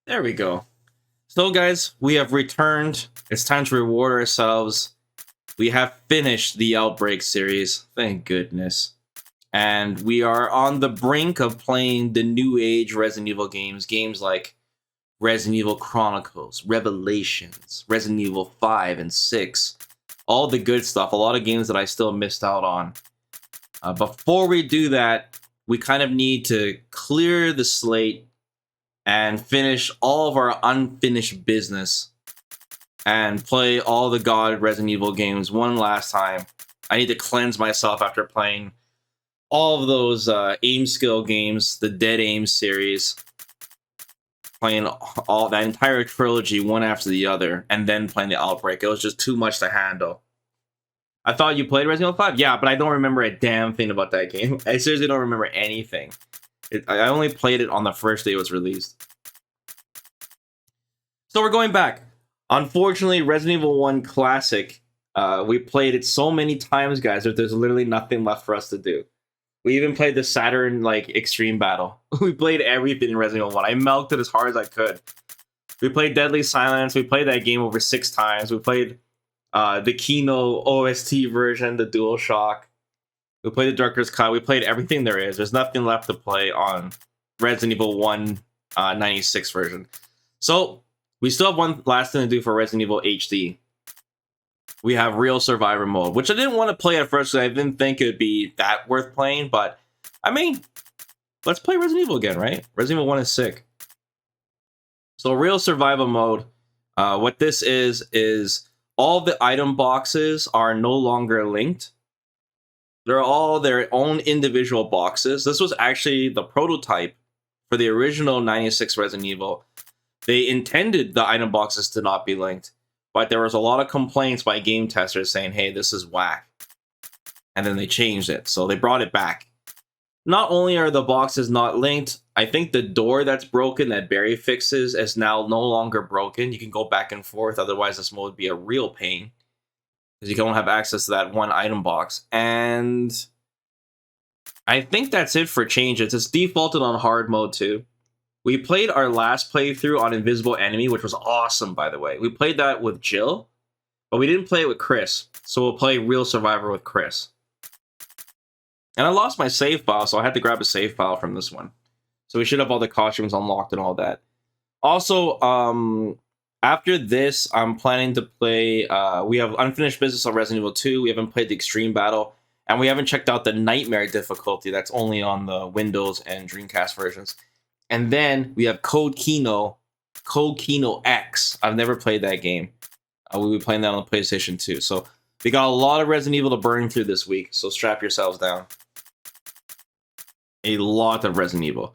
There we go. So, guys, we have returned. It's time to reward ourselves. We have finished the Outbreak series. Thank goodness. And we are on the brink of playing the new age Resident Evil games. Games like Resident Evil Chronicles, Revelations, Resident Evil 5 and 6. All the good stuff. A lot of games that I still missed out on. Before we do that, we kind of need to clear the slate and finish all of our unfinished business and play all the God Resident Evil games one last time. I need to cleanse myself after playing all of those aim skill games, the Dead Aim series, playing all that entire trilogy one after the other, and then playing the Outbreak. It was just too much to handle. I thought you played Resident Evil 5? Yeah, but I don't remember a damn thing about that game. I seriously don't remember anything. I only played it on the first day it was released. So we're going back. Unfortunately, Resident Evil 1 Classic, we played it so many times, guys, that there's literally nothing left for us to do. We even played the Saturn, Extreme Battle. We played everything in Resident Evil 1. I milked it as hard as I could. We played Deadly Silence. We played that game over 6 times. We played the Kino OST version, the DualShock. We played the Director's Cut. We played everything there is. There's nothing left to play on Resident Evil 1 96 version. So, we still have one last thing to do for Resident Evil HD. We have Real Survivor mode, which I didn't want to play at first because I didn't think it would be that worth playing, but, I mean, let's play Resident Evil again, right? Resident Evil 1 is sick. So, Real Survival mode, what this is all the item boxes are no longer linked. They're all their own individual boxes. This was actually the prototype for the original 96 Resident Evil. They intended the item boxes to not be linked, but there was a lot of complaints by game testers saying, hey, this is whack. And then they changed it, so they brought it back. Not only are the boxes not linked, I think the door that's broken that Barry fixes is now no longer broken. You can go back and forth, otherwise this mode would be a real pain, because you don't have access to that one item box. And I think that's it for changes. It's defaulted on hard mode too. We played our last playthrough on Invisible Enemy, which was awesome, by the way. We played that with Jill, but we didn't play it with Chris. So we'll play Real Survivor with Chris. And I lost my save file, so I had to grab a save file from this one. So we should have all the costumes unlocked and all that. Also, after this, I'm planning to play... we have Unfinished Business on Resident Evil 2. We haven't played the Extreme Battle. And we haven't checked out the Nightmare difficulty. That's only on the Windows and Dreamcast versions. And then we have Code Kino X. I've never played that game. We'll be playing that on the PlayStation 2. So we got a lot of Resident Evil to burn through this week. So strap yourselves down. A lot of Resident Evil.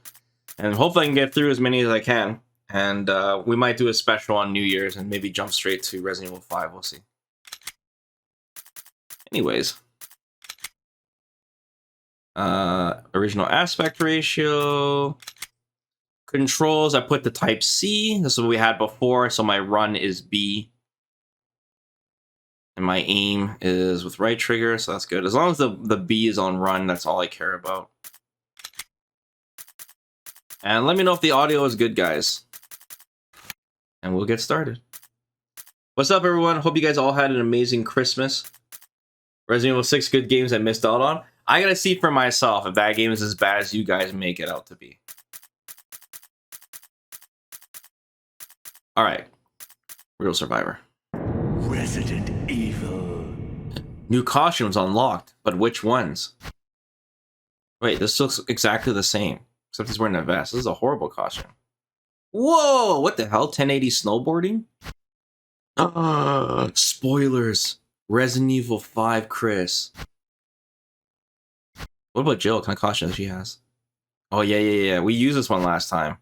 And hopefully I can get through as many as I can. And we might do a special on New Year's and maybe jump straight to Resident Evil 5. We'll see. Anyways. Original aspect ratio. Controls, I put the type C. This is what we had before, so my run is B. And my aim is with right trigger, so that's good. As long as the B is on run, that's all I care about. And let me know if the audio is good, guys. And we'll get started. What's up, everyone? Hope you guys all had an amazing Christmas. Resident Evil 6 good games I missed out on. I gotta see for myself if that game is as bad as you guys make it out to be. Alright. Real Survivor. Resident Evil. New costumes unlocked, but which ones? Wait, this looks exactly the same. Except he's wearing a vest. This is a horrible costume. Whoa! What the hell? 1080 snowboarding? Spoilers. Resident Evil 5 Chris. What about Jill? What kind of costume she has? Oh, yeah. We used this one last time.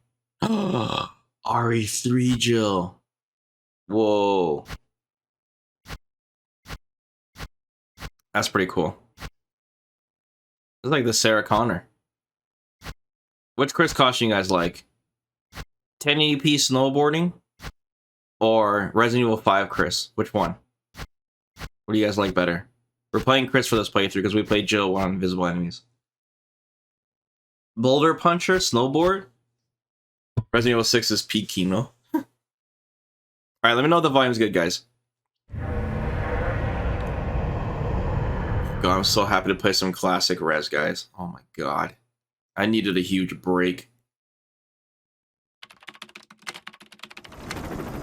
RE3 Jill. Whoa. That's pretty cool. It's like the Sarah Connor. Which Chris costume you guys like? 1080p snowboarding? Or Resident Evil 5 Chris? Which one? What do you guys like better? We're playing Chris for this playthrough because we played Jill on Invisible Enemies. Boulder Puncher? Snowboard? Resident Evil 6 is peak Kino. Alright, let me know if the volume's good, guys. God, I'm so happy to play some classic Res, guys. Oh my god. I needed a huge break.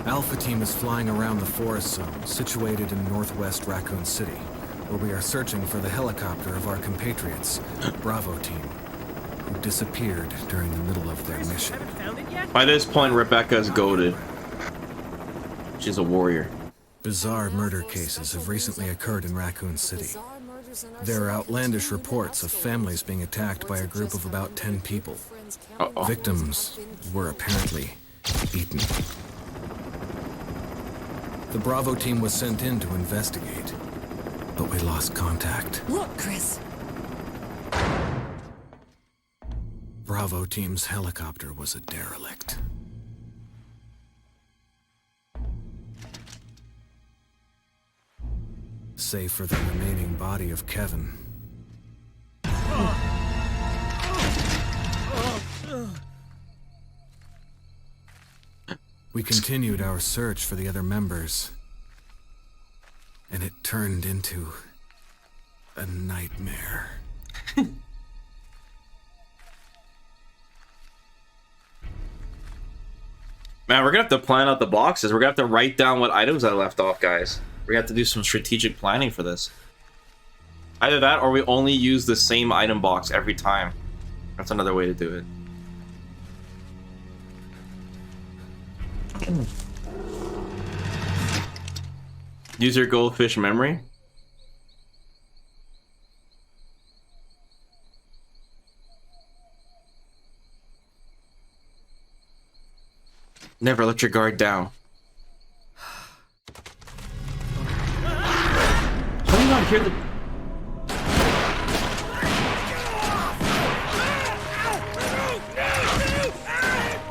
Alpha Team is flying around the forest zone, situated in northwest Raccoon City, where we are searching for the helicopter of our compatriots, Bravo Team, who disappeared during the middle of their mission. By this point, Rebecca's goated. She's a warrior. Bizarre murder cases have recently occurred in Raccoon City. There are outlandish reports of families being attacked by a group of about 10 people. Uh-oh. Victims were apparently eaten. The Bravo Team was sent in to investigate, but we lost contact. Look, Chris. Bravo Team's helicopter was a derelict. Save for the remaining body of Kevin. We continued our search for the other members, and it turned into a nightmare. Man, we're gonna have to plan out the boxes. We're gonna have to write down what items I left off, guys. We have to do some strategic planning for this. Either that, or we only use the same item box every time. That's another way to do it. Use your goldfish memory. Never let your guard down. How do you not hear the...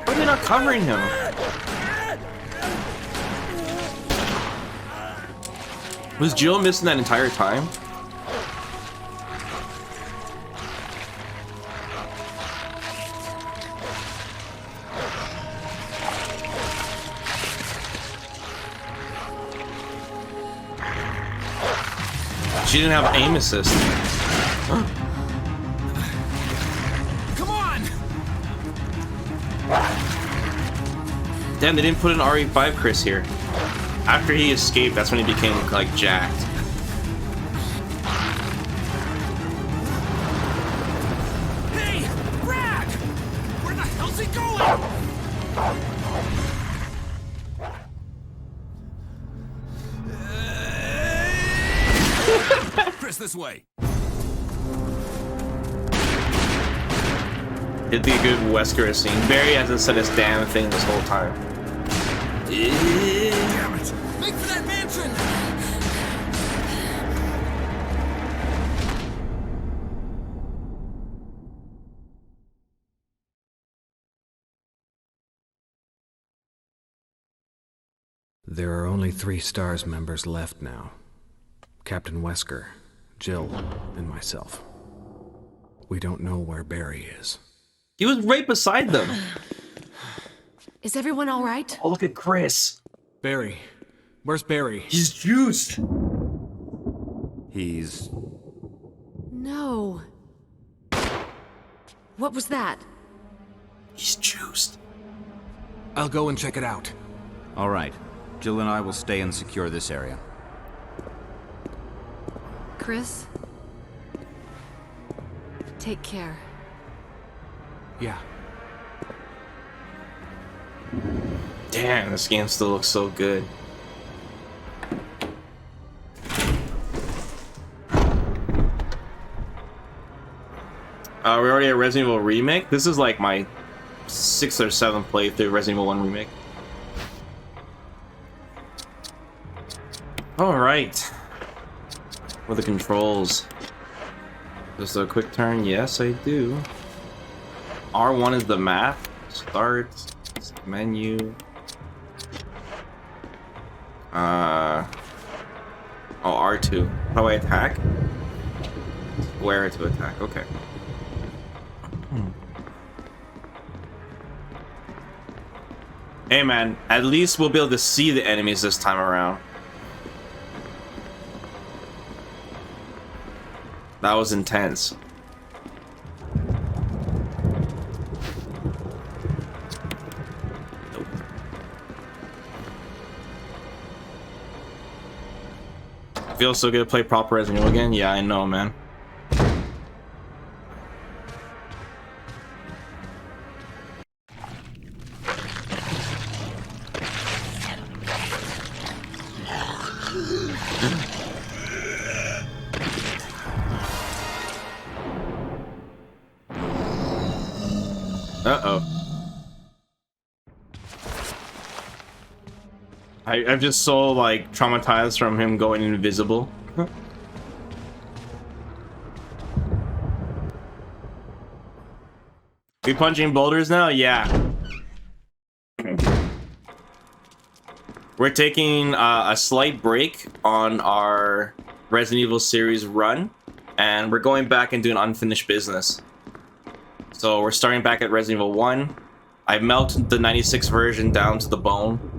Why are they not covering him? Was Jill missing that entire time? She didn't have aim assist. Come on! Damn, they didn't put an RE5 Chris here. After he escaped, that's when he became, like, jacked. Hey! Brad! Where the hell's he going? Chris, this way. It'd be a good Wesker scene. Barry hasn't said his damn thing this whole time. Damn it! Make for that mansion! There are only 3 STARS members left now. Captain Wesker, Jill, and myself. We don't know where Barry is. He was right beside them. Is everyone all right? Oh, look at Chris. Barry. Where's Barry? He's juiced. He's... No. What was that? He's juiced. I'll go and check it out. All right. Jill and I will stay and secure this area. Chris? Take care. Yeah. Damn, this game still looks so good. We're already at Resident Evil Remake. This is like my 6th or 7th playthrough Resident Evil 1 Remake. Alright. What are the controls? Just a quick turn? Yes, I do. R1 is the map. Start. Menu. Oh, R2. How do I attack? Square to attack. Okay. Hey man, at least we'll be able to see the enemies this time around. That was intense. Feels so good to play proper Resident Evil again. Yeah, I know, man. Uh-oh. I'm just so, like, traumatized from him going invisible. We punching boulders now? Yeah. We're taking a slight break on our Resident Evil series run, and we're going back and doing unfinished business. So we're starting back at Resident Evil 1. I melted the 96 version down to the bone.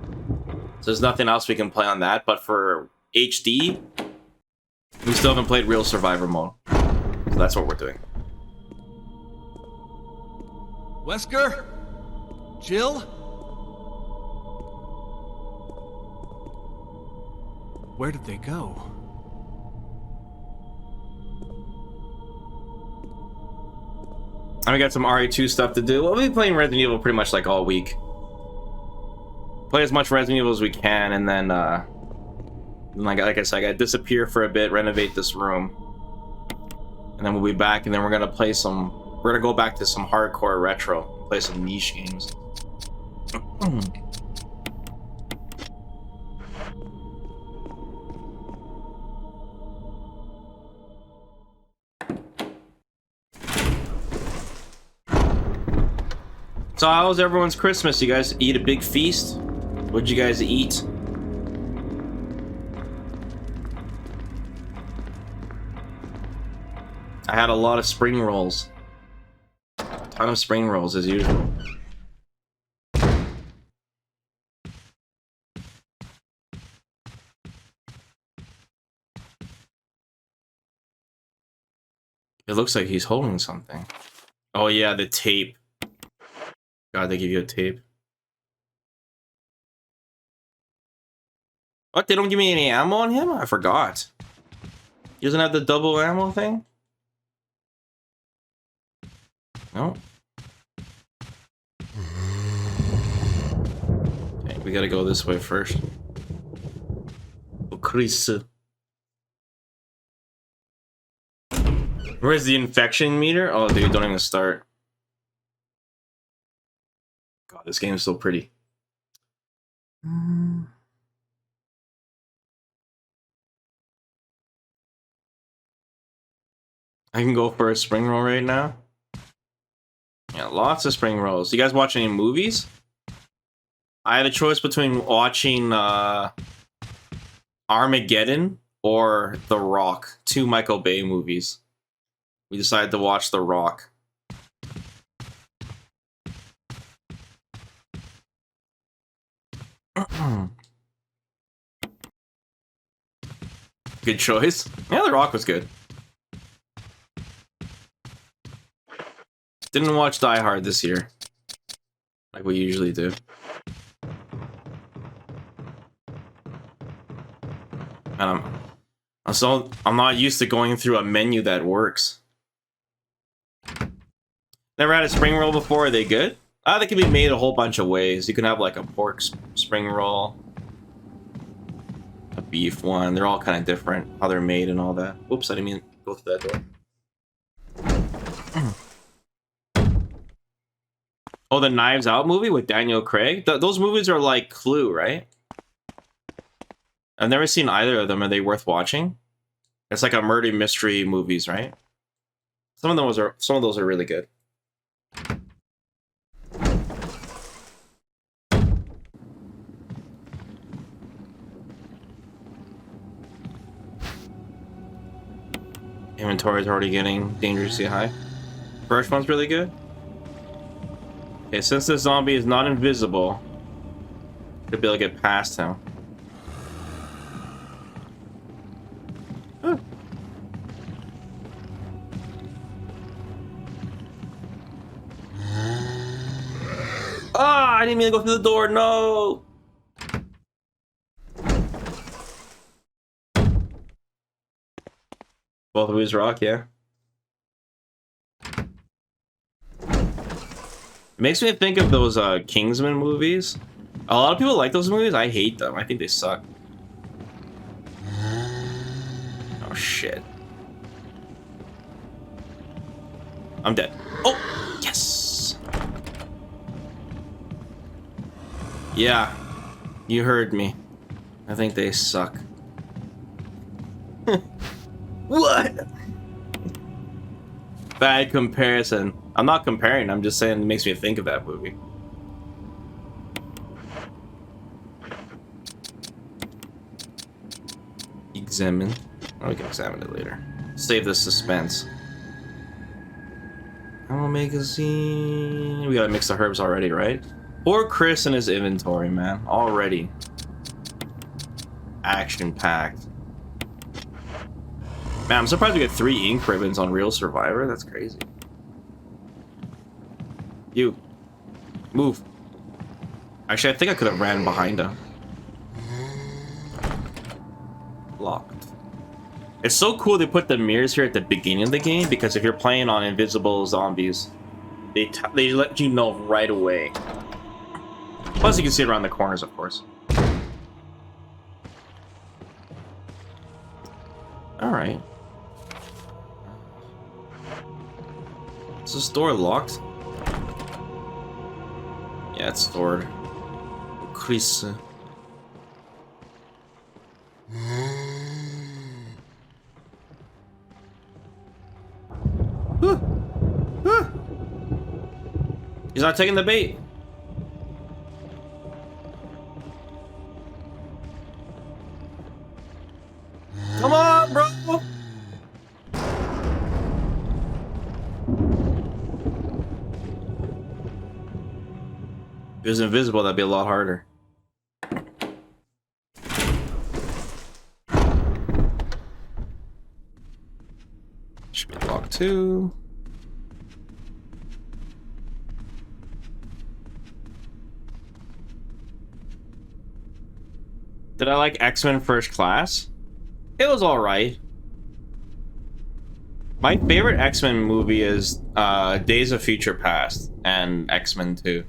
So there's nothing else we can play on that, but for HD, we still haven't played real survivor mode. So that's what we're doing. Wesker? Jill? Where did they go? And we got some RE2 stuff to do. We'll be playing Resident Evil pretty much like all week. Play as much Resident Evil as we can, and then, like I said, I gotta disappear for a bit, renovate this room. And then we'll be back, and then we're gonna play some... We're gonna go back to some hardcore retro. Play some niche games. So how was everyone's Christmas? You guys eat a big feast? What'd you guys eat? I had a lot of spring rolls. A ton of spring rolls as usual. It looks like he's holding something. Oh yeah, the tape. God, they give you a tape. What? They don't give me any ammo on him? I forgot. He doesn't have the double ammo thing? No. Okay, we gotta go this way first. Oh, Chris. Where's the infection meter? Oh, dude, don't even start. God, this game is so pretty. I can go for a spring roll right now. Yeah, lots of spring rolls. You guys watch any movies? I had a choice between watching Armageddon or The Rock, two Michael Bay movies. We decided to watch The Rock. Good choice. Yeah, The Rock was good. Didn't watch Die Hard this year, like we usually do. And I'm not used to going through a menu that works. Never had a spring roll before. Are they good? They can be made a whole bunch of ways. You can have like a pork spring roll, a beef one. They're all kind of different how they're made and all that. Whoops, I didn't mean to go through that door. Oh, the Knives Out movie with Daniel Craig? Those movies are like Clue, right? I've never seen either of them. Are they worth watching? It's like a murder mystery movies, right? Some of those are really good. Inventory is already getting dangerously high. First one's really good. Okay, since the zombie is not invisible, To be able to get past him. Huh. Ah, I didn't mean to go through the door. No. Both of these rock, yeah. It makes me think of those Kingsman movies. A lot of people like those movies. I hate them. I think they suck. Oh shit. I'm dead. Oh, yes. Yeah, you heard me. I think they suck. What? Bad comparison. I'm not comparing, I'm just saying it makes me think of that movie. Examine. Oh, we can examine it later. Save the suspense. Ammo magazine. We gotta mix the herbs already, right? Poor Chris in his inventory, man. Already. Action-packed. Man, I'm surprised we get 3 ink ribbons on Real Survivor. That's crazy. You. Move. Actually, I think I could have ran behind him. Locked. It's so cool they put the mirrors here at the beginning of the game, because if you're playing on invisible zombies, they let you know right away. Plus, you can see it around the corners, of course. Alright. Is this door locked? Yeah, it's stored. Chris. He's not taking the bait. Come on, bro. If it was invisible, that'd be a lot harder. Should be locked too. Did I like X-Men First Class? It was alright. My favorite X-Men movie is Days of Future Past and X-Men 2.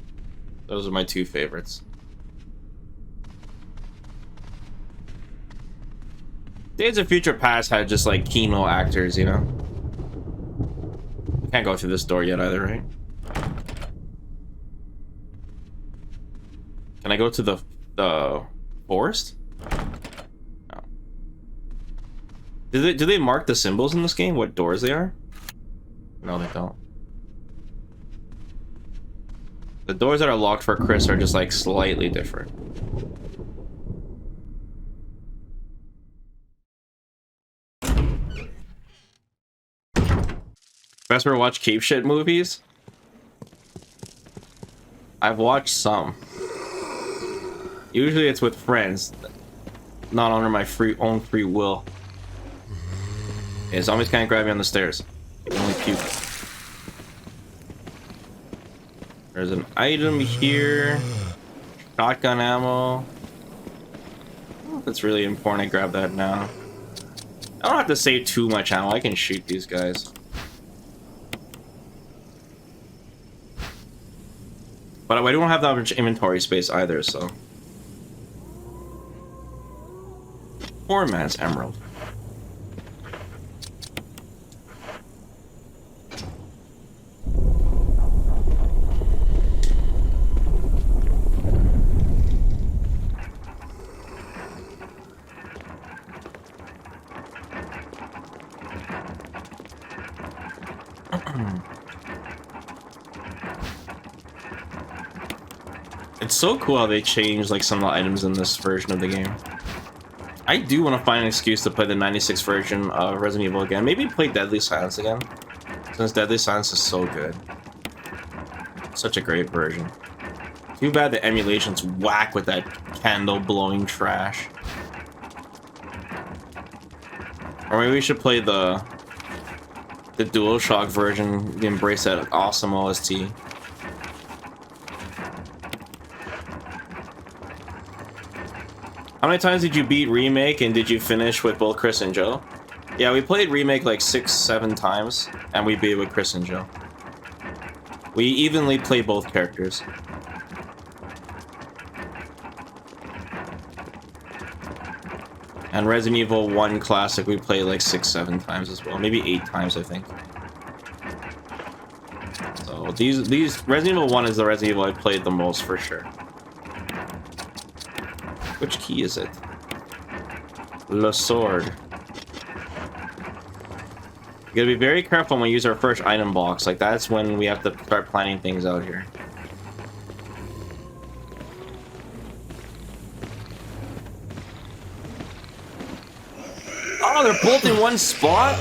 Those are my 2 favorites. Days of Future Past had just like chemo actors, you know? Can't go through this door yet either, right? Can I go to the forest? No. Do they mark the symbols in this game? What doors they are? No, they don't. The doors that are locked for Chris are just like slightly different. Best ever watch cape shit movies? I've watched some. Usually it's with friends, not under my own free will. Yeah, zombies can't grab me on the stairs. They can only puke. There's an item here. Shotgun ammo. I don't know if it's really important I grab that now. I don't have to save too much ammo. I can shoot these guys. But I don't have that much inventory space either, so. Poor man's emerald. It's so cool how they changed like some of the items in this version of the game. I do want to find an excuse to play the 96 version of Resident Evil again. Maybe play Deadly Silence again, since Deadly Silence is so good. Such a great version. Too bad the emulation's whack with that candle blowing trash. Or maybe we should play the DualShock version, embrace that awesome OST. How many times did you beat Remake and did you finish with both Chris and Joe? Yeah, we played Remake like 6-7 times and we beat it with Chris and Joe. We evenly play both characters. And Resident Evil 1 Classic we played like 6-7 times as well. Maybe 8 times, I think. So these Resident Evil 1 is the Resident Evil I played the most for sure. Which key is it? Le Sword. You gotta be very careful when we use our first item box. Like, that's when we have to start planning things out here. Oh, they're both in one spot?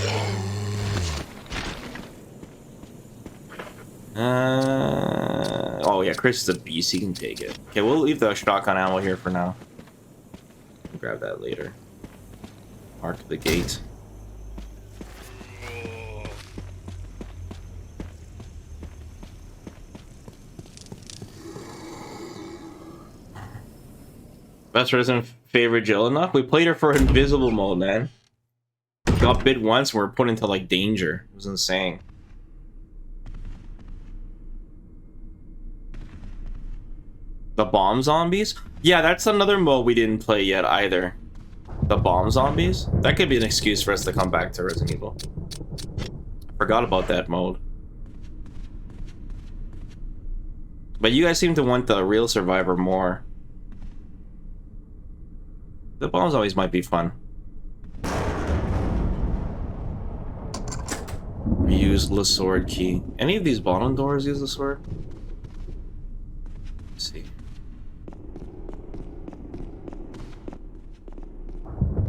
Oh yeah, Chris is a beast, he can take it. Okay, we'll leave the shotgun ammo here for now. Grab that later. Mark the gate. Best Resident favorite Jill enough? We played her for invisible mode, man. Got bit once and we're put into like danger. It was insane. The bomb zombies? Yeah, that's another mode we didn't play yet either. The bomb zombies? That could be an excuse for us to come back to Resident Evil. I forgot about that mode. But you guys seem to want the real survivor more. The bomb zombies might be fun. Use the sword key. Any of these bottom doors use the sword? Let's see.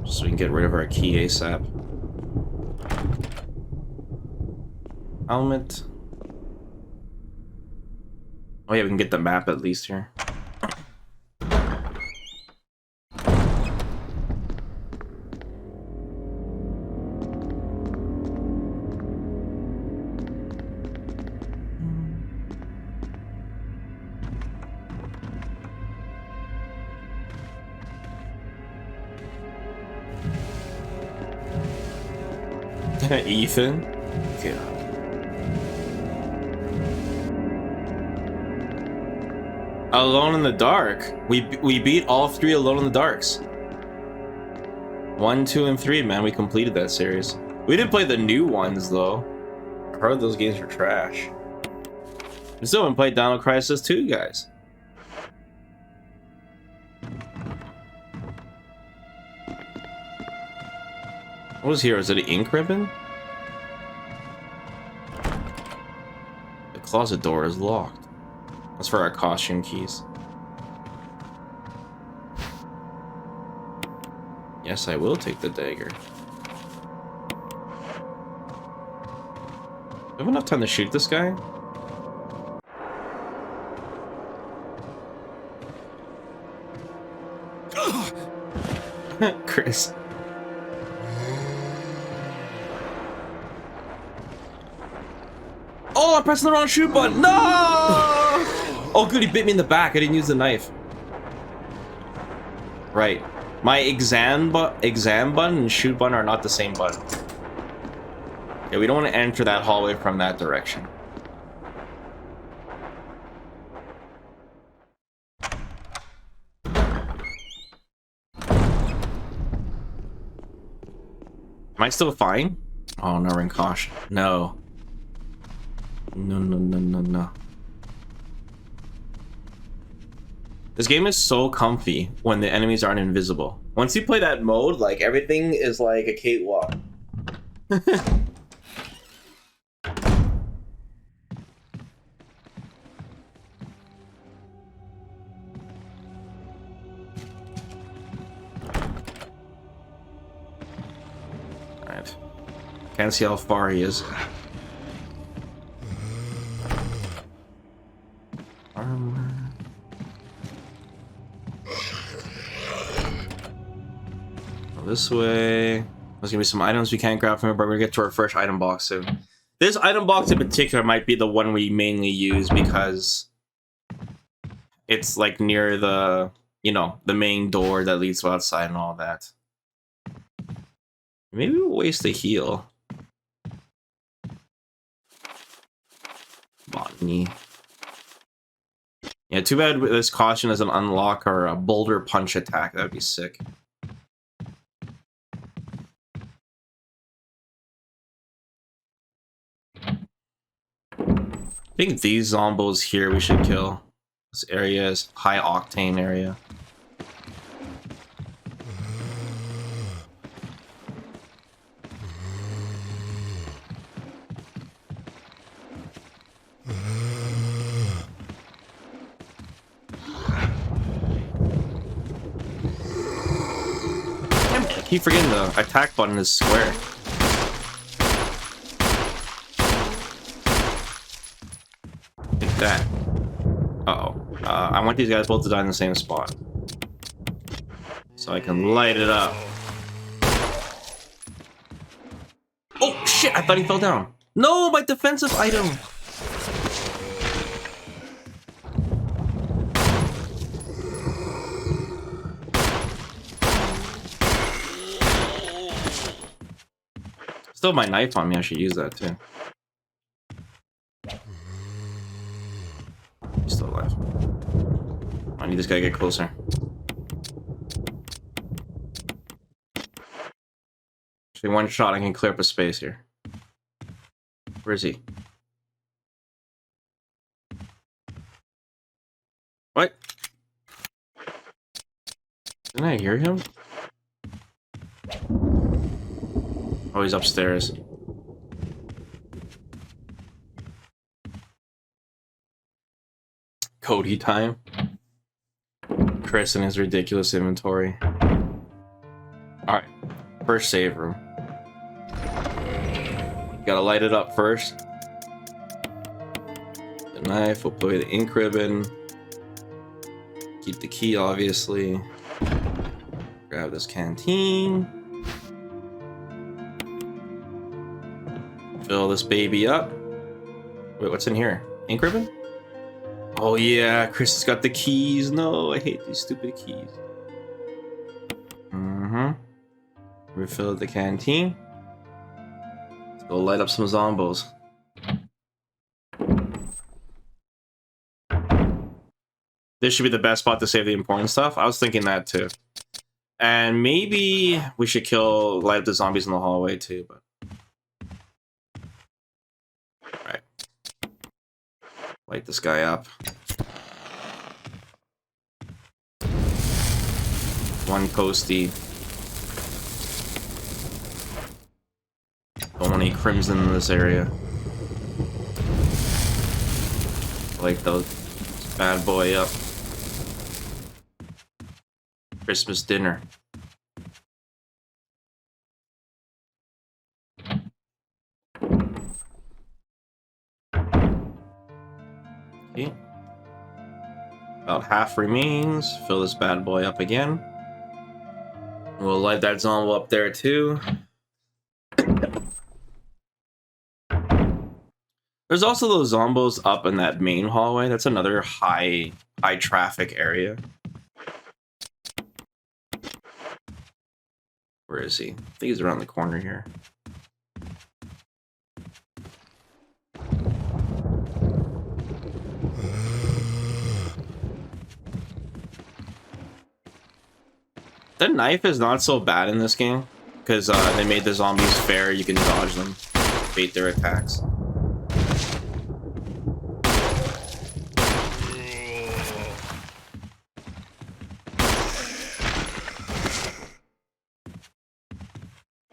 So we can get rid of our key ASAP. Helmet. Oh yeah, we can get the map at least here. Ethan? Okay. Alone in the Dark. We beat all 3 Alone in the Darks. 1, 2, and 3, man. We completed that series. We didn't play the new ones though. I heard those games were trash. We still haven't played Dino Crisis 2, guys. What was here? Is it an ink ribbon? The closet door is locked. That's for our costume keys. Yes, I will take the dagger. Do I have enough time to shoot this guy? Chris. Oh, I'm pressing the wrong shoot button. No! Oh, good, he bit me in the back. I didn't use the knife. Right. My exam button and shoot button are not the same button. Yeah, we don't want to enter that hallway from that direction. Am I still fine? Oh, no, ring caution. No. No. This game is so comfy when the enemies aren't invisible. Once you play that mode, like, everything is like a cakewalk. Alright. Can't see how far he is. Armor. This way. There's gonna be some items we can't grab from here, but we're gonna get to our first item box soon. This item box in particular might be the one we mainly use because it's like near the, you know, the main door that leads to outside and all that. Maybe we'll waste a heal. Botany. Yeah, too bad this caution doesn't unlock or a boulder punch attack. That'd be sick. I think these zombos here we should kill. This area is high octane area. I keep forgetting the attack button is square. Like that. Uh-oh. I want these guys both to die in the same spot. So I can light it up. Oh, shit! I thought he fell down. No, my defensive item! Still have my knife on me, I should use that too. He's still alive. I need this guy to get closer. Actually, one shot, I can clear up a space here. Where is he? What? Didn't I hear him? Oh, he's upstairs. Cody time. Chris and his ridiculous inventory. Alright. First save room. Gotta light it up first. The knife, we'll put the ink ribbon. Keep the key, obviously. Grab this canteen. Fill this baby up. Wait, what's in here? Ink ribbon? Oh yeah, Chris has got the keys. No, I hate these stupid keys. Refill the canteen. Let's go light up some zombos. This should be the best spot to save the important stuff. I was thinking that too. And maybe we should light up the zombies in the hallway too, but alright. Light this guy up. One postie. Don't want any crimson in this area. Light the bad boy up. Christmas dinner. Okay. About half remains. Fill this bad boy up again. We'll light that zombie up there too. There's also those zombos up in that main hallway. That's another high traffic area. Where is he? I think he's around the corner here. The knife is not so bad in this game because they made the zombies fair. You can dodge them, bait their attacks.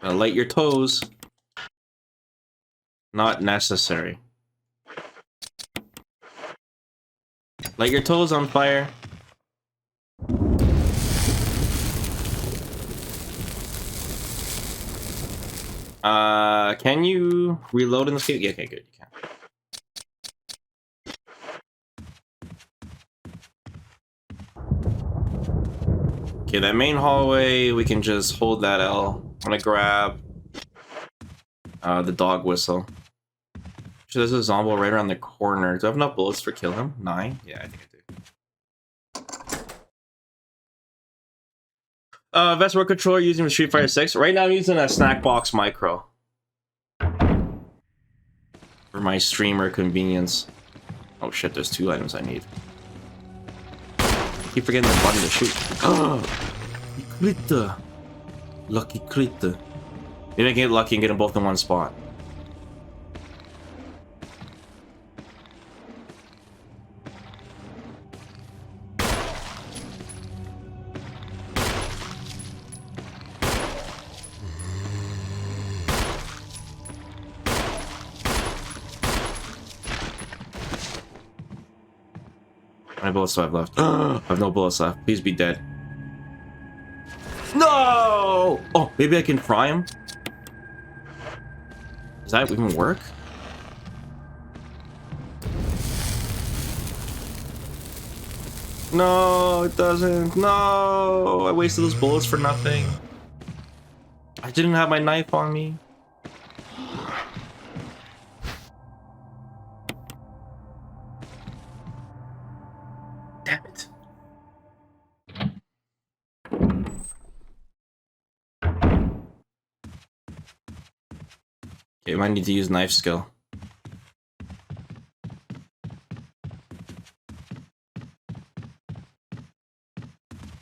Light your toes. Not necessary. Light your toes on fire. Can you reload in this game? Yeah, okay, good, you can. Okay, that main hallway, we can just hold that L. I'm gonna grab the dog whistle. So there's a zombie right around the corner. Do I have enough bullets to kill him? 9? Yeah, I think I do. Best work controller using Street Fighter 6. Right now I'm using a Snackbox Micro. For my streamer convenience. Oh shit, there's 2 items I need. Keep forgetting the button to shoot. Oh! Crit. Lucky crit. Maybe I can get lucky and get them both in one spot. How many bullets do I have left? I have no bullets left. Please be dead. No! Oh, maybe I can fry him? Does that even work? No, it doesn't. No! I wasted those bullets for nothing. I didn't have my knife on me. Damn it. Okay, I might need to use knife skill.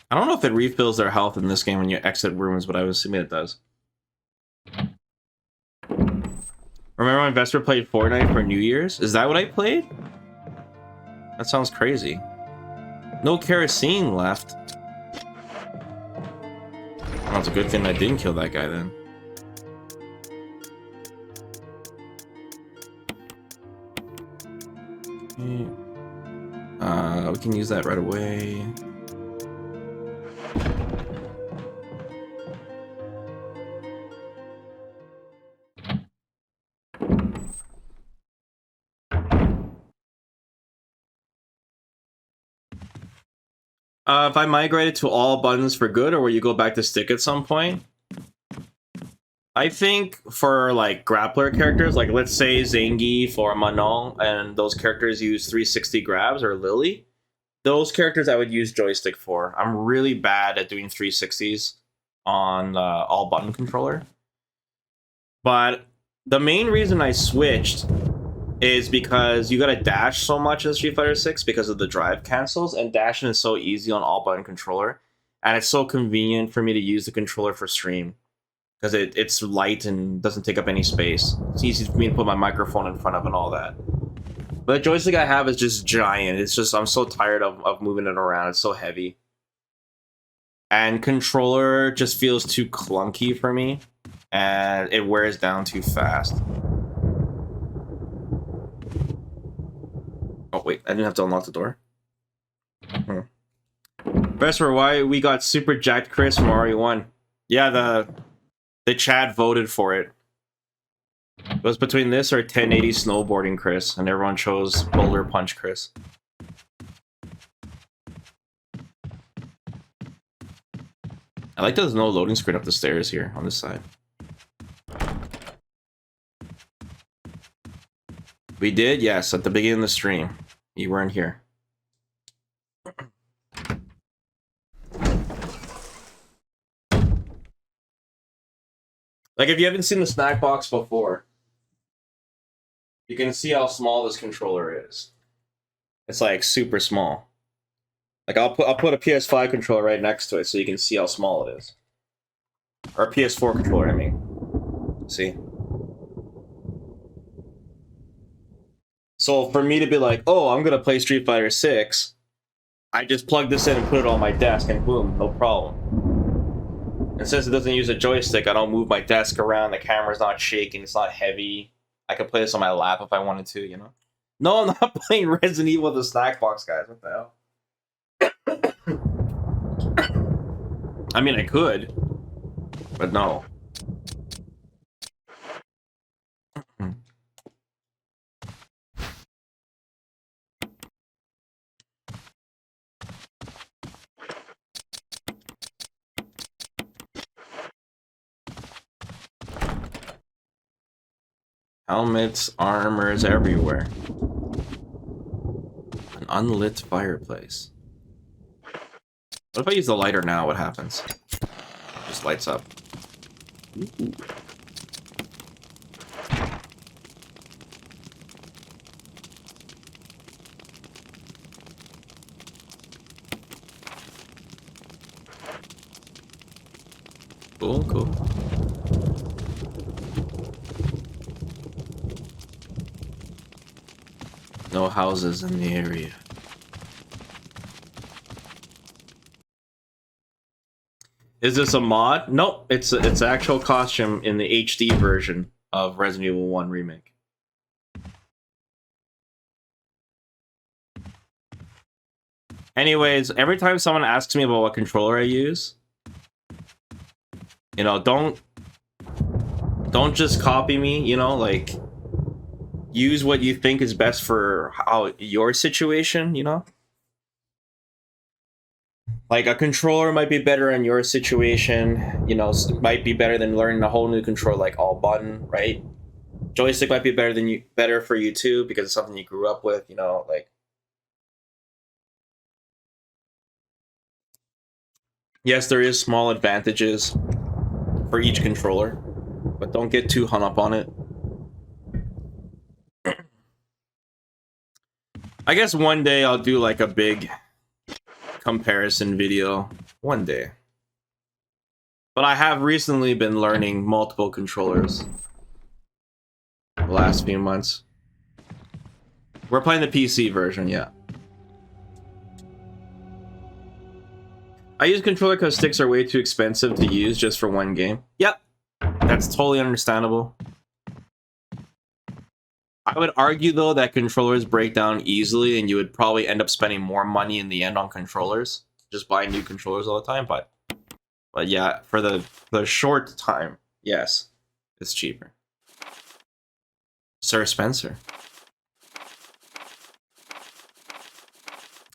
I don't know if it refills their health in this game when you exit rooms, but I was assuming it does. Remember when Vesper played Fortnite for New Year's? Is that what I played? That sounds crazy. No kerosene left. Well, it's a good thing I didn't kill that guy then. We can use that right away. If I migrated to all buttons for good, or will you go back to stick at some point? I think for like grappler characters, like let's say Zangief or Manon, and those characters use 360 grabs, or Lily, those characters I would use joystick for. I'm really bad at doing 360s on all button controller. But the main reason I switched is because you gotta dash so much in Street Fighter 6 because of the drive cancels, and dashing is so easy on all button controller, and it's so convenient for me to use the controller for stream because it's light and doesn't take up any space. It's easy for me to put my microphone in front of and all that. But the joystick I have is just giant. It's just, I'm so tired of moving it around. It's so heavy. And controller just feels too clunky for me, and it wears down too fast. Oh wait, I didn't have to unlock the door. Vesper, why we got super jacked Chris from RE1? Yeah, the chat voted for it. It was between this or 1080 snowboarding Chris, and everyone chose Boulder Punch Chris. I like that there's no loading screen up the stairs here on this side. We did, yes, at the beginning of the stream. You weren't here. Like, if you haven't seen the snack box before, you can see how small this controller is. It's like super small. Like, I'll put a PS5 controller right next to it so you can see how small it is. Or a PS4 controller, I mean. See? So for me to be like, oh, I'm gonna play Street Fighter 6, I just plug this in and put it on my desk and boom, no problem. And since it doesn't use a joystick, I don't move my desk around, the camera's not shaking, it's not heavy. I could play this on my lap if I wanted to, you know? No, I'm not playing Resident Evil with the snack box, guys. What the hell? I mean, I could, but no. Helmets, armors everywhere. An unlit fireplace. What if I use the lighter now? What happens? Just lights up. Ooh. Cool, cool. No houses in the area. Is this a mod? Nope, it's actual costume in the HD version of Resident Evil 1 Remake. Anyways, every time someone asks me about what controller I use, you know, don't just copy me, you know, like use what you think is best for how your situation, you know? Like a controller might be better in your situation, you know, might be better than learning a whole new controller like all button, right? Joystick might be better for you too because it's something you grew up with, you know, like. Yes, there is small advantages for each controller, but don't get too hung up on it. I guess one day I'll do like a big comparison video. One day. But I have recently been learning multiple controllers the last few months. We're playing the PC version, yeah. I use controller because sticks are way too expensive to use just for one game. Yep, that's totally understandable. I would argue, though, that controllers break down easily and you would probably end up spending more money in the end on controllers. Just buying new controllers all the time, but yeah, for the short time, yes, it's cheaper. Sir Spencer.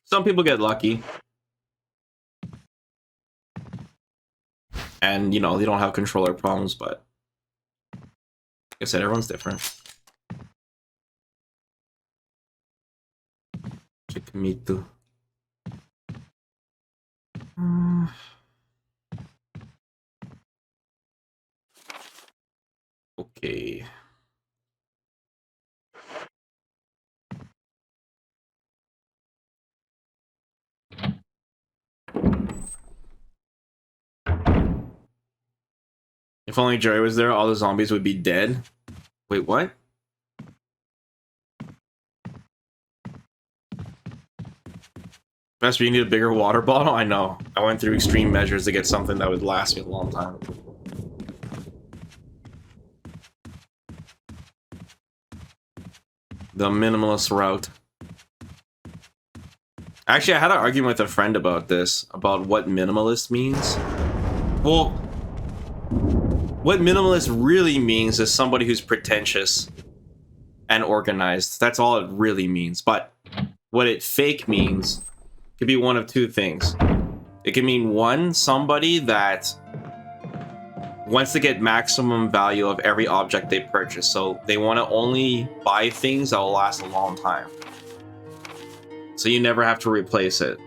Some people get lucky. And, you know, they don't have controller problems, but like I said, everyone's different. Me too. Okay. If only Jerry was there, all the zombies would be dead. Wait, what? Best, you need a bigger water bottle? I know. I went through extreme measures to get something that would last me a long time. The minimalist route. Actually, I had an argument with a friend about this, about what minimalist means. Well, what minimalist really means is somebody who's pretentious and organized. That's all it really means. But what it fake means could be one of two things. It can mean one, somebody that wants to get maximum value of every object they purchase. So they want to only buy things that will last a long time. So you never have to replace it.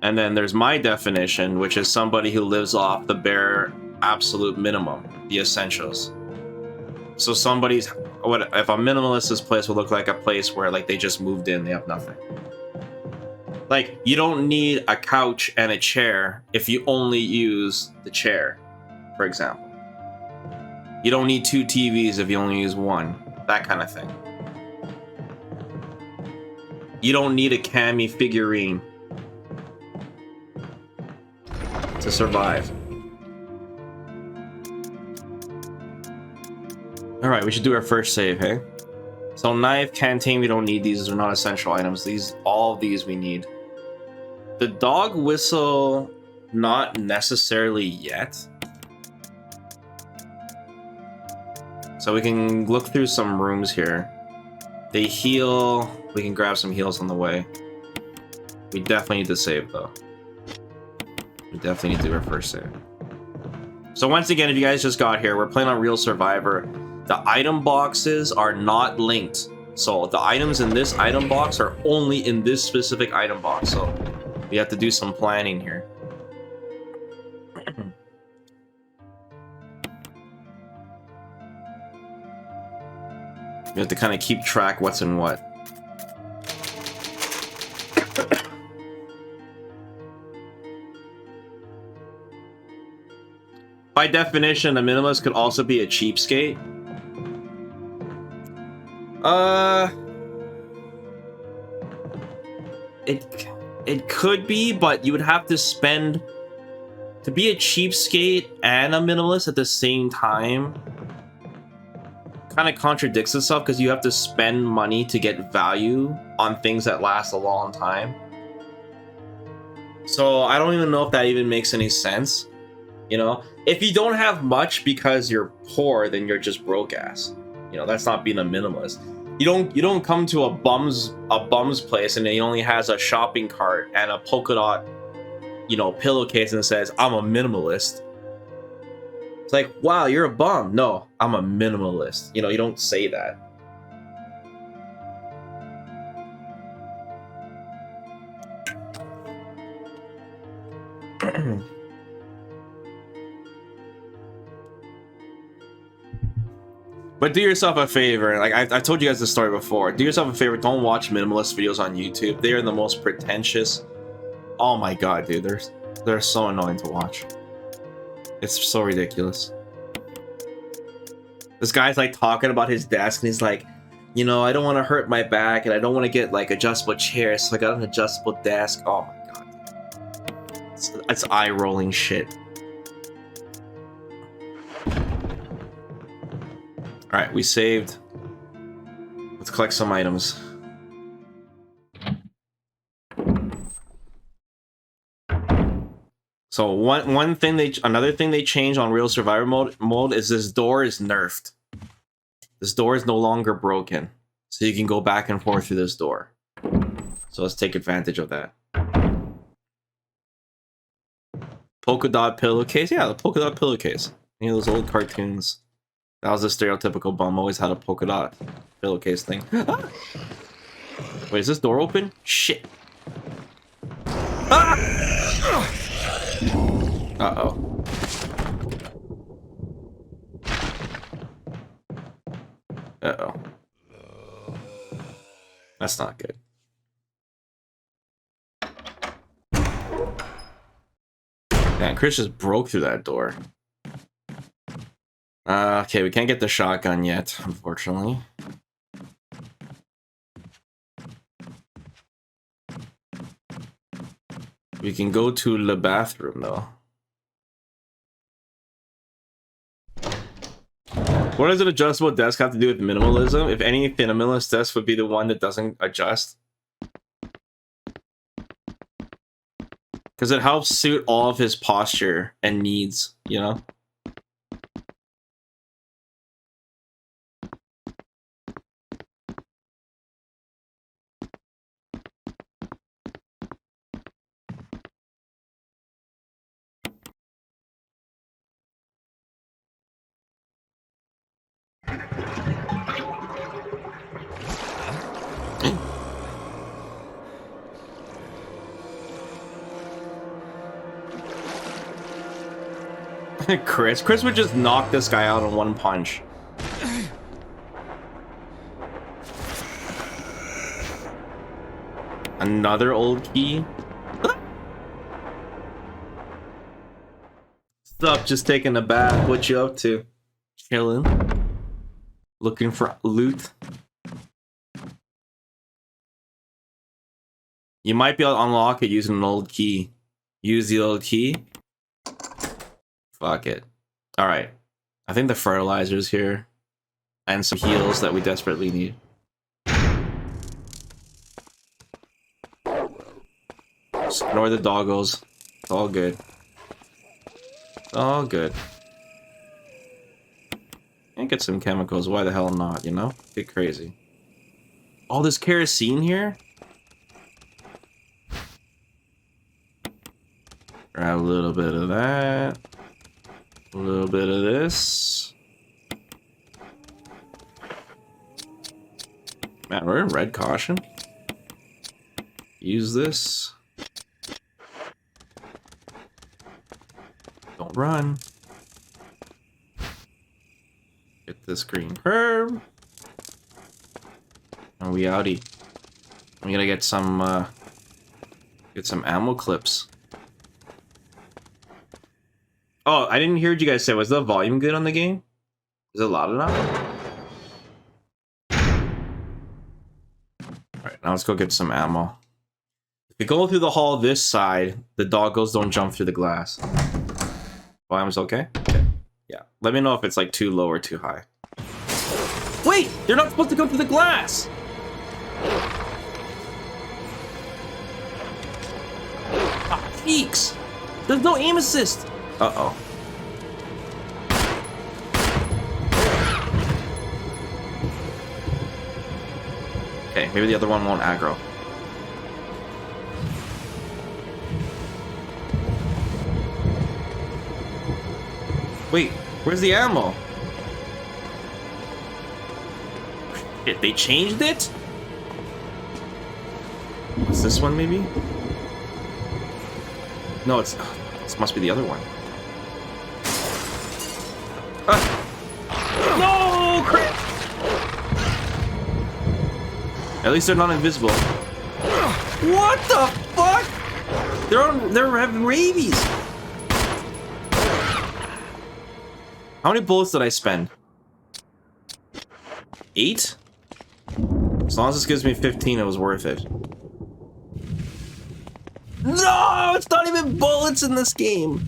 And then there's my definition, which is somebody who lives off the bare absolute minimum, the essentials. So somebody's, what if a minimalist's place would look like a place where like they just moved in, they have nothing. Like, you don't need a couch and a chair if you only use the chair, for example. You don't need 2 TVs if you only use one, that kind of thing. You don't need a Cammy figurine to survive. Alright, we should do our first save, hey? So knife, canteen, we don't need these. These are not essential items. All of these we need. The dog whistle, not necessarily yet. So we can look through some rooms here. They heal. We can grab some heals on the way. We definitely need to save, though. We definitely need to do our first save. So once again, if you guys just got here, we're playing on Real Survivor. the item boxes are not linked. So the items in this item box are only in this specific item box. So we have to do some planning here. You have to kind of keep track what's in what. By definition, a minimalist could also be a cheapskate. It could be, but you would have to spend to be a cheapskate and a minimalist at the same time. Kind of contradicts itself because you have to spend money to get value on things that last a long time. So I don't even know if that even makes any sense. You know, if you don't have much because you're poor, then you're just broke ass. You know, that's not being a minimalist. You don't come to a bum's place and he only has a shopping cart and a polka dot, you know, pillowcase and says, I'm a minimalist. It's like, wow, you're a bum. No, I'm a minimalist. You know, you don't say that. But do yourself a favor. Like I told you guys this story before. Do yourself a favor. Don't watch minimalist videos on YouTube. They are the most pretentious. Oh my god, dude. They're so annoying to watch. It's so ridiculous. This guy's like talking about his desk and he's like, you know, I don't want to hurt my back and I don't want to get like adjustable chairs, so I got an adjustable desk. Oh my god. It's eye-rolling shit. Alright, we saved. Let's collect some items. So another thing they changed on Real Survivor mode is this door is nerfed. This door is no longer broken. So you can go back and forth through this door. So let's take advantage of that. Polka dot pillowcase? Yeah, the polka dot pillowcase. You know those old cartoons. That was a stereotypical bum, always had a polka dot pillowcase thing. Wait, is this door open? Shit. Ah! Uh-oh. Uh-oh. That's not good. Man, Chris just broke through that door. Okay, we can't get the shotgun yet, unfortunately. We can go to the bathroom, though. What does an adjustable desk have to do with minimalism? If any minimalist desk would be the one that doesn't adjust. Because it helps suit all of his posture and needs, you know? Chris would just knock this guy out in one punch. Another old key. What's up? Just taking a bath. What you up to? Chilling. Looking for loot. You might be able to unlock it using an old key. Use the old key. Fuck it. Alright. I think the fertilizer's here. And some heals that we desperately need. Just ignore the doggos. It's all good. It's all good. And get some chemicals. Why the hell not, you know? Get crazy. All this kerosene here? Grab a little bit of that. A little bit of this. Man, we're in red caution. Use this. Don't run. Get this green herb. And we outie. I'm gonna get some ammo clips. Oh, I didn't hear what you guys say. Was the volume good on the game? Is it loud enough? Alright, now let's go get some ammo. If you go through the hall this side, the doggos don't jump through the glass. Volume's okay? Okay. Yeah. Let me know if it's like too low or too high. Wait! You're not supposed to go through the glass! Ah, cheeks! There's no aim assist! Uh-oh. Okay, maybe the other one won't aggro. Wait, where's the ammo? Shit, they changed it? What's this one, maybe? No, it's... this must be the other one. No! Crit! At least they're not invisible. What the fuck? They're having rabies. How many bullets did I spend? 8? As long as this gives me 15, it was worth it. No! It's not even bullets in this game!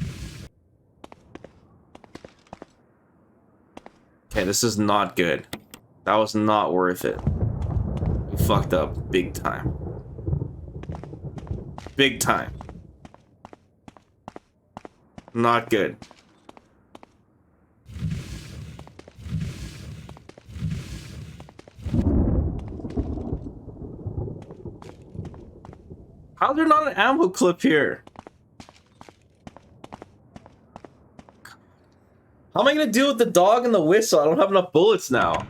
Okay, this is not good. That was not worth it. We fucked up big time. Big time. Not good. How's there not an ammo clip here? How am I gonna deal with the dog and the whistle? I don't have enough bullets now.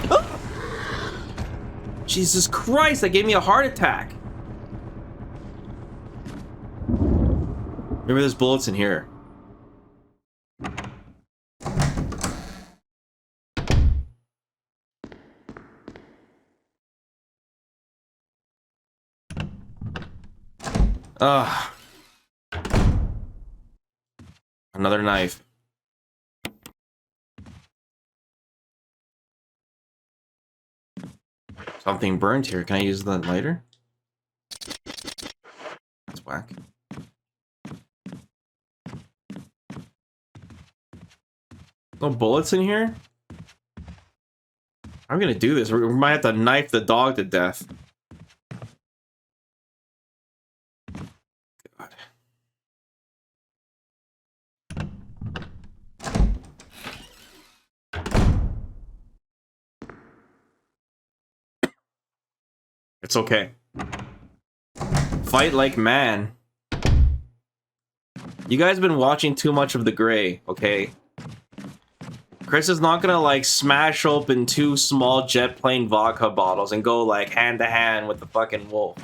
Ah! Jesus Christ, that gave me a heart attack. Maybe there's bullets in here. Ah. Another knife. Something burned here. Can I use the lighter? That's whack. No bullets in here? I'm gonna do this. We might have to knife the dog to death. It's okay. Fight like man. You guys have been watching too much of The Gray, okay? Chris is not gonna like smash open 2 small jet plane vodka bottles and go like hand to hand with the fucking wolf.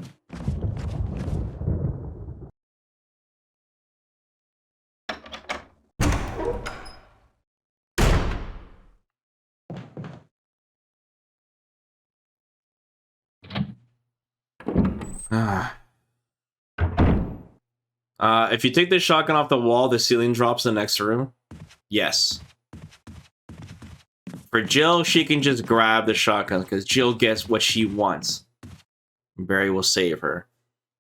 If you take this shotgun off the wall, the ceiling drops in the next room. Yes. For Jill, she can just grab the shotgun because Jill gets what she wants. Barry will save her.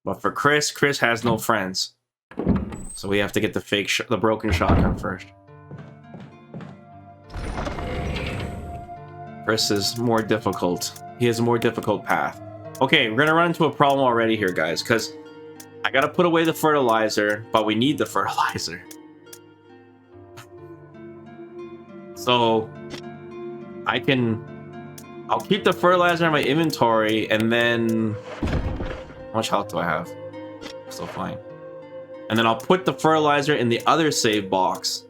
But for Chris, Chris has no friends. So we have to get the broken shotgun first. Chris is more difficult. He has a more difficult path. Okay, we're gonna run into a problem already here, guys, because I gotta put away the fertilizer, but we need the fertilizer. So I'll keep the fertilizer in my inventory, and then how much health do I have? Still fine. And then I'll put the fertilizer in the other save box.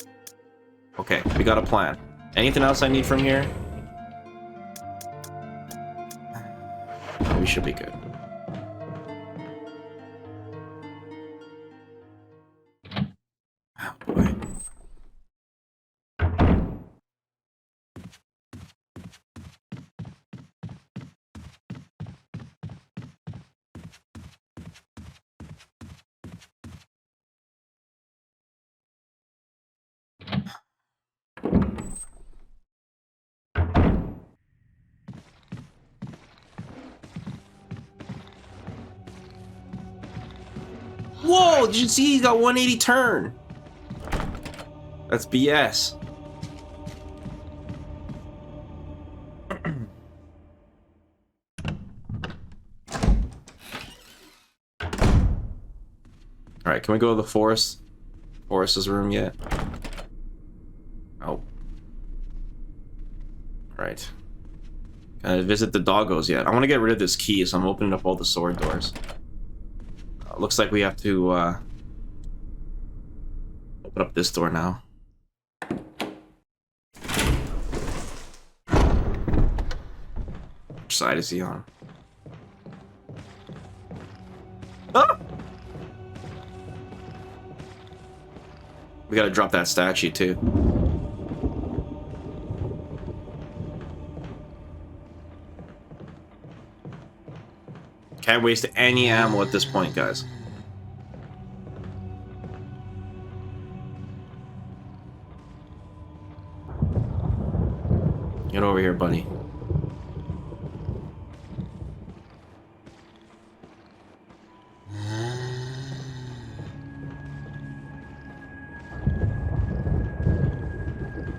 Okay, we got a plan. Anything else I need from here? We should be good. Oh boy. Whoa, did you see he got 180 turn? That's BS. Alright, can we go to the Forrest's room yet? Oh. Alright. Can I visit the doggos yet? I want to get rid of this key, so I'm opening up all the sword doors. Looks like we have to open up this door now. Which side is he on? Ah! We gotta drop that statue too. Can't waste any ammo at this point, guys. Get over here, buddy.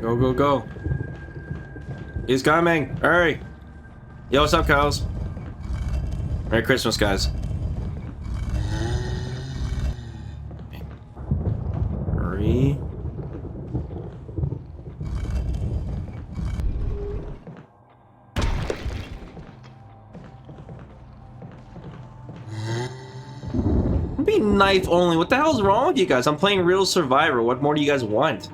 Go, go, go. He's coming. Hurry. Yo, what's up, cows? Merry Christmas, guys. Hurry. I'm being knife only. What the hell's wrong with you guys? I'm playing Real Survivor. What more do you guys want?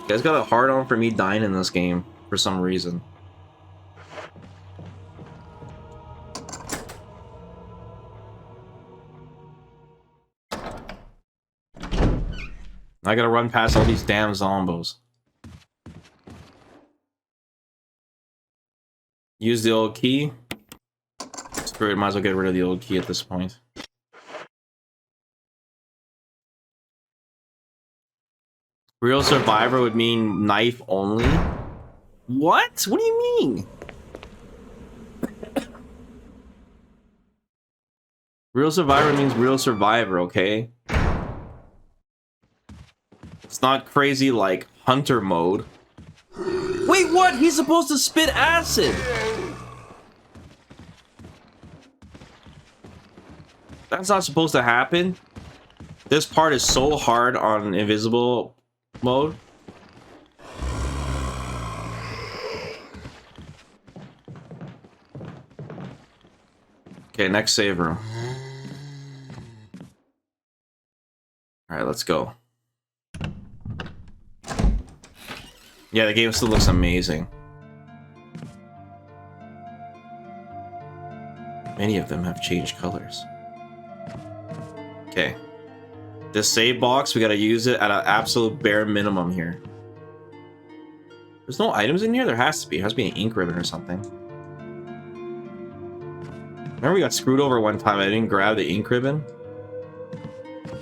You guys got a hard on for me dying in this game. For some reason. I gotta run past all these damn zombos. Use the old key. Screw it, might as well get rid of the old key at this point. Real Survivor would mean knife only? What? What do you mean? Real Survivor means Real Survivor, okay? It's not crazy like Hunter mode. Wait, what? He's supposed to spit acid! That's not supposed to happen. This part is so hard on invisible mode. Okay, next save room. Alright, let's go. Yeah, the game still looks amazing. Many of them have changed colors. Okay. This save box, we gotta use it at an absolute bare minimum here. There's no items in here? There has to be. There has to be an ink ribbon or something. Remember we got screwed over one time. I didn't grab the ink ribbon?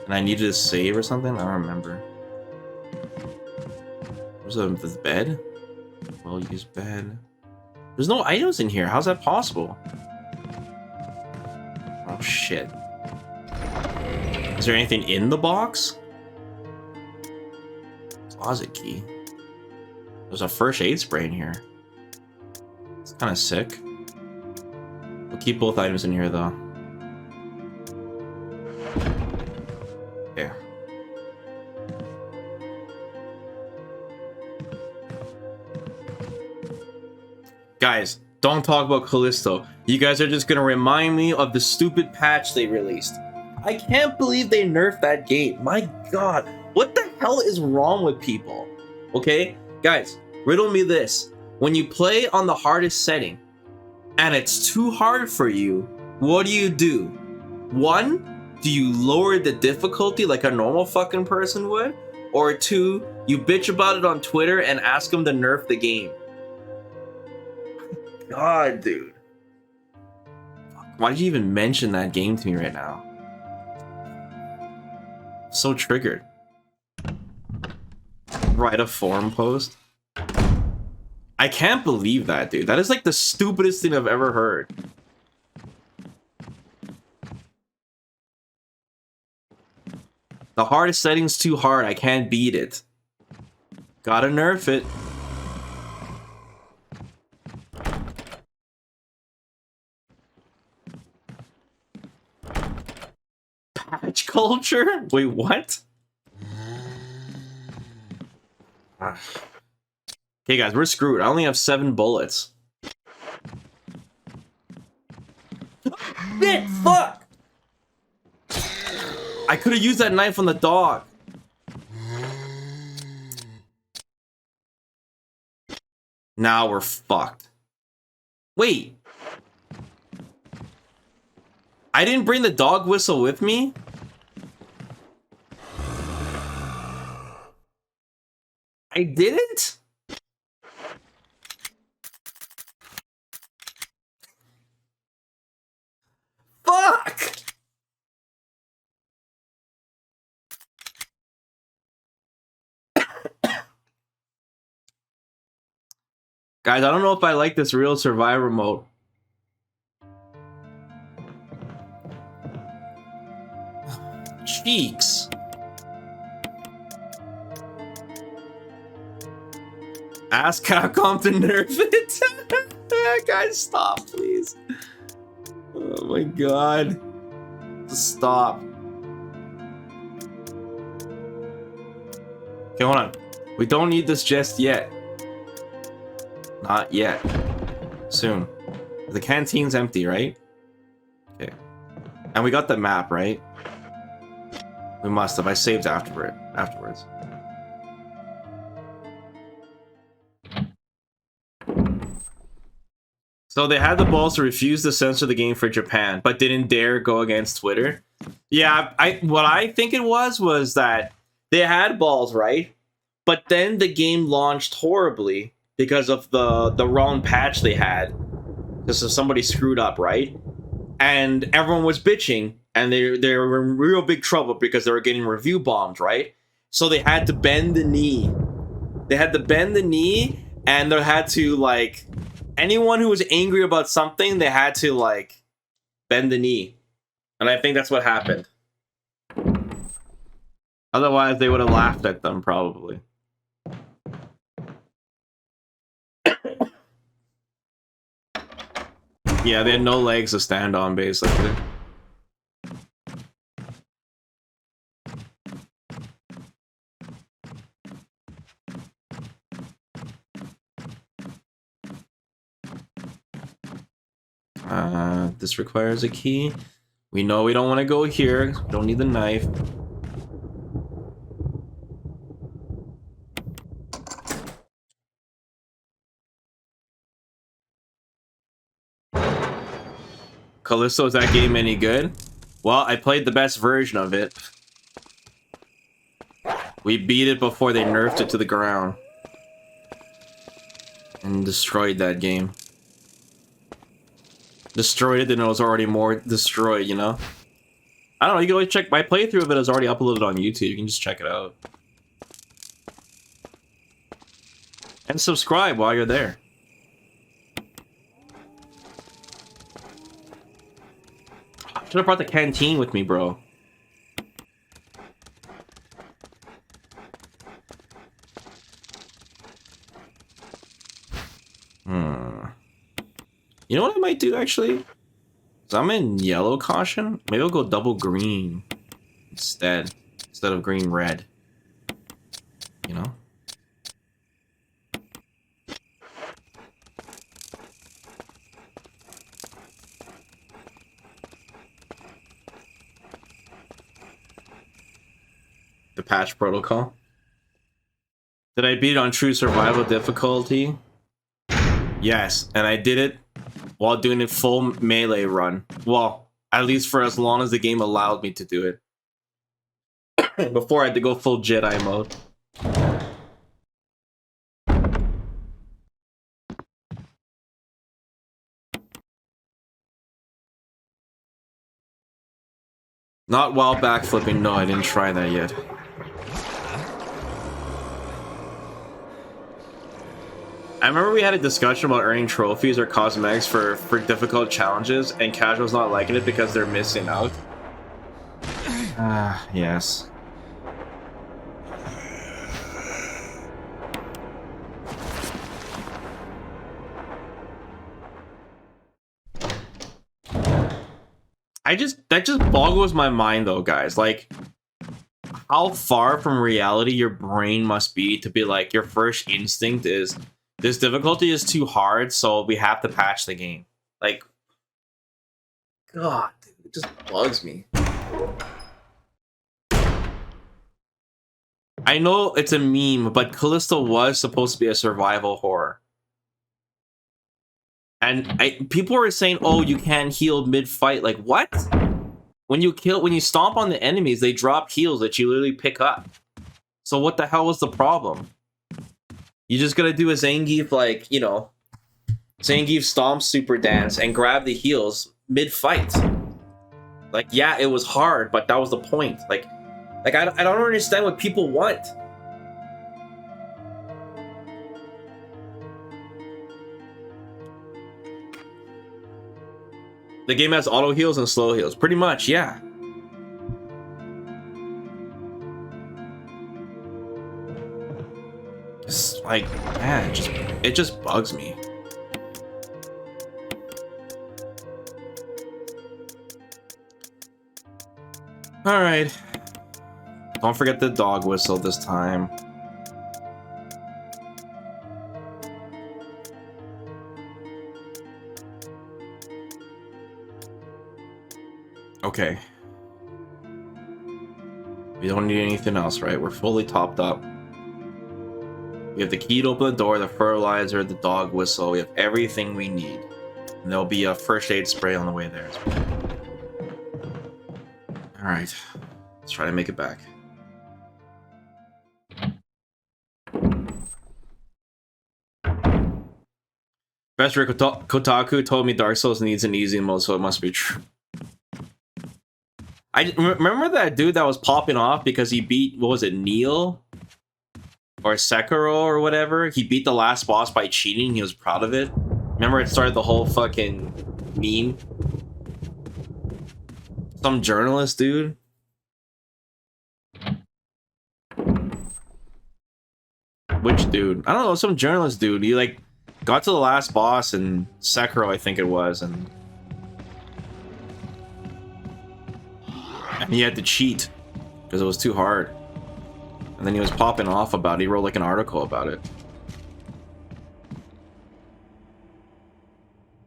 And I needed to save or something? I don't remember. Was it the bed? Well, use bed. There's no items in here. How's that possible? Oh, shit. Is there anything in the box? Closet key. There's a first aid spray in here. It's kind of sick. We'll keep both items in here, though. Okay. Guys, Don't talk about Callisto. You guys are just gonna remind me of the stupid patch they released. I can't believe they nerfed that game. My god. What the hell is wrong with people? Okay? Guys, riddle me this. When you play on the hardest setting, and it's too hard for you, what do? One, do you lower the difficulty like a normal fucking person would? Or two, you bitch about it on Twitter and ask them to nerf the game. God, dude. Why'd you even mention that game to me right now? So triggered. Write a forum post? I can't believe that, dude. That is like the stupidest thing I've ever heard. The hardest setting's too hard. I can't beat it. Gotta nerf it. Patch culture? Wait, what? Okay, guys, we're screwed. I only have 7 bullets. Shit! Fuck! I could have used that knife on the dog. Now we're fucked. Wait. I didn't bring the dog whistle with me? I didn't? Fuck! Guys, I don't know if I like this real survivor mode. Cheeks. Ask Capcom to nerf it. Guys, stop, please. Oh my god. Just stop. Okay, hold on. We don't need this just yet. Not yet. Soon. The canteen's empty, right? Okay. And we got the map, right? We must have. I saved afterwards. So they had the balls to refuse to censor the game for Japan, but didn't dare go against Twitter. Yeah, what I think it was that they had balls, right? But then the game launched horribly because of the wrong patch they had. Because somebody screwed up, right? And everyone was bitching, and they were in real big trouble because they were getting review bombed, right? So they had to bend the knee. They had to bend the knee, and they had to, like, anyone who was angry about something, they had to, like, bend the knee. And I think that's what happened. Otherwise, they would have laughed at them, probably. Yeah, they had no legs to stand on, basically. This requires a key. We know we don't want to go here. We don't need the knife. Callisto, is that game any good? Well, I played the best version of it. We beat it before they nerfed it to the ground. And destroyed that game. Destroyed it, then it was already more destroyed, you know? I don't know, you can always check. My playthrough of it is already uploaded on YouTube. You can just check it out. And subscribe while you're there. I should have brought the canteen with me, bro. You know what I might do, actually? So I'm in yellow caution. Maybe I'll go double green instead of green red. You know? the patch protocol. Did I beat it on true survival difficulty? Yes, and I did it while doing a full melee run. Well, at least for as long as the game allowed me to do it. Before I had to go full Jedi mode. Not while backflipping, no, I didn't try that yet. I remember we had a discussion about earning trophies or cosmetics for difficult challenges, and casuals not liking it because they're missing out. Ah, yes. That just boggles my mind though, guys. Like, how far from reality your brain must be to be like, your first instinct is, this difficulty is too hard, so we have to patch the game. Like, God, dude, it just bugs me. I know it's a meme, but Callisto was supposed to be a survival horror. And people were saying, oh, you can't heal mid-fight. Like, what? When you stomp on the enemies, they drop heals that you literally pick up. So what the hell was the problem? You just gotta do a Zangief, like, you know, Zangief stomp super dance and grab the heals mid-fight. Like, yeah, it was hard, but that was the point. Like I don't understand what people want. The game has auto heals and slow heals. Pretty much, yeah. It's like, man, it just bugs me. All right. Don't forget the dog whistle this time. Okay. We don't need anything else, right? We're fully topped up. We have the key to open the door, the fertilizer, the dog whistle. We have everything we need. And there'll be a first aid spray on the way there as well. Alright. Let's try to make it back. Best Rick Kotaku told me Dark Souls needs an easy mode, so it must be true. I remember that dude that was popping off because he beat, what was it, Neil? Or Sekiro or whatever? He beat the last boss by cheating. He was proud of it. Remember it started the whole fucking meme? Some journalist dude? Which dude? I don't know, some journalist dude. He like got to the last boss in Sekiro, I think it was, and he had to cheat because it was too hard. And then he was popping off about it. He wrote like an article about it.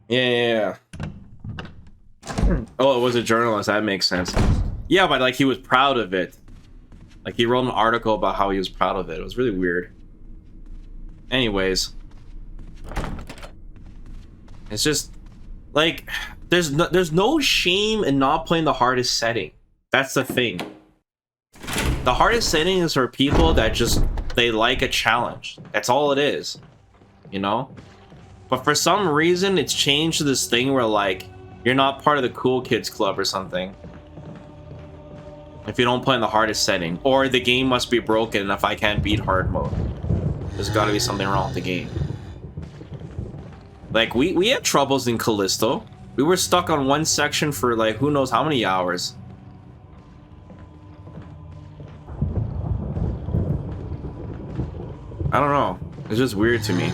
Yeah. Oh, it was a journalist. That makes sense. Yeah, but like he was proud of it. Like he wrote an article about how he was proud of it. It was really weird. Anyways. It's just like there's no shame in not playing the hardest setting. That's the thing. The hardest setting is for people that just, they like a challenge. That's all it is. You know? But for some reason, it's changed to this thing where, like, you're not part of the cool kids club or something. If you don't play in the hardest setting. Or the game must be broken if I can't beat hard mode. There's gotta be something wrong with the game. Like, we had troubles in Callisto. We were stuck on one section for, like, who knows how many hours. I don't know. It's just weird to me.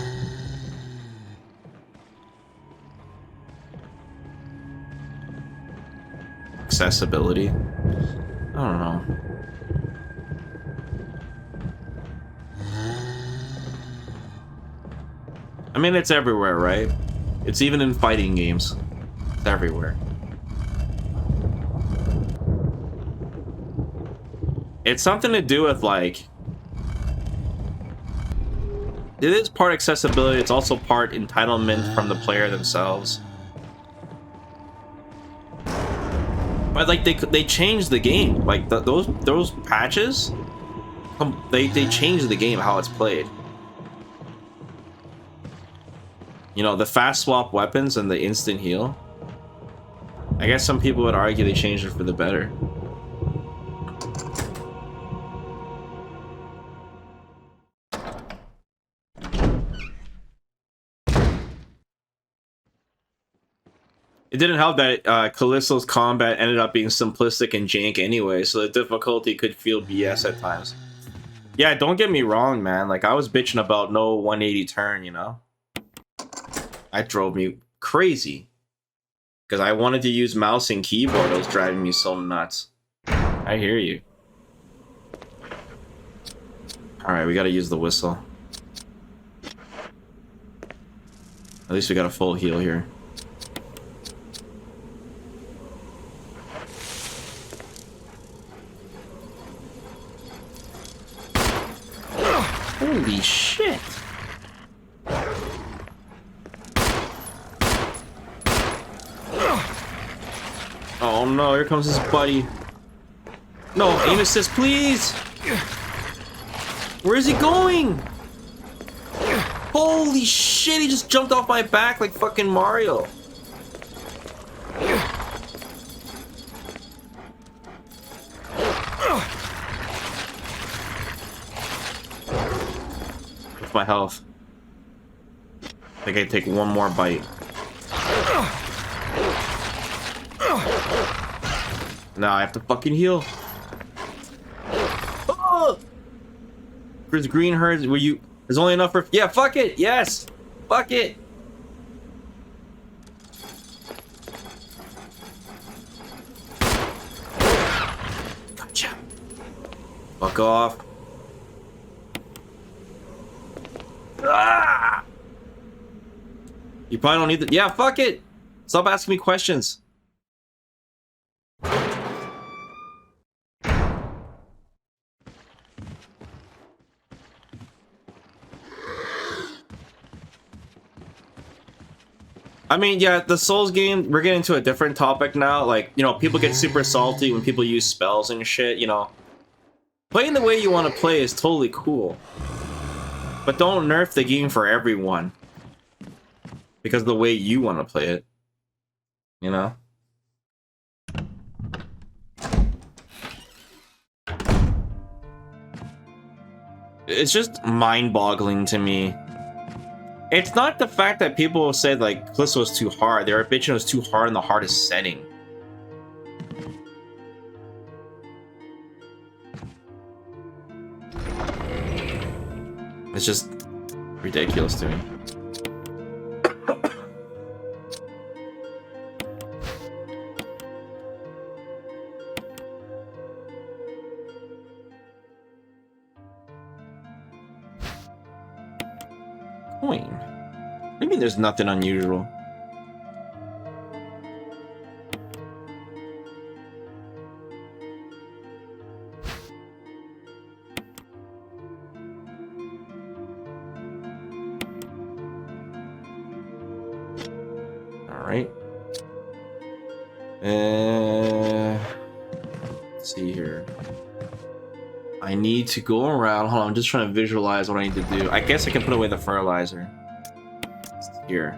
Accessibility. I don't know. I mean, it's everywhere, right? It's even in fighting games. It's everywhere. It's something to do with like, it is part accessibility, it's also part entitlement from the player themselves. But like they changed the game, like those patches, they changed the game how it's played. You know, the fast swap weapons and the instant heal. I guess some people would argue they changed it for the better. It didn't help that Callisto's combat ended up being simplistic and jank anyway, so the difficulty could feel BS at times. Yeah, don't get me wrong, man. Like, I was bitching about no 180 turn, you know? That drove me crazy. Because I wanted to use mouse and keyboard. It was driving me so nuts. I hear you. Alright, we gotta use the whistle. At least we got a full heal here. Holy shit! Oh no, here comes his buddy. No, aim assist, please! Where is he going? Holy shit, he just jumped off my back like fucking Mario. What's my health? I think I take one more bite. Now I have to fucking heal. Oh! Chris Green heard, were you? There's only enough for. Yeah, fuck it. Yes, fuck it. Gotcha. Fuck off. Ah! You probably don't need the. Yeah, fuck it. Stop asking me questions. I mean, yeah, the Souls game, we're getting to a different topic now. Like, you know, people get super salty when people use spells and shit, you know. Playing the way you want to play is totally cool. But don't nerf the game for everyone. Because of the way you want to play it. You know? It's just mind-boggling to me. It's not the fact that people say like Callisto was too hard. They were bitching it was too hard in the hardest setting. It's just ridiculous to me. Coin. What do you mean there's nothing unusual? Alright. Let's see here. I need to go around. Hold on, I'm just trying to visualize what I need to do. I guess I can put away the fertilizer. Here.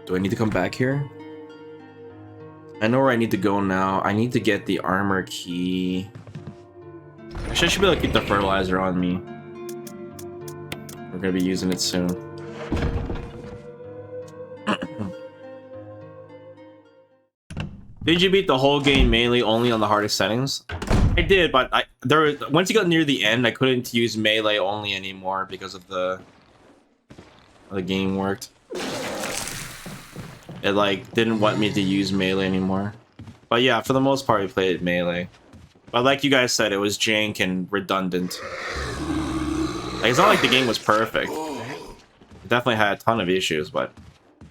Do I need to come back here? I know where I need to go now. I need to get the armor key. Actually, I should be able to keep the fertilizer on me. We're gonna be using it soon. Did you beat the whole game mainly only on the hardest settings? I did, but once you got near the end, I couldn't use melee only anymore because of the game worked. It like didn't want me to use melee anymore. But yeah, for the most part, we played melee. But like you guys said, it was jank and redundant. Like, it's not like the game was perfect. It definitely had a ton of issues, but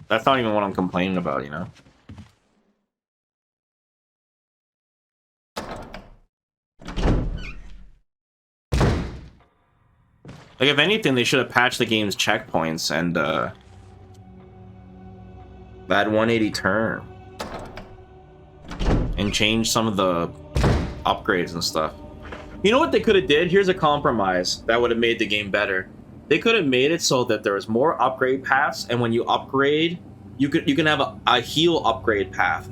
that's not even what I'm complaining about, you know? Like, if anything, they should have patched the game's checkpoints and that 180 turn and change some of the upgrades and stuff. You know what they could have did? Here's a compromise that would have made the game better. They could have made it so that there was more upgrade paths, and when you upgrade, you can have a heal upgrade path.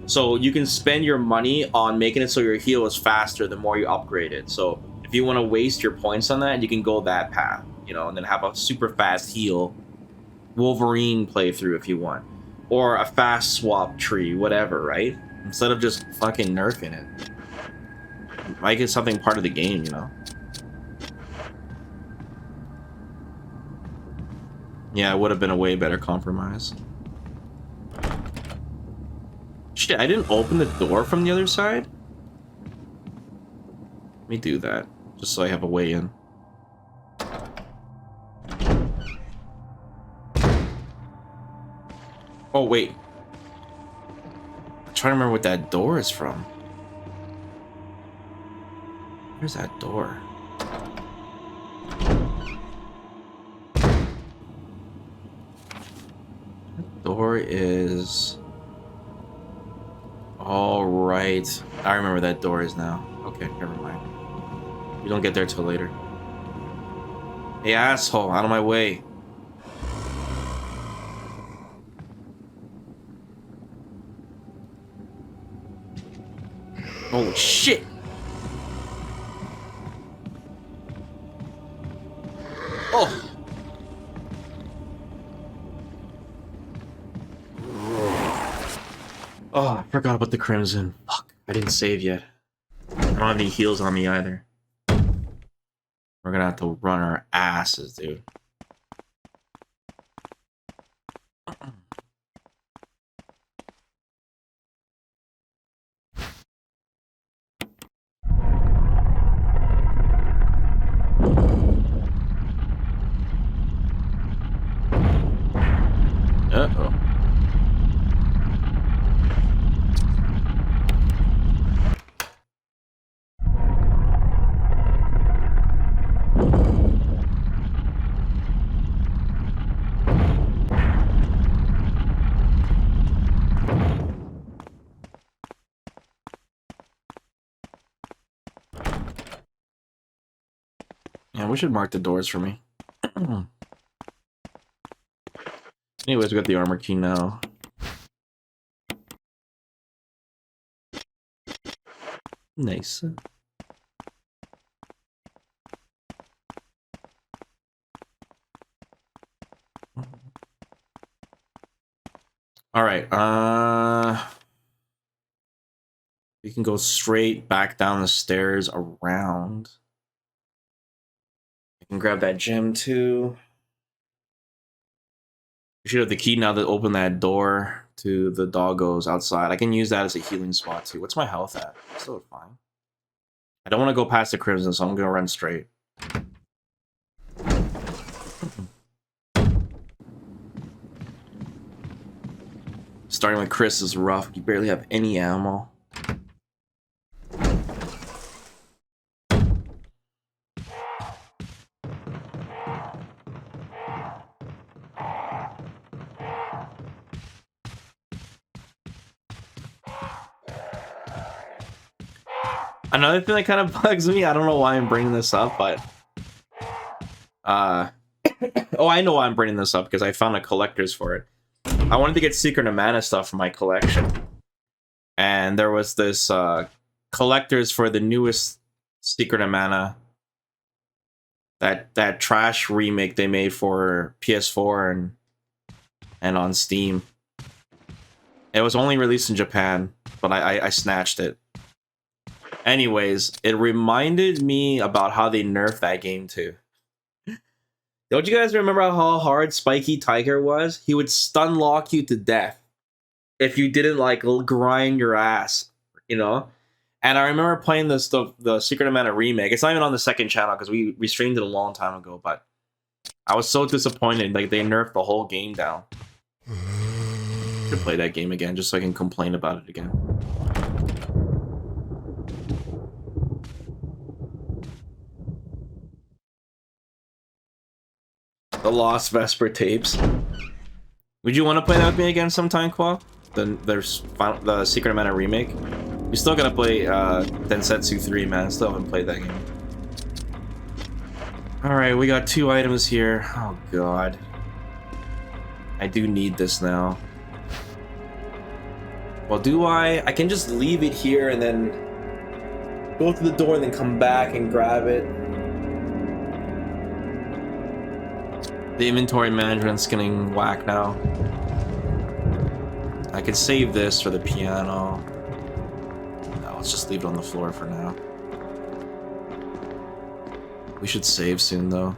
So you can spend your money on making it so your heal is faster the more you upgrade it. So if you want to waste your points on that, you can go that path, you know, and then have a super fast heal Wolverine playthrough if you want, or a fast swap tree, whatever, right? Instead of just fucking nerfing it. Make it something part of the game, you know? Yeah, it would have been a way better compromise. Shit, I didn't open the door from the other side? Let me do that, just so I have a way in. Oh, wait. I'm trying to remember what that door is from. Where's that door? That door is... All right. I remember that door is now. Okay, never mind. We don't get there till later. Hey, asshole, out of my way. Holy shit! Oh! Oh, I forgot about the Crimson. Fuck, I didn't save yet. I don't have any heals on me either. We're gonna have to run our asses, dude. Uh-oh. Yeah, we should mark the doors for me. Anyways, we got the armor key now. Nice. All right. We can go straight back down the stairs around. I can grab that gem too. We should have the key now to open that door to the doggos outside. I can use that as a healing spot too. What's my health at? Still fine. I don't want to go past the Crimson, so I'm gonna run straight. Starting with Chris is rough. You barely have any ammo. Another thing that kind of bugs me, I don't know why I'm bringing this up, but oh, I know why I'm bringing this up, because I found a collector's for it. I wanted to get Secret of Mana stuff for my collection, and there was this collector's for the newest Secret of Mana, that trash remake they made for PS4 and on Steam. It was only released in Japan, but I snatched it. Anyways, it reminded me about how they nerfed that game too. Don't you guys remember how hard Spiky Tiger was? He would stun lock you to death if you didn't like grind your ass, you know? And I remember playing the Secret of Mana remake. It's not even on the second channel because we streamed it a long time ago, but I was so disappointed. Like, they nerfed the whole game down. Should play that game again just so I can complain about it again. The Lost Vesper tapes. Would you want to play that with me again sometime, Qua? The Secret Mana remake. We still gotta play Densetsu 3, man. Still haven't played that game. Alright, we got 2 items here. Oh god. I do need this now. Well, do I? I can just leave it here and then go to the door and then come back and grab it. The inventory management's getting whack now. I could save this for the piano. No, let's just leave it on the floor for now. We should save soon, though.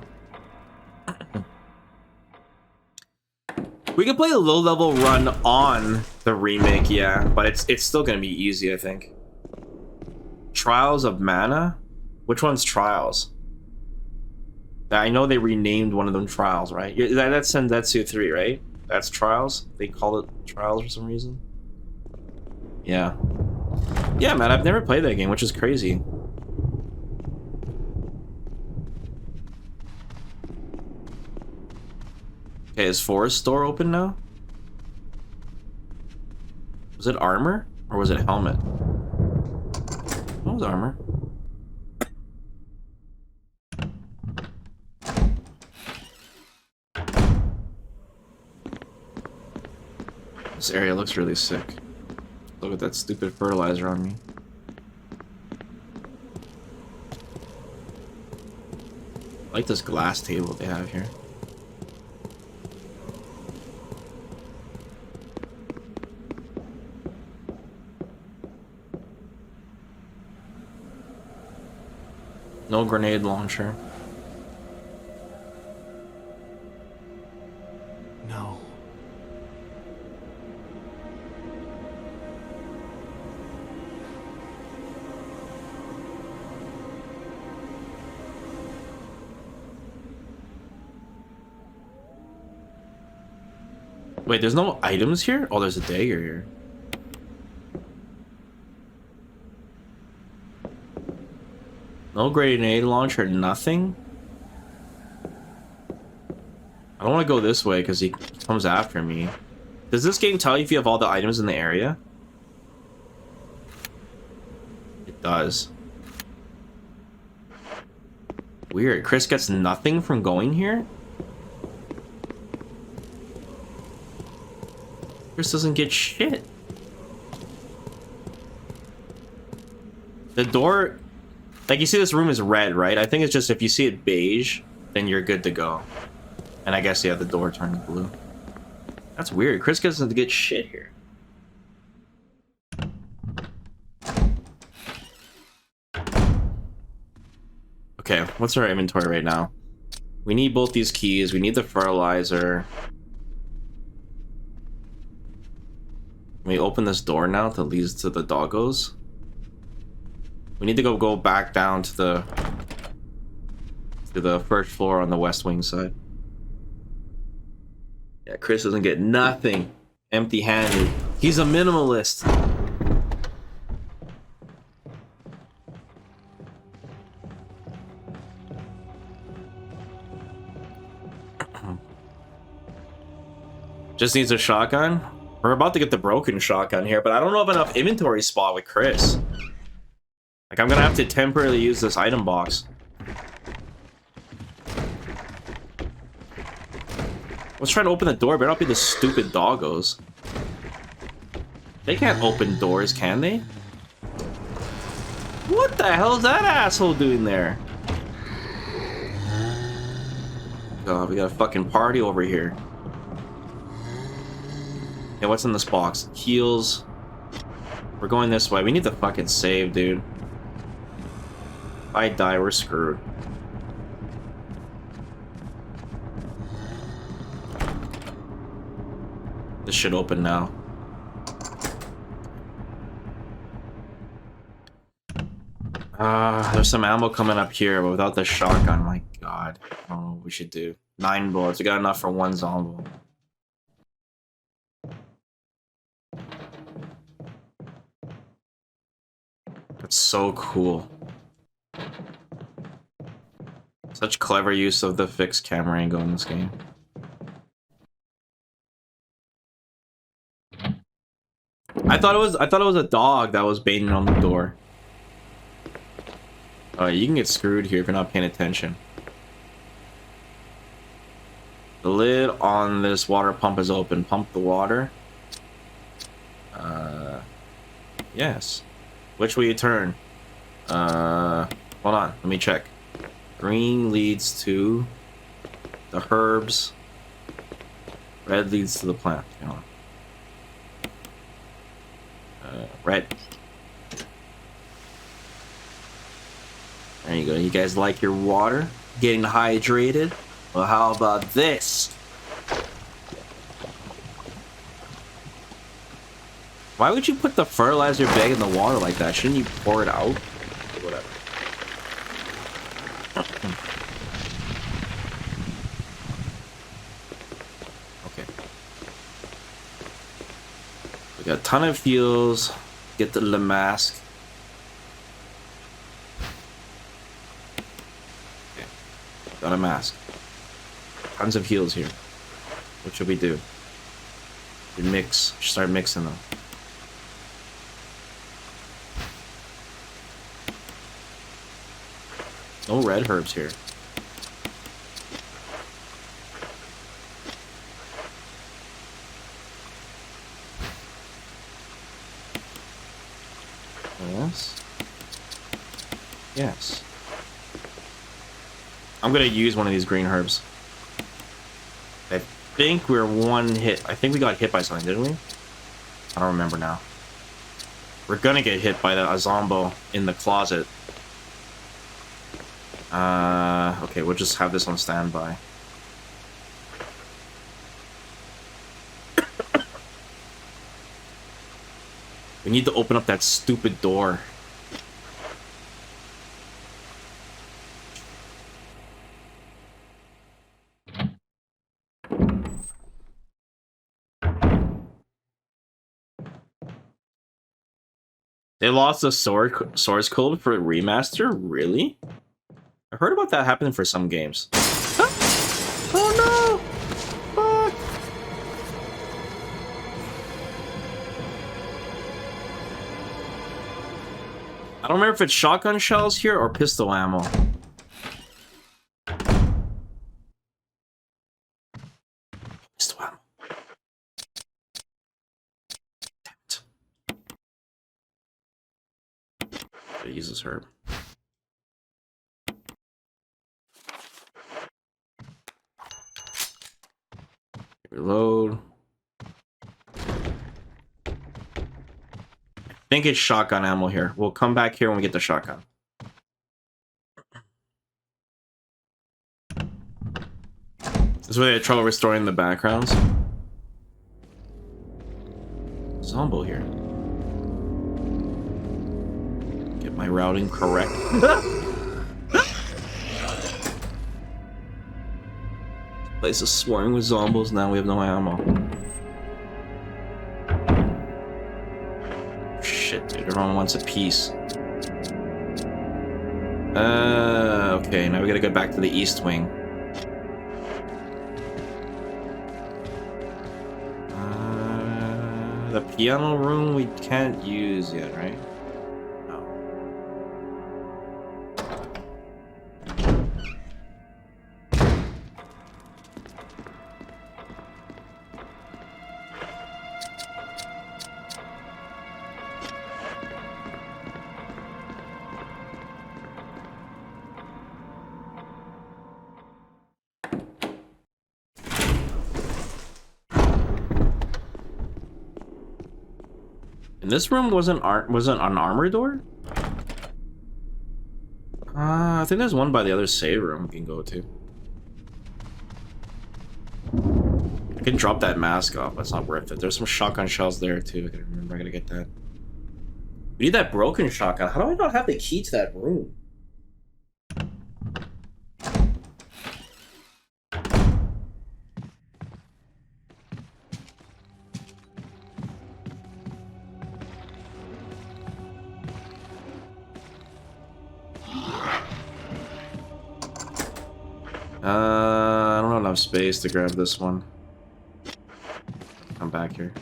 We can play a low-level run on the remake, yeah, but it's still gonna be easy, I think. Trials of Mana? Which one's Trials? I know they renamed one of them Trials, right? That's Senzetsu 3, right? That's Trials? They call it Trials for some reason? Yeah. Yeah, man, I've never played that game, which is crazy. Okay, is Forest door open now? Was it armor? Or was it helmet? What was armor? This area looks really sick. Look at that stupid fertilizer on me. I like this glass table they have here. No grenade launcher. No. Wait, there's no items here? Oh, there's a dagger here. No grenade launcher, nothing? I don't want to go this way because he comes after me. Does this game tell you if you have all the items in the area? It does. Weird. Chris gets nothing from going here? Chris doesn't get shit. The door... Like, you see this room is red, right? I think it's just if you see it beige, then you're good to go. And I guess, yeah, the door turned blue. That's weird. Chris doesn't get shit here. Okay, what's our inventory right now? We need both these keys. We need the fertilizer. Can we open this door now that leads to the doggos? We need to go back down to the first floor on the west wing side. Yeah, Chris doesn't get nothing. Empty-handed. He's a minimalist. Just needs a shotgun. We're about to get the broken shotgun here, but I don't know if enough inventory spot with Chris. Like, I'm gonna have to temporarily use this item box. Let's try to open the door, but not be the stupid doggos. They can't open doors, can they? What the hell is that asshole doing there? God, we got a fucking party over here. Okay, what's in this box? Heals. We're going this way. We need to fucking save, dude. If I die, we're screwed. This should open now. There's some ammo coming up here, but without the shotgun, my god. I don't know what we should do. 9 bullets. We got enough for 1 zombie. That's so cool. Such clever use of the fixed camera angle in this game. I thought it was a dog that was banging on the door. Oh, you can get screwed here if you're not paying attention. The lid on this water pump is open. Pump the water. Yes. Which way you turn? Hold on. Let me check. Green leads to the herbs. Red leads to the plant. Hold on. Red. There you go. You guys like your water? Getting hydrated? Well, how about this? Why would you put the fertilizer bag in the water like that? Shouldn't you pour it out? Whatever. Okay. We got a ton of fuels. Get the Remaster. Okay. Got a mask. Tons of heals here. What should we do? We mix. Start mixing them. No red herbs here. Yes. Yes. I'm gonna use one of these green herbs. I think we're one hit. I think we got hit by something, didn't we? I don't remember now. We're gonna get hit by the Zombo in the closet. Okay, we'll just have this on standby. We need to open up that stupid door. They lost the source code for Remaster? Really? I heard about that happening for some games. Oh no! Fuck! I don't remember if it's shotgun shells here or pistol ammo. Pistol ammo. Damn it. Gotta use this herb. Reload. I think it's shotgun ammo here. We'll come back here when we get the shotgun. This is where they had trouble restoring the backgrounds. Zombo here. Get my routing correct. Place is swarming with zombos. Now we have no ammo. Shit, dude. Everyone wants a piece. Okay. Now we gotta go back to the east wing. The piano room we can't use yet, right? No. And this room wasn't an armor door? I think there's one by the other save room we can go to. I can drop that mask off, but it's not worth it. There's some shotgun shells there too. I gotta remember, I gotta get that. We need that broken shotgun. How do I not have the key to that room? I don't have enough space to grab this one. Come back here.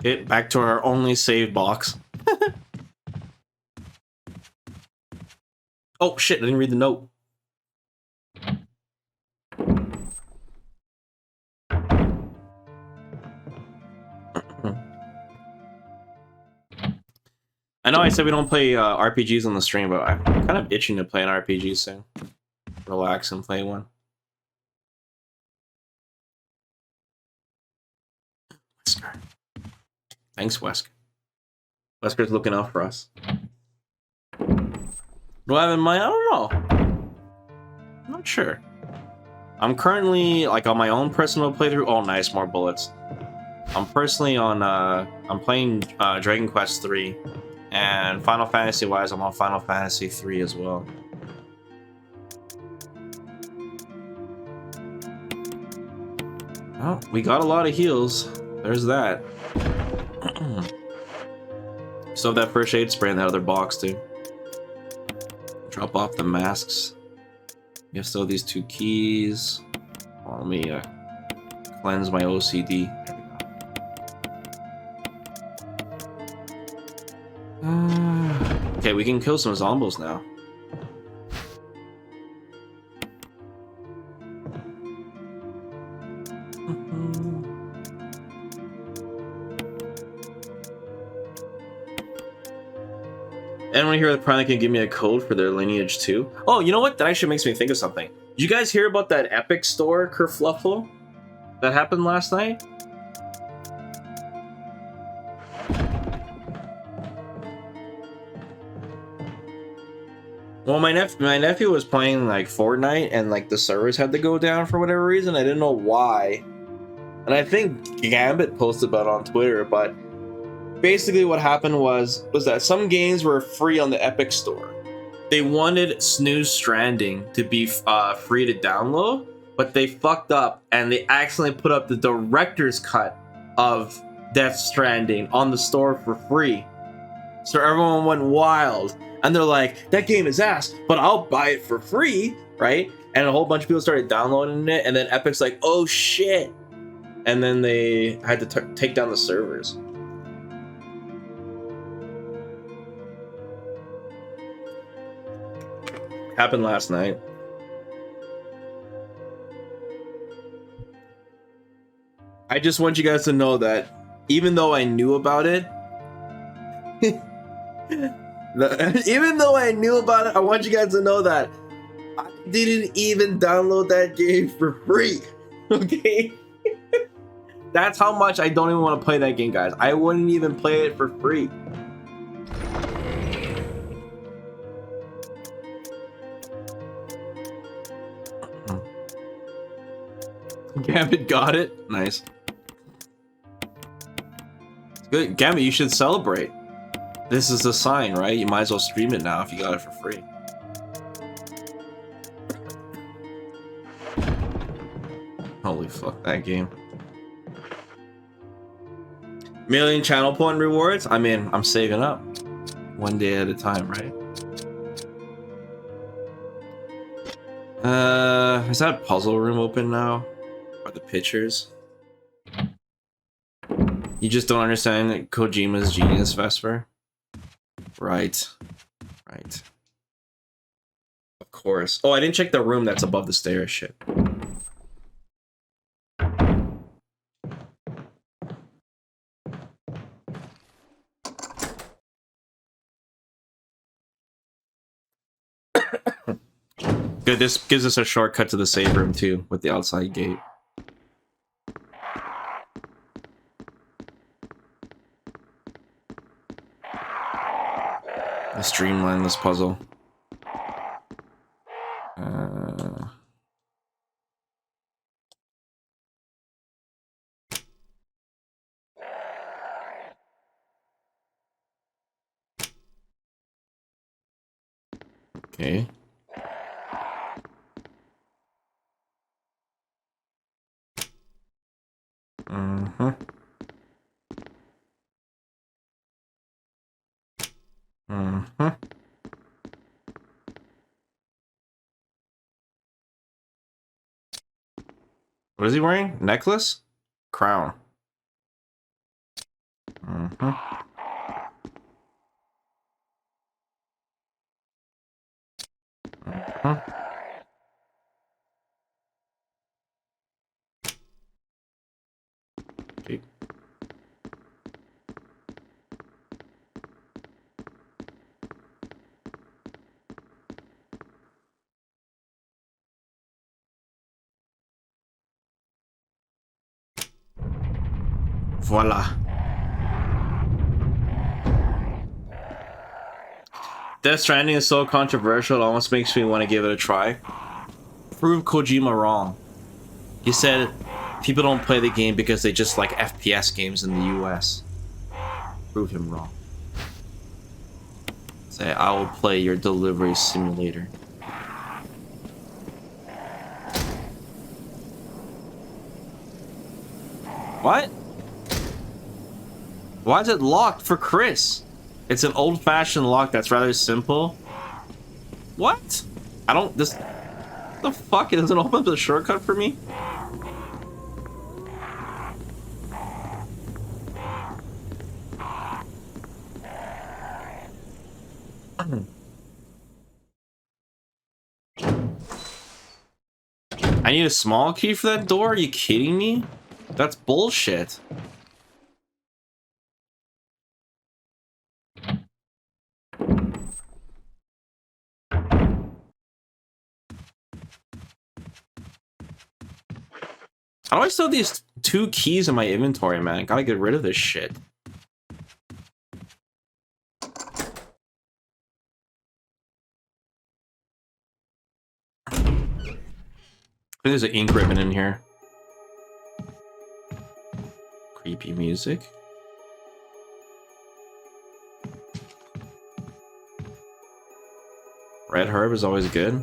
Okay, back to our only save box. Oh shit, I didn't read the note. I know I said we don't play RPGs on the stream, but I'm kind of itching to play an RPG soon. Relax and play one. Wesker. Thanks, Wesker. Wesker's looking out for us. Do I have in mind? I don't know. I'm not sure. I'm currently like on my own personal playthrough. Oh, nice, more bullets. I'm personally on. I'm playing Dragon Quest 3, and Final Fantasy wise, I'm on Final Fantasy 3 as well. Oh, we got a lot of heals. There's that. Still have that first aid spray in that other box too. Drop off the masks. We have still these 2 keys. Oh, let me cleanse my OCD. Okay, we can kill some zombies now. Anyone here that probably can give me a code for their lineage too? Oh, you know what? That actually makes me think of something. Did you guys hear about that Epic Store kerfluffle that happened last night? Well, my nephew was playing like Fortnite, and like the servers had to go down for whatever reason. I didn't know why, and I think Gambit posted about it on Twitter. But basically, what happened was that some games were free on the Epic Store. They wanted Snooze Stranding to be free to download, but they fucked up and they accidentally put up the director's cut of Death Stranding on the store for free. So everyone went wild. And they're like, that game is ass, but I'll buy it for free, right? And a whole bunch of people started downloading it, and then Epic's like, oh shit. And then they had to take down the servers. Happened last night. I just want you guys to know that even though I knew about it, even though I knew about it, I want you guys to know that I didn't even download that game for free. Okay? That's how much I don't even want to play that game, guys. I wouldn't even play it for free. Gambit got it. Nice. Good. Gambit, you should celebrate. This is a sign, right? You might as well stream it now if you got it for free. Holy fuck, that game. Million channel point rewards? I mean, I'm saving up. One day at a time, right? Is that puzzle room open now? Are the pictures? You just don't understand Kojima's genius, Vesper? Right. Right. Of course. Oh, I didn't check the room that's above the stairs. Shit. Good, this gives us a shortcut to the save room too, with the outside gate. Let's streamline this puzzle. Okay. Mm-hmm. Mm-hmm. What is he wearing? Necklace? Crown. Mm-hmm. Mm-hmm. Okay. Voila. Death Stranding is so controversial, it almost makes me want to give it a try. Prove Kojima wrong. He said people don't play the game because they just like FPS games in the US. Prove him wrong. Say, I will play your delivery simulator. What? Why is it locked for Chris? It's an old-fashioned lock that's rather simple. What? I don't... This... The fuck? It doesn't open up the shortcut for me? I need a small key for that door? Are you kidding me? That's bullshit. How do I still have these 2 keys in my inventory, man? I gotta get rid of this shit. I think there's an ink ribbon in here. Creepy music. Red herb is always good.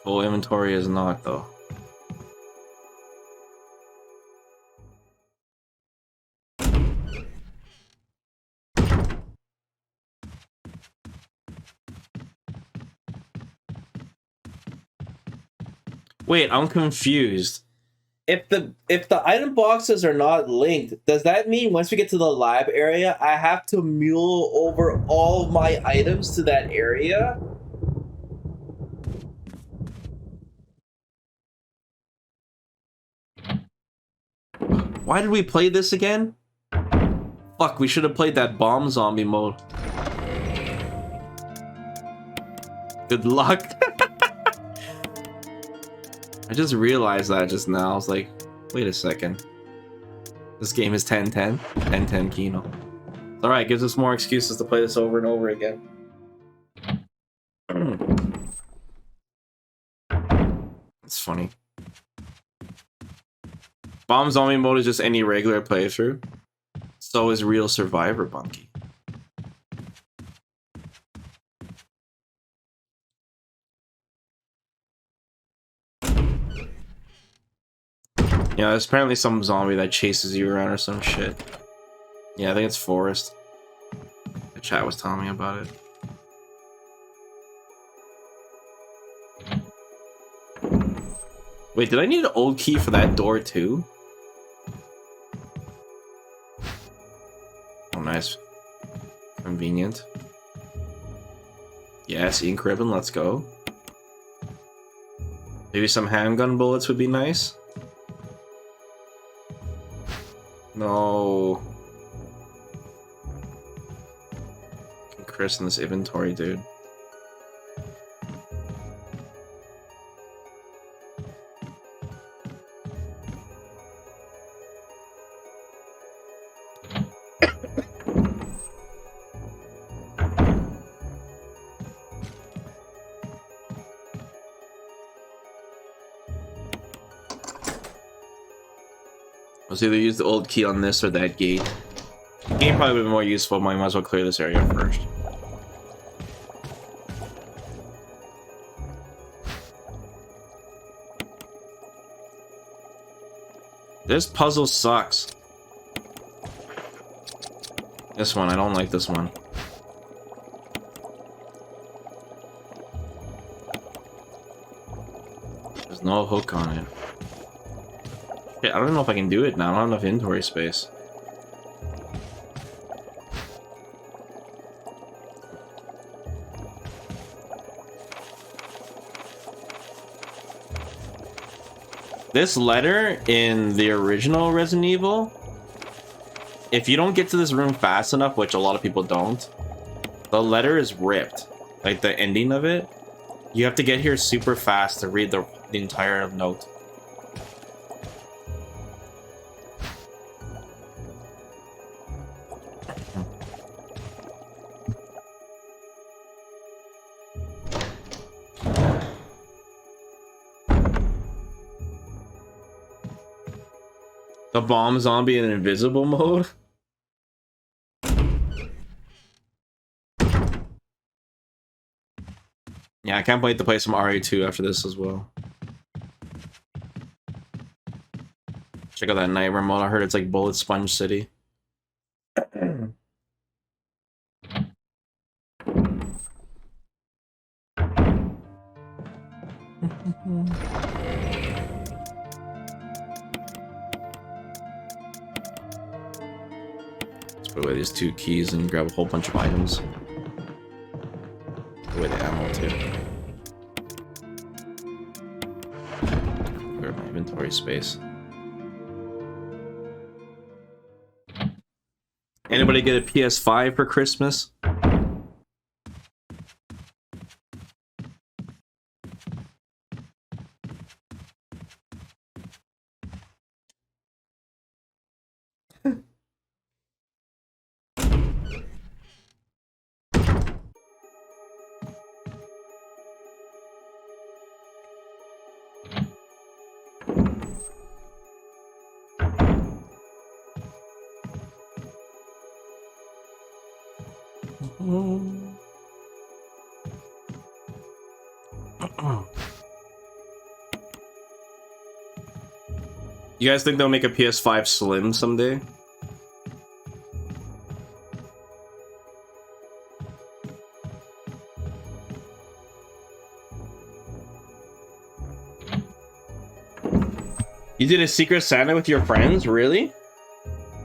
Full inventory is not, though. Wait, I'm confused. If the item boxes are not linked, does that mean once we get to the lab area, I have to mule over all of my items to that area? Why did we play this again? Fuck, we should have played that bomb zombie mode. Good luck. I just realized that just now. I was like, wait a second. This game is 10-10. 10-10 Kino. Alright, gives us more excuses to play this over and over again. It's funny. Bomb zombie mode is just any regular playthrough. So is Real Survivor, Bunky. Yeah, there's apparently some zombie that chases you around or some shit. Yeah, I think it's Forest. The chat was telling me about it. Wait, did I need an old key for that door too? Oh, nice. Convenient. Yes, ink ribbon, let's go. Maybe some handgun bullets would be nice. No. Chris in this inventory, dude. Let's either use the old key on this or that gate. The game probably would be more useful, might as well clear this area first. This puzzle sucks. This one, I don't like this one. There's no hook on it. Shit, I don't know if I can do it now. I don't have enough inventory space. This letter in the original Resident Evil, if you don't get to this room fast enough, which a lot of people don't, the letter is ripped. Like the ending of it. You have to get here super fast to read the entire note. The bomb zombie in invisible mode? Yeah, I can't wait to play some RE2 after this as well. Check out that nightmare mode. I heard it's like Bullet Sponge City. Let's put away these 2 keys and grab a whole bunch of items. Put away the ammo too. Clear my inventory space. Anybody get a PS5 for Christmas? You guys think they'll make a PS5 Slim someday? You did a Secret Santa with your friends? Really?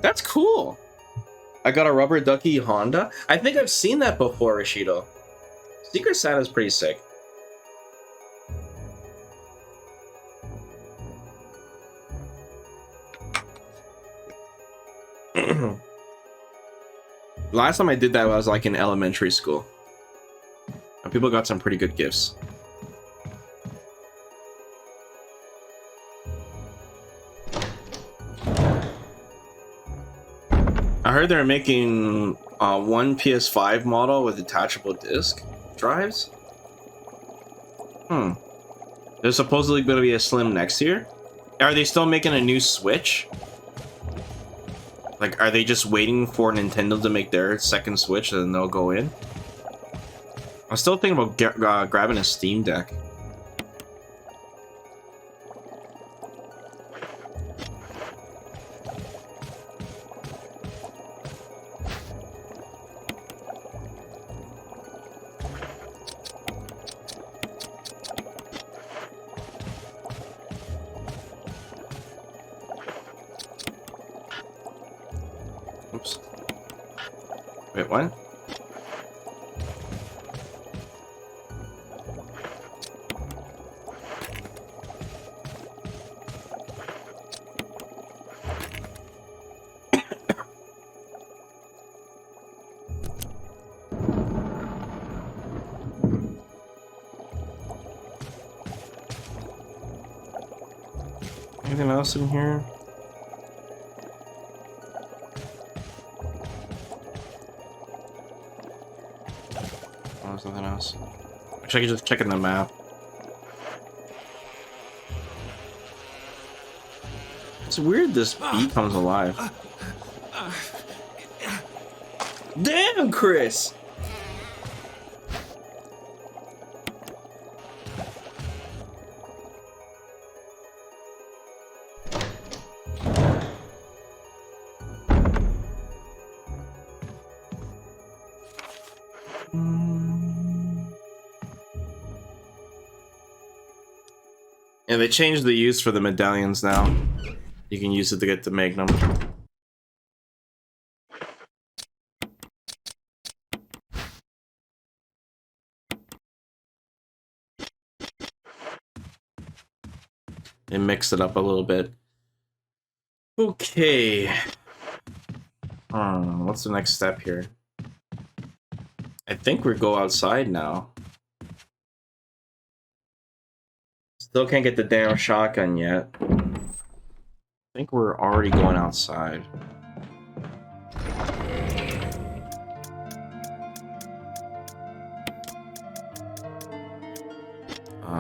That's cool. I got a rubber ducky Honda. I think I've seen that before, Rashido. Secret Santa's pretty sick. Last time I did that, I was like in elementary school. And people got some pretty good gifts. I heard they're making one PS5 model with detachable disc drives. There's supposedly going to be a Slim next year. Are they still making a new Switch? Like, are they just waiting for Nintendo to make their second Switch and then they'll go in? I'm still thinking about grabbing a Steam Deck. Oops. Wait, what? Anything else in here? Oh, there's nothing else. Actually, I could just check in the map. It's weird this bee comes alive. Damn, Chris! And they changed the use for the medallions now. You can use it to get the Magnum. They mixed it up a little bit. Okay. What's the next step here? I think we go outside now. Still can't get the damn shotgun yet. I think we're already going outside.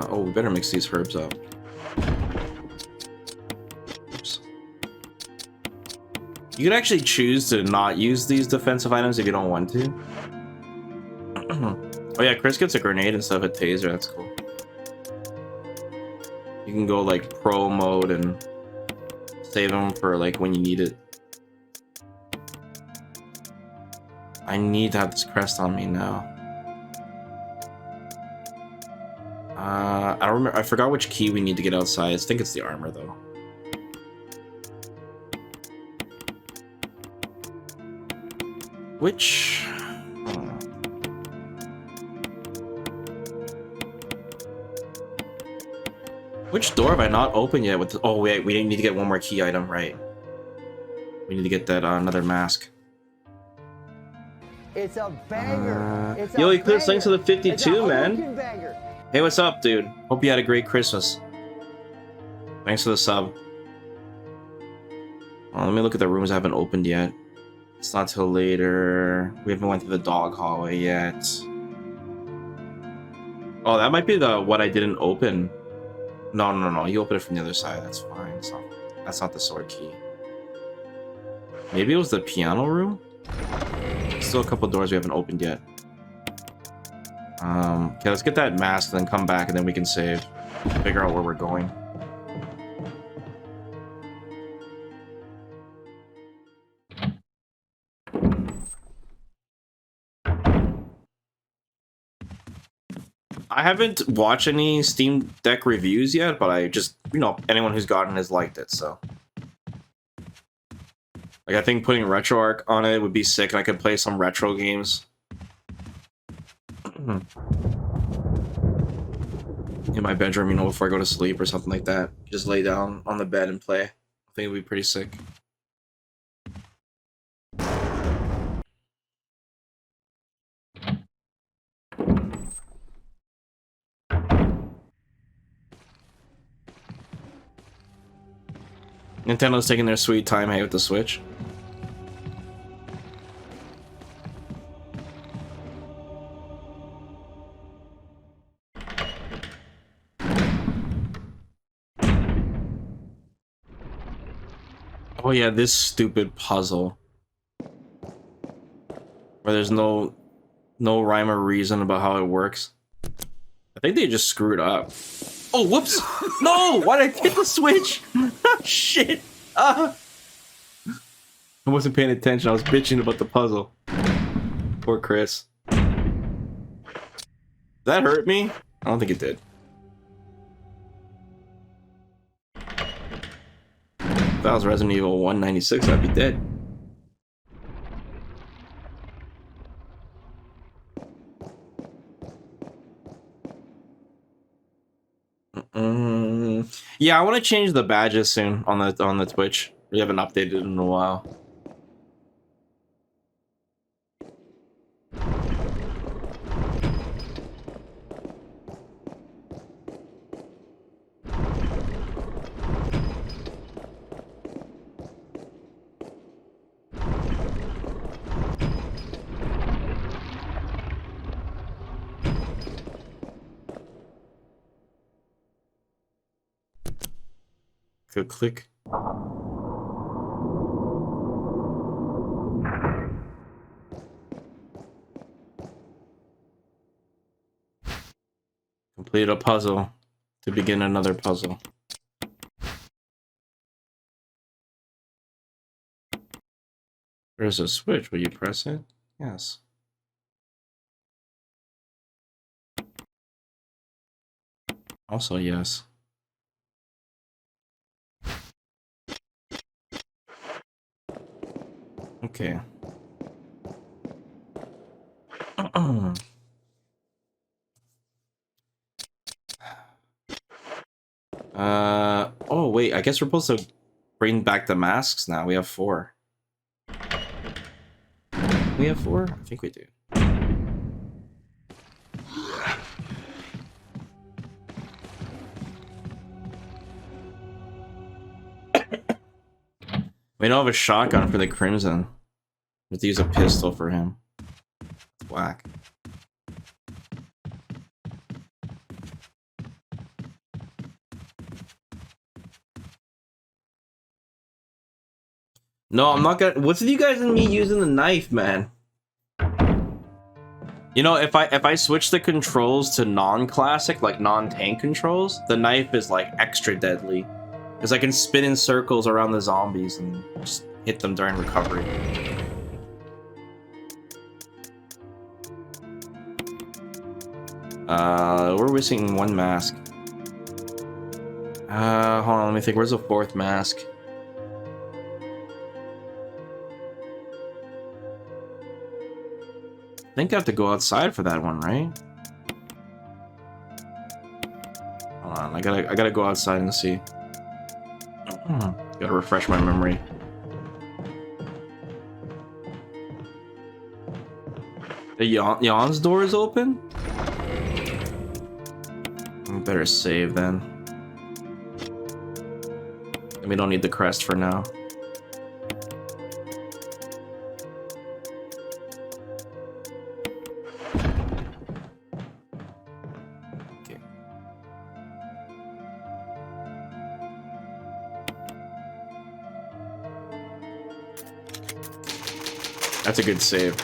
Oh, we better mix these herbs up. Oops. You can actually choose to not use these defensive items if you don't want to. Oh yeah, Chris gets a grenade instead of a taser, that's cool. You can go like pro mode and save them for like when you need it. I need to have this crest on me now. I don't remember. I forgot which key we need to get outside. I think it's the armor though. Which? Which door have I not opened yet? With the, oh wait, we need to get one more key item, right? We need to get that another mask. It's a banger. It's Yo, a Eclipse, thanks for the banger. It's a 52, man. Hadouken banger. Hey, what's up, dude? Hope you had a great Christmas. Thanks for the sub. Let me look at the rooms I haven't opened yet. It's not till later. We haven't went to the dog hallway yet. Oh, that might be the what I didn't open. No. You open it from the other side. That's fine. That's not the sword key. Maybe it was the piano room? Still a couple doors we haven't opened yet. Okay, let's get that mask and then come back and then we can save. Figure out where we're going. I haven't watched any Steam Deck reviews yet, but I just, you know, anyone who's gotten has liked it, so. Like, I think putting RetroArch on it would be sick, and I could play some retro games. In my bedroom, you know, before I go to sleep or something like that. Just lay down on the bed and play. I think it would be pretty sick. Nintendo's taking their sweet time, hey, with the Switch. Oh yeah, this stupid puzzle. Where there's no rhyme or reason about how it works. I think they just screwed up. Oh, whoops! No! Why did I hit the switch? Shit! I wasn't paying attention. I was bitching about the puzzle. Poor Chris. That hurt me? I don't think it did. If that was Resident Evil 196, I'd be dead. Yeah, I want to change the badges soon on the Twitch. We haven't updated it in a while. Good click. Complete a puzzle to begin another puzzle. There's a switch. Will you press it? Yes. Also, yes. Okay. Oh wait, I guess we're supposed to bring back the masks now. We have 4. We have 4? I think we do. We don't have a shotgun for the Crimson. We have to use a pistol for him. It's whack. No, I'm not gonna. What's with you guys and me using the knife, man? You know, if I switch the controls to non-classic, like non-tank controls, the knife is like extra deadly, because I can spin in circles around the zombies and just hit them during recovery. We're missing 1 mask. Hold on, let me think. Where's the 4th mask? I think I have to go outside for that one, right? Hold on, I gotta go outside and see. Gotta refresh my memory. The Jan's door is open? I better save then. And we don't need the crest for now. Okay. That's a good save.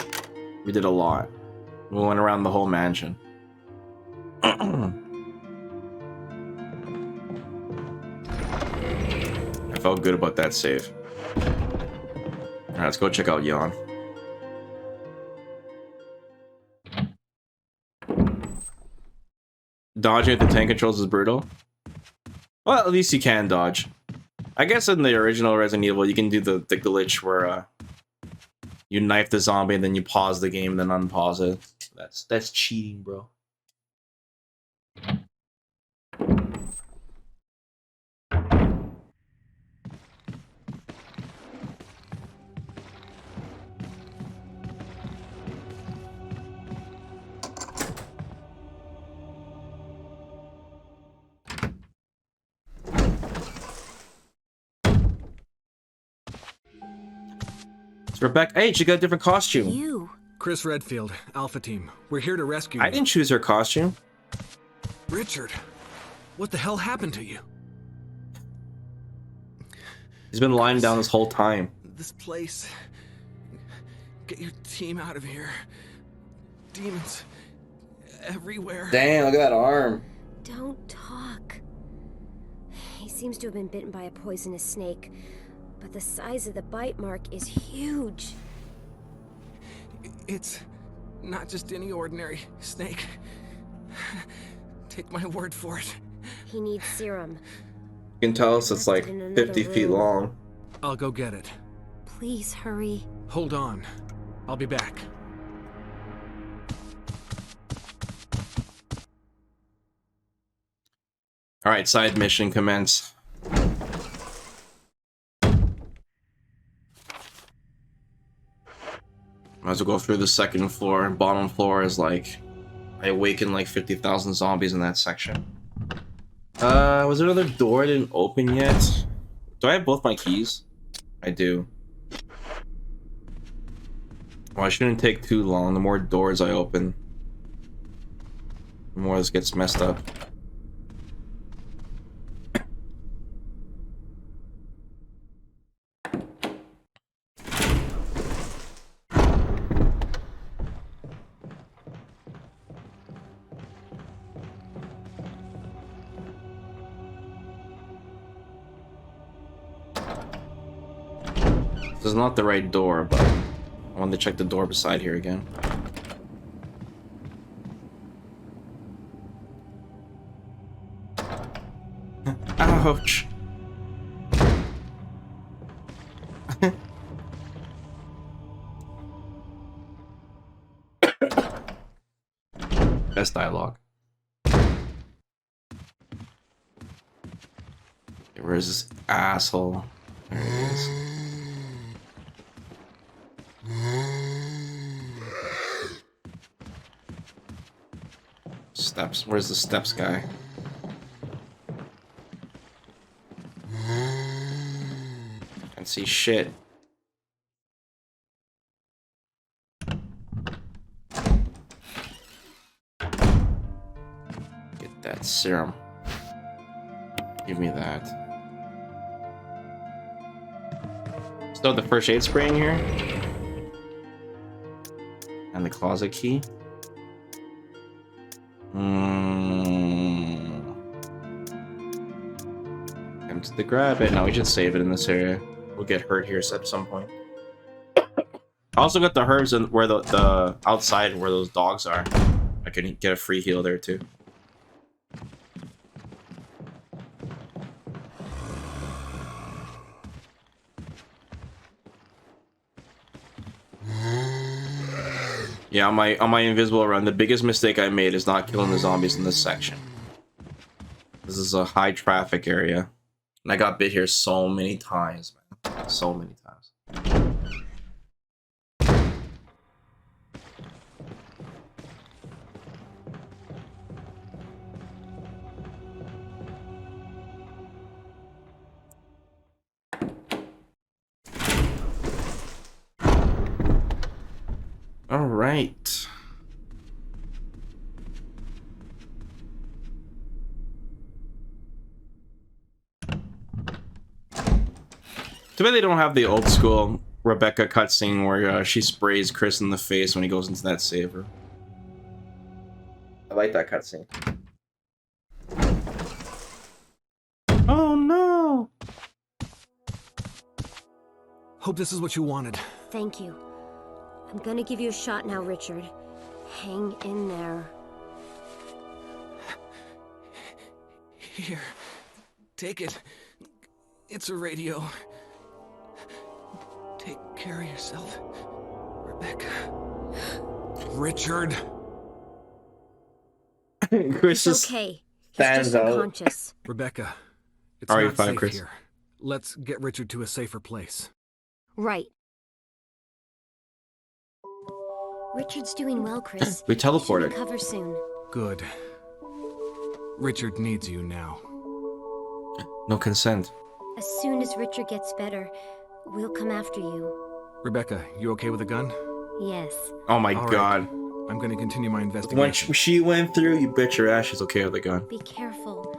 We did a lot. We went around the whole mansion. I felt good about that save. Alright, let's go check out Jan. Dodging at the tank controls is brutal. Well, at least you can dodge. I guess in the original Resident Evil, you can do the glitch where you knife the zombie and then you pause the game, then unpause it. That's cheating, bro. Rebecca, hey, she got a different costume. You. Chris Redfield, Alpha Team. We're here to rescue you. I didn't choose her costume. Richard, what the hell happened to you? He's been lying down this whole time. This place. Get your team out of here. Demons everywhere. Damn, look at that arm. Don't talk. He seems to have been bitten by a poisonous snake, but the size of the bite mark is huge. It's not just any ordinary snake. Take my word for it. He needs serum. You can tell us it's like 50 feet long. I'll go get it. Please hurry. Hold on. I'll be back. Alright, side mission commence. Might as well go through the 2nd floor. Bottom floor is like... I awakened like 50,000 zombies in that section. Was there another door I didn't open yet? Do I have both my keys? I do. Well, I shouldn't take too long. The more doors I open, the more this gets messed up. This is not the right door, but I wanted to check the door beside here again. Ouch. Best dialogue. Where's this asshole? There he is. Steps. Where's the steps guy? Can't see shit. Get that serum. Give me that. Still have the first aid spray in here. And the closet key. Tempted to grab it. No, we should save it in this area. We'll get hurt here at some point. I also got the herbs and where the outside where those dogs are. I can get a free heal there too. Yeah, on my invisible run, the biggest mistake I made is not killing the zombies in this section. This is a high traffic area. And I got bit here so many times, man. So many times. All right. Too bad they don't have the old school Rebecca cutscene where she sprays Chris in the face when he goes into that saver. I like that cutscene. Oh no! Hope this is what you wanted. Thank you. I'm gonna give you a shot now, Richard. Hang in there. Here. Take it. It's a radio. Take care of yourself, Rebecca. Richard. Chris It's is okay. He's stands just out. unconscious. Rebecca. It's Are you not fine, safe Chris? here. Let's get Richard to a safer place. Right. Richard's doing well, Chris. We He should teleported. recover soon. Good. Richard needs you now. No consent. As soon as Richard gets better, we'll come after you. Rebecca, you okay with a gun? Yes. Oh my All right. god. I'm gonna continue my When investigation. she went through, you bet your ass she's okay with the gun. Be careful.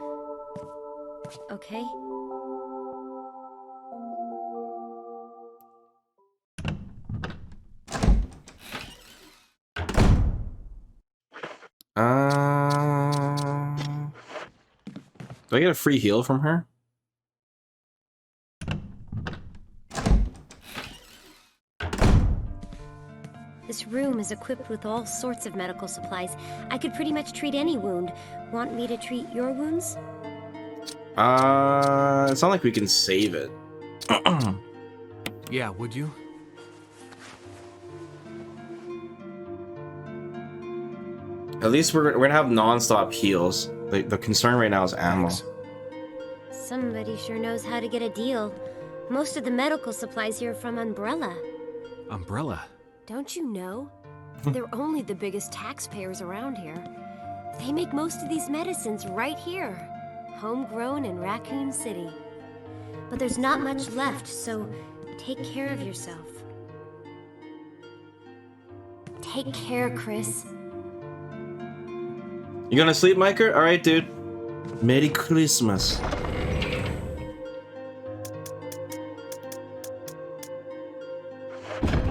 Okay? Do I get a free heal from her? This room is equipped with all sorts of medical supplies. I could pretty much treat any wound. Want me to treat your wounds? It's not like we can save it. Yeah, would you? At least we're gonna have non-stop heals. The concern right now is ammo. Thanks. Somebody sure knows how to get a deal. Most of the medical supplies here are from Umbrella. Umbrella? Don't you know? They're only the biggest taxpayers around here. They make most of these medicines right here. Homegrown in Raccoon City. But there's not much left, so take care of yourself. Take care, Chris. You gonna sleep, Micah? Alright, dude. Merry Christmas.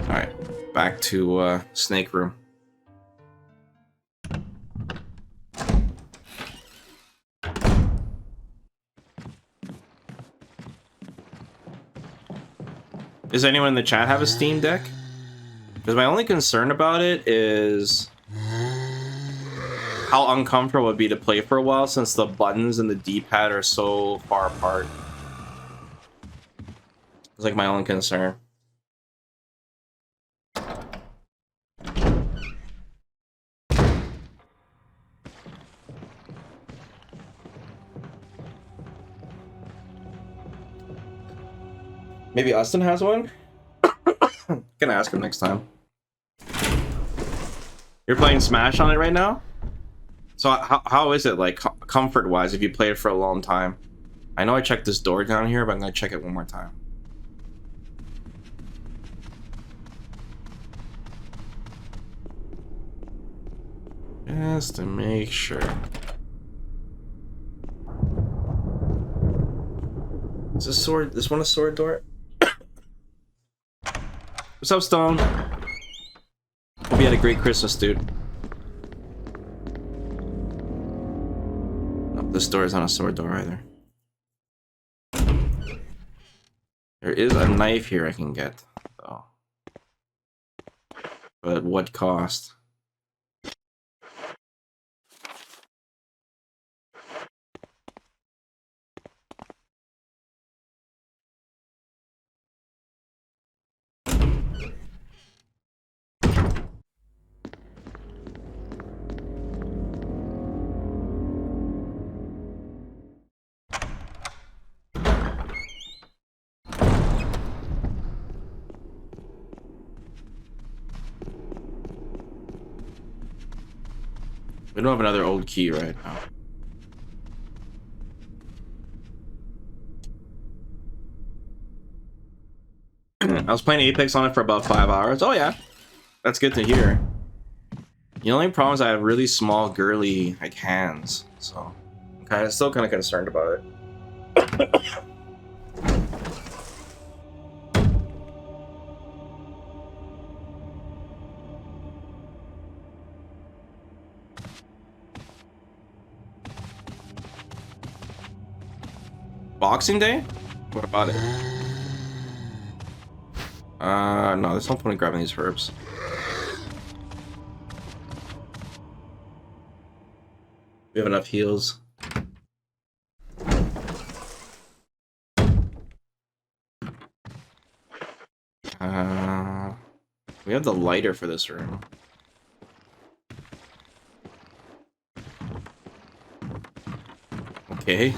Alright, back to Snake Room. Does anyone in the chat have a Steam Deck? Because my only concern about it is how uncomfortable it would be to play for a while since the buttons and the D-pad are so far apart. It's like my only concern. Maybe Austin has one? Gonna ask him next time. You're playing Smash on it right now? So how is it, like, comfort-wise, if you play it for a long time? I know I checked this door down here, but I'm gonna check it one more time. Just to make sure. Is this one a sword door? What's up, Stone? Hope you had a great Christmas, dude. Oh, this door is not a sword door either. There is a knife here I can get, though. But at what cost? We don't have another old key right now. I was playing Apex on it for about 5 hours. Oh yeah, that's good to hear. The only problem is I have really small, girly like hands, so I'm still kind of concerned about it. Boxing Day? What about it? No, there's no point in grabbing these herbs. We have enough heals. We have the lighter for this room. Okay.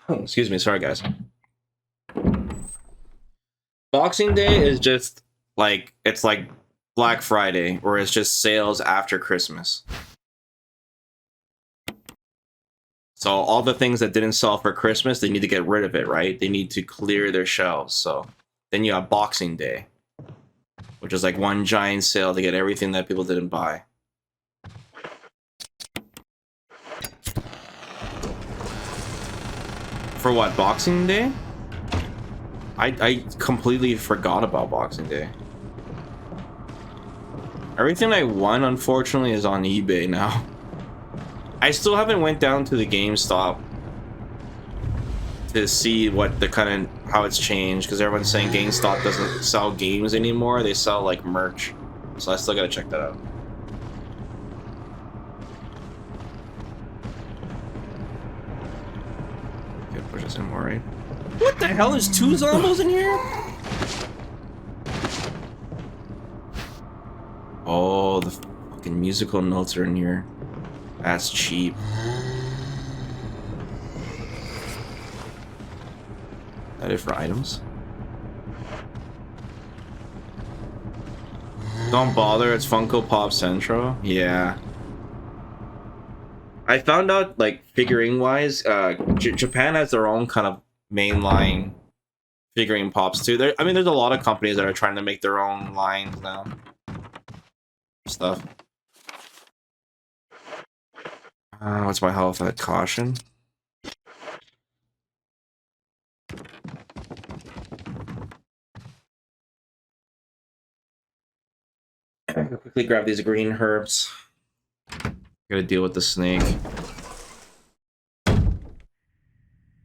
Excuse me, sorry guys. Boxing Day is just like, it's like Black Friday, or it's just sales after Christmas. So all the things that didn't sell for Christmas, they need to get rid of it, right? They need to clear their shelves. So then you have Boxing Day, which is like one giant sale to get everything that people didn't buy. For what, Boxing Day? I completely forgot about Boxing Day. Everything I won, unfortunately, is on eBay now. I still haven't went down to the GameStop to see what the kind of, how it's changed, because everyone's saying GameStop doesn't sell games anymore, they sell like merch. So I still gotta check that out. Okay, push us in more, right? What the hell? There's 2 zombos in here? Oh, the fucking musical notes are in here. That's cheap. That it for items? Don't bother, it's Funko Pop Central. Yeah. I found out, like, figurine wise, Japan has their own kind of mainline figurine pops too. I mean, there's a lot of companies that are trying to make their own lines now. Stuff. What's my health at? Caution. Quickly grab these green herbs. Gotta deal with the snake.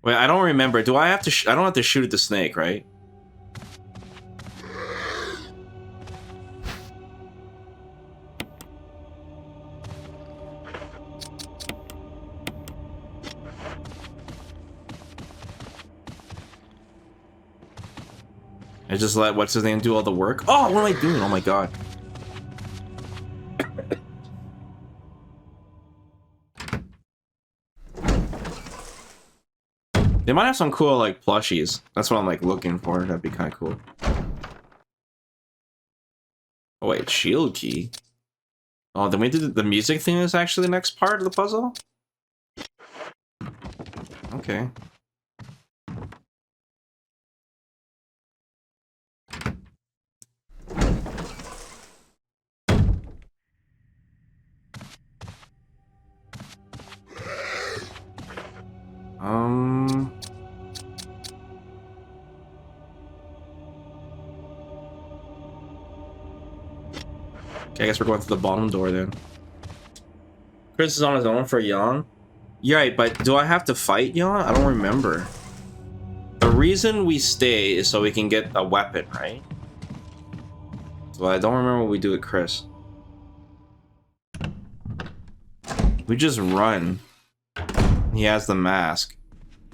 Wait, I don't remember. Do I have to? I don't have to shoot at the snake, right? I just let what's his name do all the work. Oh, what am I doing? Oh my god. They might have some cool like plushies. That's what I'm like looking for. That'd be kind of cool. Oh wait, shield key. Oh, then we did the music thing is actually the next part of the puzzle? Okay. Okay, I guess we're going through the bottom door then. Chris is on his own for Yang. You're right, but do I have to fight Yang? I don't remember. The reason we stay is so we can get a weapon, right? So I don't remember what we do with Chris. We just run. He has the mask.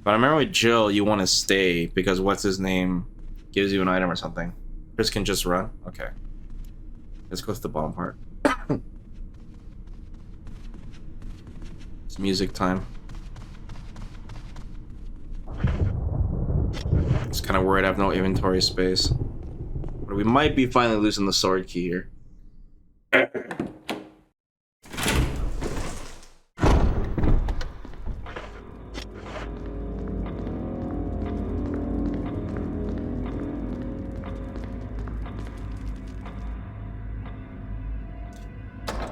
But I remember with Jill, you want to stay because what's his name gives you an item or something. Chris can just run? Okay. Let's go to the bottom part. It's music time. It's kind of worried I have no inventory space. But we might be finally losing the sword key here.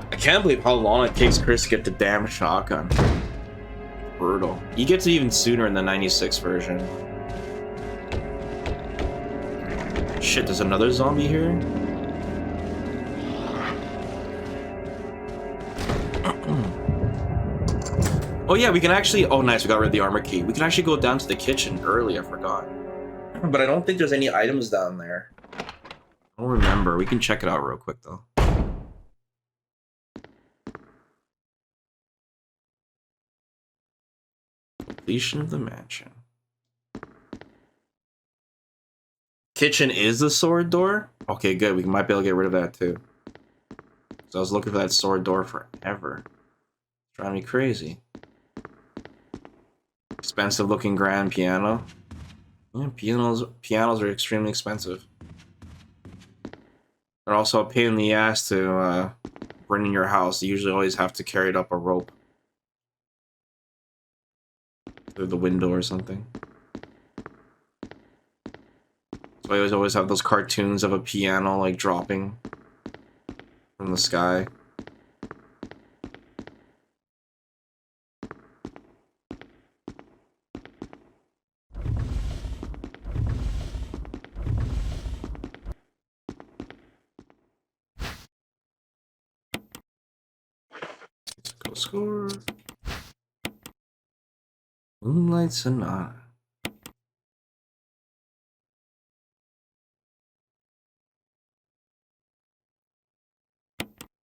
I can't believe how long it takes Chris to get the damn shotgun. Brutal. He gets it even sooner in the 96 version. Shit, there's another zombie here? Oh yeah, we can actually... Oh nice, we got rid of the armor key. We can actually go down to the kitchen early, I forgot. But I don't think there's any items down there. I don't remember. We can check it out real quick though. Completion of the mansion. Kitchen is the sword door? Okay, good. We might be able to get rid of that too. So I was looking for that sword door forever. Driving me crazy. Expensive looking grand piano. Yeah, pianos are extremely expensive. They're also a pain in the ass to bring in your house. You usually always have to carry it up a rope. Through the window or something. So I always have those cartoons of a piano like dropping from the sky. Let's go score. Moonlight Sonata.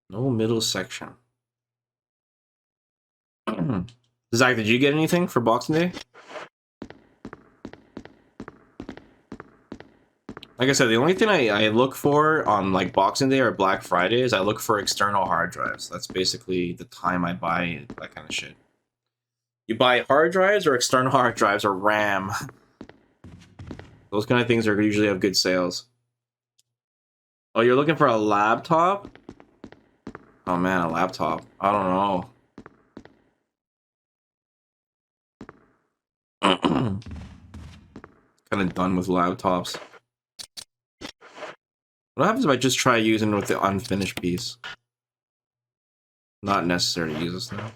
No middle section. Zach, did you get anything for Boxing Day? Like I said, the only thing I look for on like Boxing Day or Black Friday is I look for external hard drives. That's basically the time I buy that kind of shit. You buy hard drives or external hard drives or RAM. Those kind of things are usually have good sales. Oh, you're looking for a laptop? Oh man, a laptop. I don't know. Kind of done with laptops. What happens if I just try using it with the unfinished piece? Not necessary to use this now.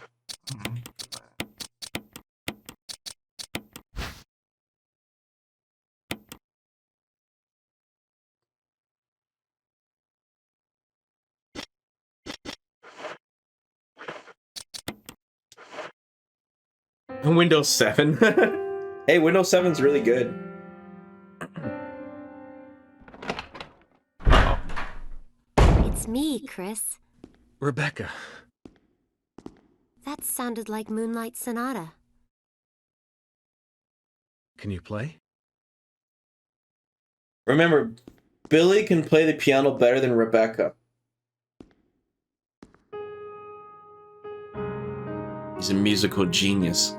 Windows 7. Hey, Windows 7's really good. It's me, Chris. Rebecca. That sounded like Moonlight Sonata. Can you play? Remember, Billy can play the piano better than Rebecca. He's a musical genius.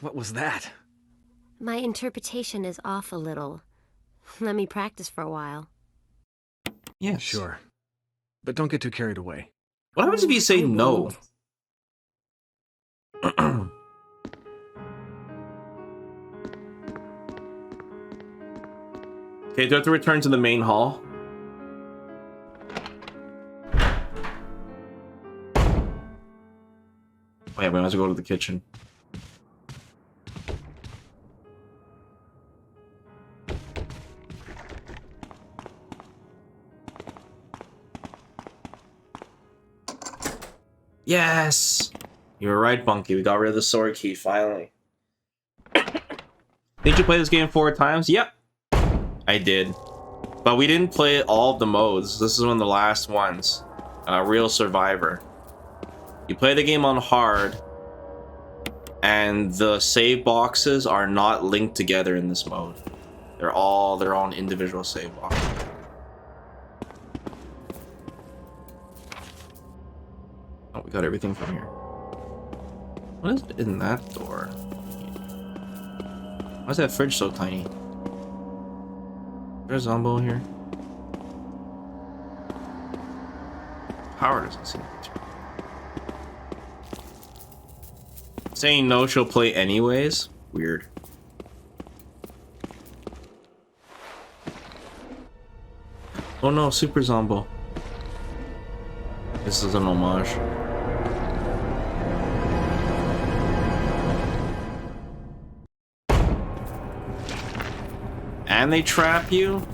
What was that? My interpretation is off a little. Let me practice for a while. Yes. Sure. But don't get too carried away. What happens if you say I no? won't. Okay, do I have to return to the main hall? Wait, we have to go to the kitchen. Yes! You were right, Bunky. We got rid of the sword key, finally. Did you play this game 4 times? Yep. I did. But we didn't play all of the modes. This is one of the last ones. Real Survivor. You play the game on hard, and the save boxes are not linked together in this mode. They're all their own individual save boxes. Oh, we got everything from here. What is in that door? Why is that fridge so tiny? There's Zombo in here. Power doesn't seem to turn. Saying no, she'll play anyways? Weird. Oh no, Super Zombo. This is an homage. And they trap you?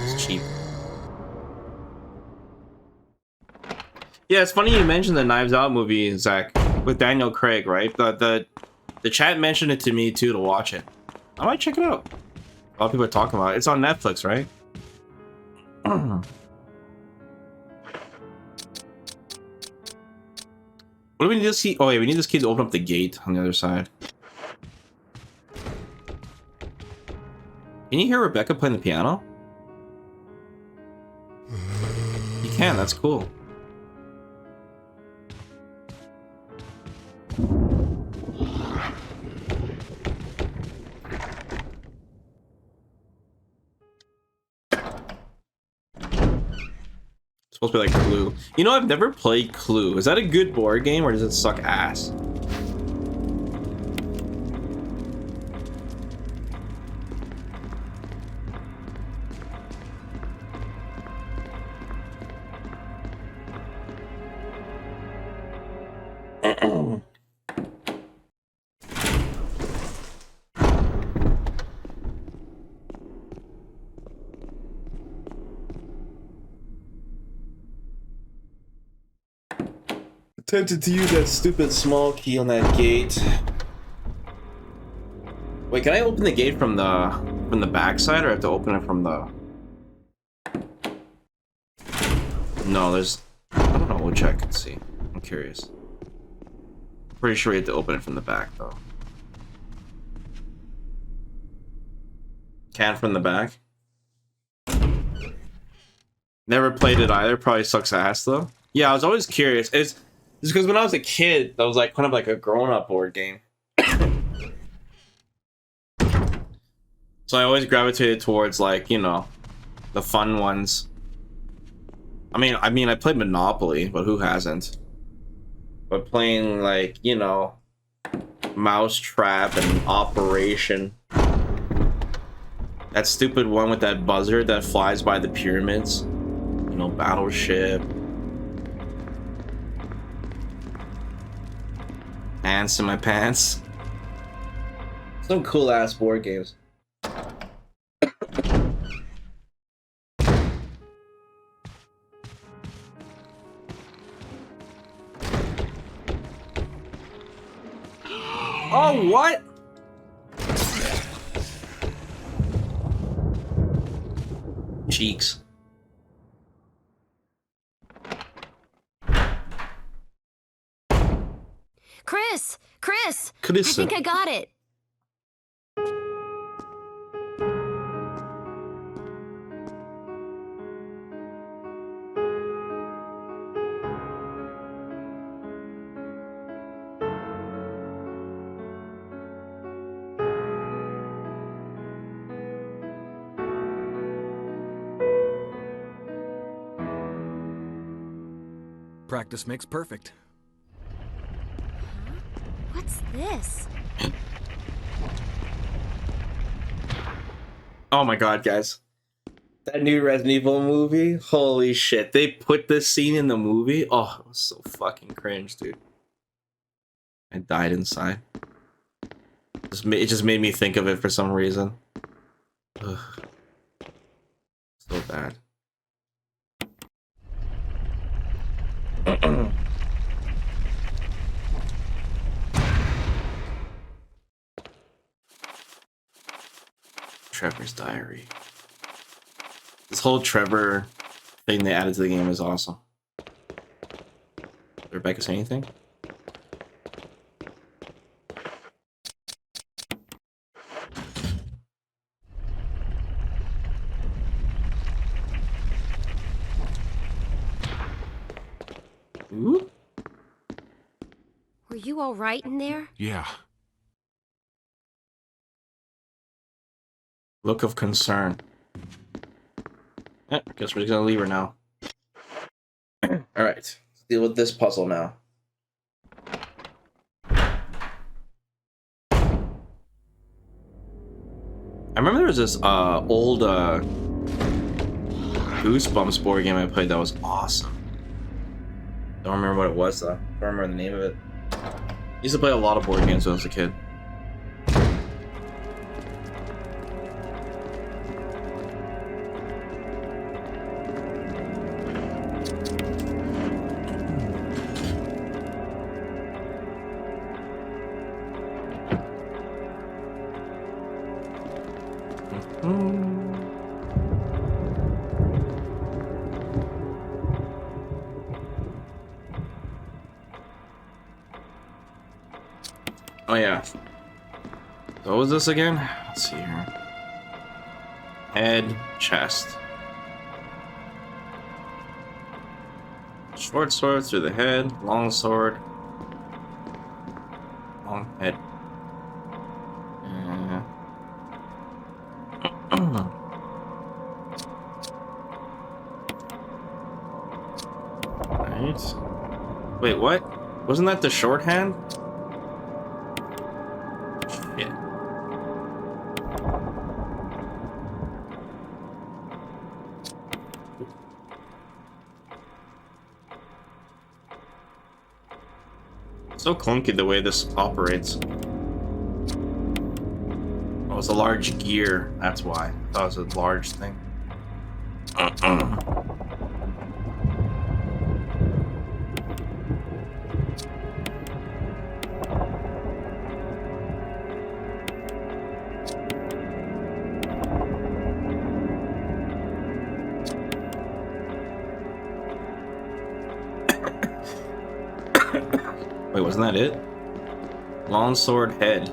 It's cheap. Yeah, it's funny you mentioned the Knives Out movie, Zach, with Daniel Craig, right? The chat mentioned it to me too to watch it. I might check it out. A lot of people are talking about it. It's on Netflix, right? What do we need this key? Oh wait, we need this key to open up the gate on the other side. Can you hear Rebecca playing the piano? You can, that's cool. It's supposed to be like Clue. You know, I've never played Clue. Is that a good board game or does it suck ass? Tempted to use that stupid small key on that gate. Wait, can I open the gate from the back side, or I have to open it from the? No, there's. I don't know. We'll check and see. I'm curious. Pretty sure we have to open it from the back though. Can from the back. Never played it either. Probably sucks ass though. Yeah, I was always curious. It's because when I was a kid, that was like kind of like a grown-up board game. So I always gravitated towards like, you know, the fun ones. I mean, I played Monopoly, but who hasn't? But playing like, you know, Mousetrap and Operation. That stupid one with that buzzard that flies by the pyramids. You know, Battleship. Ants in my pants. Some cool ass board games. Oh, what? Cheeks. Chris! Chris! Chris. I think I got it. Practice makes perfect. What's this? Oh my god, guys. That new Resident Evil movie, holy shit. They put this scene in the movie. Oh, it was so fucking cringe, dude. I died inside. It just made me think of it for some reason. Ugh. So bad. Trevor's diary. This whole Trevor thing they added to the game is awesome. Did Rebecca say anything? Ooh. Were you all right in there? Yeah. Look of concern. I guess we're just gonna leave her now. Alright, let's deal with this puzzle now. I remember there was this old Goosebumps board game I played that was awesome. Don't remember what it was though. Don't remember the name of it. I used to play a lot of board games when I was a kid. Oh yeah. So what was this again? Let's see here. Head, chest. Short sword through the head, long sword. Long head. Right. Wait, what? Wasn't that the shorthand? Shit. So clunky the way this operates. Oh, it's a large gear. That's why. I thought it was a large thing. Wait, wasn't that it? Long sword, head.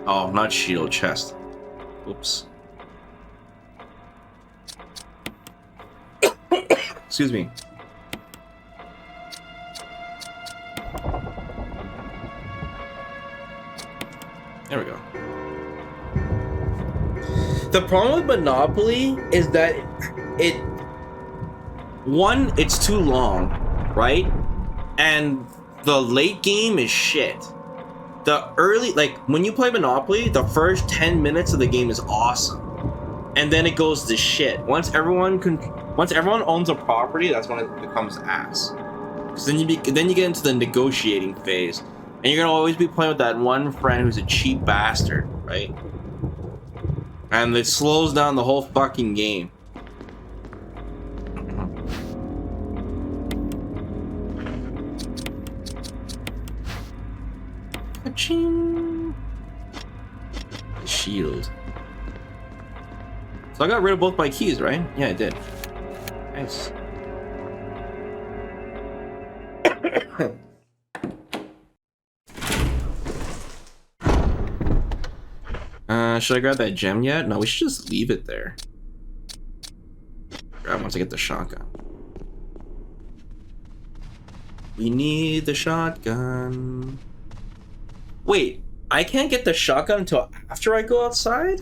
Oh, not shield, chest. Oops. Excuse me. There we go. The problem with Monopoly is that it's too long, right? And the late game is shit. The early, like when you play Monopoly, the first 10 minutes of the game is awesome, and then it goes to shit. Once everyone owns a property, that's when it becomes ass. Because then you get into the negotiating phase, and you're gonna always be playing with that one friend who's a cheap bastard, right? And it slows down the whole fucking game. Shield. So I got rid of both my keys, right? Yeah, I did. Nice. Should I grab that gem yet? No, we should just leave it there. Grab once I get the shotgun. We need the shotgun. Wait, I can't get the shotgun until after I go outside?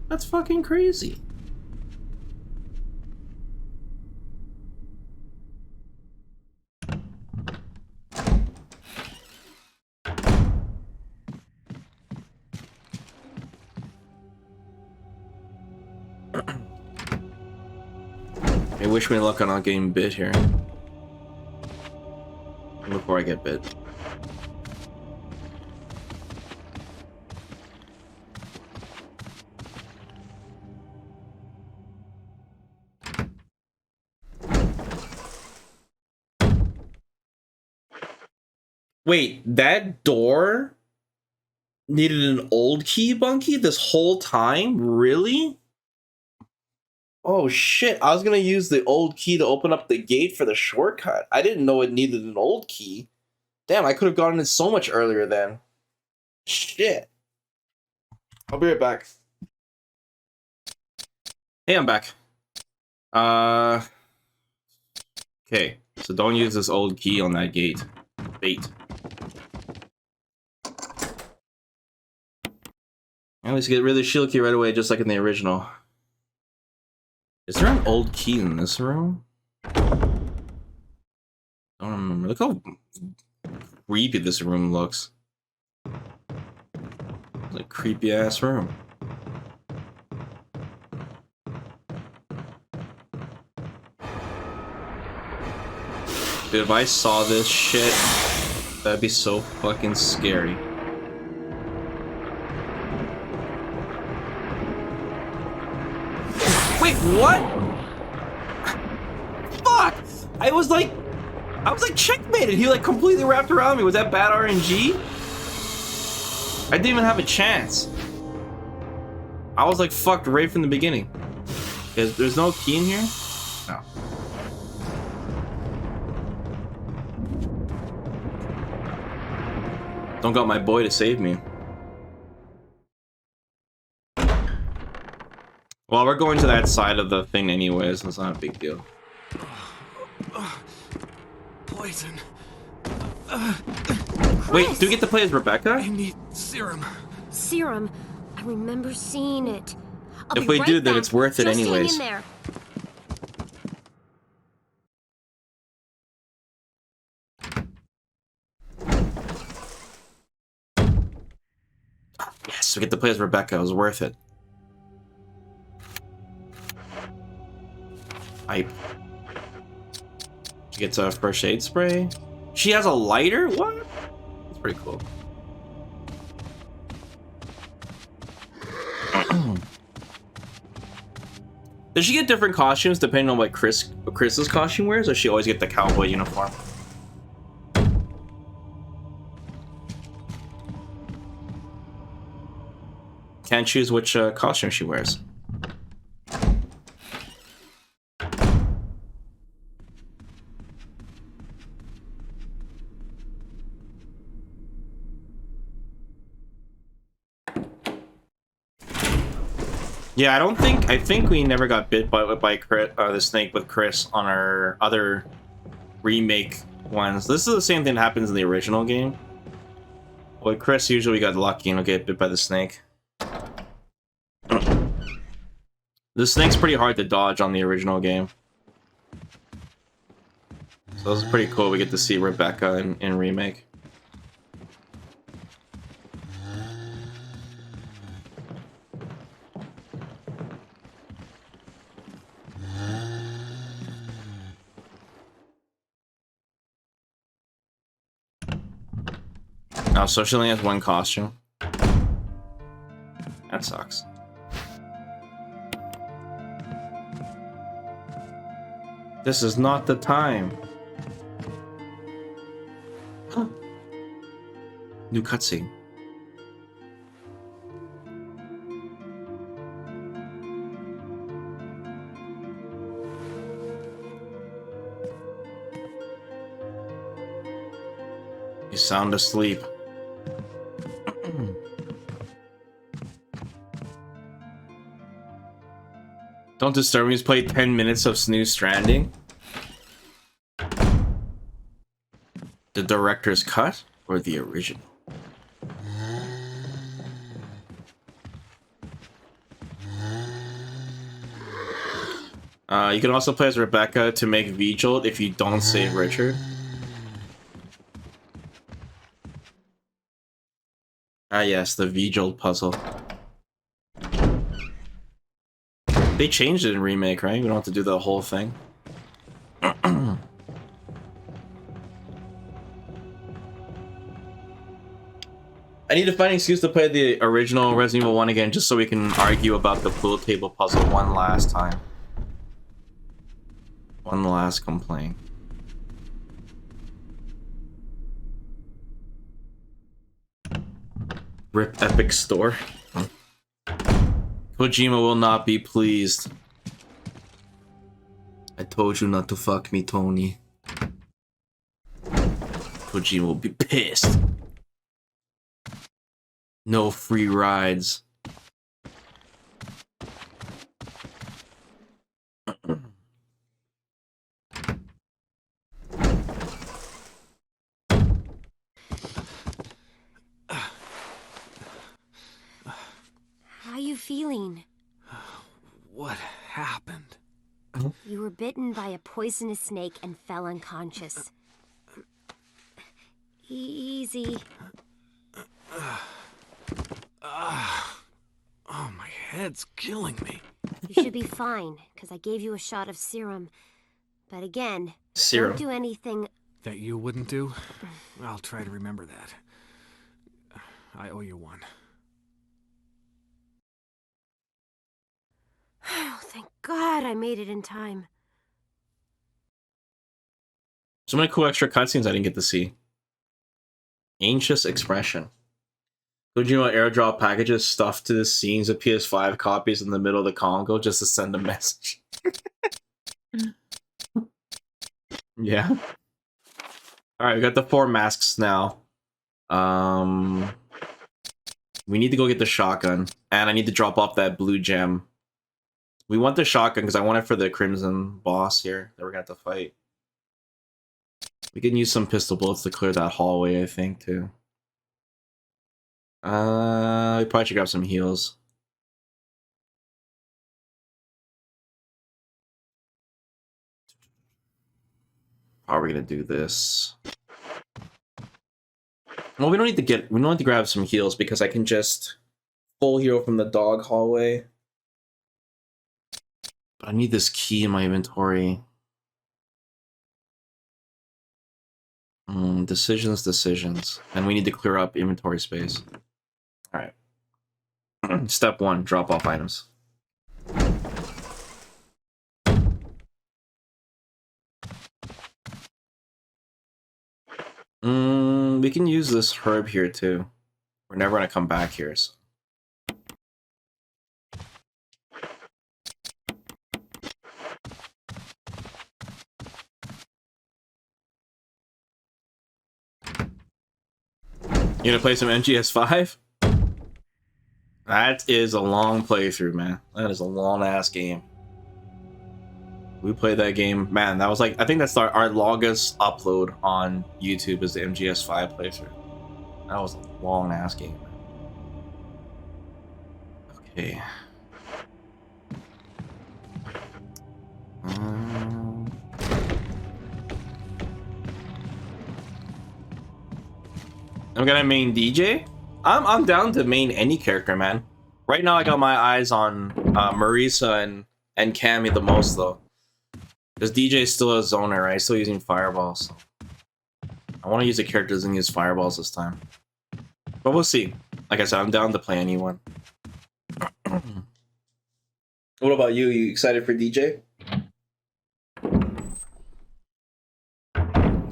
That's fucking crazy. wish me luck on not getting bit here. Before I get bit. Wait, that door needed an old key, Bunky, this whole time? Really? Oh shit, I was gonna use the old key to open up the gate for the shortcut. I didn't know it needed an old key. Damn, I could have gotten it so much earlier then. Shit. I'll be right back. Hey, I'm back. Okay, so don't use this old key on that gate. Bait. At least get rid of the shield key right away, just like in the original. Is there an old key in this room? Don't remember. Look how creepy this room looks. It's a creepy ass room. Dude, if I saw this shit, that'd be so fucking scary. Wait, what? Fuck! I was like checkmated. He like completely wrapped around me. Was that bad RNG? I didn't even have a chance. I was like fucked right from the beginning. There's no key in here? No. Don't got my boy to save me. Well, we're going to that side of the thing anyways, so it's not a big deal. Poison. Wait, do we get to play as Rebecca? I need serum. Serum. I remember seeing it. If we do, then it's worth it Just hang anyways. in there. Yes, we get to play as Rebecca. It was worth it. She gets a first aid spray. She has a lighter? What? That's pretty cool. Does she get different costumes depending on what Chris's costume wears, or does she always get the cowboy uniform? Can't choose which costume she wears. Yeah, I think we never got bit by the snake with Chris on our other remake ones. This is the same thing that happens in the original game. With Chris, usually we got lucky and we'll get bit by the snake. The snake's pretty hard to dodge on the original game. So this is pretty cool. We get to see Rebecca in Remake. Oh, so she only has one costume. That sucks. This is not the time. New cutscene. You sound asleep. Don't disturb me. Just play 10 minutes of Snooze Stranding. The director's cut or the original? You can also play as Rebecca to make Vigil if you don't save Richard. Ah yes, the Vigil puzzle. They changed it in Remake, right? We don't have to do the whole thing. need to find an excuse to play the original Resident Evil 1 again, just so we can argue about the pool table puzzle one last time. One last complaint. Rip Epic Store. Kojima will not be pleased. I told you not to fuck me, Tony. Kojima will be pissed. No free rides. How you feeling? What happened? You were bitten by a poisonous snake and fell unconscious. Easy. Oh, my head's killing me. You should be fine, because I gave you a shot of serum. But again, Serum. don't do anything. That you wouldn't do? I'll try to remember that. I owe you one. Oh, thank God I made it in time. So many cool extra cutscenes I didn't get to see. Anxious expression. Kojima airdrop packages stuffed to the scenes of PS5 copies in the middle of the Congo just to send a message. Yeah. Alright, we got the 4 masks now. We need to go get the shotgun. And I need to drop off that blue gem. We want the shotgun because I want it for the Crimson boss here that we're gonna have to fight. We can use some pistol bullets to clear that hallway, I think, too. We probably should grab some heals. How are we gonna do this? Well, we don't need to grab some heals because I can just full heal from the dog hallway. But I need this key in my inventory. Decisions. And we need to clear up inventory space. Alright. Step 1, drop off items. We can use this herb here too. We're never gonna come back here, so. You gonna play some MGS5? That is a long playthrough, man. That is a long ass game. We played that game, man. That was like, I think that's our longest upload on YouTube is the MGS5 playthrough. That was a long ass game. Okay. I'm gonna main DJ. I'm down to main any character, man. Right now, I got my eyes on Marisa and Cammy the most, though. Because DJ is still a zoner, right? Still using fireballs. I want to use a character that doesn't use fireballs this time. But we'll see. Like I said, I'm down to play anyone. What about you? You excited for DJ?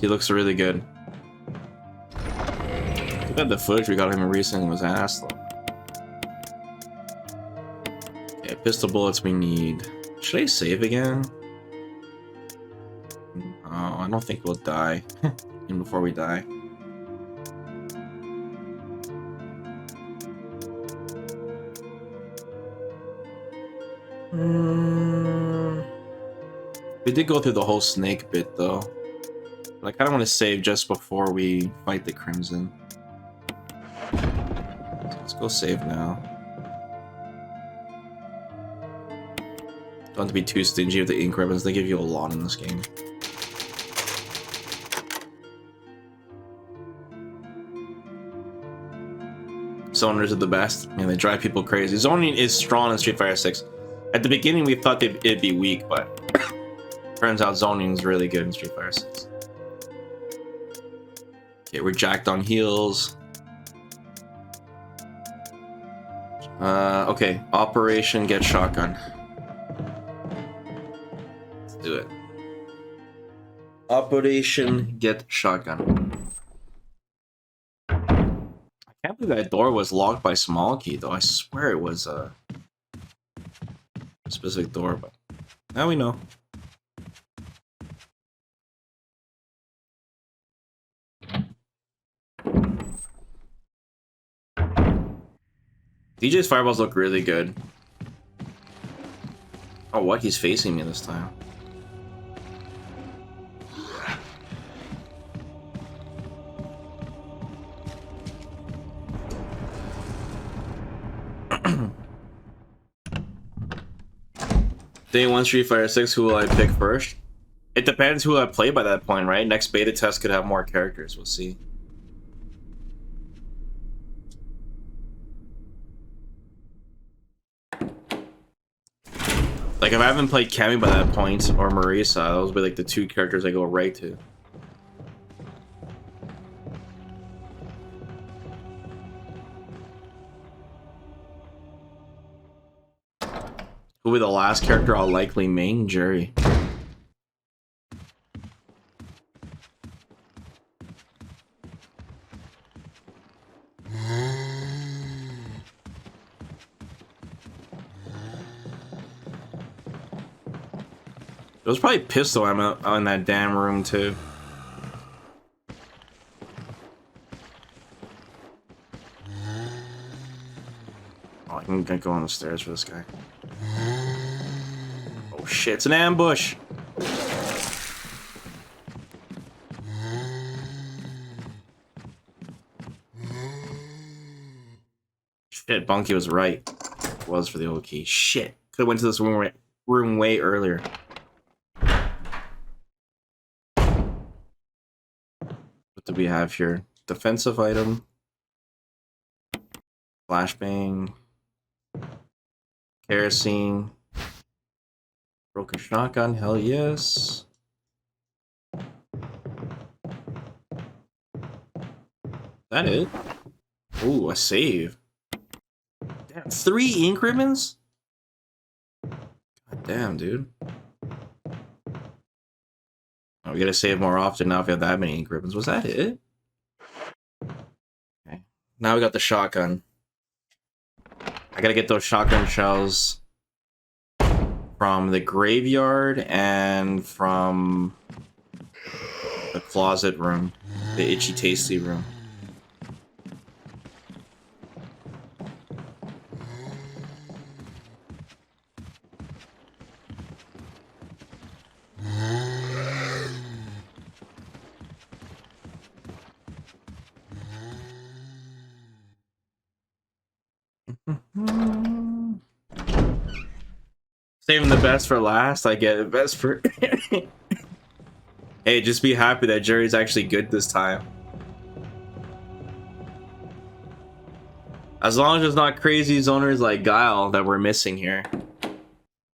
He looks really good. Look at the footage we got of him recently was ass though. Okay, pistol bullets we need. Should I save again? Oh, I don't think we'll die. Even before we die. We did go through the whole snake bit though. But I kind of want to save just before we fight the Crimson. So let's go save now. Don't have to be too stingy with the ink ribbons. They give you a lot in this game. Zoners are the best. Man, they drive people crazy. Zoning is strong in Street Fighter 6. At the beginning, we thought it'd be weak, but turns out zoning is really good in Street Fighter 6. Okay, we're jacked on heals. Okay. Operation Get Shotgun. Let's do it. Operation Get Shotgun. I can't believe that door was locked by small key, though. I swear it was a specific door, but now we know. DJ's fireballs look really good. Oh, what? He's facing me this time. Day 1 Street Fighter 6, who will I pick first? It depends who I play by that point, right? Next beta test could have more characters, we'll see. Like, if I haven't played Cammy by that point, or Marisa, those would be like the two characters I go right to. Who will be the last character I'll likely main? Jerry. It was probably pistol ammo in that damn room too. Oh, I can go on the stairs for this guy. Oh shit, it's an ambush! Shit, Bunky was right. It was for the old key. Shit. Could've went to this room way earlier. What do we have here? Defensive item. Flashbang. Kerosene. Broken shotgun, hell yes. That it? Ooh, a save. Damn, 3 ink ribbons? God damn, dude. Oh, we gotta save more often now if we have that many ink ribbons. Was that it? Okay. Now we got the shotgun. I gotta get those shotgun shells from the graveyard and from the closet room. The itchy tasty room. Saving the best for last, I get the best for... Hey, just be happy that Jerry's actually good this time. As long as it's not crazy zoners like Guile that we're missing here.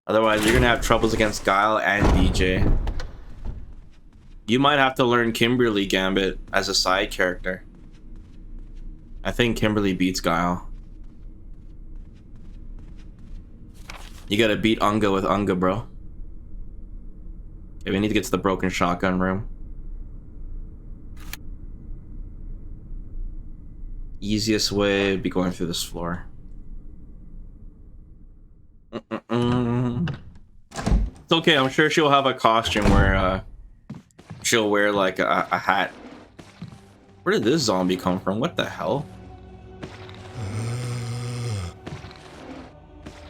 Otherwise, you're gonna have troubles against Guile and DJ. You might have to learn Kimberly Gambit as a side character. I think Kimberly beats Guile. You gotta beat Unga with Unga, bro. Okay, we need to get to the broken shotgun room. Easiest way would be going through this floor. It's okay, I'm sure she'll have a costume where she'll wear like a hat. Where did this zombie come from? What the hell?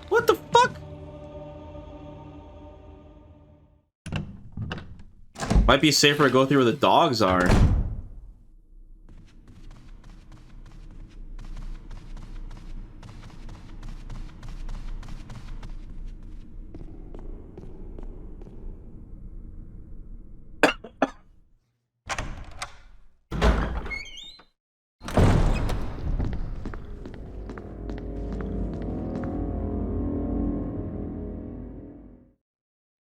What the fuck? Might be safer to go through where the dogs are.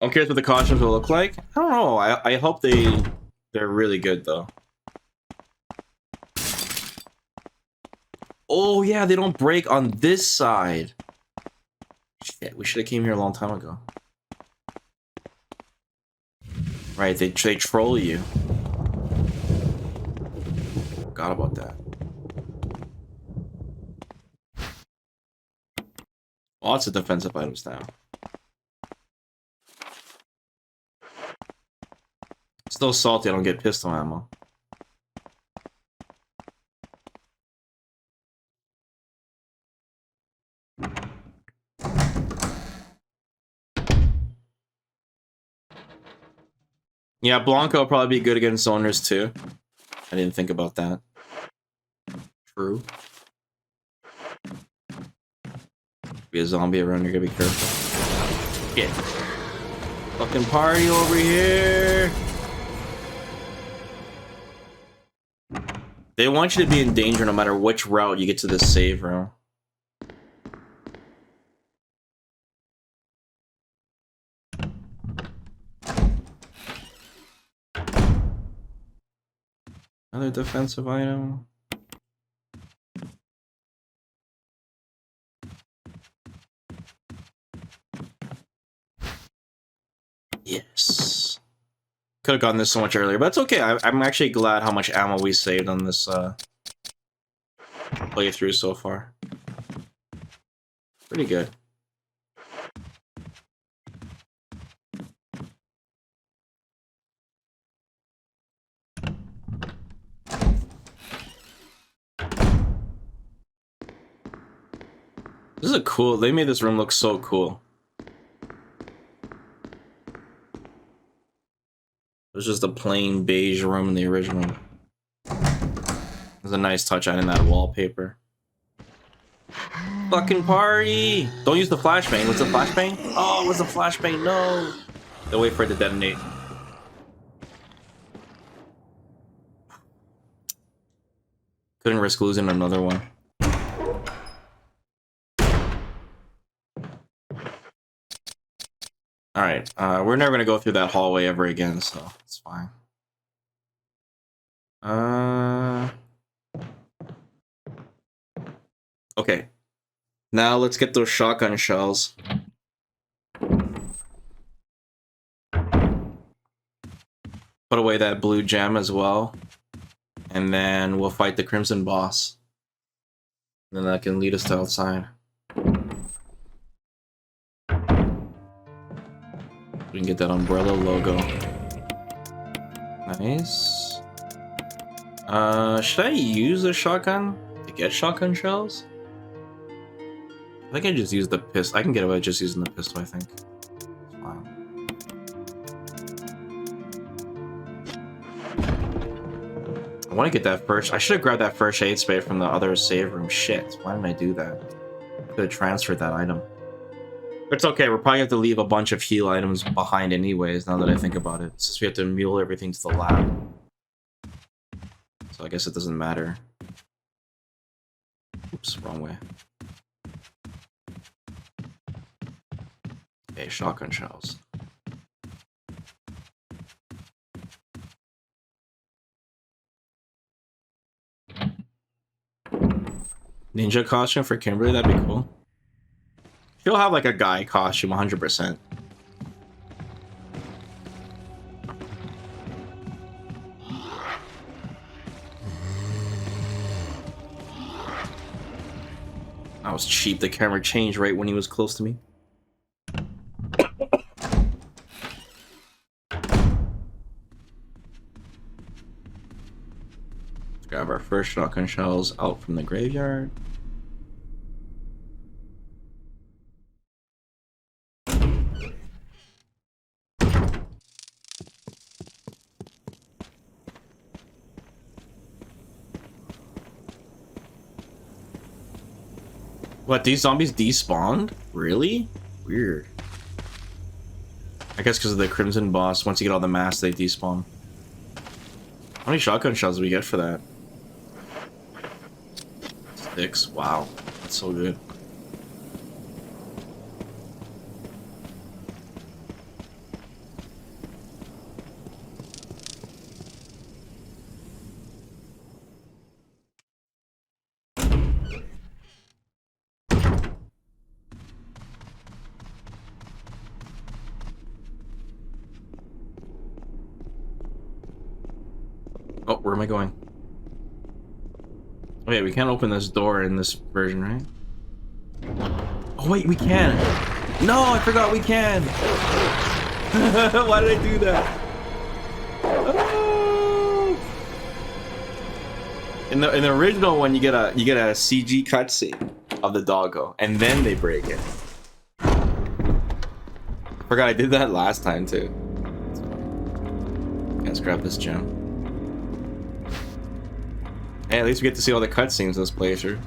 I'm curious what the costumes will look like. I don't know. I hope they're really good though. Oh yeah, they don't break on this side. Shit, we should have came here a long time ago. Right, they troll you. Forgot about that. Lots of defensive items now. Still salty I don't get pistol ammo. Yeah, Blanca will probably be good against zoners too. I didn't think about that. True. Be a zombie around here, gotta be careful. Get fucking party over here. They want you to be in danger no matter which route you get to this save room. Another defensive item. Yes. Could have gotten this so much earlier, but it's okay. I'm actually glad how much ammo we saved on this playthrough so far. Pretty good. This is a cool. They made this room look so cool. It was just a plain beige room in the original. There's a nice touch adding that wallpaper. Fucking party! Don't use the flashbang. What's the flashbang? Oh, what's the flashbang? No! They'll wait for it to detonate. Couldn't risk losing another one. Alright, we're never gonna go through that hallway ever again, so it's fine. Okay. Now let's get those shotgun shells. Put away that blue gem as well. And then we'll fight the Crimson boss. Then that can lead us to outside. We can get that umbrella logo. Nice. Should I use a shotgun to get shotgun shells? I think I just use the pistol. I can get away just using the pistol, I think. It's fine. I want to get that first. I should have grabbed that first aid spray from the other save room. Shit. Why didn't I do that? I could have transferred that item. But it's okay. We're probably have to leave a bunch of heal items behind anyways, now that I think about it. Since we have to mule everything to the lab. So I guess it doesn't matter. Oops, wrong way. Okay, shotgun shells. Ninja costume for Kimberly, that'd be cool. She'll have like a guy costume, 100%. That was cheap. The camera changed right when he was close to me. Let's grab our first shotgun shells out from the graveyard. What, these zombies despawned? Really? Weird. I guess because of the Crimson boss, once you get all the masks, they despawn. How many shotgun shells do we get for that? 6. Wow. That's so good. Oh, where am I going? Oh yeah, we can't open this door in this version, right? Oh wait, we can! No, I forgot we can! Why did I do that? Oh! In the original one, you get a CG cutscene of the doggo, and then they break it. Forgot I did that last time too. Let's grab this gem. Hey, at least we get to see all the cutscenes in this playthrough.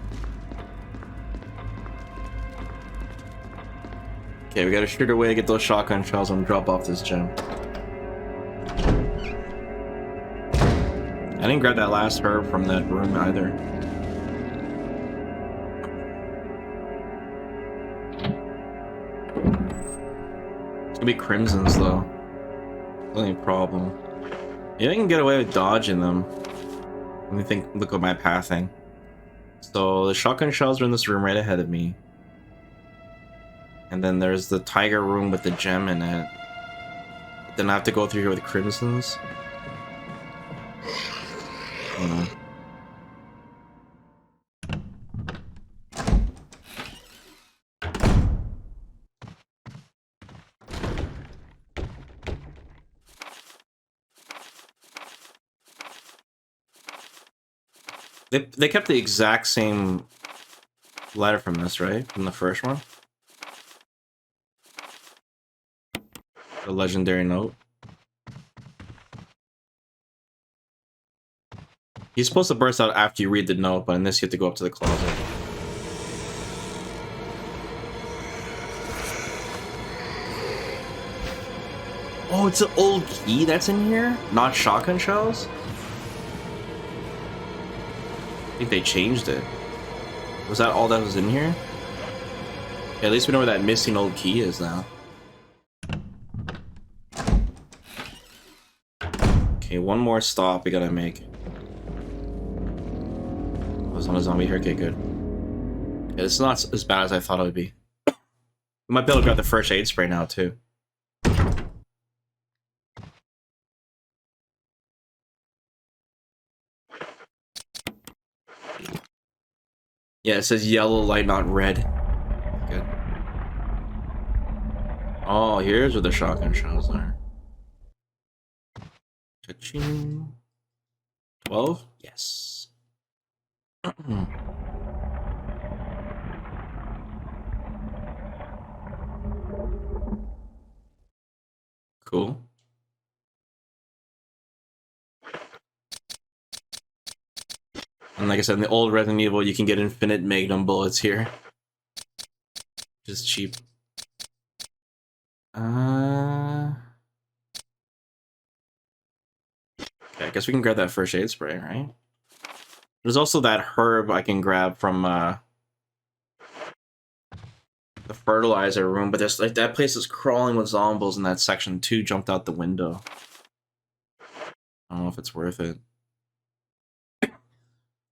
Okay, we gotta shoot our way to get those shotgun shells and drop off this gem. I didn't grab that last herb from that room either. It's gonna be crimsons though. Only problem. Yeah, I can get away with dodging them. Let me think. Look at my pathing. So the shotgun shells are in this room right ahead of me. And then there's the tiger room with the gem in it. Then I have to go through here with crimsons. They kept the exact same letter from this, right? From the first one? The legendary note. He's supposed to burst out after you read the note, but in this you have to go up to the closet. Oh, it's an old key that's in here? Not shotgun shells? I think they changed it. Was that all that was in here? Yeah, at least we know where that missing old key is now. Okay, one more stop we gotta make. Oh, there's not a zombie here. Okay, good. Yeah, it's not as bad as I thought it would be. We might be able to grab the first aid spray now, too. Yeah, it says yellow light, not red. Good. Oh, here's where the shotgun shells are. Cha-ching. 12? Yes. Cool. And like I said, in the old Resident Evil, you can get infinite magnum bullets here. Just cheap. Okay, I guess we can grab that first aid spray, right? There's also that herb I can grab from the fertilizer room, but there's like that place is crawling with zombies, and that section 2 jumped out the window. I don't know if it's worth it.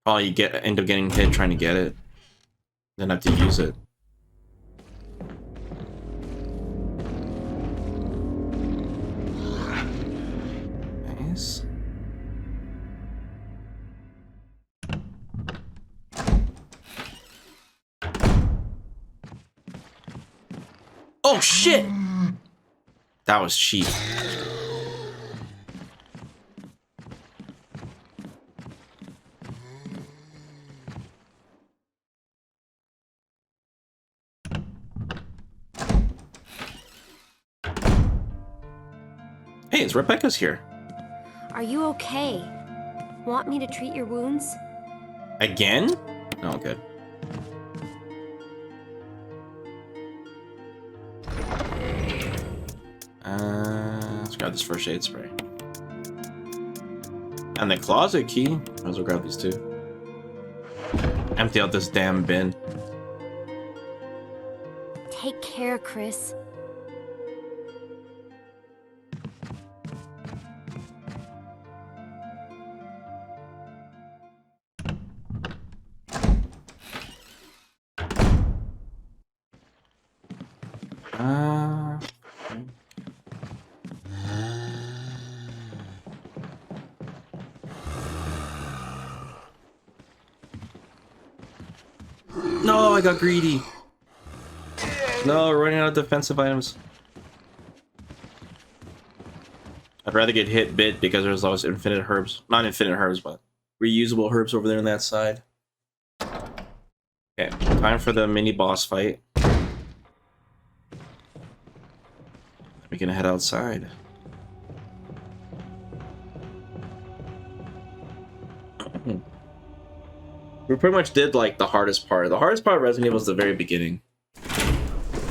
Probably end up getting hit trying to get it, then have to use it. Nice. Oh shit! That was cheap. Hey, it's Rebecca's here. Are you okay? Want me to treat your wounds? Again? Oh, good. Let's grab this first aid spray. And the closet key. Might as well grab these two. Empty out this damn bin. Take care, Chris. No, I got greedy. No, we're running out of defensive items. I'd rather get hit bit because there's always infinite herbs. Not infinite herbs, but reusable herbs over there on that side. Okay, time for the mini boss fight. We can head outside. We pretty much did like the hardest part. The hardest part of Resident Evil is the very beginning.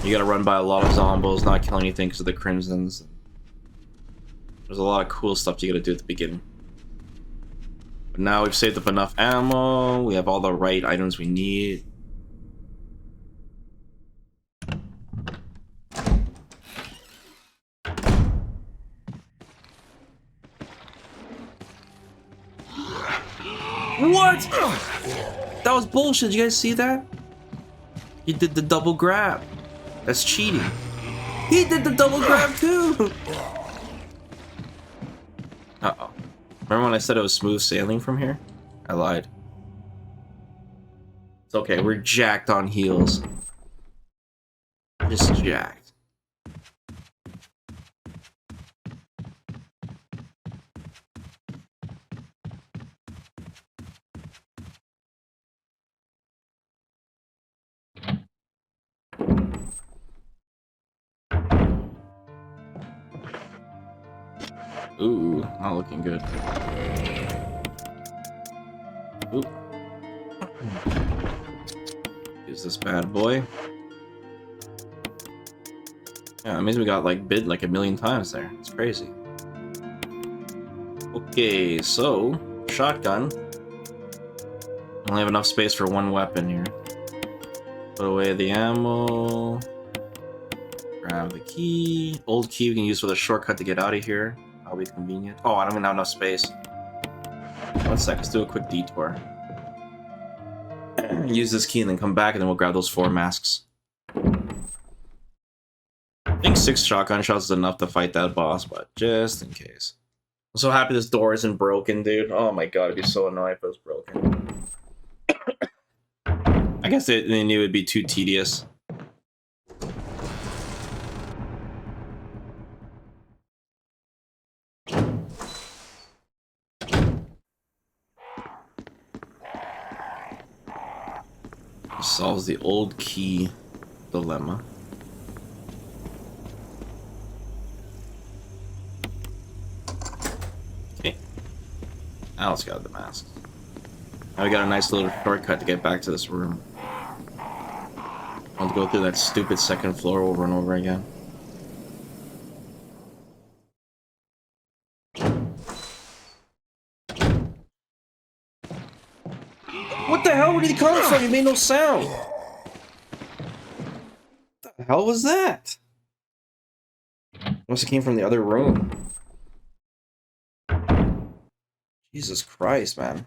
You gotta run by a lot of zombies, not kill anything because of the crimsons. There's a lot of cool stuff you gotta do at the beginning. But now we've saved up enough ammo, we have all the right items we need. What? That was bullshit. Did you guys see that? He did the double grab. That's cheating. He did the double grab too. Uh-oh. Remember when I said it was smooth sailing from here? I lied. It's okay. We're jacked on heals. Just jacked. Ooh, not looking good. Ooh. Use this bad boy. Yeah, that means we got like bit like a million times there. It's crazy. Okay, so shotgun. Only have enough space for one weapon here. Put away the ammo. Grab the key. Old key we can use for the shortcut to get out of here. That'll be convenient. Oh, I don't even have enough space. 1 sec, let's do a quick detour. Use this key and then come back and then we'll grab those 4 masks. I think 6 shotgun shots is enough to fight that boss, but just in case. I'm so happy this door isn't broken, dude. Oh my god, I'd be so annoyed if it was broken. I guess they knew it'd be too tedious. Solves the old key dilemma. Okay. Now let's get the mask. Now we got a nice little shortcut to get back to this room. I'll go through that stupid second floor over and over again. What the hell? Where did he come from? He made no sound. What the hell was that? Must have came from the other room. Jesus Christ, man.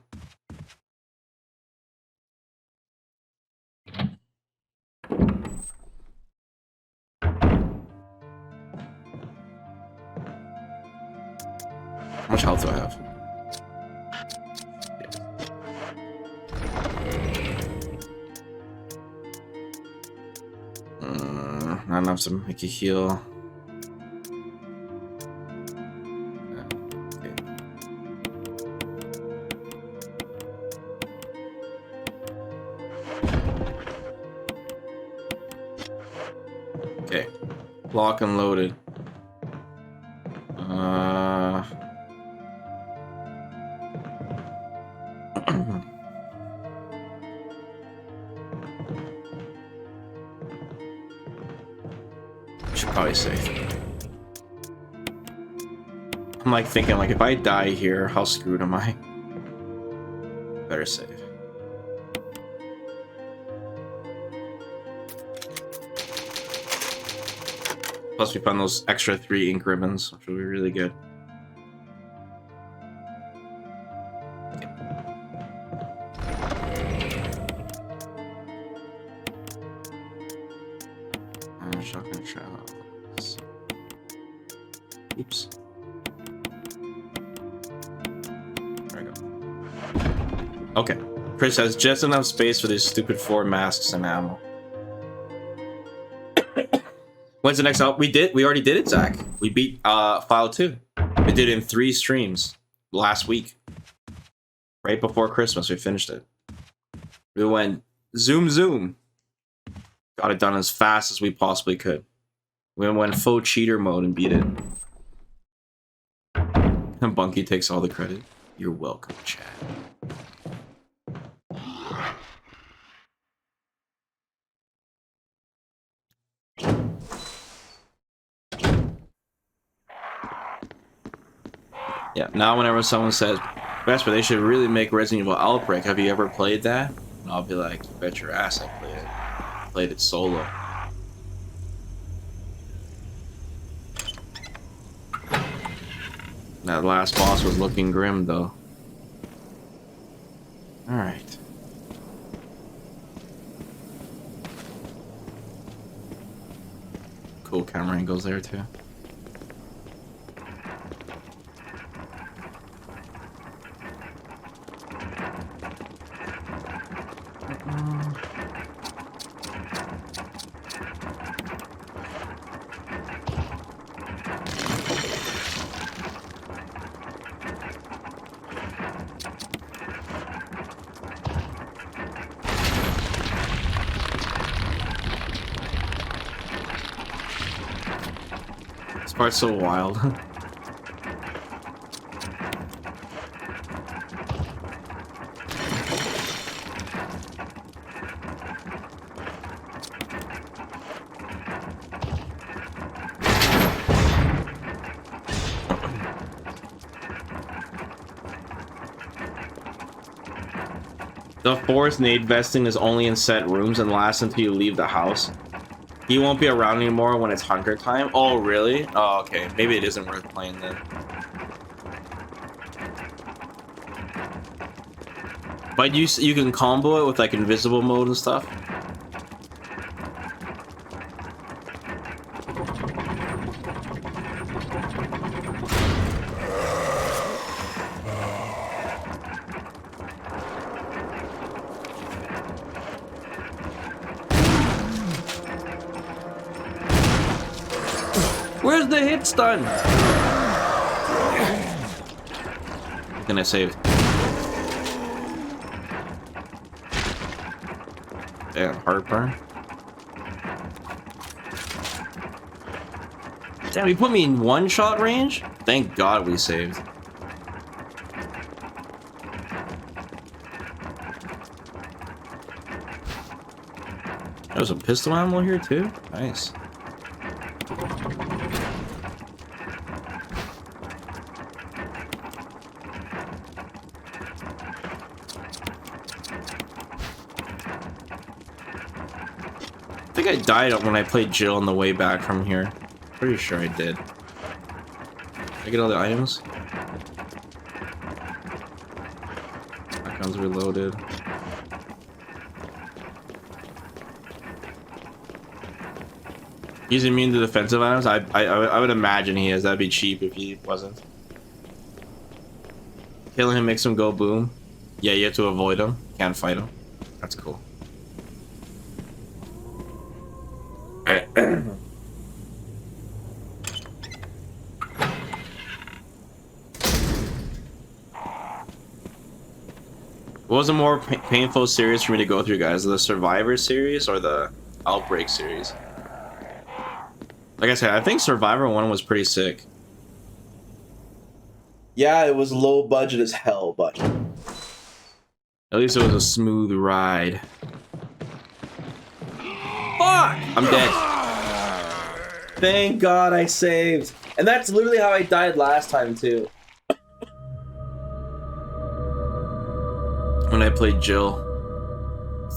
How much health do I have? Not enough to make a heal. Okay. Okay. Lock and loaded. Probably safe. I'm like thinking, like, if I die here, how screwed am I? Better save. Plus, we found those extra 3 ink ribbons, which will be really good. Shotgun shells. Oops. There we go. Okay. Chris has just enough space for these stupid 4 masks and ammo. When's the next out? We already did it, Zach. We beat File 2. We did it in 3 streams last week. Right before Christmas, we finished it. We went zoom. Got it done as fast as we possibly could. We went full cheater mode and beat it. And Bunky takes all the credit. You're welcome, Chad. Yeah, now whenever someone says, Vesper, they should really make Resident Evil Outbreak. Have you ever played that? And I'll be like, you bet your ass I played it. I played it solo. That last boss was looking grim, though. Alright. Cool camera angles there, too. This part's so wild. The force nade vesting is only in set rooms and lasts until you leave the house. He won't be around anymore when it's hunker time. Oh, really? Oh, okay. Maybe it isn't worth playing then. But you can combo it with like invisible mode and stuff. Where's the hit stun? Can I save? Damn, heartburn. Damn, he put me in 1-shot range? Thank God we saved. There's a pistol ammo here too? Nice. I think I died when I played Jill on the way back from here. Pretty sure I did. Did I get all the items? Shotgun's reloaded. He's immune to defensive items? I would imagine he is. That'd be cheap if he wasn't. Killing him makes him go boom. Yeah, you have to avoid him. Can't fight him. That's cool. What was a more painful series for me to go through, guys? The Survivor series or the Outbreak series? Like I said, I think Survivor 1 was pretty sick. Yeah, it was low budget as hell, but at least it was a smooth ride. Fuck! I'm dead. Thank God I saved. And that's literally how I died last time, too. When I played Jill,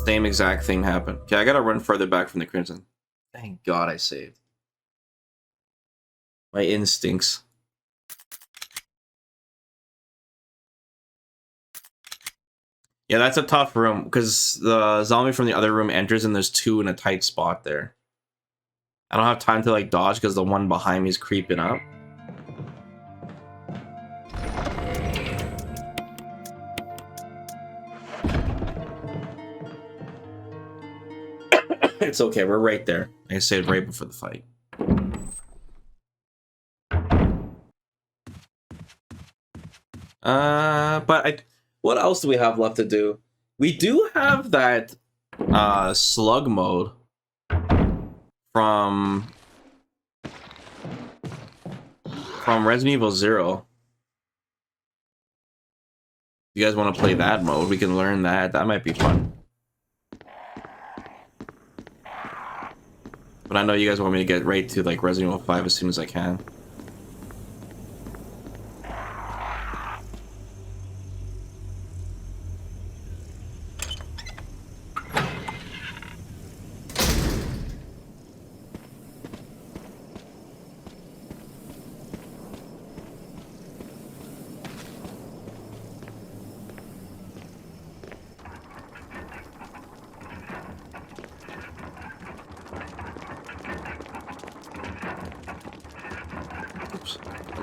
same exact thing happened. Okay, I gotta run further back from the Crimson. Thank God I saved. My instincts. Yeah, that's a tough room because the zombie from the other room enters and there's 2 in a tight spot there. I don't have time to like dodge because the one behind me is creeping up. It's okay. We're right there. Like I said right before the fight. What else do we have left to do? We do have that slug mode from Resident Evil 0. If you guys want to play that mode, we can learn that. That might be fun. But I know you guys want me to get right to like Resident Evil 5 as soon as I can.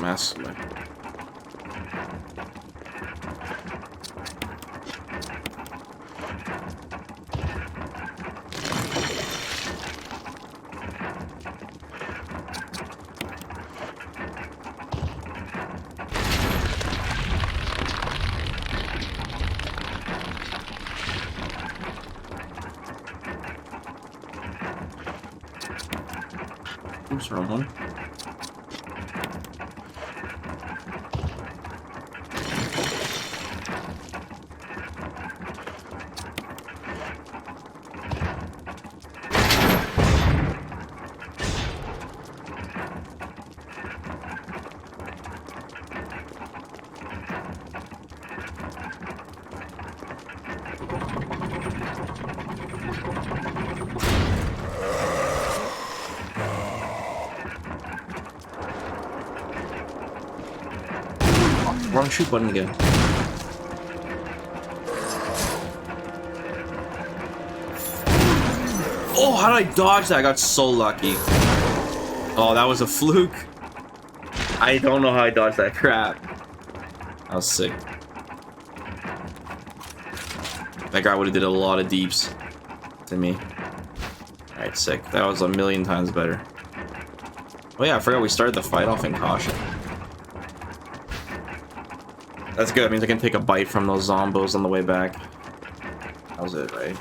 Massively. Oops, wrong one. Wrong shoot button again. Oh, how did I dodge that? I got so lucky. Oh, that was a fluke. I don't know how I dodged that crap. That was sick. That guy would have did a lot of deeps to me. Alright, sick. That was a million times better. Oh yeah, I forgot we started the fight off in caution. That's good. It means I can take a bite from those zombos on the way back. That was it, right?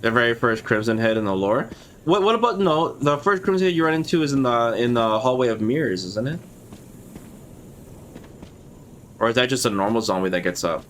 The very first Crimson Head in the lore. What about no? The first Crimson Head you run into is in the hallway of mirrors, isn't it? Or is that just a normal zombie that gets up?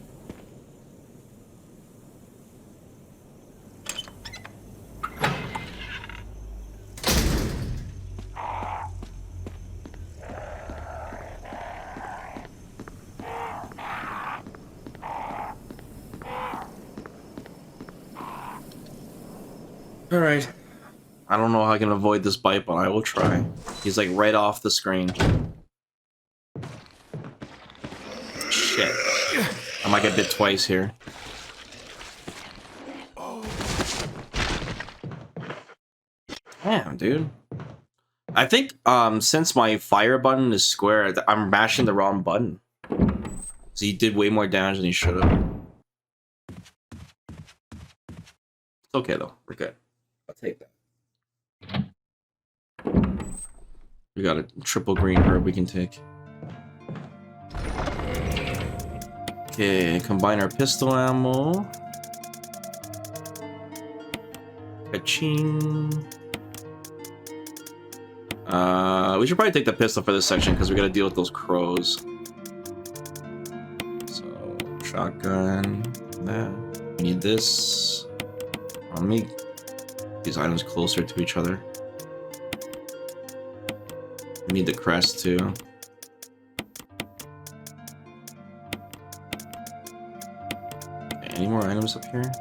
Alright. I don't know how I can avoid this bite, but I will try. He's like right off the screen. Shit. I might get bit twice here. Damn, dude. I think since my fire button is square, I'm mashing the wrong button. So he did way more damage than he should have. It's okay though, we're good. I'll take that. We got a triple green herb we can take. Okay, combine our pistol ammo. Ka-ching. We should probably take the pistol for this section because we gotta deal with those crows. So, shotgun, that. We need this. Let me get these items closer to each other. We need the crest too. Okay, any more items up here?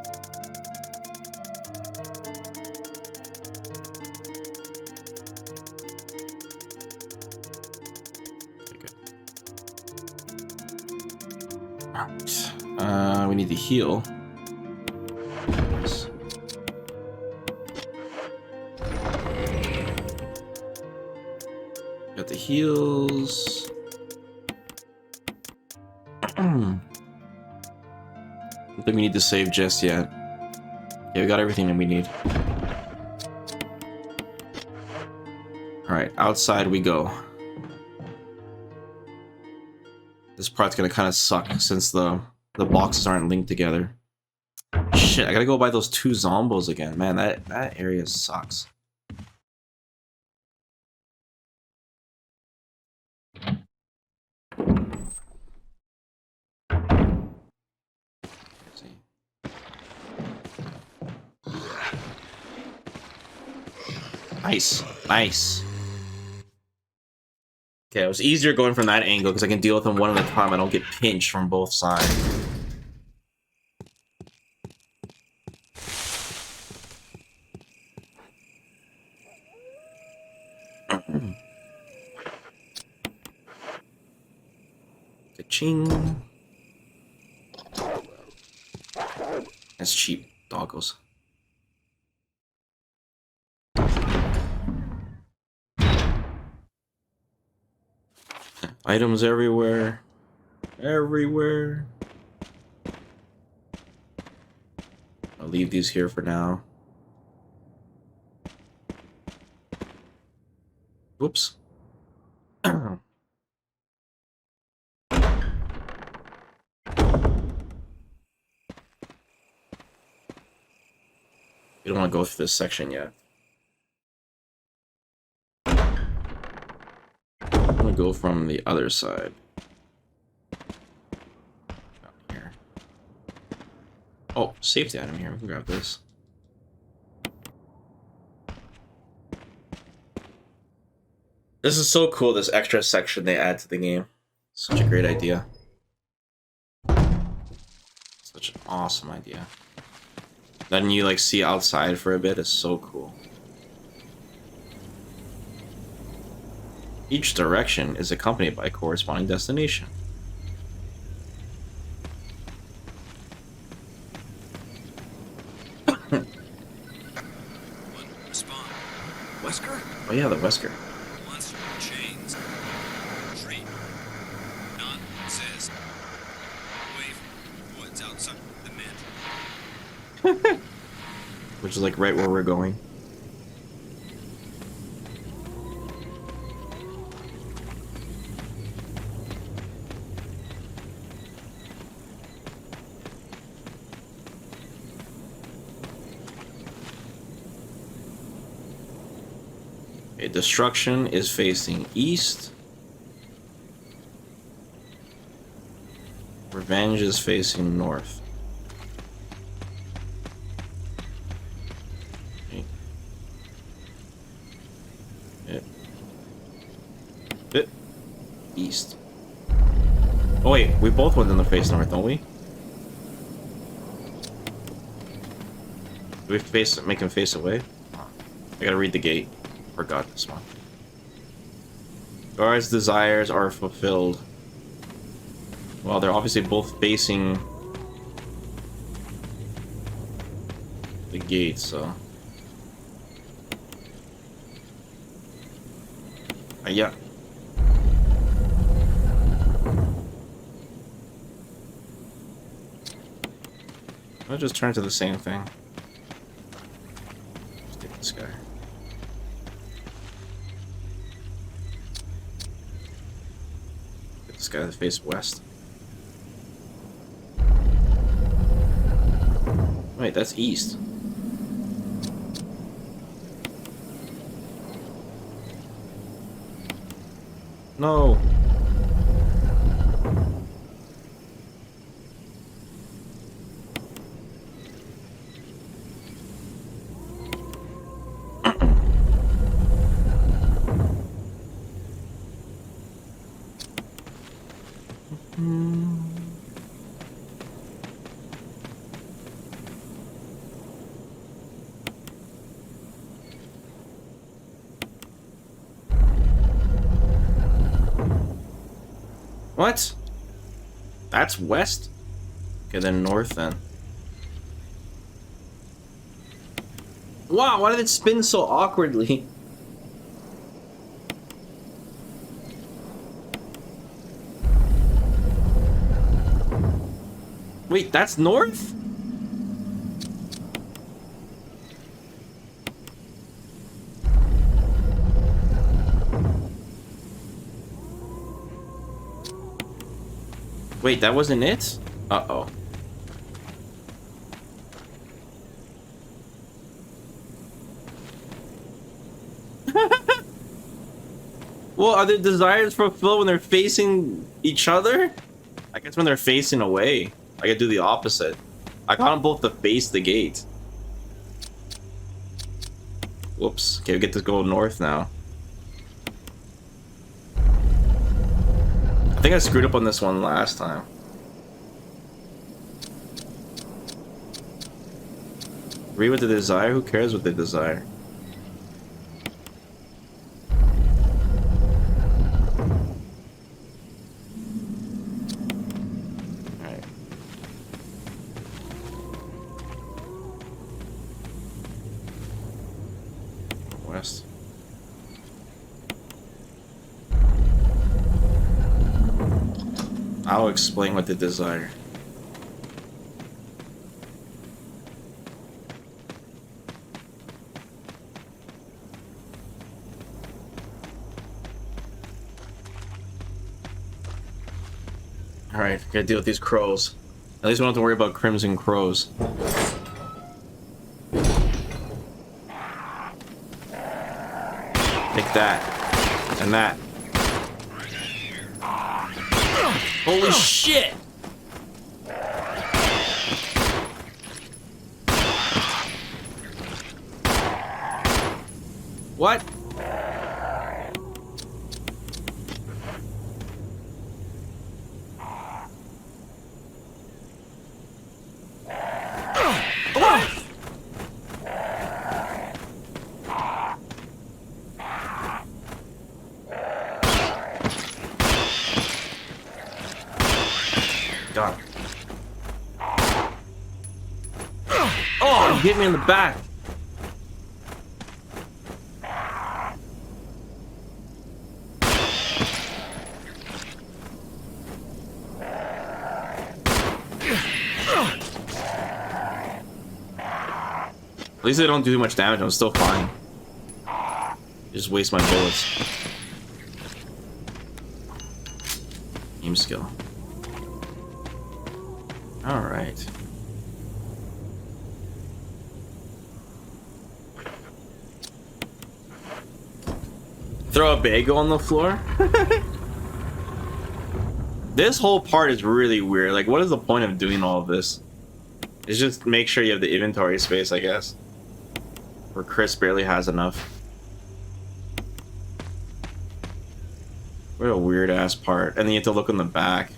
We need to heal. Yes. Got the heals. don't think we need to save just yet. Yeah, we got everything that we need. Alright, outside we go. This part's gonna kind of suck since the boxes aren't linked together. Shit, I gotta go buy those 2 zombos again. Man, that area sucks. Nice, nice. Okay, it was easier going from that angle because I can deal with them one at a time. I don't get pinched from both sides. Ka-ching. That's cheap, doggos. Items everywhere. Everywhere. I'll leave these here for now. Whoops. You don't want to go through this section yet. I'm gonna go from the other side. Out here. Oh, safety item here. We can grab this. This is so cool, this extra section they add to the game. Such a great idea. Such an awesome idea. Letting you like see outside for a bit is so cool. Each direction is accompanied by a corresponding destination. Spawn. Wesker? Oh yeah, the Wesker. Monster chains. Tree. Not says. Away from woods outside the mint. Which is like right where we're going. Okay, destruction is facing east. Revenge is facing north. East. Oh wait, we both went in the face north, don't we? Do we face make him face away? I gotta read the gate. Forgot this one. Guard's desires are fulfilled. Well, they're obviously both facing the gate, so. Yeah. I'll just turn to the same thing. Let's take this guy. Get this guy to face west. Wait, that's east. No. What? That's west? Okay, then north then. Wow, why did it spin so awkwardly? Wait, that's north? Wait, that wasn't it? Uh-oh. Well, are their desires fulfilled when they're facing each other? I guess when they're facing away. I gotta do the opposite. I got them both to face the gate. Whoops. Okay, we get to go north now. I think I screwed up on this one last time. Agree with the desire? Who cares what they desire? Alright. West. I'll explain what they desire. Alright, gotta deal with these crows. At least we don't have to worry about crimson crows. Take that. And that. Holy shit! What? God. Oh, you hit me in the back. At least they don't do much damage. I'm still fine. Just waste my bullets. Aim skill. All right. Throw a bagel on the floor? This whole part is really weird. Like, what is the point of doing all of this? It's just make sure you have the inventory space, I guess. Where Chris barely has enough. What a weird ass part. And then you have to look in the back.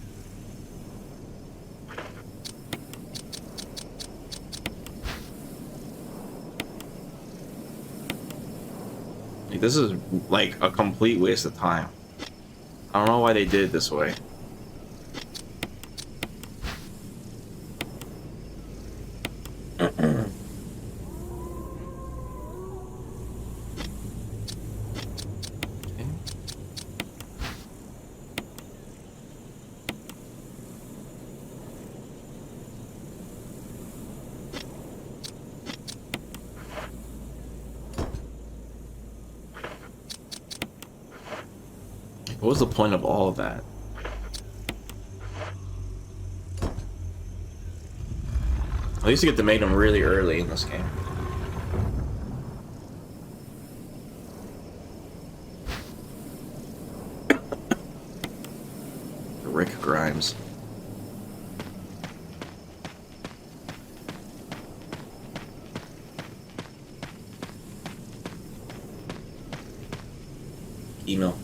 Like, this is like a complete waste of time. I don't know why they did it this way. What was the point of all of that? I used to get to make them really early in this game. Rick Grimes. Email.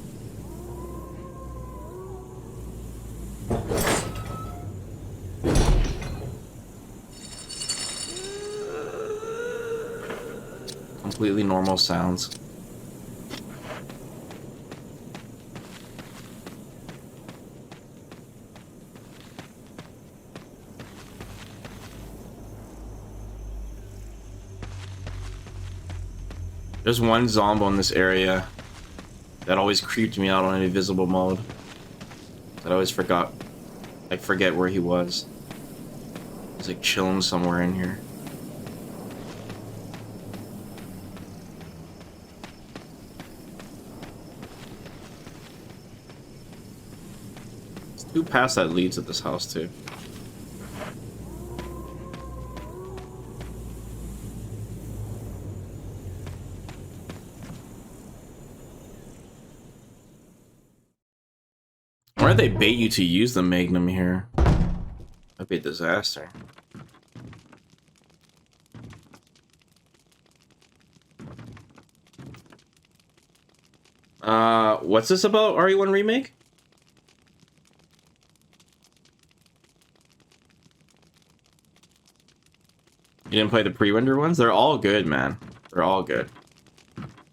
Completely normal sounds. There's one zombie in this area that always creeped me out on invisible mode. That I always forget where he was. He's like chilling somewhere in here. There's 2 paths that leads to this house too. Why did they bait you to use the Magnum here? That'd be a disaster. What's this about, RE1 Remake? You didn't play the pre-render ones? They're all good, man. They're all good.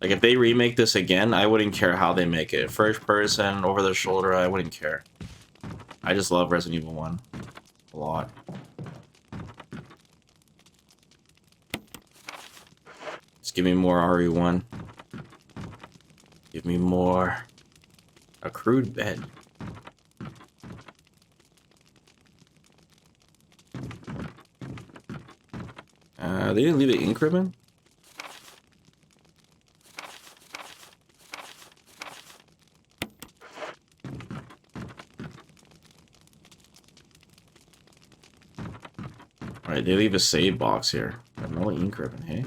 Like, if they remake this again, I wouldn't care how they make it. First person, over the shoulder, I wouldn't care. I just love Resident Evil 1 a lot. Just give me more RE1. Give me more. A crude bed. They didn't leave the ink ribbon? Alright, they leave a save box here. But no ink ribbon, hey?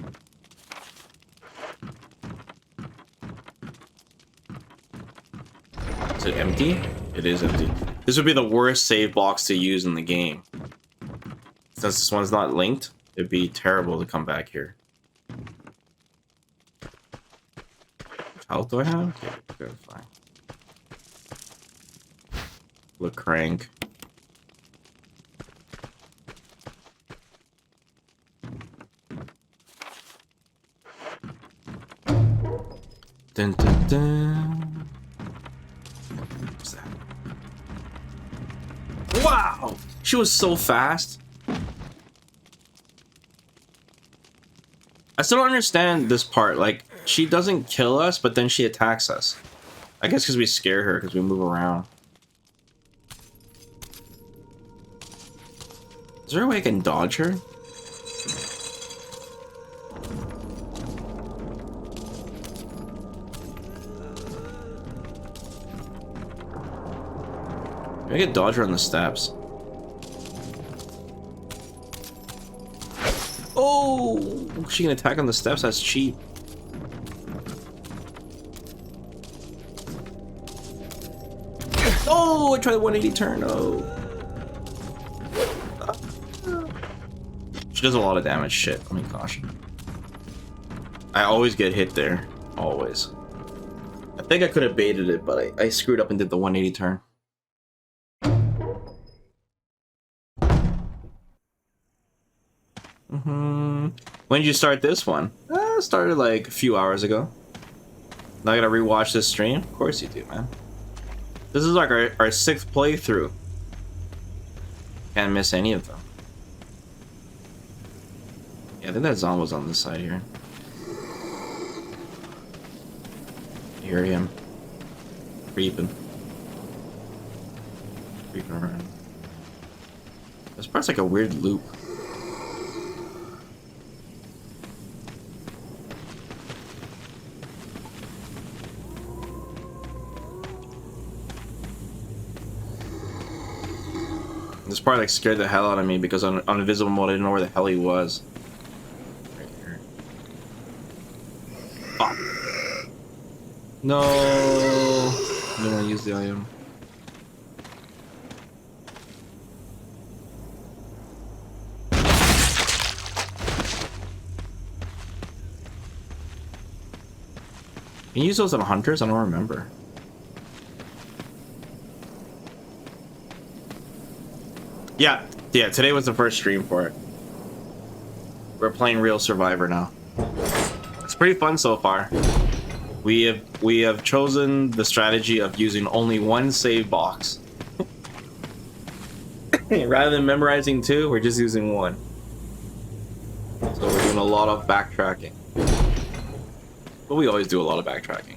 Is it empty? It is empty. This would be the worst save box to use in the game. Since this one's not linked, it'd be terrible to come back here. Which health do I have? Okay, good, fine. Look crank. Dun dun dun. What's that? Wow! She was so fast. I still don't understand this part. Like, she doesn't kill us, but then she attacks us. I guess because we scare her because we move around. Is there a way I can dodge her? Maybe I could dodge her on the steps. Oh, she can attack on the steps. That's cheap. Oh, I tried the 180 turn. Oh. She does a lot of damage. Shit. Let me caution. I always get hit there. Always. I think I could have baited it, but I screwed up and did the 180 turn. When did you start this one? I started like a few hours ago. Now I gotta rewatch this stream? Of course you do, man. This is like our 6th playthrough. Can't miss any of them. Yeah, I think that zombie was on this side here. I hear him. Creeping. Creeping around. This part's like a weird loop. This part like scared the hell out of me because on invisible mode I didn't know where the hell he was. Right here. Oh. No. I don't want to use the item. Can you use those on hunters? I don't remember. Yeah, today was the first stream for it. We're playing Real Survivor now. It's pretty fun so far. We have chosen the strategy of using only one save box. Rather than memorizing 2, we're just using 1. So we're doing a lot of backtracking. But we always do a lot of backtracking.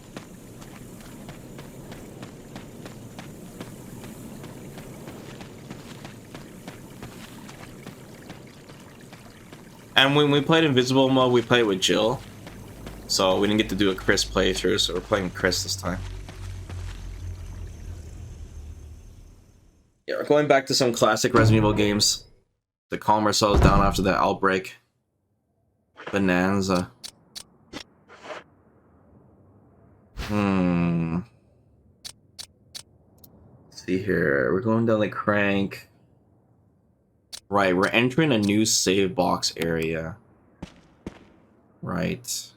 And when we played Invisible mode, we played with Jill. So we didn't get to do a Chris playthrough, so we're playing with Chris this time. Yeah, we're going back to some classic Resident Evil games to calm ourselves down after the outbreak. Bonanza. Let's see here. We're going down the crank. Right, we're entering a new save box area. Right.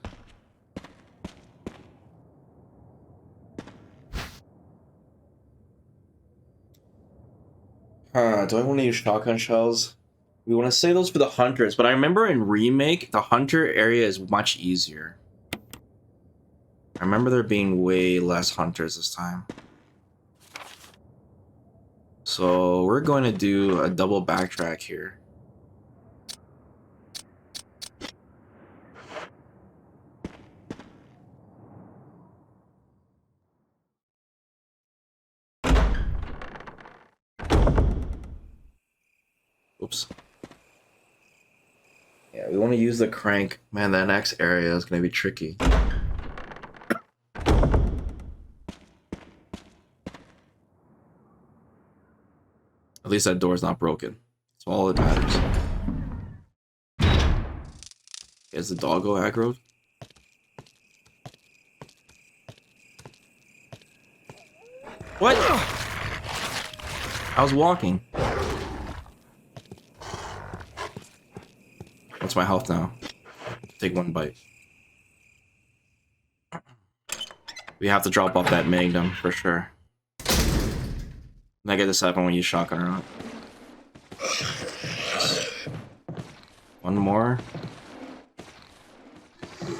Do I want to use shotgun shells? We want to save those for the hunters, but I remember in Remake, the hunter area is much easier. I remember there being way less hunters this time. So we're going to do a double backtrack here. Oops. Yeah, we want to use the crank. Man, that next area is going to be tricky. At least that door's not broken. That's all that matters. Is the doggo aggroed? What? I was walking. What's my health now? Take one bite. We have to drop off that magnum for sure. I get this up when we use shotgun or not. One more. Fuck!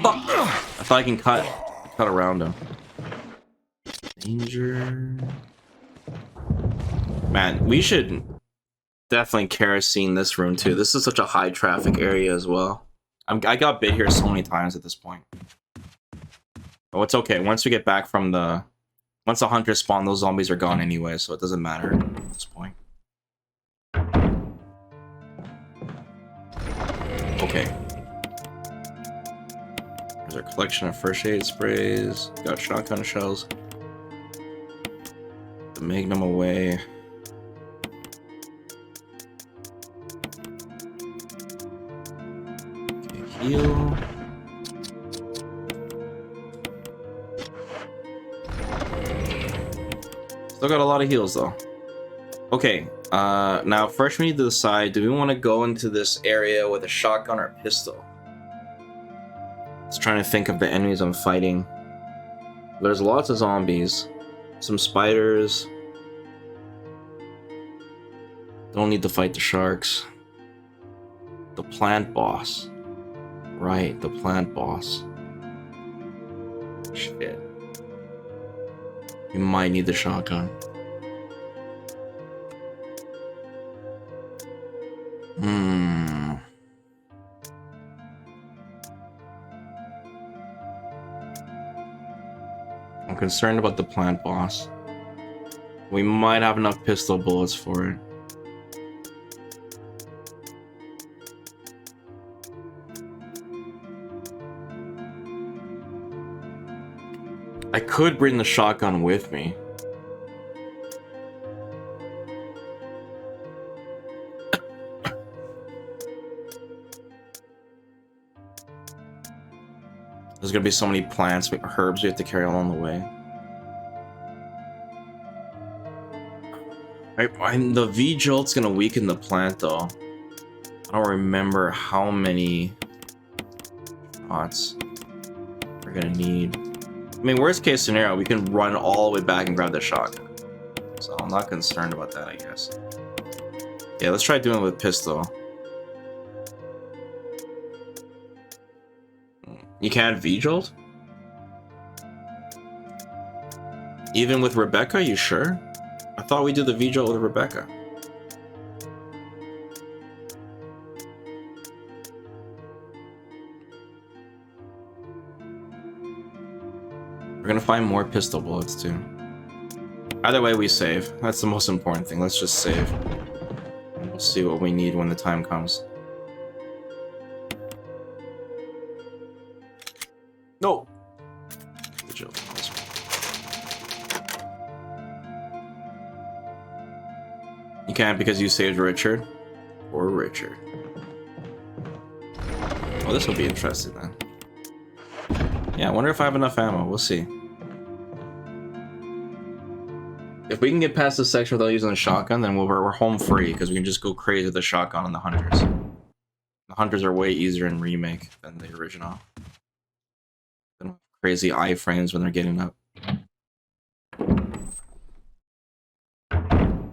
I thought I can cut around him. Danger. Man, we should definitely kerosene this room too. This is such a high traffic area as well. I got bit here so many times at this point. But it's okay. Once we get back from the... Once the hunters spawn, those zombies are gone anyway, so it doesn't matter at this point. Okay. There's our collection of first aid sprays. Got shotgun shells. The magnum away. Okay, heal. Still got a lot of heals though. Okay, now first we need to decide, do we want to go into this area with a shotgun or a pistol? Just trying to think of the enemies I'm fighting. There's lots of zombies. Some spiders. Don't need to fight the sharks. The plant boss. Right, the plant boss. Shit. You might need the shotgun. I'm concerned about the plant boss. We might have enough pistol bullets for it. I could bring the shotgun with me. There's gonna be so many plants, herbs we have to carry along the way. The V-Jolt's gonna weaken the plant though. I don't remember how many shots we're gonna need. I mean, worst case scenario, we can run all the way back and grab the shotgun. So I'm not concerned about that, I guess. Yeah, let's try doing it with pistol. You can't V-Jolt? Even with Rebecca, you sure? I thought we did the V-Jolt with Rebecca. We're gonna find more pistol bullets too. Either way, we save. That's the most important thing. Let's just save. And we'll see what we need when the time comes. No. You can't because you saved Richard. Or Richard. Well, this will be interesting then. Yeah, I wonder if I have enough ammo. We'll see. If we can get past this section without using a shotgun, then we're home free because we can just go crazy with the shotgun on the hunters. The hunters are way easier in Remake than the original. They don't have crazy iframes when they're getting up.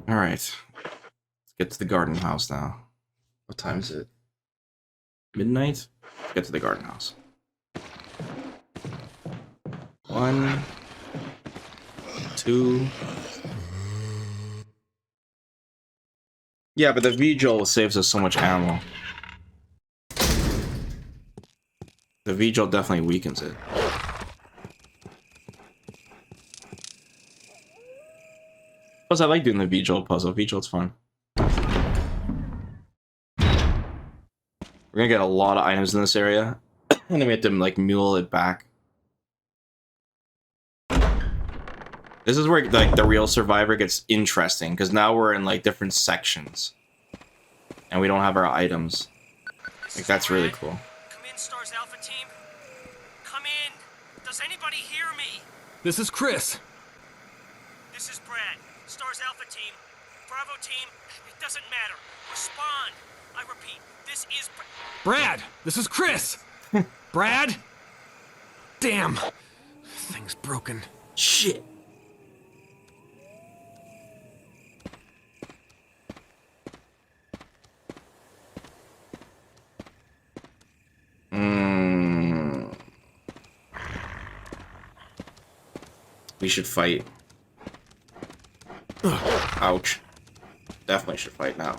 Alright. Let's get to the garden house now. What time is it? Midnight? Let's get to the garden house. 1, 2. Yeah, but the Vigil saves us so much ammo. The Vigil definitely weakens it. Plus, I like doing the Vigil puzzle. Vigil's fun. We're gonna get a lot of items in this area, and then we have to like mule it back. This is where like the real Survivor gets interesting because now we're in like different sections, and we don't have our items. Like that's really cool. Come in, Stars Alpha Team. Come in. Does anybody hear me? This is Chris. This is Brad. Stars Alpha Team. Bravo Team. It doesn't matter. Respond. I repeat, this is Brad, this is Chris. Brad? Damn. Thing's broken. Shit. We should fight. Ouch. Definitely should fight now.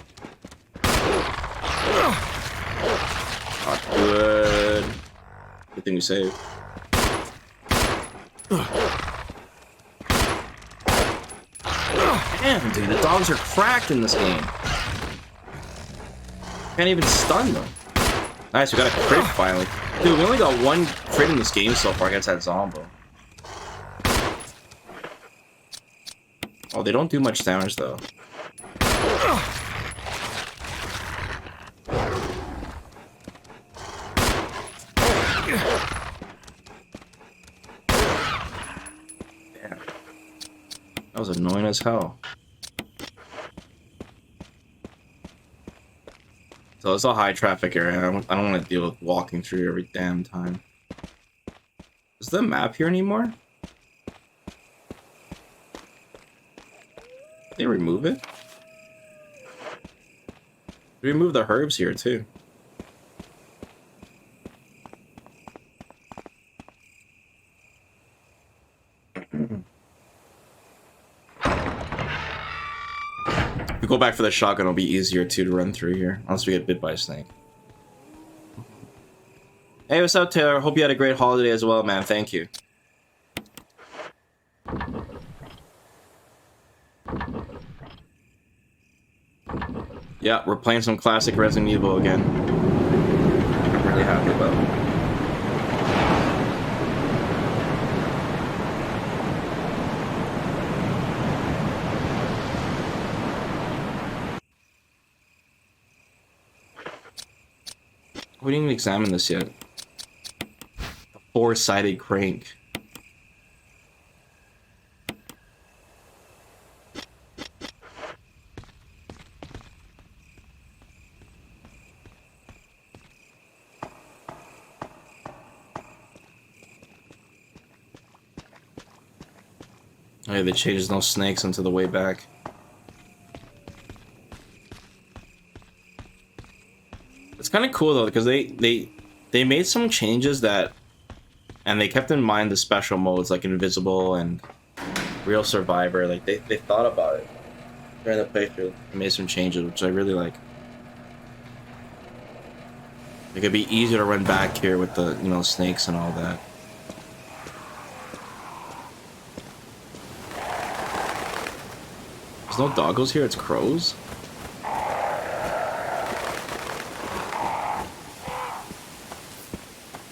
Not good. Good thing we saved. Damn, dude, the dogs are cracked in this game. Can't even stun them. Nice, we got a crit finally. Dude, we only got one crit in this game so far against that Zombo. Oh, they don't do much damage though. Damn. That was annoying as hell. So it's a high traffic area. I don't want to deal with walking through every damn time. Is the map here anymore? Did they remove it? They removed the herbs here too. If we go back for the shotgun, it'll be easier too to run through here, unless we get bit by a snake. Hey, what's up, Taylor? Hope you had a great holiday as well, man. Thank you. Yeah, we're playing some classic Resident Evil again. I'm really happy about it. We didn't even examine this yet. The four-sided crank. Oh yeah, they changed no snakes until the way back. It's kind of cool though, because they made some changes that, and they kept in mind the special modes like Invisible and Real Survivor. Like they thought about it during the playthrough. They made some changes, which I really like. It could be easier to run back here with the, you know, snakes and all that. There's no doggos here, it's crows.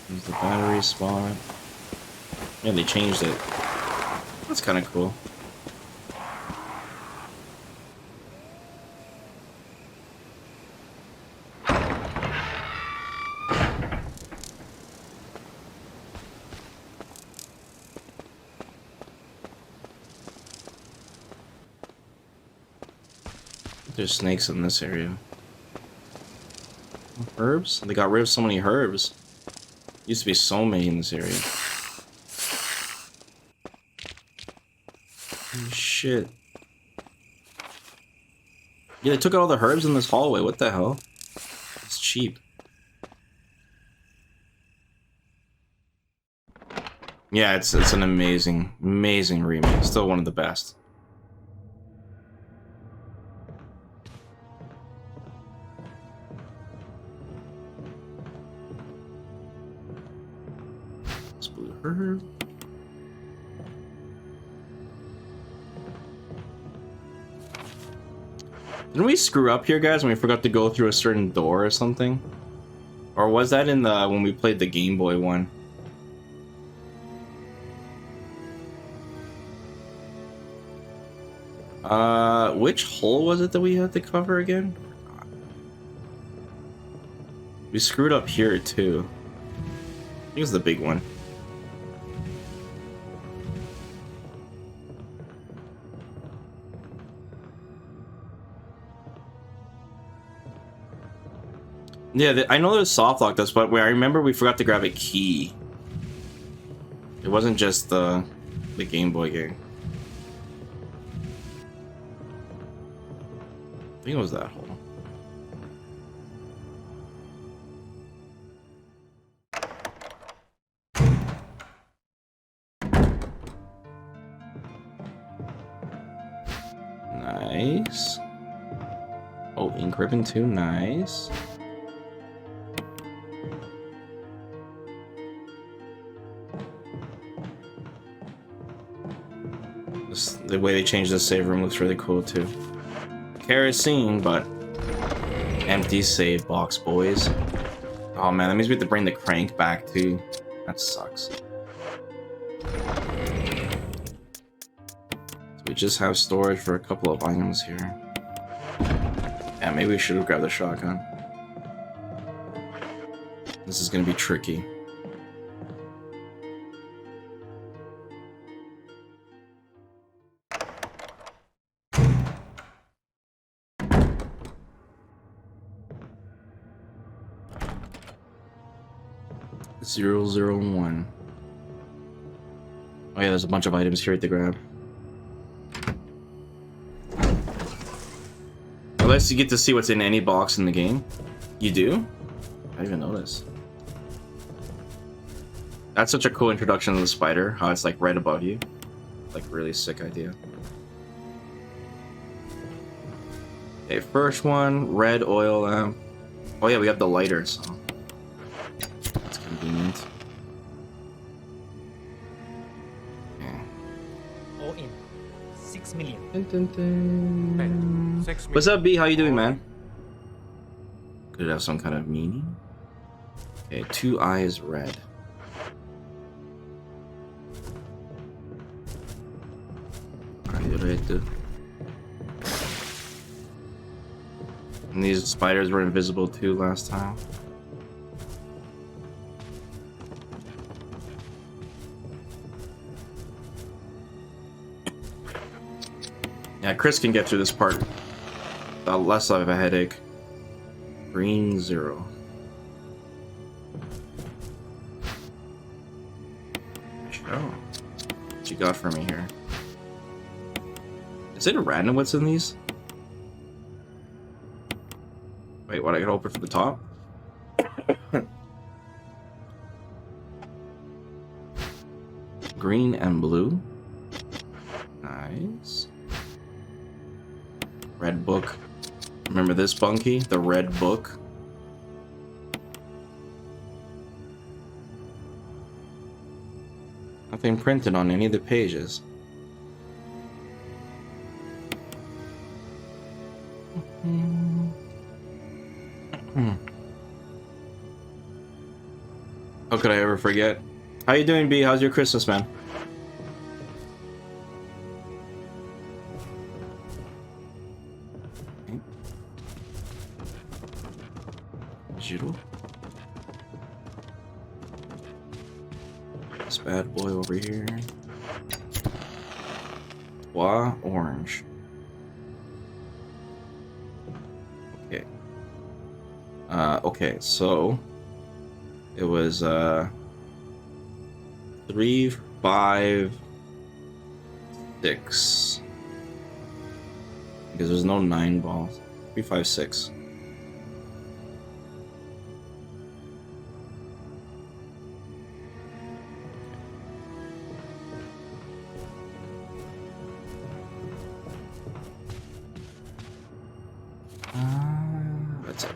There's the battery spot. Yeah, they changed it. That's kind of cool. There's snakes in this area. Herbs? They got rid of so many herbs. Used to be so many in this area. Holy shit. Yeah, they took out all the herbs in this hallway. What the hell? It's cheap. Yeah, it's an amazing remake. Still one of the best. This blue herb. Didn't we screw up here, guys, when we forgot to go through a certain door or something? Or was that in the when we played the Game Boy one? Which hole was it that we had to cover again? We screwed up here too. I think it's the big one. Yeah, I know there's soft lock this, but I remember we forgot to grab a key. It wasn't just the Game Boy game. I think it was that hole. Nice. Oh, ink ribbon too, nice. The way they changed the save room looks really cool too. Kerosene, but empty save box, boys. Oh man, that means we have to bring the crank back too. That sucks. So we just have storage for a couple of items here. Yeah, maybe we should have grabbed the shotgun. This is gonna be tricky. .001. Oh yeah, there's a bunch of items here to grab. Unless you get to see what's in any box in the game. You do? I didn't even notice. That's such a cool introduction to the spider, how it's like right above you. Like really sick idea. Okay, first one, red oil lamp. Oh yeah, we have the lighter, so that's convenient. Okay. All in. 6 million. Dun, dun, dun. What's up, B? How you doing, man? Could it have some kind of meaning? Okay, 2 eyes red. And these spiders were invisible too last time. Yeah, Chris can get through this part without less of a headache. Green 0. Oh, what you got for me here? Is it random what's in these? Wait, what? I can open from the top? Green and blue. Nice. Red book. Remember this, Bunky? The red book. Nothing printed on any of the pages. How could I ever forget? How you doing, B? How's your Christmas, man? Zero. This bad boy over here. Bois orange. Okay. Okay, so it was 3, 5, 6. Because there's no 9 balls. 3, 5, 6. That's it.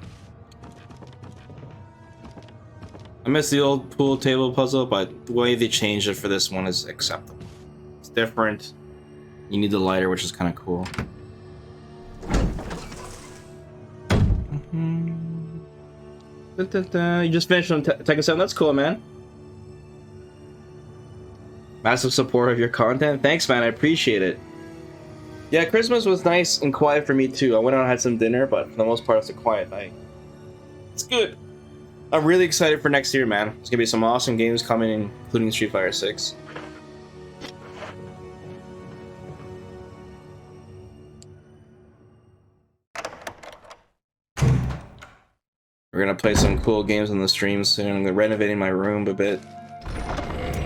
I miss the old pool table puzzle, but the way they changed it for this one is acceptable. It's different. You need the lighter, which is kind of cool. You just finished on Tekken 7. That's cool, man. Massive support of your content. Thanks, man. I appreciate it. Yeah, Christmas was nice and quiet for me too. I went out and had some dinner, but for the most part, it's a quiet night. It's good. I'm really excited for next year, man. There's gonna be some awesome games coming in, including Street Fighter 6. We're gonna play some cool games on the stream soon. I'm renovating my room a bit.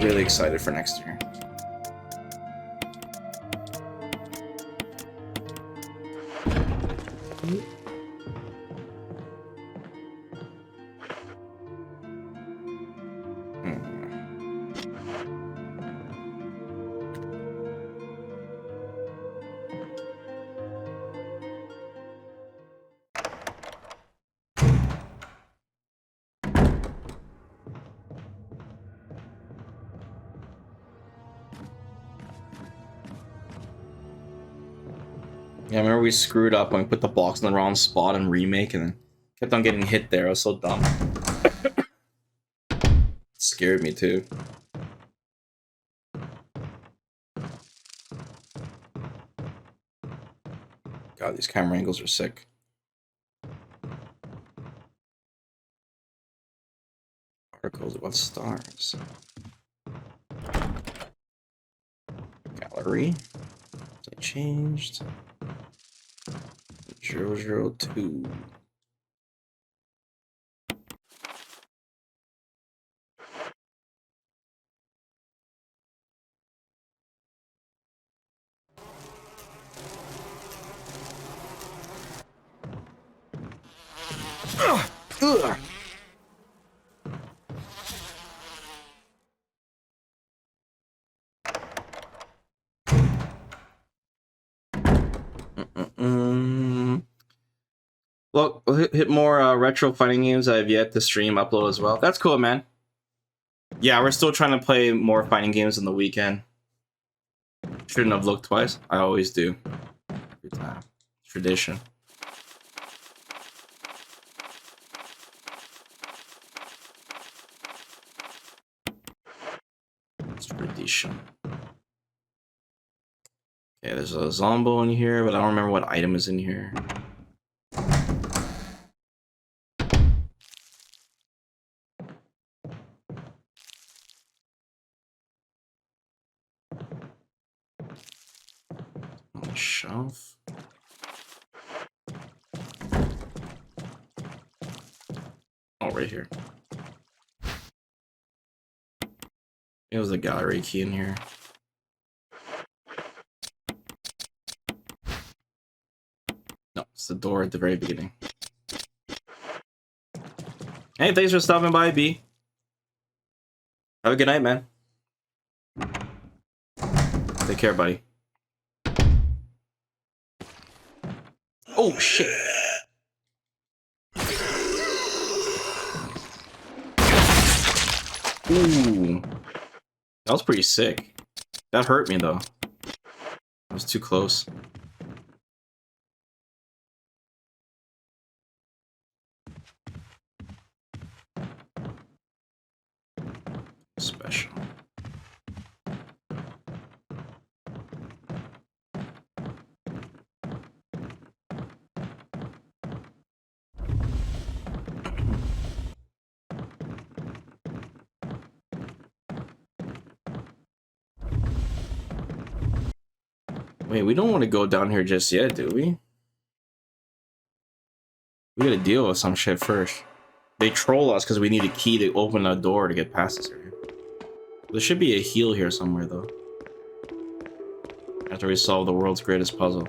Really excited for next year. Yeah, I remember we screwed up when we put the box in the wrong spot in Remake and then kept on getting hit there. I was so dumb. It scared me too. God, these camera angles are sick. Articles about stars. Gallery. I changed. 002. Ugh. Well, we'll hit more retro fighting games I have yet to stream, upload as well. That's cool, man. Yeah, we're still trying to play more fighting games on the weekend. Shouldn't have looked twice. I always do. Every time. Tradition. It's tradition. Okay, there's a Zombo in here, but I don't remember what item is in here. On the shelf. Oh, right here. It was the gallery key in here. No, it's the door at the very beginning. Hey, thanks for stopping by, B. Have a good night, man. Take care, buddy. Oh, shit. Ooh. That was pretty sick. That hurt me, though. It was too close. special. Wait, we don't want to go down here just yet, do we? We gotta deal with some shit first. They troll us because we need a key to open a door to get past this area. There should be a heal here somewhere, though. After we solve the world's greatest puzzle.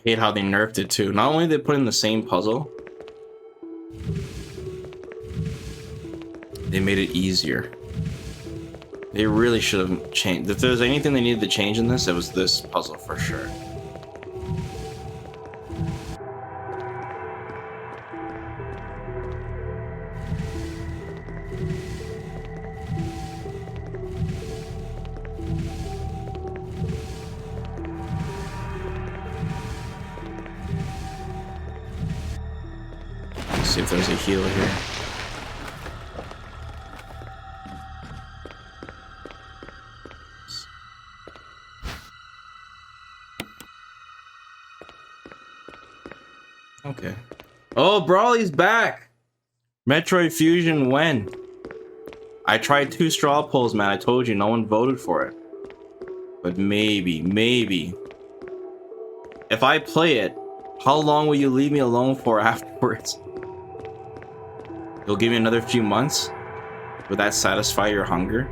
Hate how they nerfed it too. Not only did they put in the same puzzle, they made it easier. They really should have changed. If there's anything they needed to change in this, it was this puzzle for sure. See if there's a heal here. Okay. Oh, Brawly's back! Metroid Fusion when? I tried 2 straw polls, man. I told you, no one voted for it. But maybe. If I play it, how long will you leave me alone for afterwards? You'll give me another few months? Would that satisfy your hunger?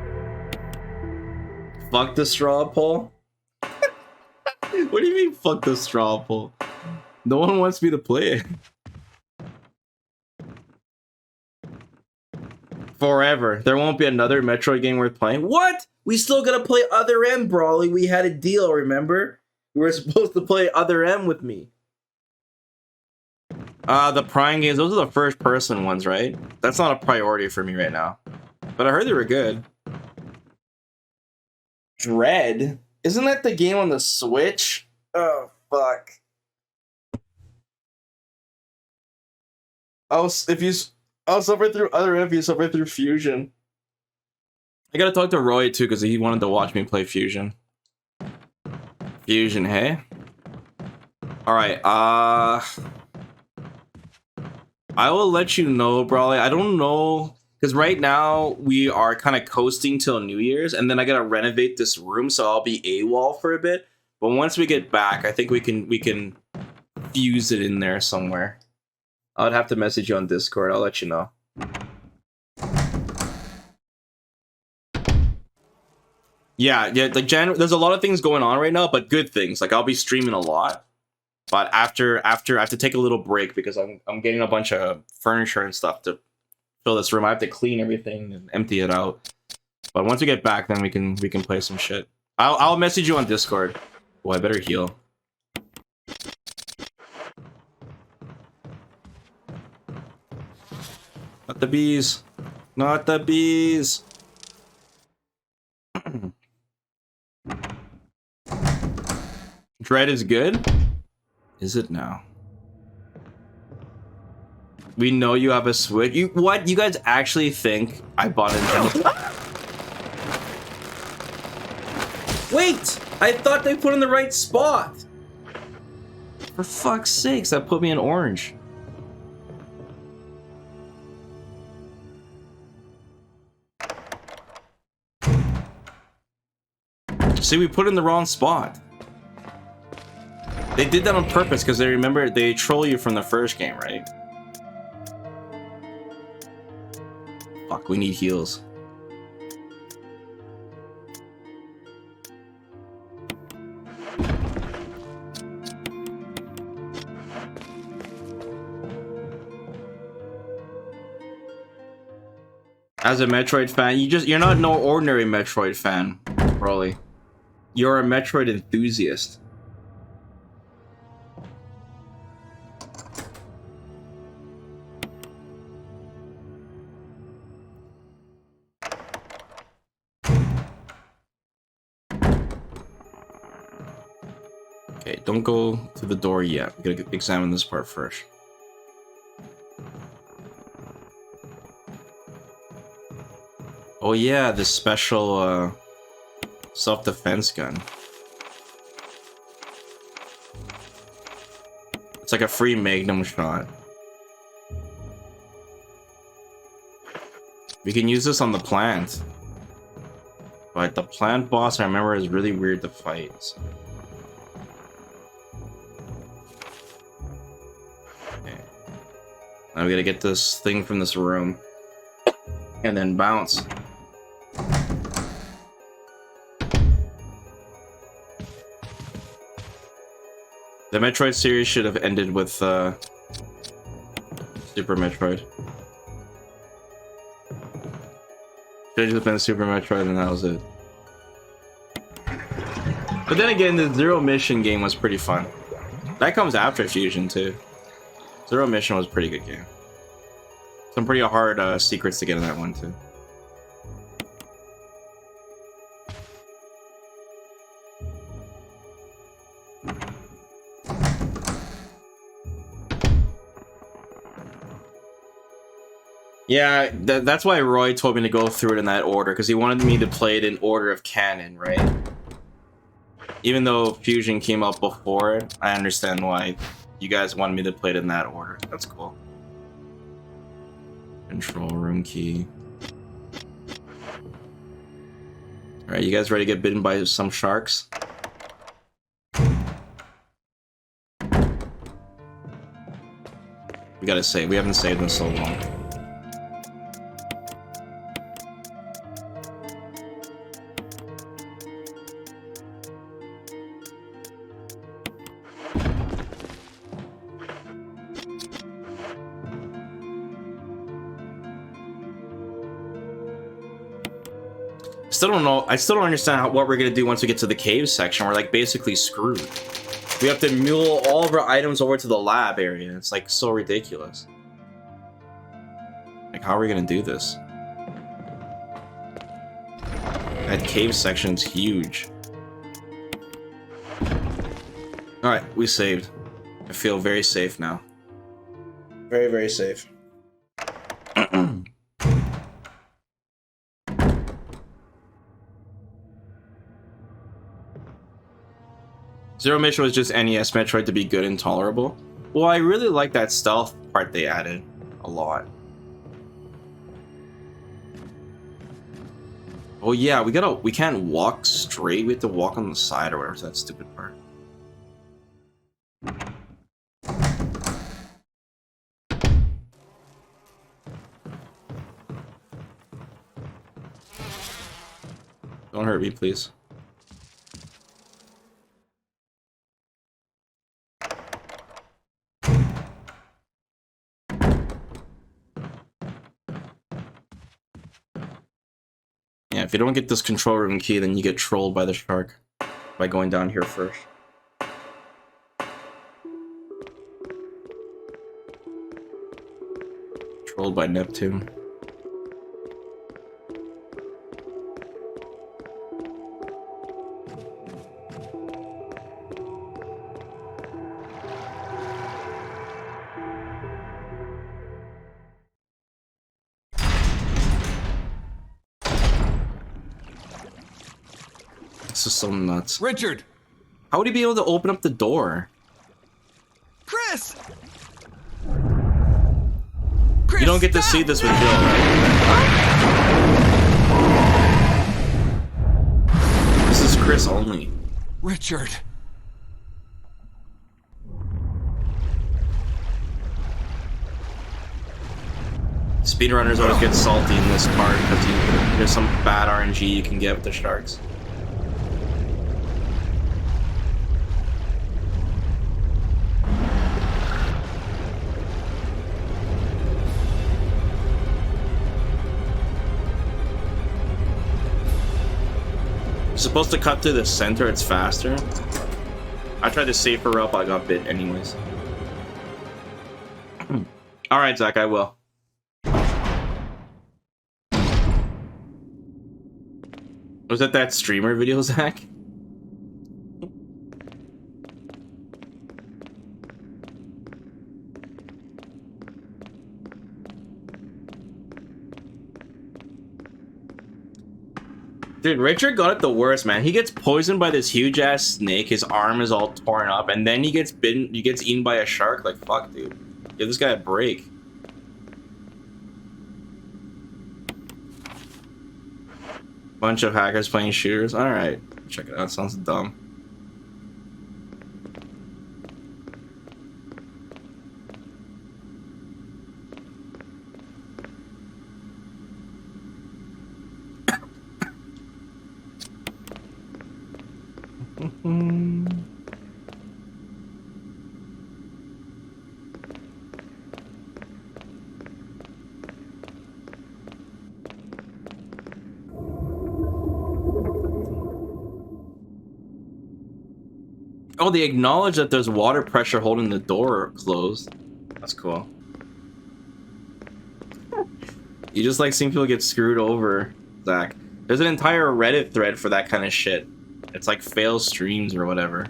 Fuck the straw poll? What do you mean, fuck the straw poll? No one wants me to play it. Forever. There won't be another Metroid game worth playing. What? We still gotta play Other M, Brawly. We had a deal, remember? You were supposed to play Other M with me. The Prime games, those are the first person ones, right? That's not a priority for me right now. But I heard they were good. Dread? Isn't that the game on the Switch? Oh, fuck. I'll suffer through Other M if you suffer through Fusion. I gotta talk to Roy too, because he wanted to watch me play Fusion. Fusion, hey? Alright, I will let you know, Brawly. I don't know, because right now we are kind of coasting till New Year's, and then I gotta renovate this room, so I'll be AWOL for a bit. But once we get back, I think we can fuse it in there somewhere. I would have to message you on Discord. I'll let you know. Yeah, like there's a lot of things going on right now, but good things. Like I'll be streaming a lot. But after I have to take a little break because I'm getting a bunch of furniture and stuff to fill this room. I have to clean everything and empty it out. But once we get back, then we can play some shit. I'll message you on Discord. Oh, I better heal. Not the bees. Not the bees. Dread is good? Is it now? We know you have a Switch. What? You guys actually think I bought it? Wait! I thought they put in the right spot! For fuck's sakes, that put me in orange. See, we put in the wrong spot. They did that on purpose because they remember they troll you from the first game, right? Fuck, we need heals. As a Metroid fan, you're not no ordinary Metroid fan, Broly. You're a Metroid enthusiast. Okay, don't go to the door yet. We gotta examine this part first. Oh yeah, this special self-defense gun. It's like a free Magnum shot. We can use this on the plant. But the plant boss, I remember, is really weird to fight. So. Okay. Now we gotta get this thing from this room. And then bounce. The Metroid series should have ended with Super Metroid. Should have just been Super Metroid and that was it. But then again, the Zero Mission game was pretty fun. That comes after Fusion too. Zero Mission was a pretty good game. Some pretty hard secrets to get in that one too. Yeah, that's why Roy told me to go through it in that order, because he wanted me to play it in order of canon, right? Even though Fusion came out before it, I understand why you guys wanted me to play it in that order. That's cool. Control room key. Alright, you guys ready to get bitten by some sharks? We gotta save. We haven't saved in so long. I still don't understand what we're gonna do once we get to the cave section. We're like basically screwed. We have to mule all of our items over to the lab area. It's like so ridiculous. Like, how are we gonna do this? That cave section's huge. Alright, we saved. I feel very safe now. Very, very safe. Zero Mission was just NES Metroid to be good and tolerable. Well, I really like that stealth part they added a lot. Oh yeah, we can't walk straight, we have to walk on the side or whatever, so that stupid part. Don't hurt me, please. Yeah, if you don't get this control room key, then you get trolled by the shark by going down here first. Trolled by Neptune. This is so nuts. Richard! How would he be able to open up the door? Chris! You don't get to see this with Jill, right? This is Chris only. Richard! Speedrunners always get salty in this part because there's some bad RNG you can get with the sharks. supposed to cut through the center, it's faster. I tried the safer route, but I got bit anyways. Alright, Zach, I will. Was that streamer video, Zach? Dude, Richard got it the worst, man. He gets poisoned by this huge ass snake. His arm is all torn up, and then he gets bitten. He gets eaten by a shark. Like, fuck, dude. Give this guy a break. Bunch of hackers playing shooters. All right, check it out. Sounds dumb. Oh, they acknowledge that there's water pressure holding the door closed. That's cool. You just like seeing people get screwed over, Zach. There's an entire Reddit thread for that kind of shit. It's like fail streams or whatever.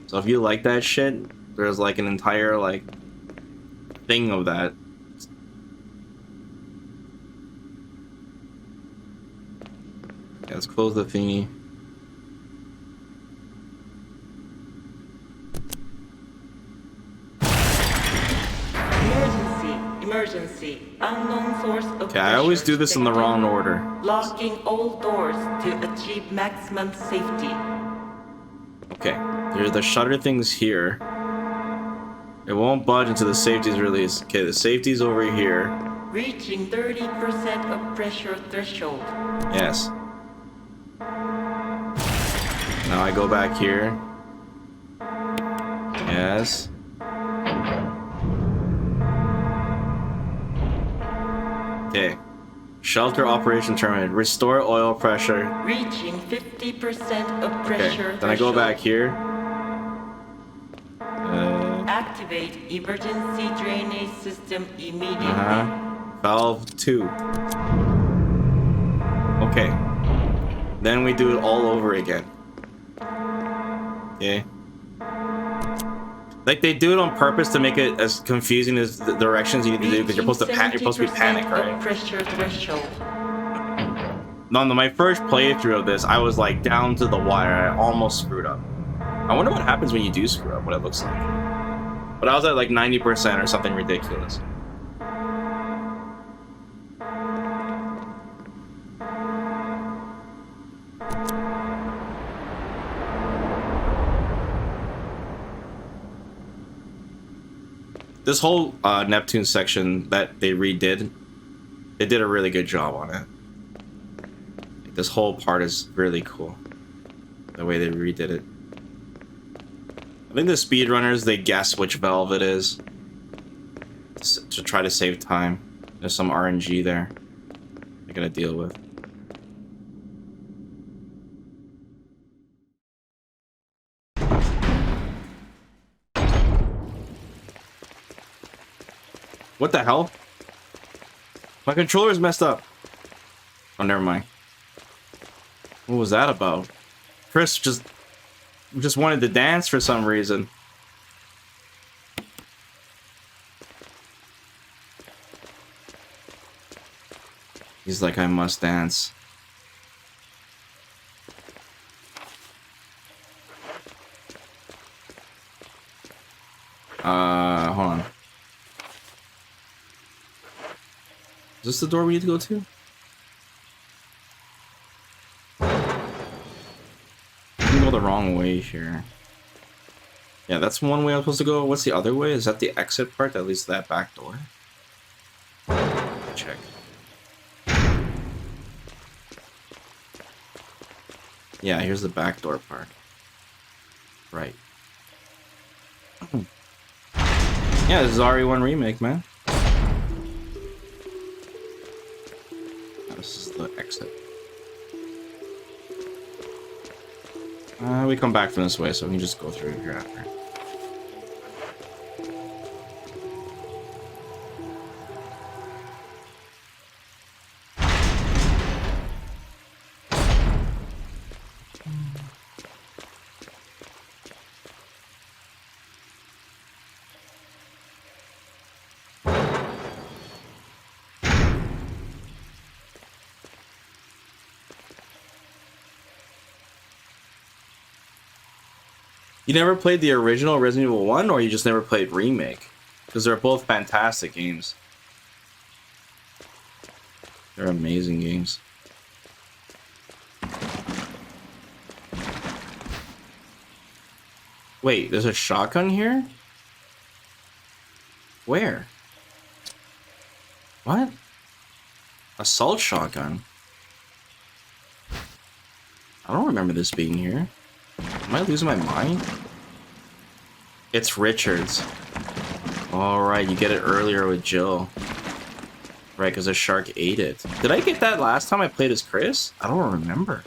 So if you like that shit, there's like an entire like thing of that. Yeah, let's close the thingy. Emergency. Unknown source of Okay, I always do this in the wrong order. Locking all doors to achieve maximum safety. Okay, there's the shutter things here. It won't budge until the safety's released. Okay, the safety's over here. Reaching 30% of pressure threshold. Yes. Now I go back here. Yes. Okay. Shelter operation terminated. Restore oil pressure. Reaching 50% of pressure. Okay. Then I go back here. Activate emergency drainage system immediately. Valve 2. Okay. Then we do it all over again. Okay. Like they do it on purpose to make it as confusing as the directions you need to do because you're supposed to be panicked, right? Pressure threshold. No, my first playthrough of this, I was like down to the wire. I almost screwed up. I wonder what happens when you do screw up, what it looks like. But I was at like 90% or something ridiculous. This whole Neptune section that they redid, they did a really good job on it. Like, this whole part is really cool. The way they redid it. I think the speedrunners, they guess which valve it is to try to save time. There's some RNG there they're gonna deal with. What the hell? My controller's messed up. Oh, never mind. What was that about? Chris just wanted to dance for some reason. He's like, I must dance. Hold on. Is this the door we need to go to? I can go the wrong way here. Yeah, that's one way I'm supposed to go. What's the other way? Is that the exit part that leads to that back door? Check. Yeah, here's the back door part. Right. Yeah, this is RE1 Remake, man. This is the exit. We come back from this way, so we can just go through here after. You never played the original Resident Evil 1, or you just never played Remake? Because they're both fantastic games. They're amazing games. Wait, there's a shotgun here? Where? What? Assault shotgun? I don't remember this being here. Am I losing my mind? It's Richards. Alright, you get it earlier with Jill. Right, because the shark ate it. Did I get that last time I played as Chris? I don't remember.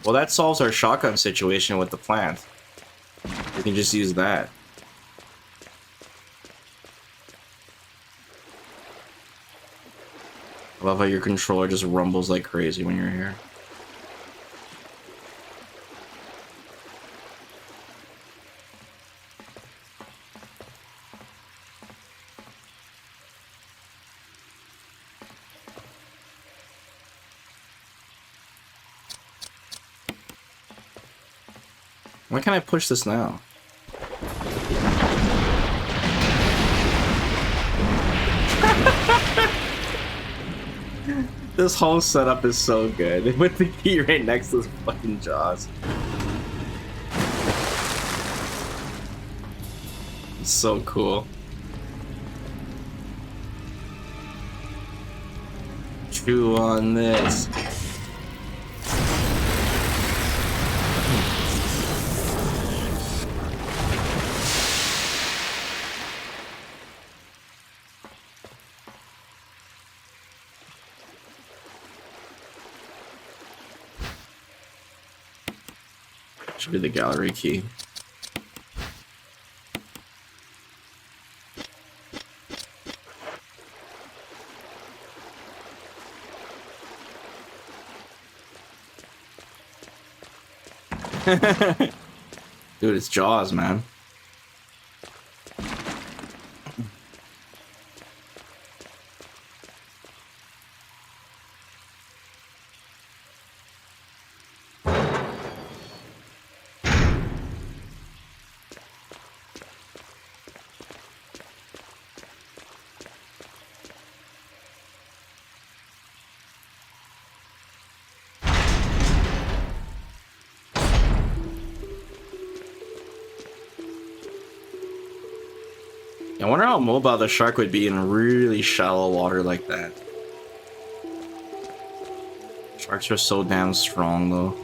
Well, that solves our shotgun situation with the plant. We can just use that. I love how your controller just rumbles like crazy when you're here. Why can't I push this now? This whole setup is so good. With the key right next to his fucking jaws. It's so cool. Chew on this. Should be the gallery key. Dude, it's Jaws, man. I wonder how mobile the shark would be in really shallow water like that. Sharks are so damn strong, though.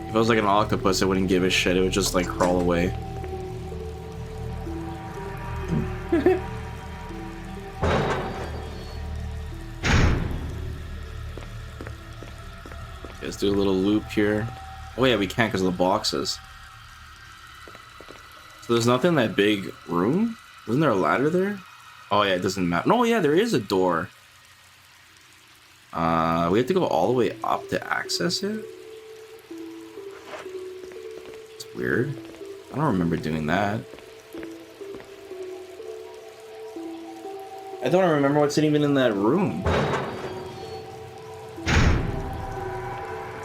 If it was like an octopus, it wouldn't give a shit. It would just like crawl away. Let's do a little loop here. Oh yeah, we can't because of the boxes. So there's nothing in that big room? Isn't there a ladder there? Oh yeah, it doesn't matter. No, yeah, there is a door. We have to go all the way up to access it? It's weird. I don't remember doing that. I don't remember what's even in that room.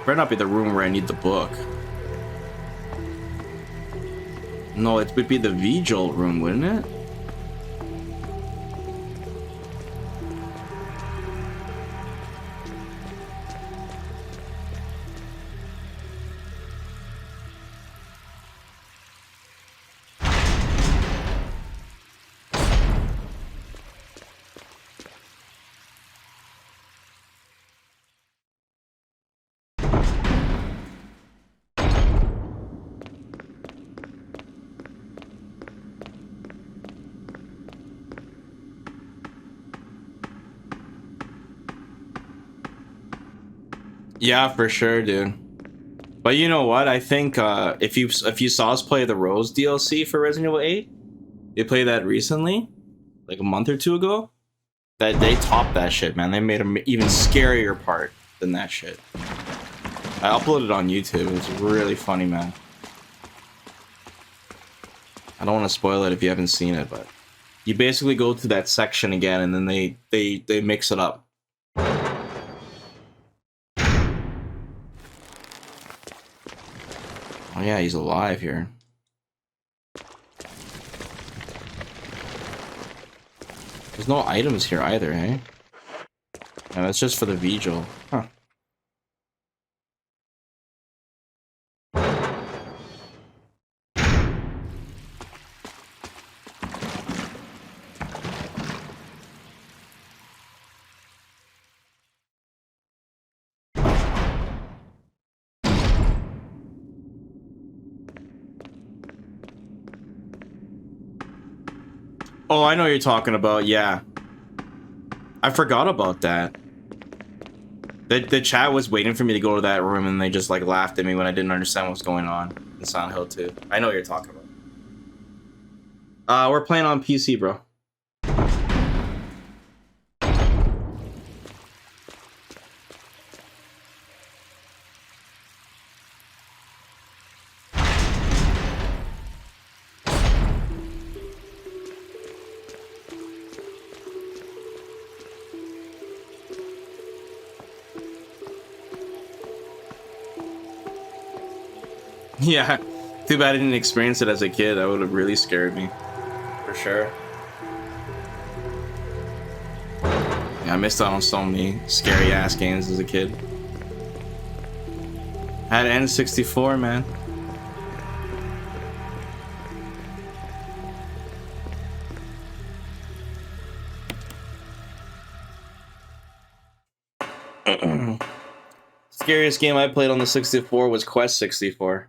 Better not be the room where I need the book. No, it would be the Vigil room, wouldn't it? Yeah, for sure, dude. But you know what? I think if you saw us play the Rose DLC for Resident Evil 8, they played that recently, like a month or two ago. That they topped that shit, man. They made an even scarier part than that shit. I uploaded it on YouTube. It's really funny, man. I don't want to spoil it if you haven't seen it, but you basically go to that section again, and then they mix it up. Oh yeah, he's alive here. There's no items here either, eh? No, that's just for the vigil. Huh. Oh, I know what you're talking about, yeah. I forgot about that. The chat was waiting for me to go to that room, and they just like laughed at me when I didn't understand what was going on in Silent Hill 2. I know what you're talking about. We're playing on PC, bro. Yeah, too bad I didn't experience it as a kid. That would have really scared me. For sure. Yeah, I missed out on so many scary ass games as a kid. Had N64, man. Scariest game I played on the 64 was Quest 64.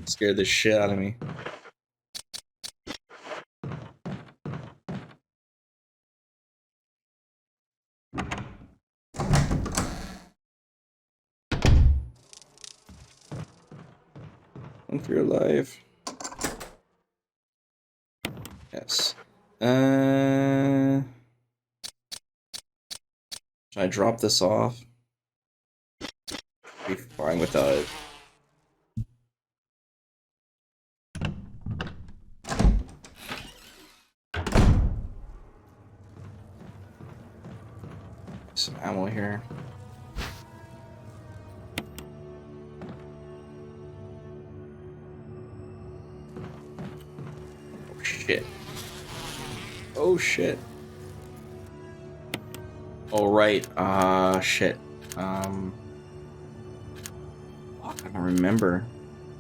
Scared the shit out of me. Run for your life. Yes. Should I drop this off? Be fine without it. Some ammo here. Oh shit. Oh shit. Oh right. Shit. Fuck, I don't remember.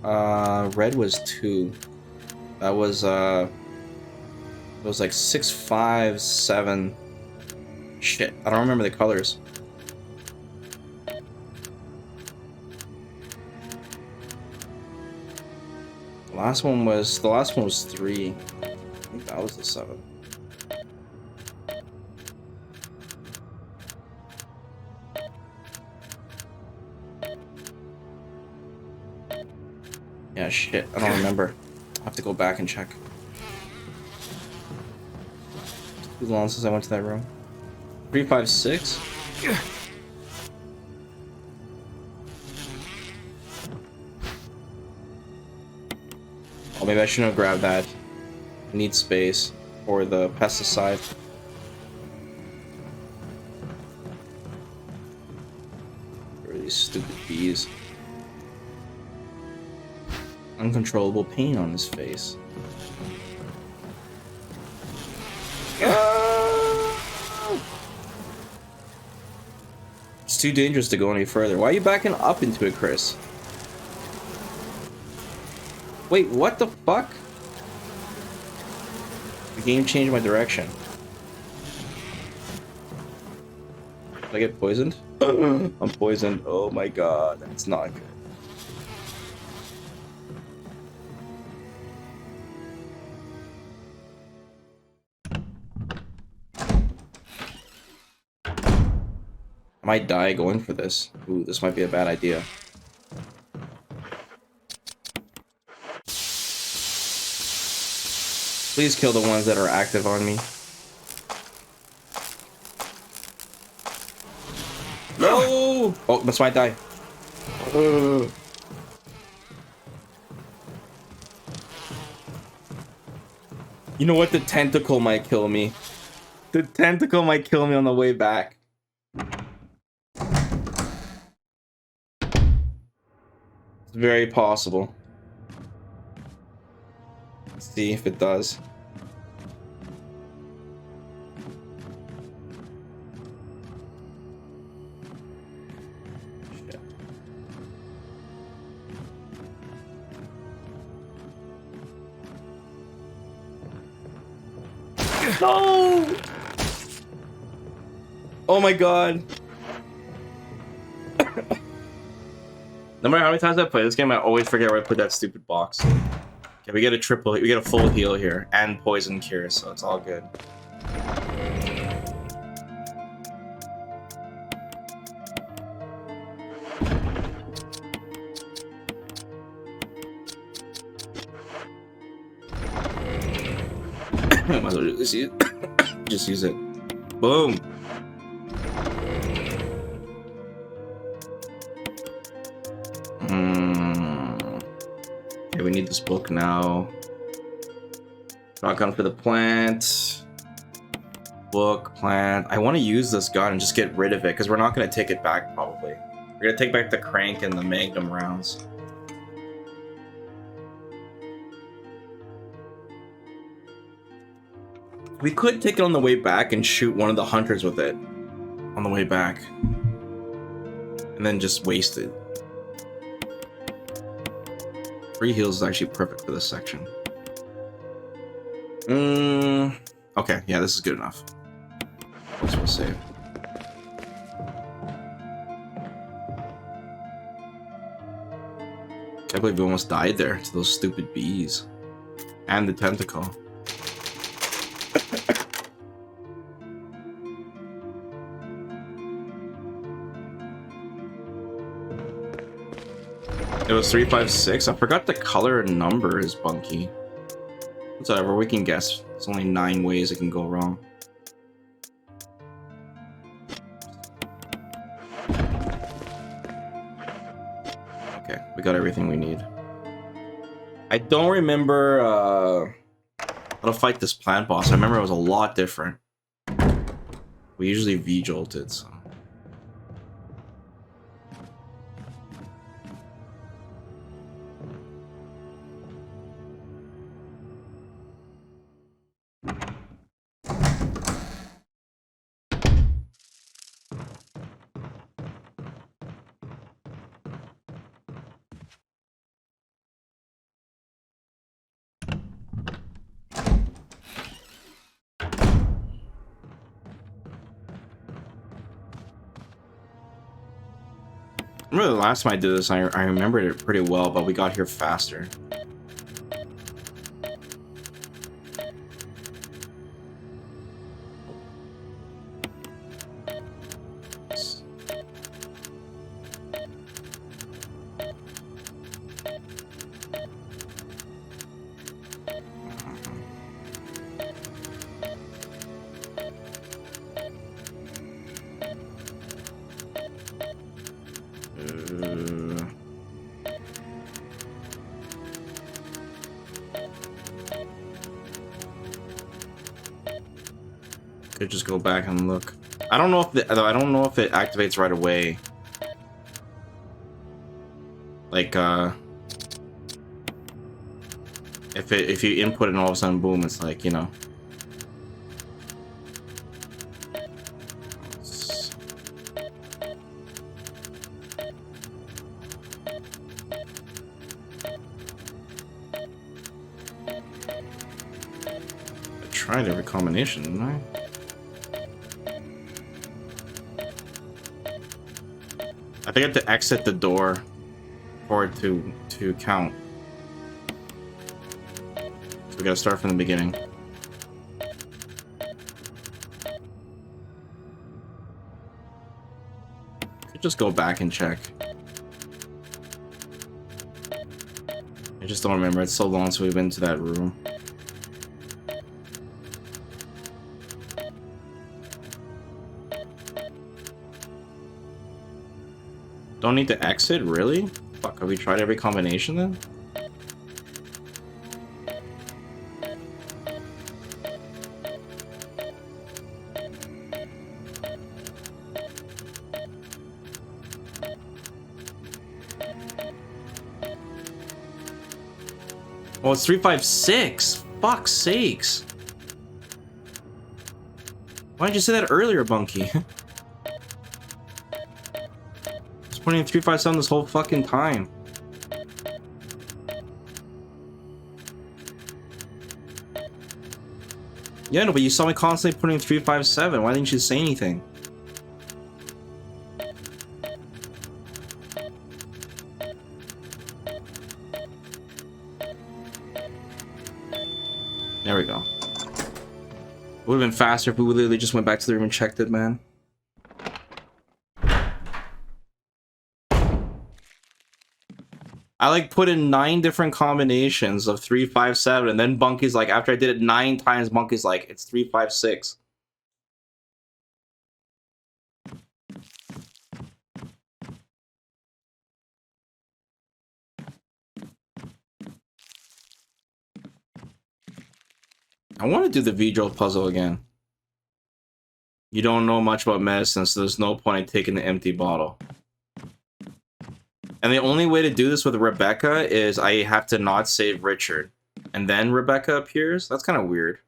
Red was 2. That was it was like 6, 5, 7. Shit, I don't remember the colors. The last one was 3. I think that was the 7. Yeah, shit, I don't remember. I have to go back and check. Too long since I went to that room. 3, 5, 6? Oh, maybe I shouldn't have grabbed that. I need space for the pesticide. Where are these stupid bees? Uncontrollable pain on his face. It's too dangerous to go any further. Why are you backing up into it, Chris? Wait, what the fuck? The game changed my direction. Did I get poisoned? I'm poisoned. Oh my god, that's not good. might die going for this. Ooh, this might be a bad idea. Please kill the ones that are active on me. No! Oh, this might die. You know what? The tentacle might kill me. The tentacle might kill me on the way back. It's very possible. Let's see if it does. Shit. No! Oh my god. No matter how many times I play this game, I always forget where I put that stupid box. Okay, we get a triple, we get a full heal here, and poison cure, so it's all good. Might as well just use it. Boom. Okay, we need this book now. Shotgun for the plant. Book, plant. I want to use this gun and just get rid of it because we're not going to take it back probably. We're going to take back the crank and the magnum rounds. We could take it on the way back and shoot one of the hunters with it on the way back. And then just waste it. 3 heals is actually perfect for this section. Okay, yeah, this is good enough. Let's go save. Can't believe we almost died there to those stupid bees. And the tentacle. It was 356. I forgot the color and number is bunky. It's whatever, we can guess. It's only 9 ways it can go wrong. Okay, we got everything we need. I don't remember how to fight this plant boss. I remember it was a lot different. We usually V-jolted, so. I remember the last time I did this, I remembered it pretty well, but we got here faster. Could just go back and look. I don't know if I don't know if it activates right away. Like if you input it and all of a sudden boom, it's like, you know. I tried every combination, didn't I? I think I have to exit the door for it to count. So we gotta start from the beginning. Just go back and check. I just don't remember. It's so long since we've been to that room. Don't need to exit? Really? Fuck, have we tried every combination then? Oh, it's 356. Fuck's sakes. Why didn't you say that earlier, Bunky? I was putting in 357 this whole fucking time. Yeah, no, but you saw me constantly putting in 357. Why didn't you say anything? There we go. It would have been faster if we literally just went back to the room and checked it, man. I like put in 9 different combinations of 357, and then Bunky's like, after I did it 9 times, Bunky's like, it's 356. I want to do the V-Drill puzzle again. You don't know much about medicine, so there's no point in taking the empty bottle. And the only way to do this with Rebecca is I have to not save Richard. And then Rebecca appears? That's kind of weird.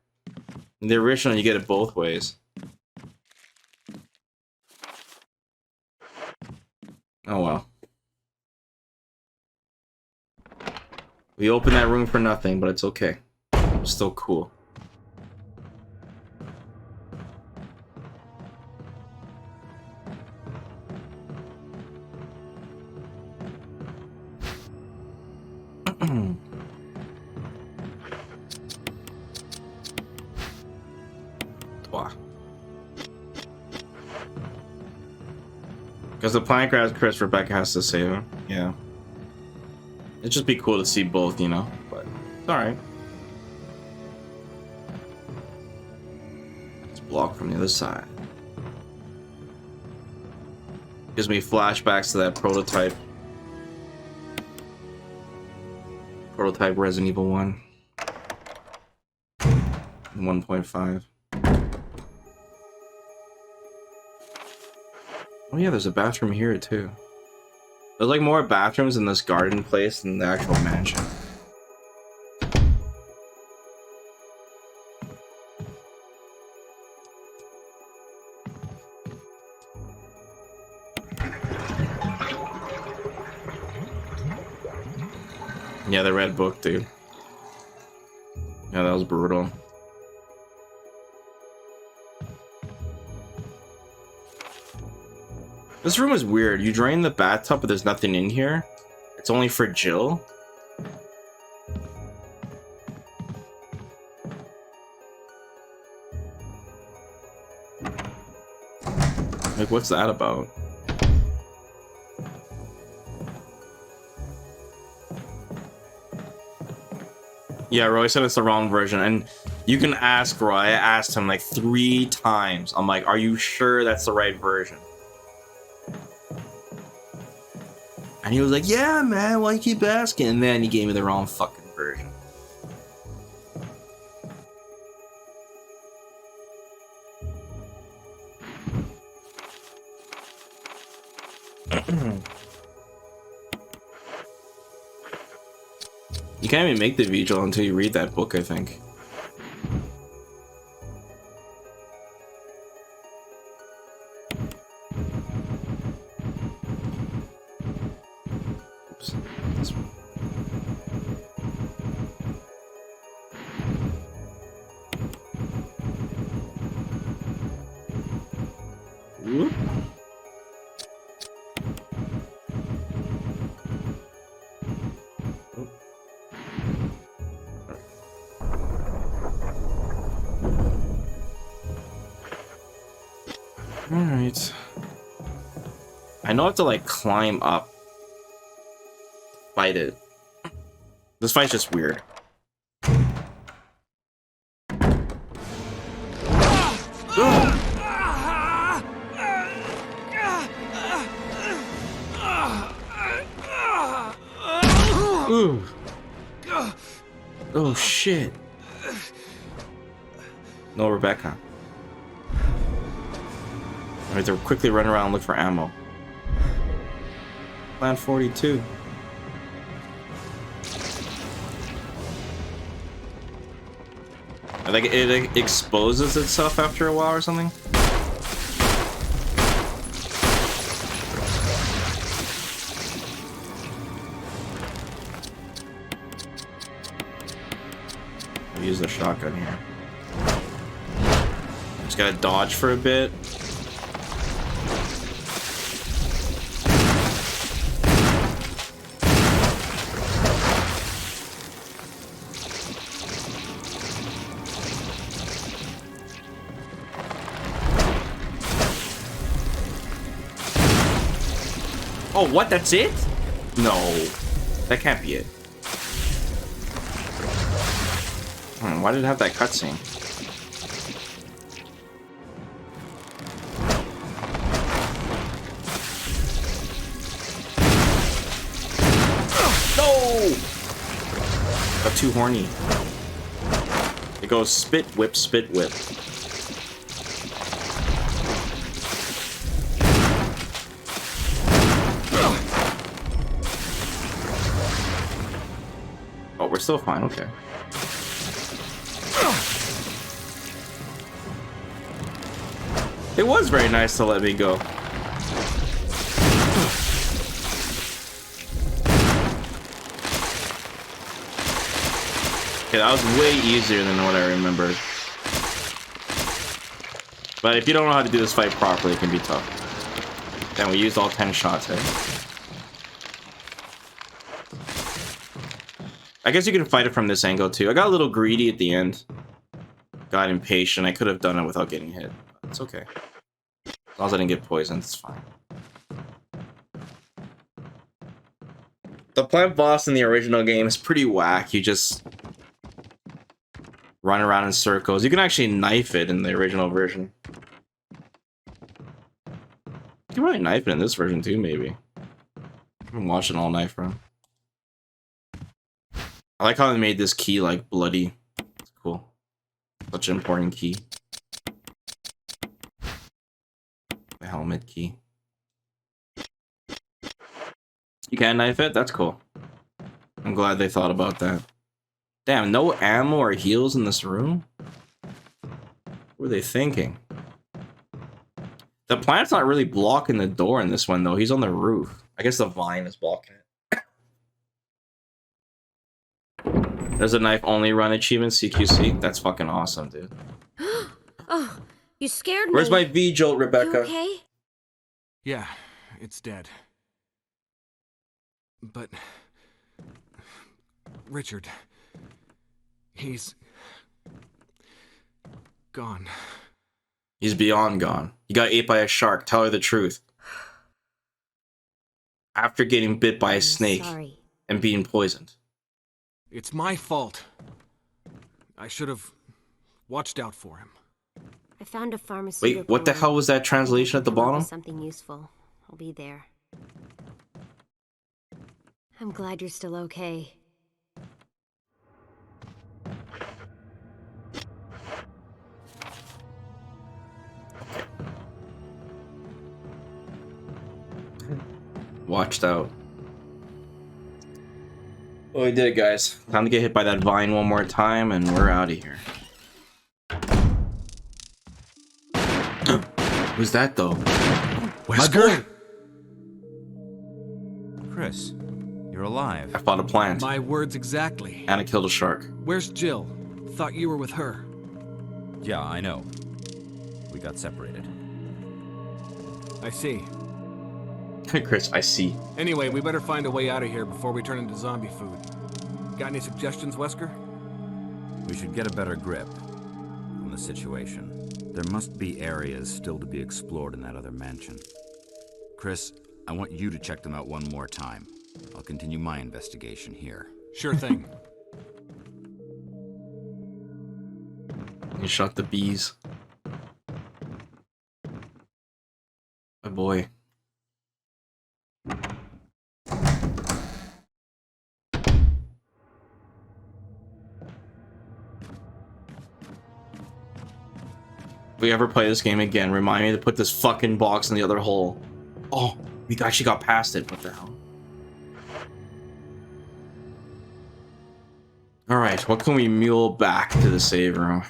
In the original, you get it both ways. Oh well. We opened that room for nothing, but it's okay. It's still cool. Because the plank grabs Chris, Rebecca has to save him. Yeah. It'd just be cool to see both, you know? But it's alright. It's blocked from the other side. Gives me flashbacks to that prototype. Prototype Resident Evil 1. 1.5. Oh yeah, there's a bathroom here too. There's like more bathrooms in this garden place than the actual mansion. Yeah, the red book, dude. Yeah, that was brutal. This room is weird. You drain the bathtub, but there's nothing in here. It's only for Jill. Like, what's that about? Yeah, Roy said it's the wrong version, and you can ask Roy. I asked him like 3 times. I'm like, are you sure that's the right version? And he was like, yeah, man, why you keep asking? And then he gave me the wrong fucking version. You can't even make the vigil until you read that book, I think. Oops. This one. Whoop. Alright. I know I have to like climb up. Fight it. This fight's just weird. Ooh. Oh shit. No Rebecca. I have to quickly run around and look for ammo. Plan 42. I think it exposes itself after a while or something. I'll use the shotgun here. Just gotta dodge for a bit. Oh, what? That's it? No, that can't be it. Why did it have that cutscene? No! Got too horny. It goes spit whip, spit whip. Oh, we're still fine, okay. It was very nice to let me go. Okay, that was way easier than what I remembered. But if you don't know how to do this fight properly, it can be tough. Then we used all 10 shots, eh? I guess you can fight it from this angle too. I got a little greedy at the end. Got impatient. I could have done it without getting hit. It's okay. As long as I didn't get poisoned, it's fine. The plant boss in the original game is pretty whack. You just run around in circles. You can actually knife it in the original version. You can really knife it in this version too, maybe. I'm watching all knife run. I like how they made this key like bloody. It's cool. Such an important key. The helmet key. You can knife it? That's cool. I'm glad they thought about that. Damn, no ammo or heals in this room? What were they thinking? The plant's not really blocking the door in this one though. He's on the roof. I guess the vine is blocking it. There's a knife only run achievement, CQC. That's fucking awesome, dude. Oh, you scared me. Where's my V-jolt, Rebecca? You okay? Yeah, it's dead. But... Richard... He's... gone. He's beyond gone. He got ate by a shark. Tell her the truth. After getting bit by a snake and being poisoned. It's my fault. I should have watched out for him. I found a pharmaceutical. Wait, what the hell was that translation at the bottom? Something useful. I'll be there. I'm glad you're still okay. Watched out. Well, we did it, guys. Time to get hit by that vine one more time, and we're out of here. Who's that, though? Wesker? Chris, you're alive. I fought a plant. My words exactly. And I killed a shark. Where's Jill? Thought you were with her. Yeah, I know. We got separated. I see. Chris, I see. Anyway, we better find a way out of here before we turn into zombie food. Got any suggestions, Wesker? We should get a better grip on the situation. There must be areas still to be explored in that other mansion. Chris, I want you to check them out one more time. I'll continue my investigation here. Sure thing. You shot the bees. My boy. If we ever play this game again, remind me to put this fucking box in the other hole. Oh, we actually got past it. What the hell? Alright, what can we mule back to the save room?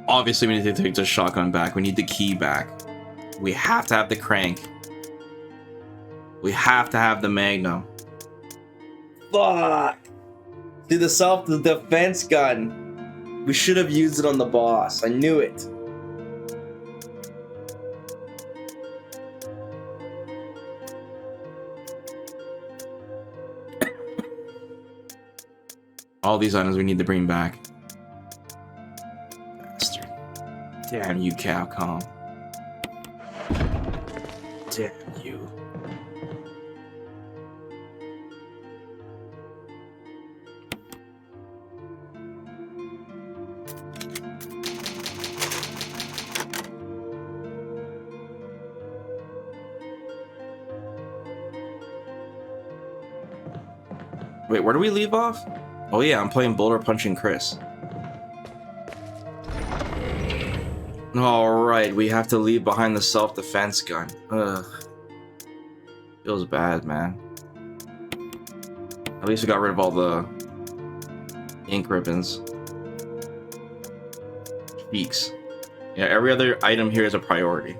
Obviously, we need to take the shotgun back. We need the key back. We have to have the crank. We have to have the magnum. Fuck! Dude, the self-defense gun. We should have used it on the boss. I knew it. All these items we need to bring back. Bastard. Damn you, Capcom. Damn you. Wait, where do we leave off? Oh yeah, I'm playing Boulder Punching Chris. Alright, we have to leave behind the self-defense gun. Ugh. Feels bad, man. At least we got rid of all the ink ribbons. Cheeks. Yeah, every other item here is a priority.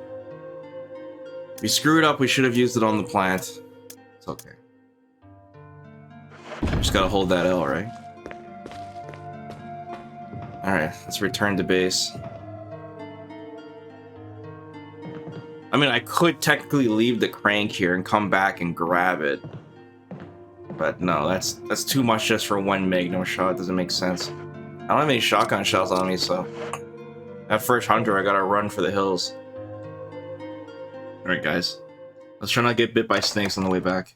We screwed up, we should have used it on the plant. It's okay. Just gotta hold that L, right? Alright, let's return to base. I mean, I could technically leave the crank here and come back and grab it. But no, that's too much just for one magnum shot. It doesn't make sense. I don't have any shotgun shells on me, so... At first hunter, I gotta run for the hills. Alright, guys. Let's try not to get bit by snakes on the way back.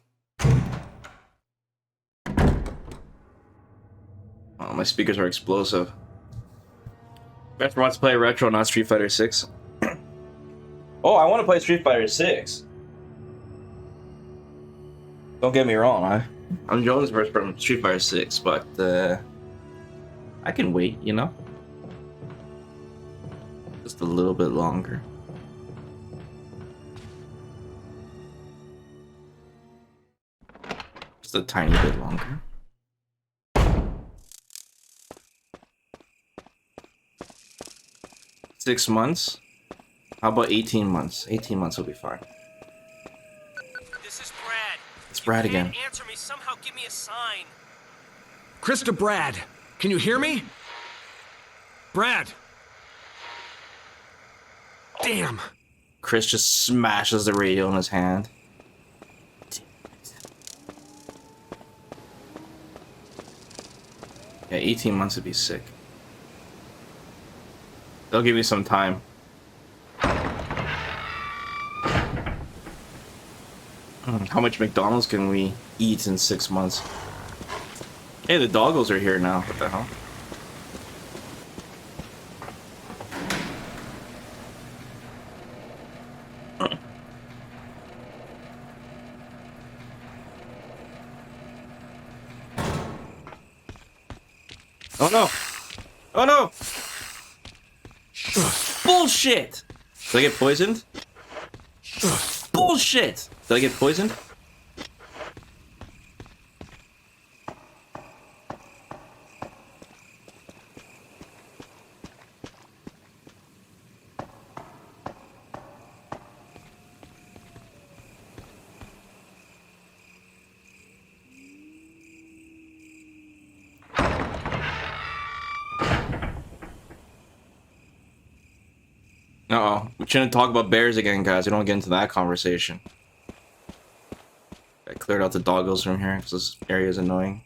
Oh, my speakers are explosive. Best wants to play retro, not Street Fighter 6. Oh, I want to play Street Fighter 6. Don't get me wrong, I'm Jones versus from Street Fighter 6, but I can wait, you know? Just a little bit longer. Just a tiny bit longer. Six months? How about 18 months? 18 months will be fine. This is Brad. It's Brad again. If you can't answer me, somehow give me a sign. Chris to Brad. Can you hear me? Brad! Damn! Chris just smashes the radio in his hand. Yeah, 18 months would be sick. They'll give me some time. How much McDonald's can we eat in 6 months? Hey, the doggos are here now. What the hell? Oh no! Oh no! Bullshit! Did I get poisoned? Bullshit! Did I get poisoned? Uh-oh. We shouldn't talk about bears again, guys. We don't get into that conversation. I cleared out the doggos from here because this area is annoying.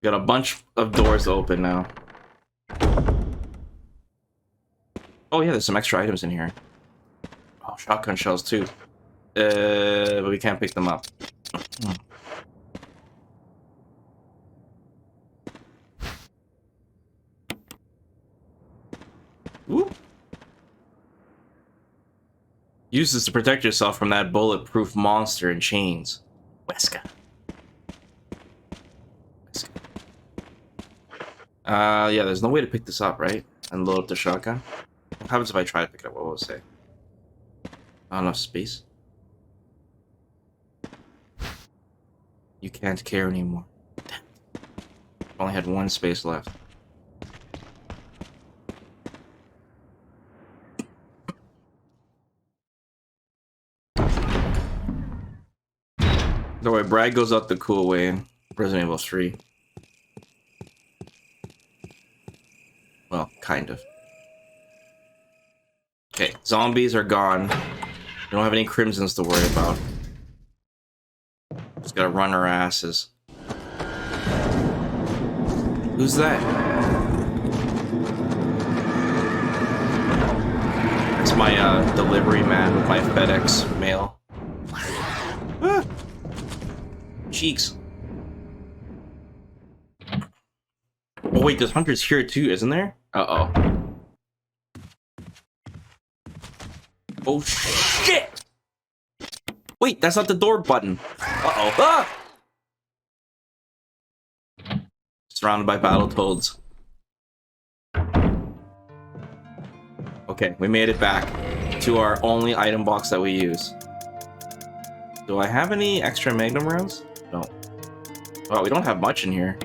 Got a bunch of doors open now. Oh yeah, there's some extra items in here. Oh, shotgun shells too. But we can't pick them up. Whoop. Use this to protect yourself from that bulletproof monster in chains. Wesker. Yeah, there's no way to pick this up, right? And load up the shotgun. What happens if I try to pick it up? What will it say? Not enough space. You can't care anymore. Only had one space left. Don't worry, Brad goes out the cool way in Resident Evil 3. Well, kind of. Okay, zombies are gone. We don't have any crimsons to worry about. Just gotta run our asses. Who's that? It's my delivery man with my FedEx mail. Ah! Cheeks. Oh wait, there's hunters here too, isn't there? Uh-oh. Oh shit! Wait, that's not the door button. Uh-oh. Ah! Surrounded by Battletoads. Okay, we made it back to our only item box that we use. Do I have any extra magnum rounds? No. Oh, we don't have much in here.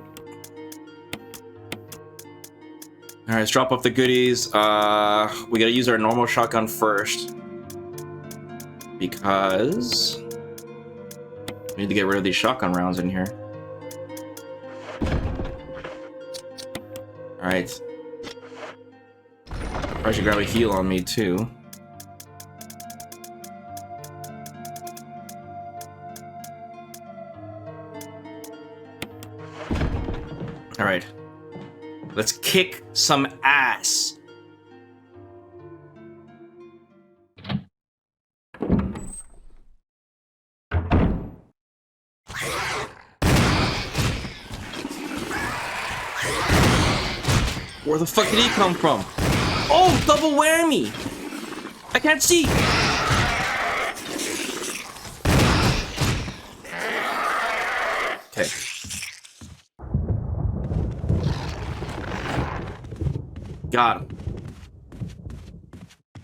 Alright, let's drop off the goodies. We gotta use our normal shotgun first. Because we need to get rid of these shotgun rounds in here. Alright. I should grab a heal on me too. Alright. Let's kick some ass. Where the fuck did he come from? Oh, double whammy! I can't see! Okay. Got him.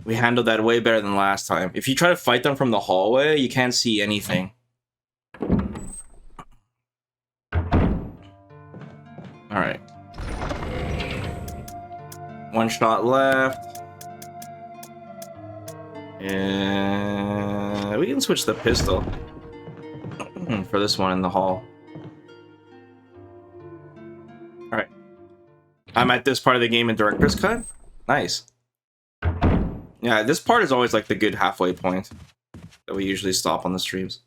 We handled that way better than last time. If you try to fight them from the hallway, you can't see anything. Alright. One shot left. And we can switch the pistol for this one in the hall. Alright. I'm at this part of the game in Director's Cut. Nice. Yeah, this part is always like the good halfway point that we usually stop on the streams.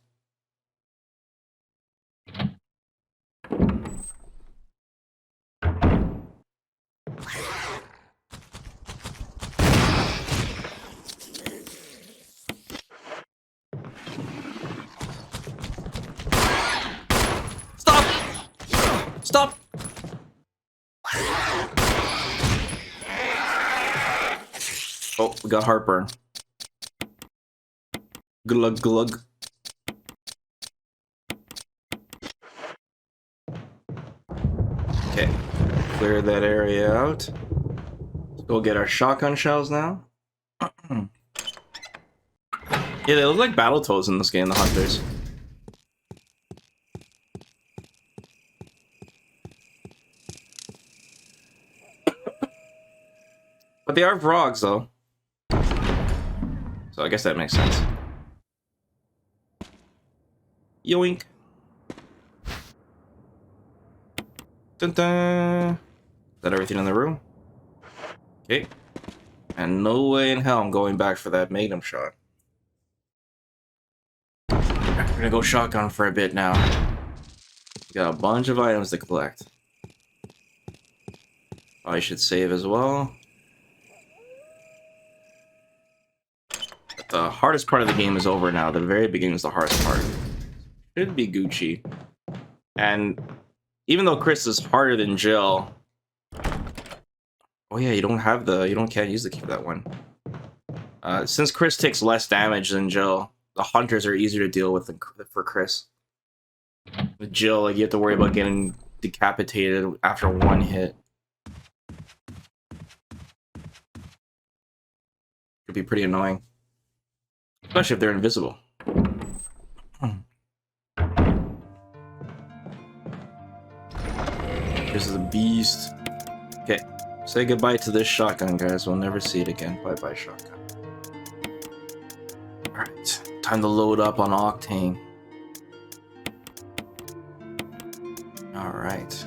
Stop! Stop! Oh, we got heartburn. Glug glug. Okay, clear that area out. Let's go get our shotgun shells now. Yeah, they look like Battletoads in this game, the hunters. But they are frogs, though. So I guess that makes sense. Yoink. Dun dun. Is that everything in the room? Okay. And no way in hell I'm going back for that magnum shot. We're gonna go shotgun for a bit now. We got a bunch of items to collect. I should save as well. The hardest part of the game is over now. The very beginning is the hardest part. Should be Gucci. And even though Chris is harder than Jill... Oh yeah, you can't use the key for that one. Since Chris takes less damage than Jill, the hunters are easier to deal with for Chris. With Jill, like, you have to worry about getting decapitated after one hit. Could be pretty annoying. Especially if they're invisible. This is a beast. Okay, say goodbye to this shotgun, guys. We'll never see it again. Bye-bye, shotgun. Alright, time to load up on Octane. Alright.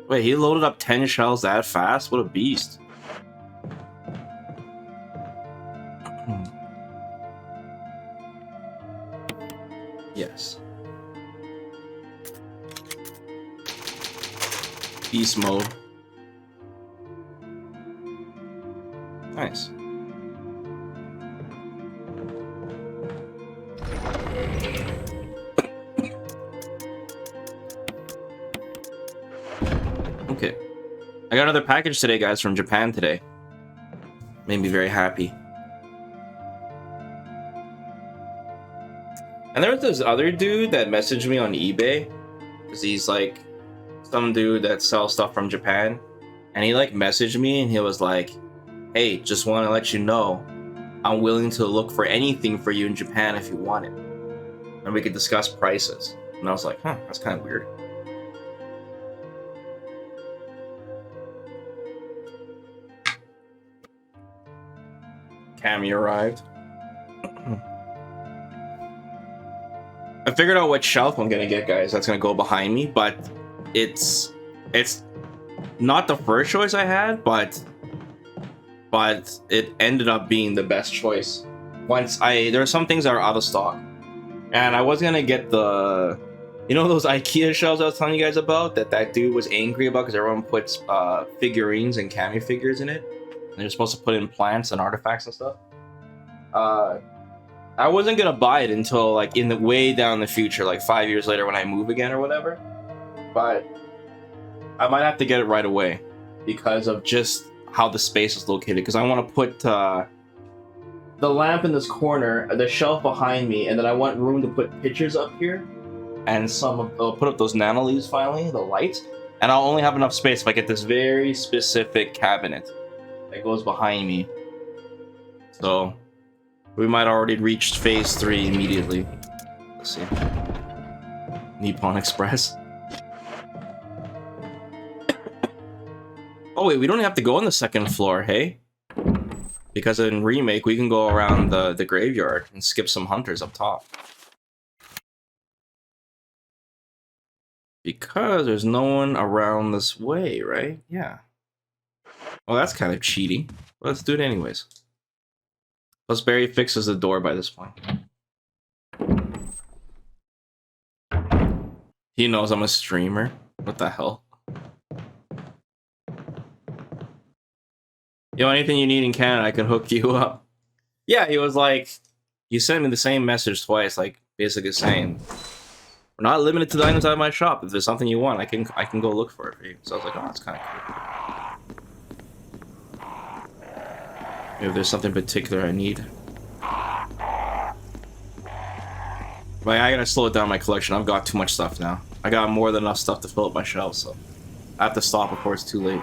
Wait, he loaded up 10 shells that fast? What a beast. Yes. Beast mode. Nice. Okay. I got another package today, guys, from Japan today. Made me very happy. And there was this other dude that messaged me on eBay. Because he's like some dude that sells stuff from Japan. And he like messaged me and he was like, hey, just want to let you know I'm willing to look for anything for you in Japan if you want it. And we could discuss prices. And I was like, huh, that's kind of weird. Cammy arrived. I figured out what shelf I'm gonna get, guys. That's gonna go behind me, but it's not the first choice I had, but it ended up being the best choice. There are some things that are out of stock, and I was gonna get the, you know, those IKEA shelves I was telling you guys about that dude was angry about because everyone puts figurines and cameo figures in it. And they're supposed to put in plants and artifacts and stuff. I wasn't gonna buy it until like in the way down in the future, like 5 years later when I move again or whatever. But I might have to get it right away because of just how the space is located. Because I want to put the lamp in this corner, the shelf behind me, and then I want room to put pictures up here, and I'll put up those nano leaves finally, the lights, and I'll only have enough space if I get this very specific cabinet that goes behind me. So we might already reach phase 3 immediately. Let's see. Nippon Express. Oh wait, we don't have to go on the second floor, hey? Because in Remake, we can go around the graveyard and skip some hunters up top. Because there's no one around this way, right? Yeah. Well, that's kind of cheating. But let's do it anyways. Plus, Barry fixes the door by this point. He knows I'm a streamer. What the hell? Yo, anything you need in Canada, I can hook you up. Yeah, he was like, you sent me the same message twice, like basically saying, we're not limited to the items out of my shop. If there's something you want, I can go look for it for you. So I was like, oh, that's kind of cool. If there's something particular I need. But I gotta slow down my collection. I've got too much stuff now. I got more than enough stuff to fill up my shelves, so I have to stop before it's too late.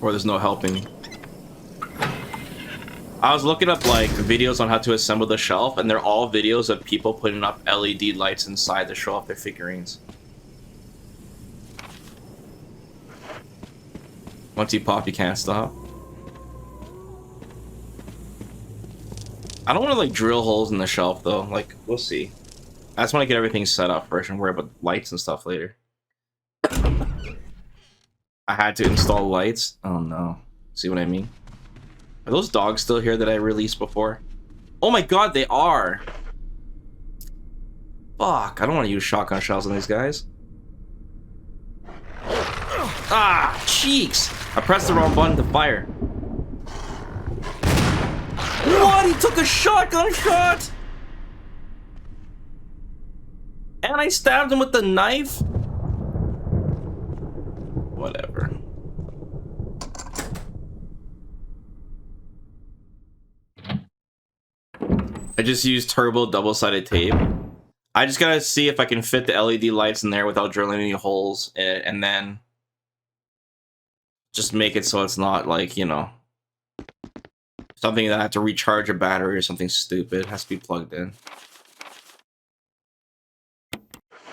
Or there's no helping. I was looking up like videos on how to assemble the shelf, and they're all videos of people putting up LED lights inside to show off their figurines. Once you pop, you can't stop. I don't want to like drill holes in the shelf though. Like, we'll see. I just want to get everything set up first and worry about lights and stuff later. I had to install lights. Oh no. See what I mean? Are those dogs still here that I released before? Oh my god, they are! Fuck, I don't want to use shotgun shells on these guys. Ah, cheeks! I pressed the wrong button to fire. What? He took a shotgun shot! And I stabbed him with the knife? Whatever. I just used turbo double-sided tape. I just gotta see if I can fit the LED lights in there without drilling any holes, and then just make it so it's not like, you know, something that I have to recharge a battery or something stupid. It has to be plugged in.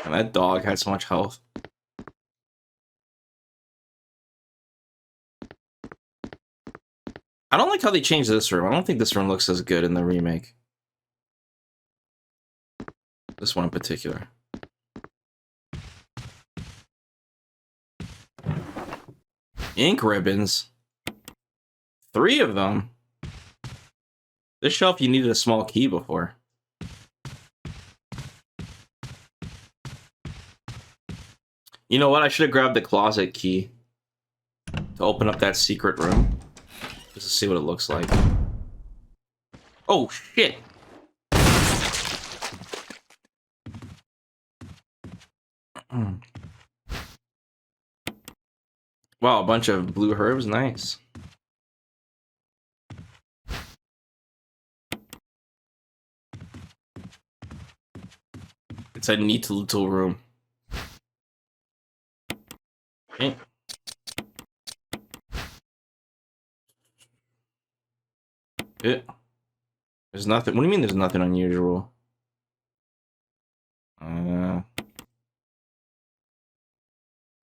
And that dog had so much health. I don't like how they changed this room. I don't think this room looks as good in the remake. This one in particular. Ink ribbons. 3 of them. This shelf, you needed a small key before. You know what? I should have grabbed the closet key to open up that secret room. Just to see what it looks like. Oh, shit! Wow, a bunch of blue herbs, nice. It's a neat little room. Okay. There's nothing. What do you mean there's nothing unusual?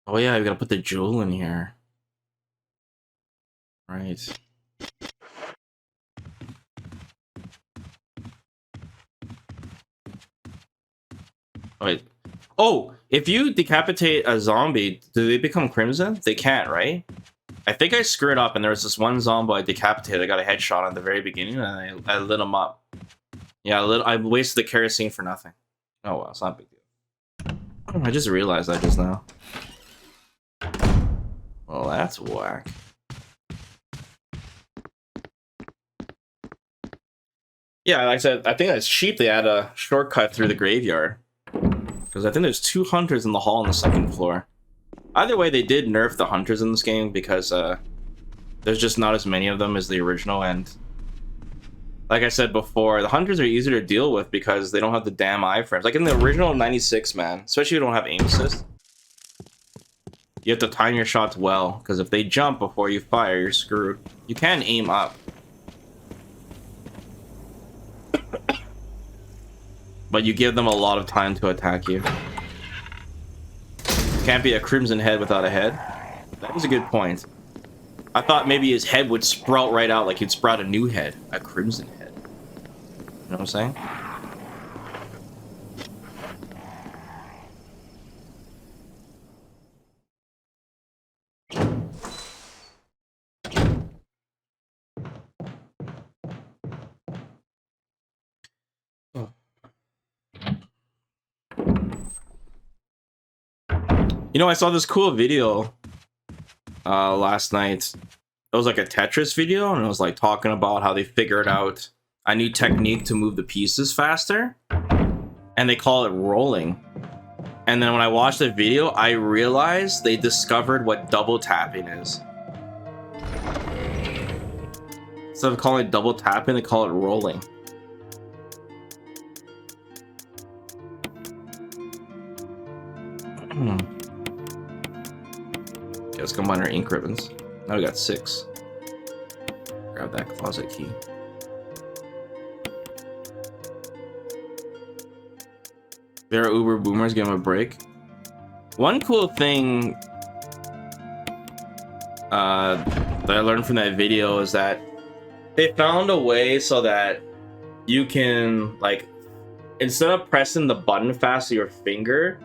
Oh yeah, we gotta put the jewel in here. Right. Wait. Oh, if you decapitate a zombie, do they become crimson? They can't, right? I think I screwed up and there was this one zombie I decapitated. I got a headshot at the very beginning and I lit him up. Yeah, I wasted the kerosene for nothing. Oh well, it's not a big deal. I just realized that just now. Well, that's whack. Yeah, like I said, I think that's cheap. They had a shortcut through the graveyard. Because I think there's 2 hunters in the hall on the 2nd floor. Either way, they did nerf the hunters in this game because there's just not as many of them as the original. And like I said before, the hunters are easier to deal with because they don't have the damn iframes. Like in the original 96, man, especially if you don't have aim assist. You have to time your shots well, because if they jump before you fire, you're screwed. You can aim up. But you give them a lot of time to attack you. Can't be a crimson head without a head. That was a good point. I thought maybe his head would sprout right out, like he'd sprout a new head. A crimson head. You know what I'm saying? You know, I saw this cool video last night. It was like a Tetris video, and it was like talking about how they figured out a new technique to move the pieces faster, and they call it rolling. And then when I watched the video, I realized they discovered what double tapping is. Instead of calling it double tapping, they call it rolling. Let's combine our ink ribbons. Now we got 6. Grab that closet key. There are Uber boomers, give them a break. One cool thing that I learned from that video is that they found a way so that you can, like, instead of pressing the button fast with your finger,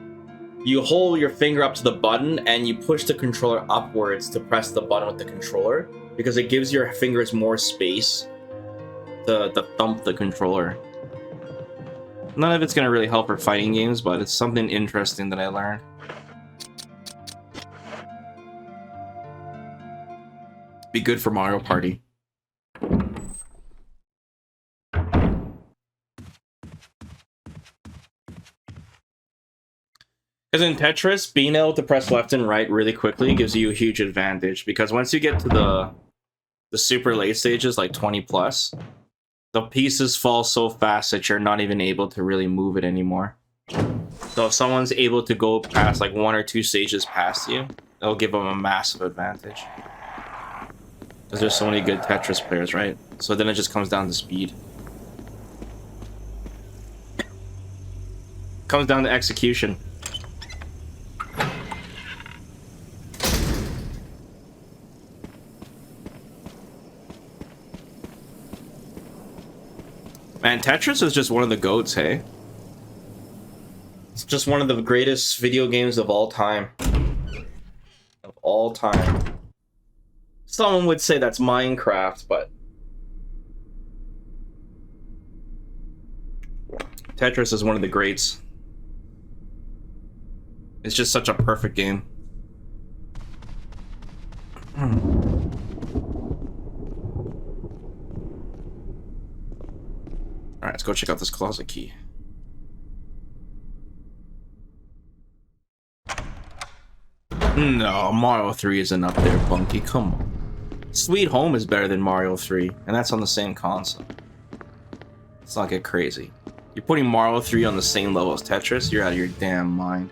you hold your finger up to the button and you push the controller upwards to press the button with the controller. because it gives your fingers more space to thump the controller. None of it's gonna really help for fighting games, but it's something interesting that I learned. Be good for Mario Party. Because in Tetris, being able to press left and right really quickly gives you a huge advantage. Because once you get to the super late stages, like 20 plus, the pieces fall so fast that you're not even able to really move it anymore. So if someone's able to go past like 1 or 2 stages past you, it'll give them a massive advantage. Because there's so many good Tetris players, right? So then it just comes down to speed. Comes down to execution. Man, Tetris is just one of the GOATs, hey? It's just one of the greatest video games of all time. Of all time. Someone would say that's Minecraft, but Tetris is one of the greats. It's just such a perfect game. Alright, let's go check out this closet key. No, Mario 3 isn't up there, Bunky. Come on. Sweet Home is better than Mario 3, and that's on the same console. Let's not get crazy. You're putting Mario 3 on the same level as Tetris? You're out of your damn mind.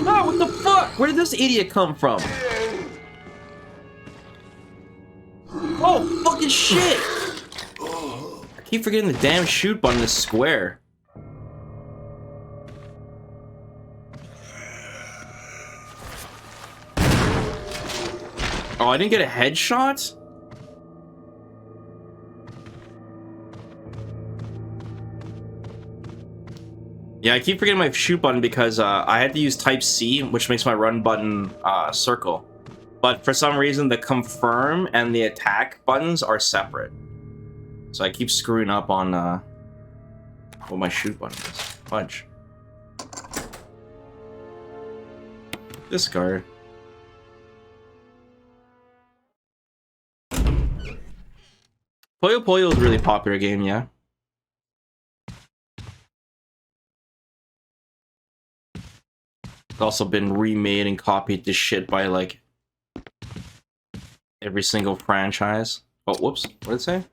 Ah, what the fuck? Where did this idiot come from? Oh, fucking shit! I keep forgetting the damn shoot button is square. Oh, I didn't get a headshot? Yeah, I keep forgetting my shoot button because I had to use Type C, which makes my run button circle. But for some reason, the confirm and the attack buttons are separate. So I keep screwing up on what my shoot button is. Fudge. Discard. Puyo Puyo is a really popular game, yeah. It's also been remade and copied to shit by like every single franchise. Oh, whoops. What did it say?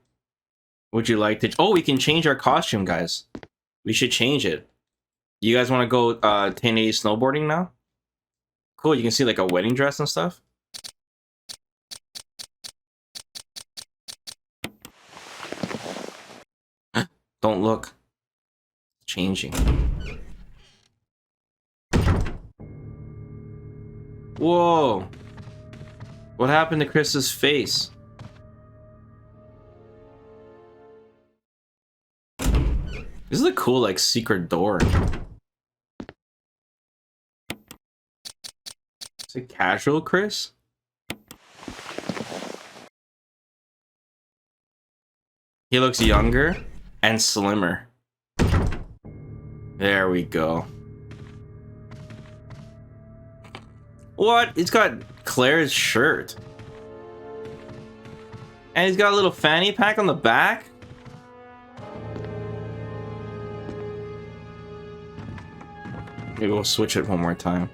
Would you like to... Oh, we can change our costume, guys. We should change it. You guys want to go 1080 snowboarding now? Cool, you can see like a wedding dress and stuff. Don't look. It's changing. Whoa. What happened to Chris's face? This is a cool, like, secret door. Is it casual, Chris? He looks younger and slimmer. There we go. What? He's got Claire's shirt. And he's got a little fanny pack on the back? Maybe we'll switch it one more time.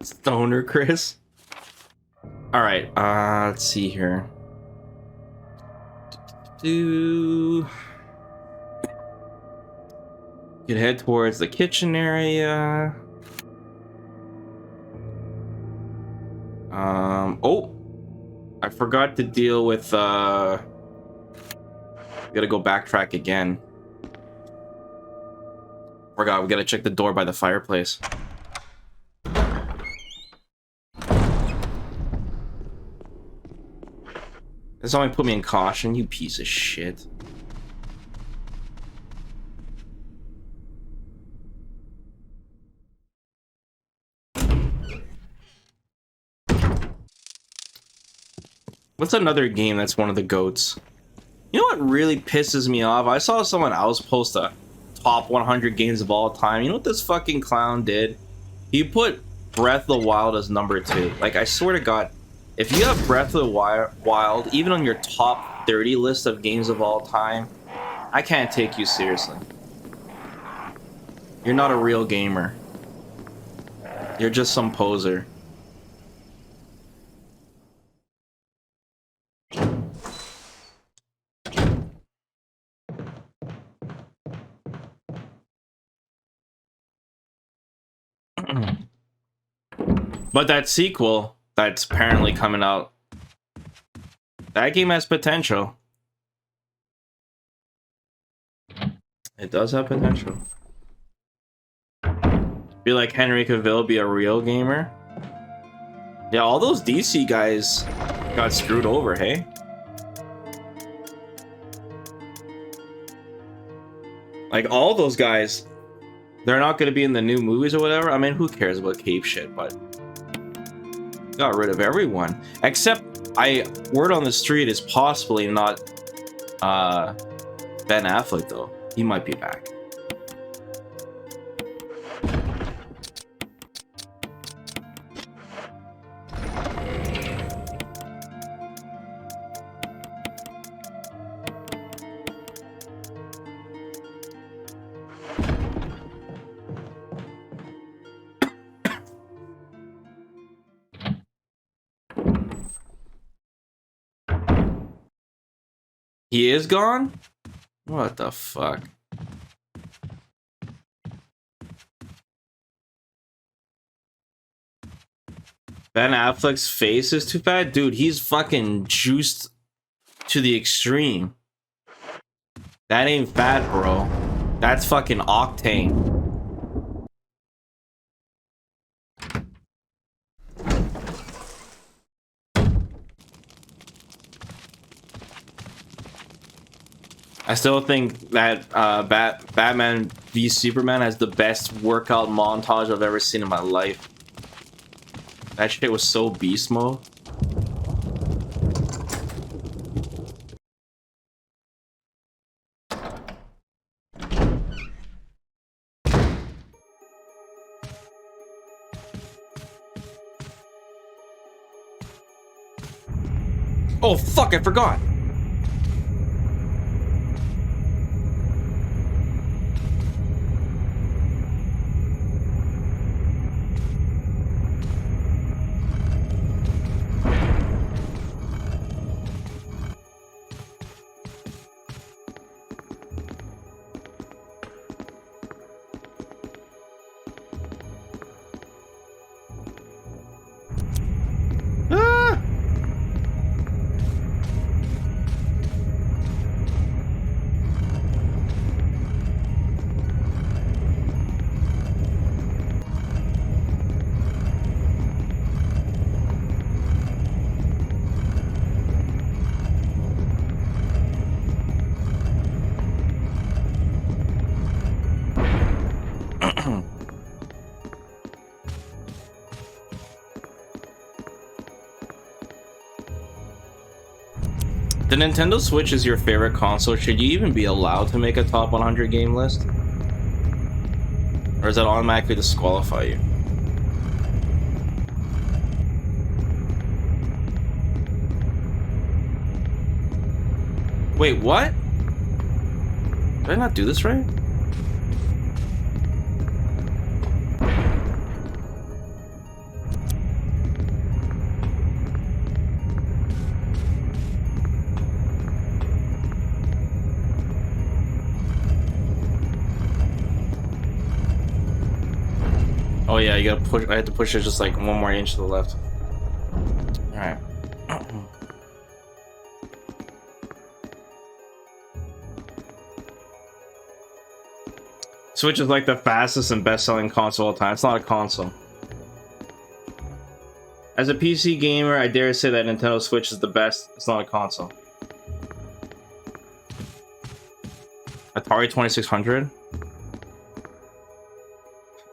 Stoner Chris? Alright, let's see here. You can head towards the kitchen area. Oh! I forgot to deal with, gotta go backtrack again. Forgot, we gotta check the door by the fireplace. This only put me in caution, you piece of shit. What's another game that's one of the GOATs? You know what really pisses me off? I saw someone else post a top 100 games of all time. You know what this fucking clown did? He put Breath of the Wild as number 2. Like, I swear to God, if you have Breath of the Wild, even on your top 30 list of games of all time, I can't take you seriously. You're not a real gamer. You're just some poser. But that sequel that's apparently coming out, that game has potential. It does have potential. Be like Henry Cavill, be a real gamer. Yeah, all those DC guys got screwed over, hey? Like, all those guys, they're not going to be in the new movies or whatever. I mean, who cares about cape shit, but got rid of everyone. Except, word on the street is possibly not Ben Affleck, though. He might be back. He is gone? What the fuck? Ben Affleck's face is too fat? Dude, he's fucking juiced to the extreme. That ain't fat, bro. That's fucking octane. I still think that Batman v Superman has the best workout montage I've ever seen in my life. That shit was so beast mode. Oh fuck, I forgot. The Nintendo Switch is your favorite console. Should you even be allowed to make a top 100 game list? Or does that automatically disqualify you? Wait, what? Did I not do this right? Oh yeah, you gotta push. I had to push it just like 1 more inch to the left. All right. Switch is like the fastest and best-selling console of all time. It's not a console. As a PC gamer, I dare say that Nintendo Switch is the best. It's not a console. Atari 2600.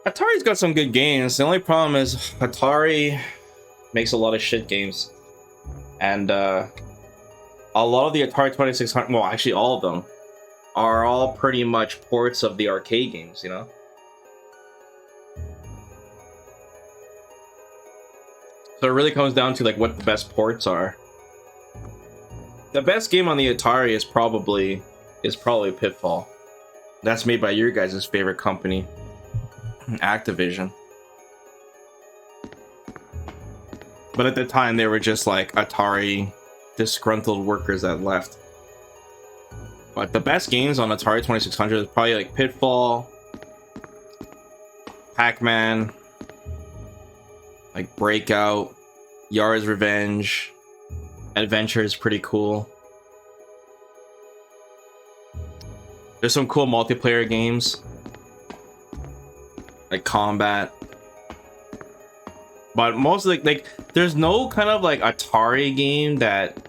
Atari's got some good games. The only problem is Atari makes a lot of shit games. And a lot of the Atari 2600, well, actually all of them, are all pretty much ports of the arcade games, you know? So it really comes down to like what the best ports are. The best game on the Atari is probably Pitfall. That's made by your guys' favorite company, Activision. But at the time, they were just like Atari disgruntled workers that left. But the best games on Atari 2600 is probably like Pitfall, Pac-Man, like Breakout, Yara's Revenge, Adventure is pretty cool. There's some cool multiplayer games, like Combat. But most of the, like, there's no kind of like Atari game that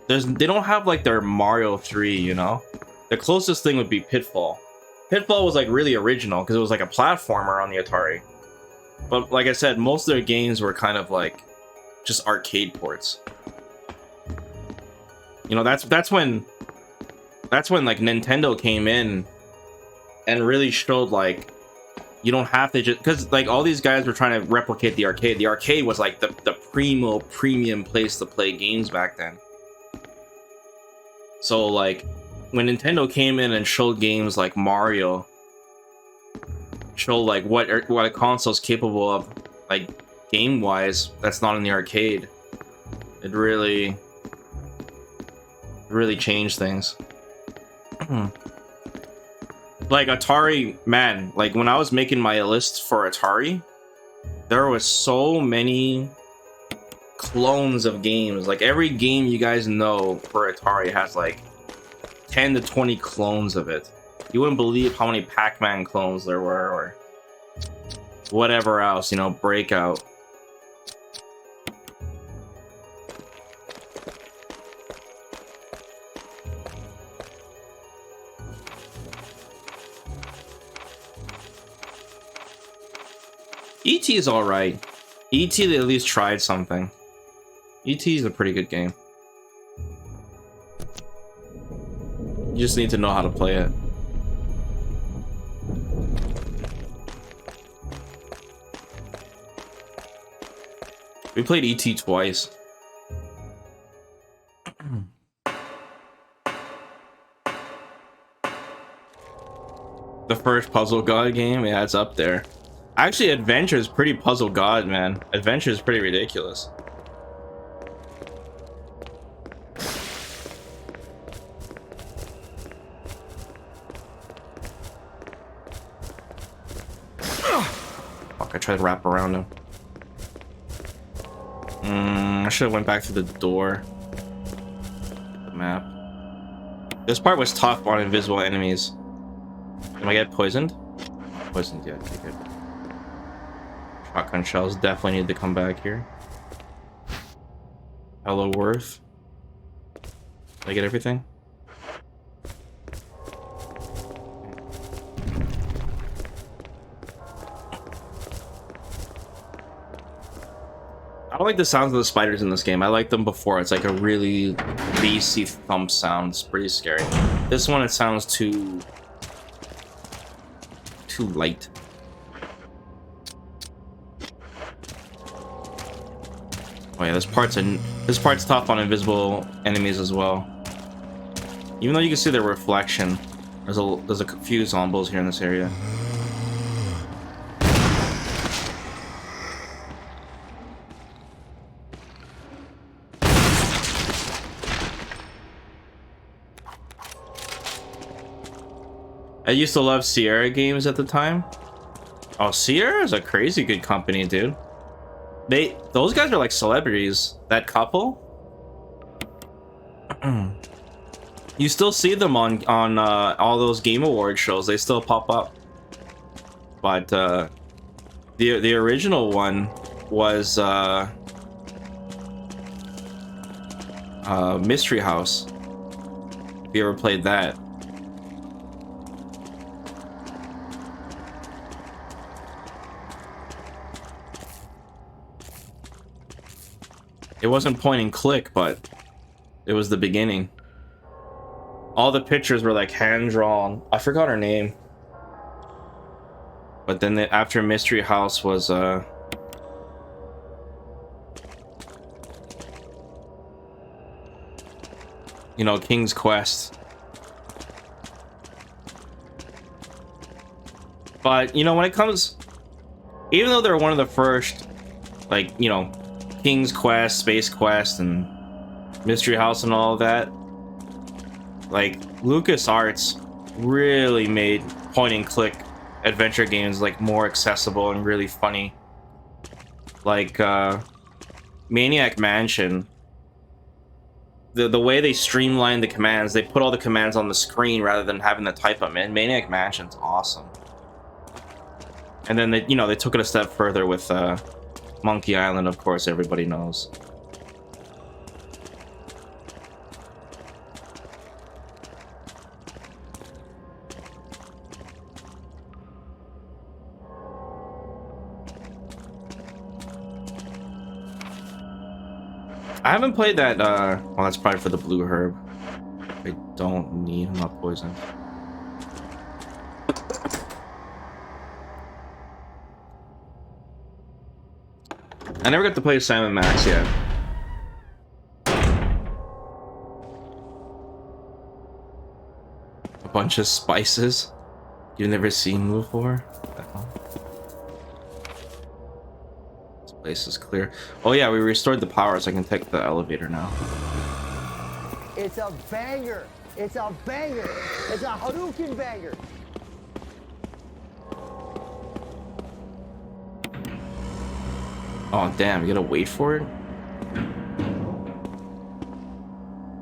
they don't have like their Mario 3, you know? The closest thing would be Pitfall. Pitfall was like really original because it was like a platformer on the Atari. But like I said, most of their games were kind of like just arcade ports. You know, that's when like Nintendo came in and really showed like you don't have to just, because like all these guys were trying to replicate the arcade. The arcade was like the premium place to play games back then. So like when Nintendo came in and showed games like Mario, showed like what a console's capable of, like game wise, that's not in the arcade. It really changed things. Like Atari, man, like when I was making my list for Atari, there was so many clones of games. Like every game you guys know for Atari has like 10 to 20 clones of it. You wouldn't believe how many Pac-Man clones there were, or whatever else, you know, Breakout. E.T. is alright. E.T. they at least tried something. E.T. is a pretty good game. You just need to know how to play it. We played E.T. twice. The first Puzzle God game, yeah, it's up there. Actually, Adventure is pretty Puzzle God, man. Adventure is pretty ridiculous. Fuck, I tried to wrap around him. I should have went back through the door. The map. This part was tough on invisible enemies. Am I get poisoned? Poisoned, yeah, take it. Shotgun shells definitely need to come back here. Hello, Worth. Did I get everything? I don't like the sounds of the spiders in this game. I like them before. It's like a really bassy thump sound. It's pretty scary. This one, it sounds too light. Oh yeah, this part's tough on invisible enemies as well. Even though you can see their reflection, there's a few zombies here in this area. I used to love Sierra games at the time. Oh, Sierra is a crazy good company, dude. Those guys are like celebrities. That couple. You still see them on all those Game Award shows. They still pop up. But the original one was Mystery House. If you ever played that. It wasn't point and click, but it was the beginning. All the pictures were like hand drawn. I forgot her name. But then after Mystery House was you know, King's Quest. But you know, when it comes, even though they're one of the first, like, you know, King's Quest, Space Quest, and Mystery House and all of that, like, LucasArts really made point and click adventure games like more accessible and really funny. Like Maniac Mansion, the way they streamlined the commands, they put all the commands on the screen rather than having to type them in. Maniac Mansion's awesome. And then they, you know, they took it a step further with Monkey Island, of course, everybody knows. I haven't played that, well, that's probably for the blue herb. I don't need, I'm not poisoned. I never got to play Sam & Max yet. A bunch of spices you've never seen before. This place is clear. Oh yeah, we restored the power, so I can take the elevator now. It's a banger. It's a banger. It's a Hadouken banger. Oh damn, you gotta wait for it?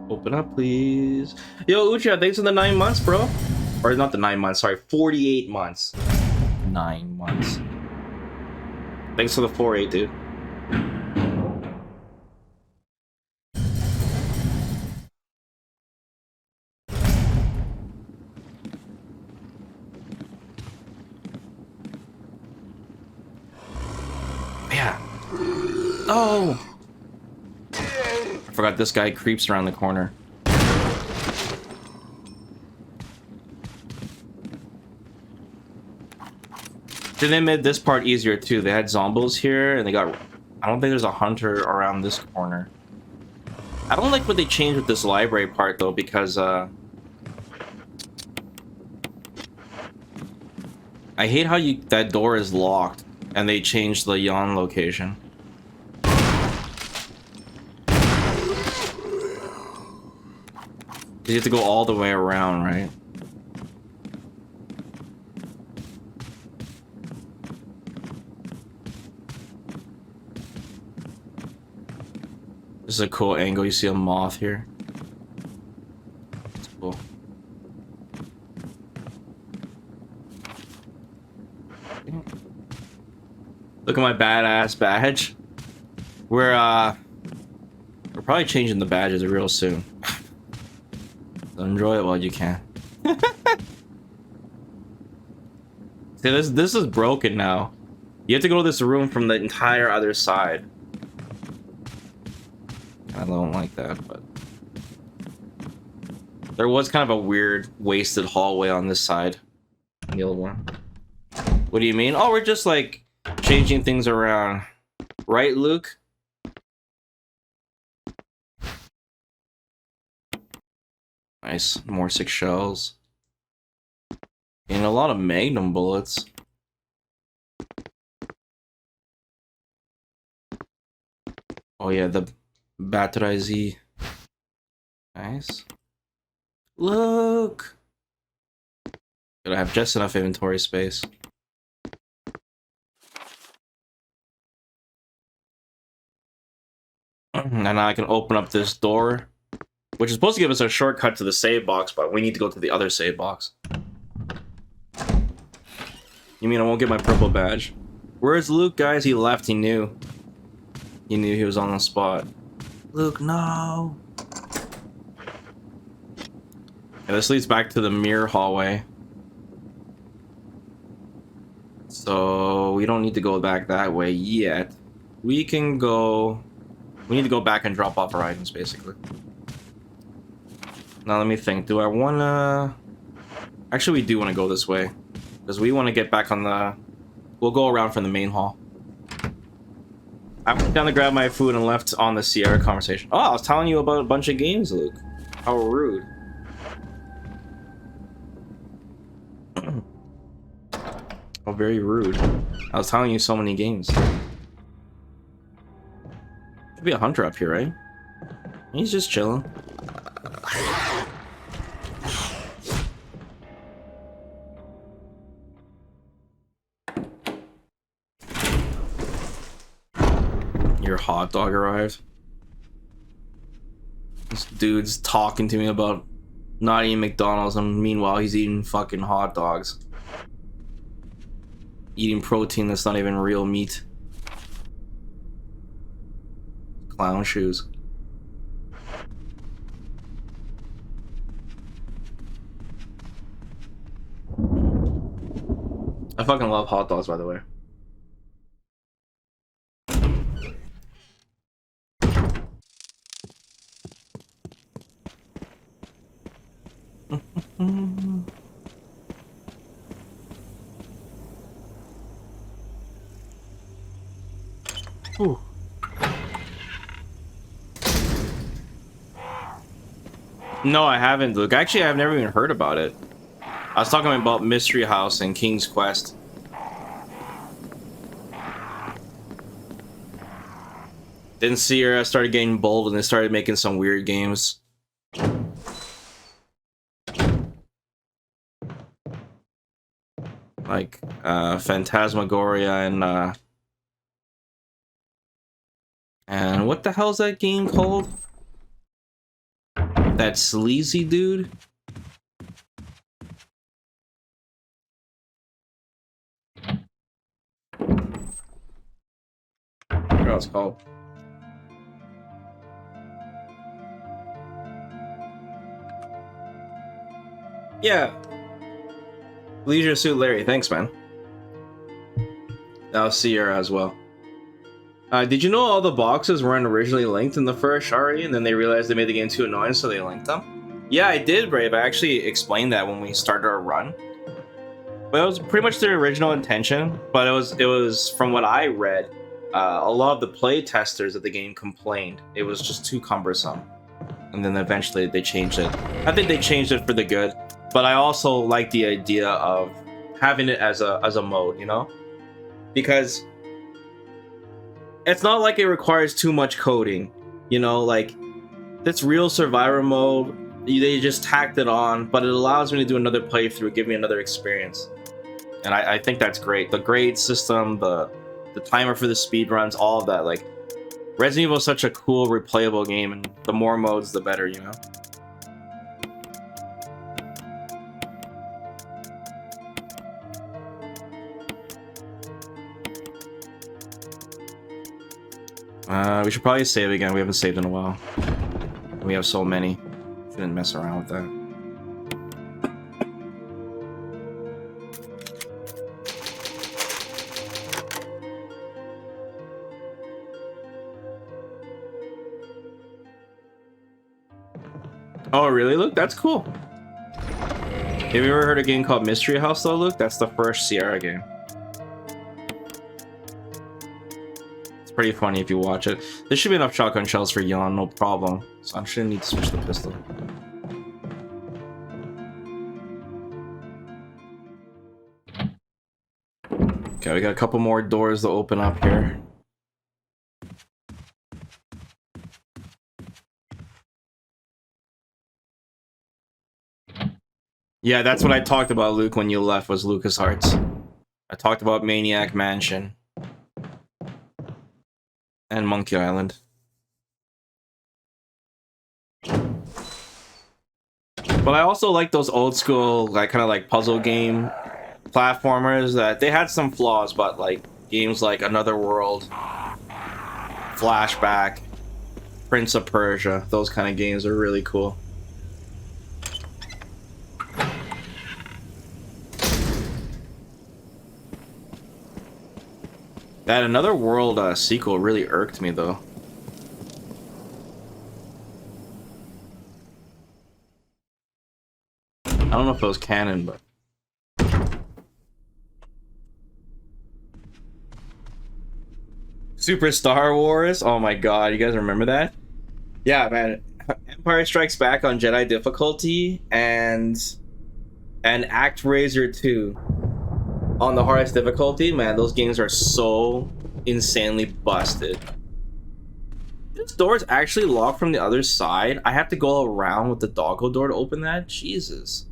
Open up, please. Yo, Ucha, thanks for the 9 months, bro. Or not the 9 months, sorry, 48 months. 9 months. Thanks for the 4-8, dude. Yeah. Oh! I forgot this guy creeps around the corner. Then they made this part easier too. They had zombies here, and they got... I don't think there's a hunter around this corner. I don't like what they changed with this library part though, because I hate how that door is locked, and they changed the yawn location. You have to go all the way around, right? This is a cool angle. You see a moth here. That's cool. Look at my badass badge. We're probably changing the badges real soon. So enjoy it while you can. See, this is broken now. You have to go to this room from the entire other side. I don't like that, but there was kind of a weird wasted hallway on this side. The old one. What do you mean? Oh, we're just like changing things around, right, Luke? Nice, more 6 shells. And a lot of magnum bullets. Oh yeah, the Battery Z. Nice. Look! Gotta have just enough inventory space. And now I can open up this door, which is supposed to give us a shortcut to the save box, but we need to go to the other save box. You mean I won't get my purple badge? Where's Luke, guys? He left. He knew. He knew he was on the spot. Luke, no! Yeah, this leads back to the mirror hallway. So we don't need to go back that way yet. We can go We need to go back and drop off our items, basically. Now let me think. Do I wanna... Actually, we do want to go this way. Because we want to get back on the... We'll go around from the main hall. I went down to grab my food and left on the Sierra conversation. Oh, I was telling you about a bunch of games, Luke. How rude. Oh, very rude. I was telling you so many games. Should be a hunter up here, right? He's just chilling. Your hot dog arrived. This dude's talking to me about not eating McDonald's, and meanwhile he's eating fucking hot dogs. Eating protein that's not even real meat. Clown shoes. I fucking love hot dogs, by the way. Ooh. No, I haven't, Luke. Actually, I've never even heard about it. I was talking about Mystery House and King's Quest. Then Sierra started getting bold and they started making some weird games. Like, Phantasmagoria and what the hell's that game called? That sleazy dude? I forgot what it's called. Yeah. Leisure Suit Larry, thanks, man. That was Sierra as well. Did you know all the boxes weren't originally linked in the first Shari, and then they realized they made the game too annoying, so they linked them? Yeah, I did, Brave. I actually explained that when we started our run. But it was pretty much their original intention, but it was from what I read, a lot of the play testers of the game complained it was just too cumbersome. And then eventually they changed it. I think they changed it for the good, but I also like the idea of having it as a mode, you know? Because it's not like it requires too much coding, you know, like this real survivor mode, they just tacked it on, but it allows me to do another playthrough, give me another experience. And I think that's great. The grade system, the timer for the speed runs, all of that. Like, Resident Evil is such a cool, replayable game, and the more modes, the better, you know? We should probably save again. We haven't saved in a while. We have so many. Shouldn't mess around with that. Oh, really, Luke? That's cool. Have you ever heard of a game called Mystery House, though, Luke? That's the first Sierra game. Pretty funny if you watch it. There should be enough shotgun shells for Yawn, no problem. So I shouldn't need to switch the pistol. Okay, we got a couple more doors to open up here. Yeah, that's what I talked about, Luke, when you left, was LucasArts. I talked about Maniac Mansion. And Monkey Island. But I also like those old school, like, kind of like puzzle game platformers that they had some flaws, but like games like Another World, Flashback, Prince of Persia, those kind of games are really cool. That Another World sequel really irked me, though. know if it was canon, but Super Star Wars. Oh my god, you guys remember that? Yeah, man. Empire Strikes Back on Jedi difficulty and ActRaiser 2 on the hardest difficulty. Man, those games are so insanely busted. This door is actually locked from the other side. I have to go around with the doggo door to open that. Jesus.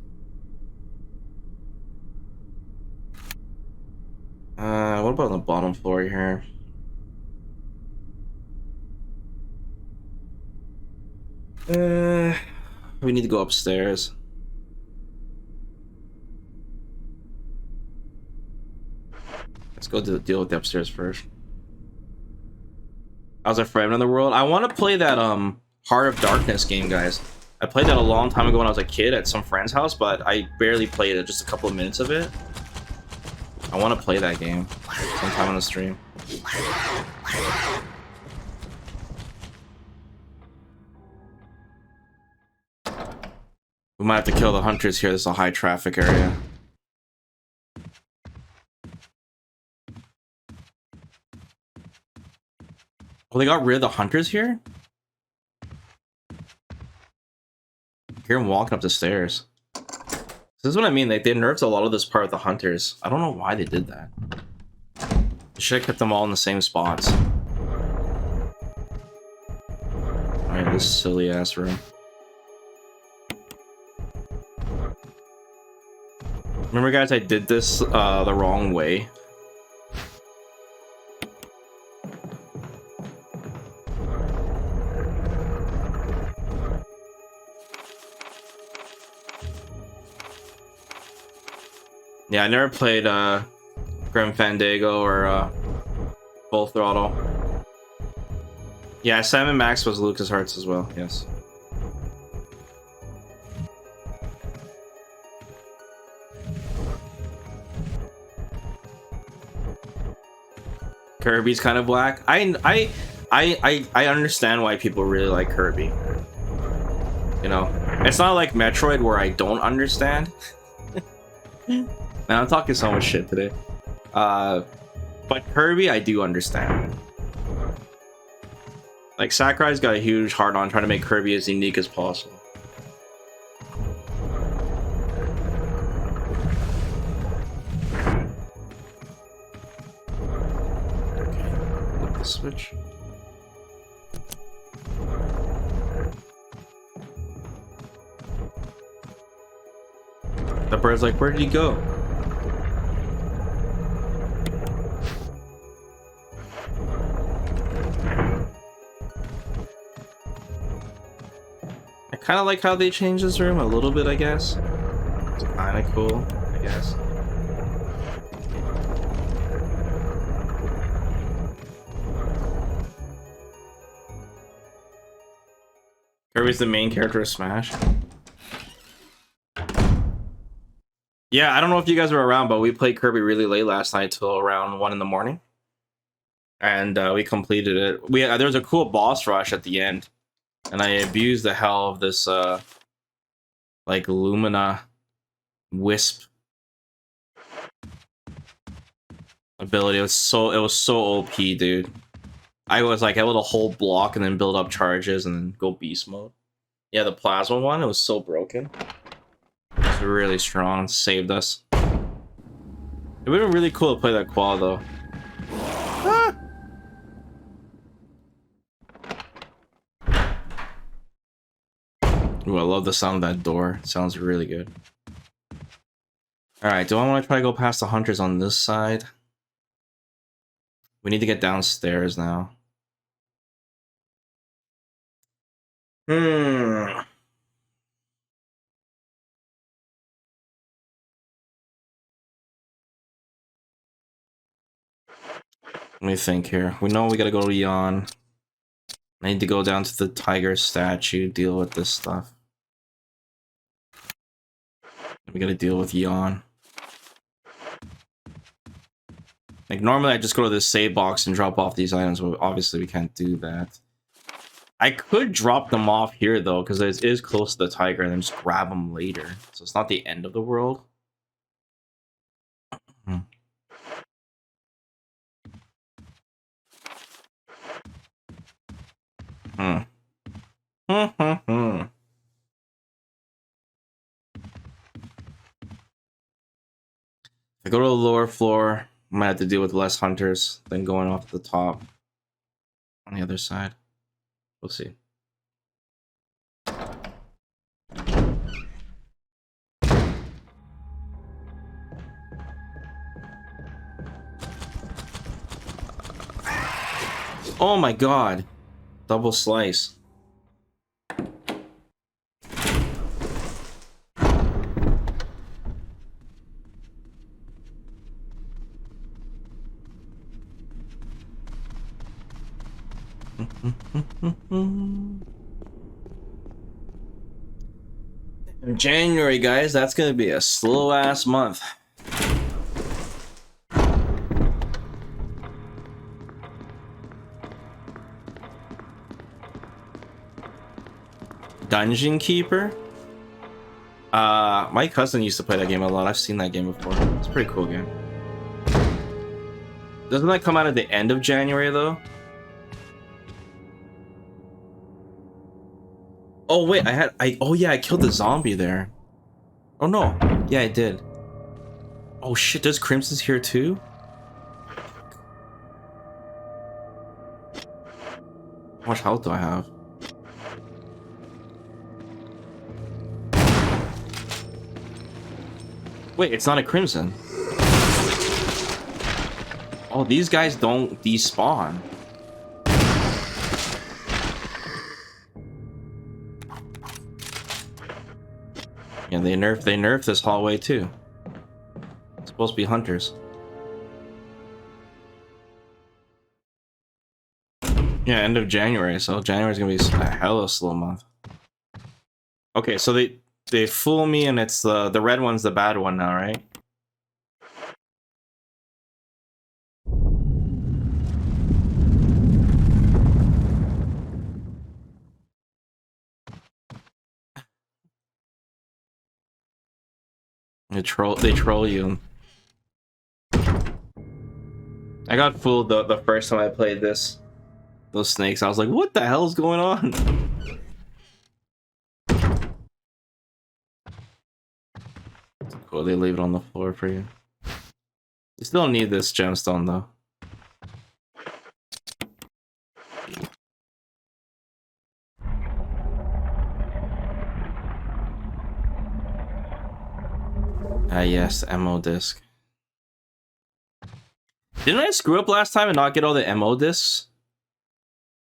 What about on the bottom floor here? We need to go upstairs. Let's go deal with the upstairs first. I was a friend in the world. I want to play that Heart of Darkness game, guys. I played that a long time ago when I was a kid at some friend's house, but I barely played it, just a couple of minutes of it. I want to play that game sometime on the stream. We might have to kill the hunters here. This is a high traffic area. Oh, they got rid of the hunters here? I hear them walking up the stairs. This is what I mean. Like, they nerfed a lot of this part with the hunters. I don't know why they did that. They should have kept them all in the same spots. Alright, this silly ass room. Remember, guys, I did this the wrong way. Yeah, I never played Grim Fandango or Full Throttle. Yeah, Sam & Max was LucasArts as well, yes. Kirby's kind of black. I understand why people really like Kirby. You know, it's not like Metroid where I don't understand. Man, I'm talking so much shit today. But Kirby, I do understand. Like, Sakurai's got a huge heart on trying to make Kirby as unique as possible. Switch. The bird's like, where did he go? I kind of like how they changed this room a little bit, I guess. It's kind of cool, I guess. Kirby's the main character of Smash. Yeah, I don't know if you guys were around, but we played Kirby really late last night till around 1 in the morning. And we completed it. There was a cool boss rush at the end. And I abused the hell of this like Lumina Wisp ability. It was so OP, dude. I was like able to hold block and then build up charges and then go beast mode. Yeah, the plasma one, it was so broken. It was really strong, saved us. It would have been really cool to play that quad though. Ah! Ooh, I love the sound of that door. It sounds really good. Alright, do I want to try to go past the hunters on this side? We need to get downstairs now. Let me think here. We know we gotta go to Yon. I need to go down to the tiger statue, deal with this stuff. We gotta deal with Yon. Like, normally I just go to this save box and drop off these items, but obviously we can't do that. I could drop them off here though, because it is close to the tiger, and then just grab them later. So it's not the end of the world. Hmm. Hmm. If I go to the lower floor, I might have to deal with less hunters than going off the top on the other side. We'll see. Oh my god. Double slice. January, guys, that's gonna be a slow ass month. Dungeon Keeper? My cousin used to play that game a lot. I've seen that game before. It's a pretty cool game. Doesn't that come out at the end of January though? Oh wait, oh yeah, I killed the zombie there. Oh no. Yeah, I did. Oh shit, does Crimson's here too? How much health do I have? Wait, it's not a Crimson. Oh, these guys don't despawn. Yeah, they nerfed this hallway too. It's supposed to be hunters. Yeah, end of January, so January's gonna be a hella slow month. Okay, so they fool me, and it's the red one's the bad one now, right? They troll you. I got fooled the first time I played this. Those snakes, I was like, what the hell is going on? Cool, they leave it on the floor for you. You still need this gemstone though. Ah yes, MO disc. Didn't I screw up last time and not get all the MO discs?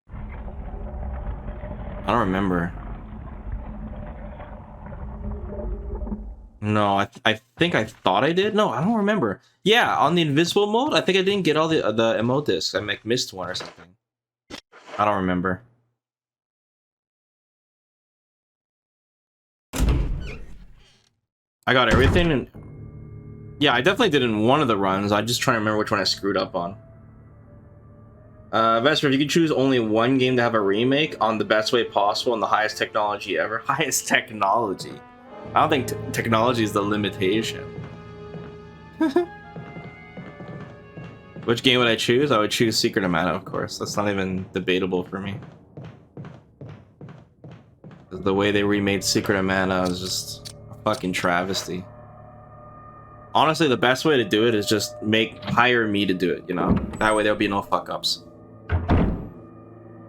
I don't remember. No, I think I thought I did. No, I don't remember. Yeah, on the invisible mode, I think I didn't get all the MO discs. I missed one or something. I don't remember. I got everything, and yeah, I definitely did in one of the runs. I'm just trying to remember which one I screwed up on. Vesper, if you could choose only one game to have a remake on the best way possible and the highest technology ever. Highest technology. I don't think technology is the limitation. Which game would I choose? I would choose Secret of Mana, of course. That's not even debatable for me. The way they remade Secret of Mana is just a fucking travesty. Honestly, the best way to do it is just hire me to do it, you know? That way there'll be no fuck-ups.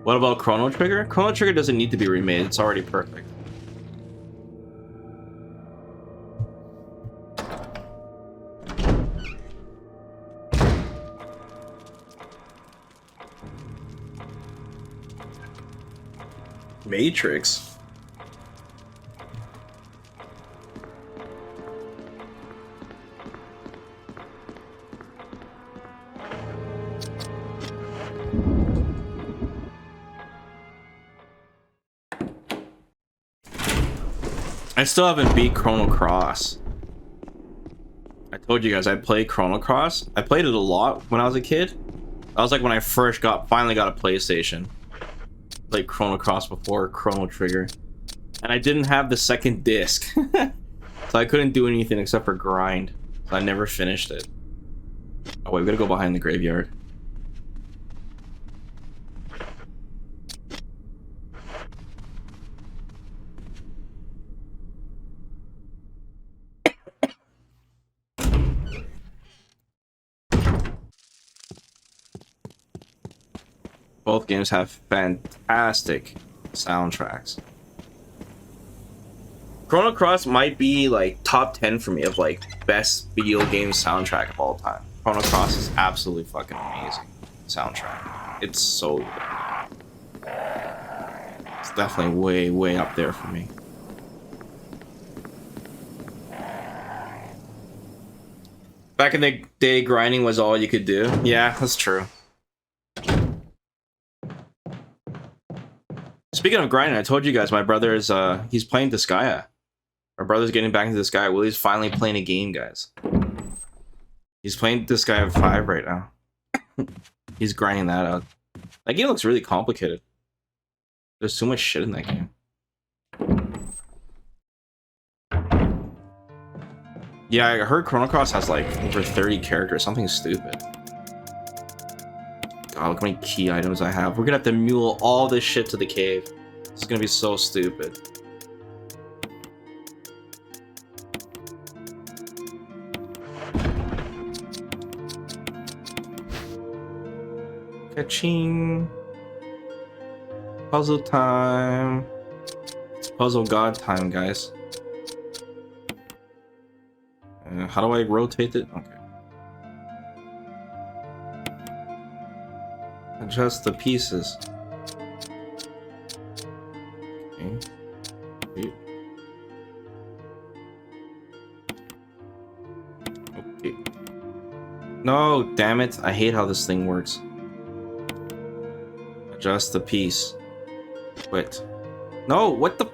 What about Chrono Trigger? Chrono Trigger doesn't need to be remade, it's already perfect. Matrix? I still haven't beat Chrono Cross. I told you guys I played Chrono Cross. I played it a lot when I was a kid. That was like when I first finally got a PlayStation. like Chrono Cross before Chrono Trigger, and I didn't have the second disc, so I couldn't do anything except for grind. So I never finished it. Oh wait, we gotta go behind the graveyard. Both games have fantastic soundtracks. Chrono Cross might be like top 10 for me of like best video game soundtrack of all time. Chrono Cross is absolutely fucking amazing soundtrack. It's so good. It's definitely way, way up there for me. Back in the day, grinding was all you could do. Yeah, that's true. Speaking of grinding, I told you guys my brother is he's playing Disgaea. My brother's getting back into Disgaea. Willie's finally playing a game, guys. He's playing Disgaea 5 right now. He's grinding that out. That game looks really complicated. There's so much shit in that game. Yeah, I heard Chrono Cross has like over 30 characters, something stupid. God, look how many key items I have. We're gonna have to mule all this shit to the cave. It's gonna be so stupid. Ka-ching. Puzzle time. It's puzzle god time, guys. How do I rotate it? Okay. Adjust the pieces. Okay. Wait. Okay. No, damn it. I hate how this thing works. Adjust the piece. Wait. No, what the?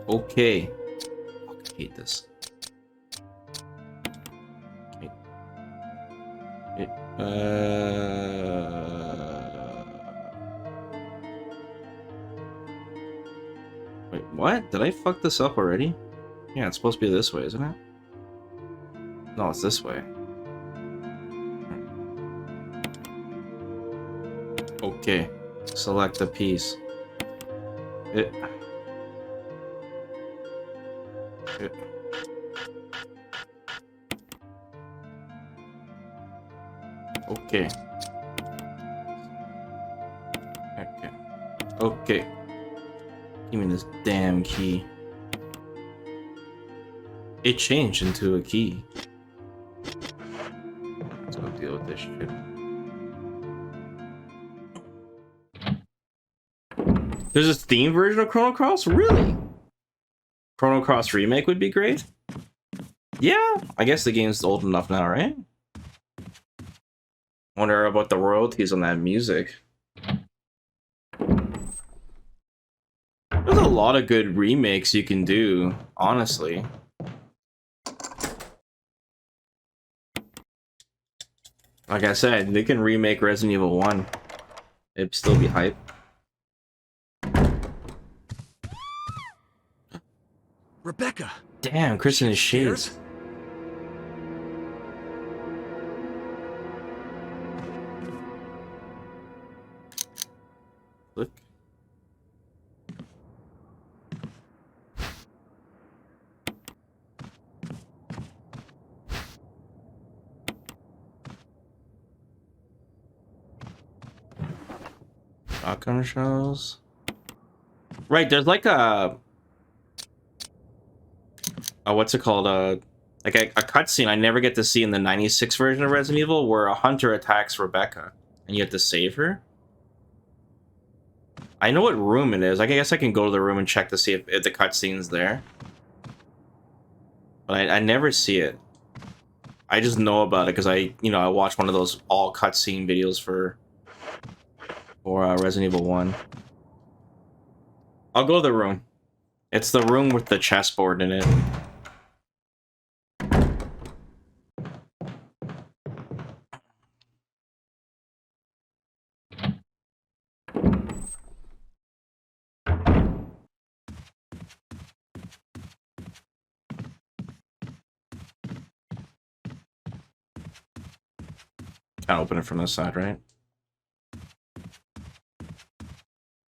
Okay. I hate this. Okay. Wait, what? Did I fuck this up already? Yeah, it's supposed to be this way, isn't it? No, it's this way. Okay. Select a piece. It. Okay. Okay. Okay. Give me this damn key. It changed into a key. Let's go deal with this shit. There's a Steam version of Chrono Cross? Really? Chrono Cross Remake would be great? Yeah, I guess the game's old enough now, right? Wonder about the royalties on that music. There's a lot of good remakes you can do, honestly. Like I said, they can remake Resident Evil 1. It'd still be hype. Rebecca! Damn, Chris in his shades. Look. Shotgun shells. Right, there's like a what's it called? Like a cutscene I never get to see in the '96 version of Resident Evil, where a hunter attacks Rebecca and you have to save her. I know what room it is. I guess I can go to the room and check to see if the cutscene's there. But I never see it. I just know about it because I watched one of those all cutscene videos for Resident Evil 1. I'll go to the room. It's the room with the chessboard in it. Can't open it from this side, right?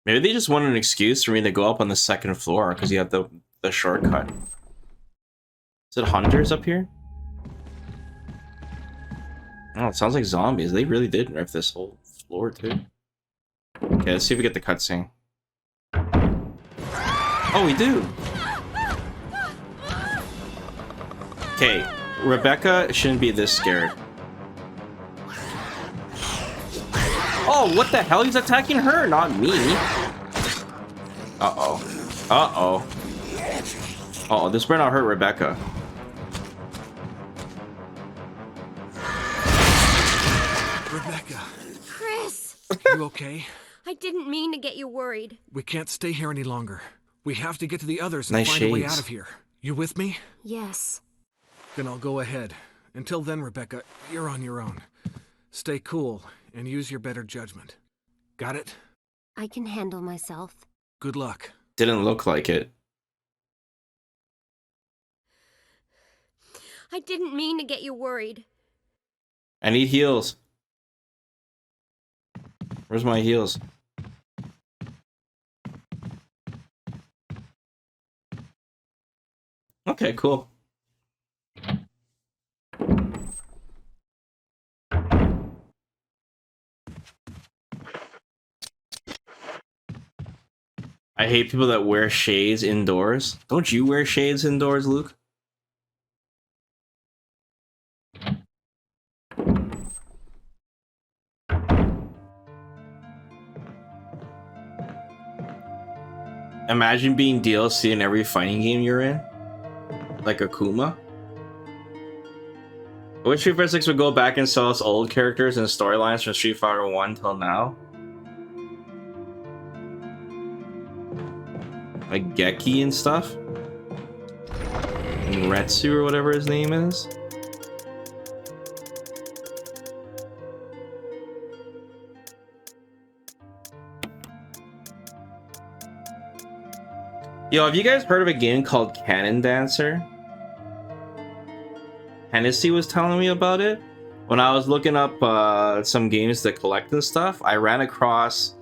Maybe they just want an excuse for me to go up on the second floor because you have the shortcut. Is it hunters up here? Oh, it sounds like zombies. They really did rip this whole floor too. Okay, let's see if we get the cutscene. Oh, we do. Okay, Rebecca shouldn't be this scared. Oh, what the hell? He's attacking her, not me. Uh-oh. Uh-oh. Uh-oh, this better not hurt Rebecca. Rebecca, Chris! you okay? I didn't mean to get you worried. We can't stay here any longer. We have to get to the others and Nice find a way shades. out of here. You with me? Yes. Then I'll go ahead. Until then, Rebecca, you're on your own. Stay cool and use your better judgment. Got it? I can handle myself. Good luck. Didn't look like it. I didn't mean to get you worried. I need heals. Where's my heals? Okay, cool. I hate people that wear shades indoors. Don't you wear shades indoors, Luke? Imagine being DLC in every fighting game you're in. Like Akuma. I wish Street Fighter 6 would go back and sell us old characters and storylines from Street Fighter 1 till now. Like Geki and stuff. And Retsu or whatever his name is. Yo, have you guys heard of a game called Cannon Dancer? Hennessy was telling me about it. When I was looking up some games to collect and stuff, I ran across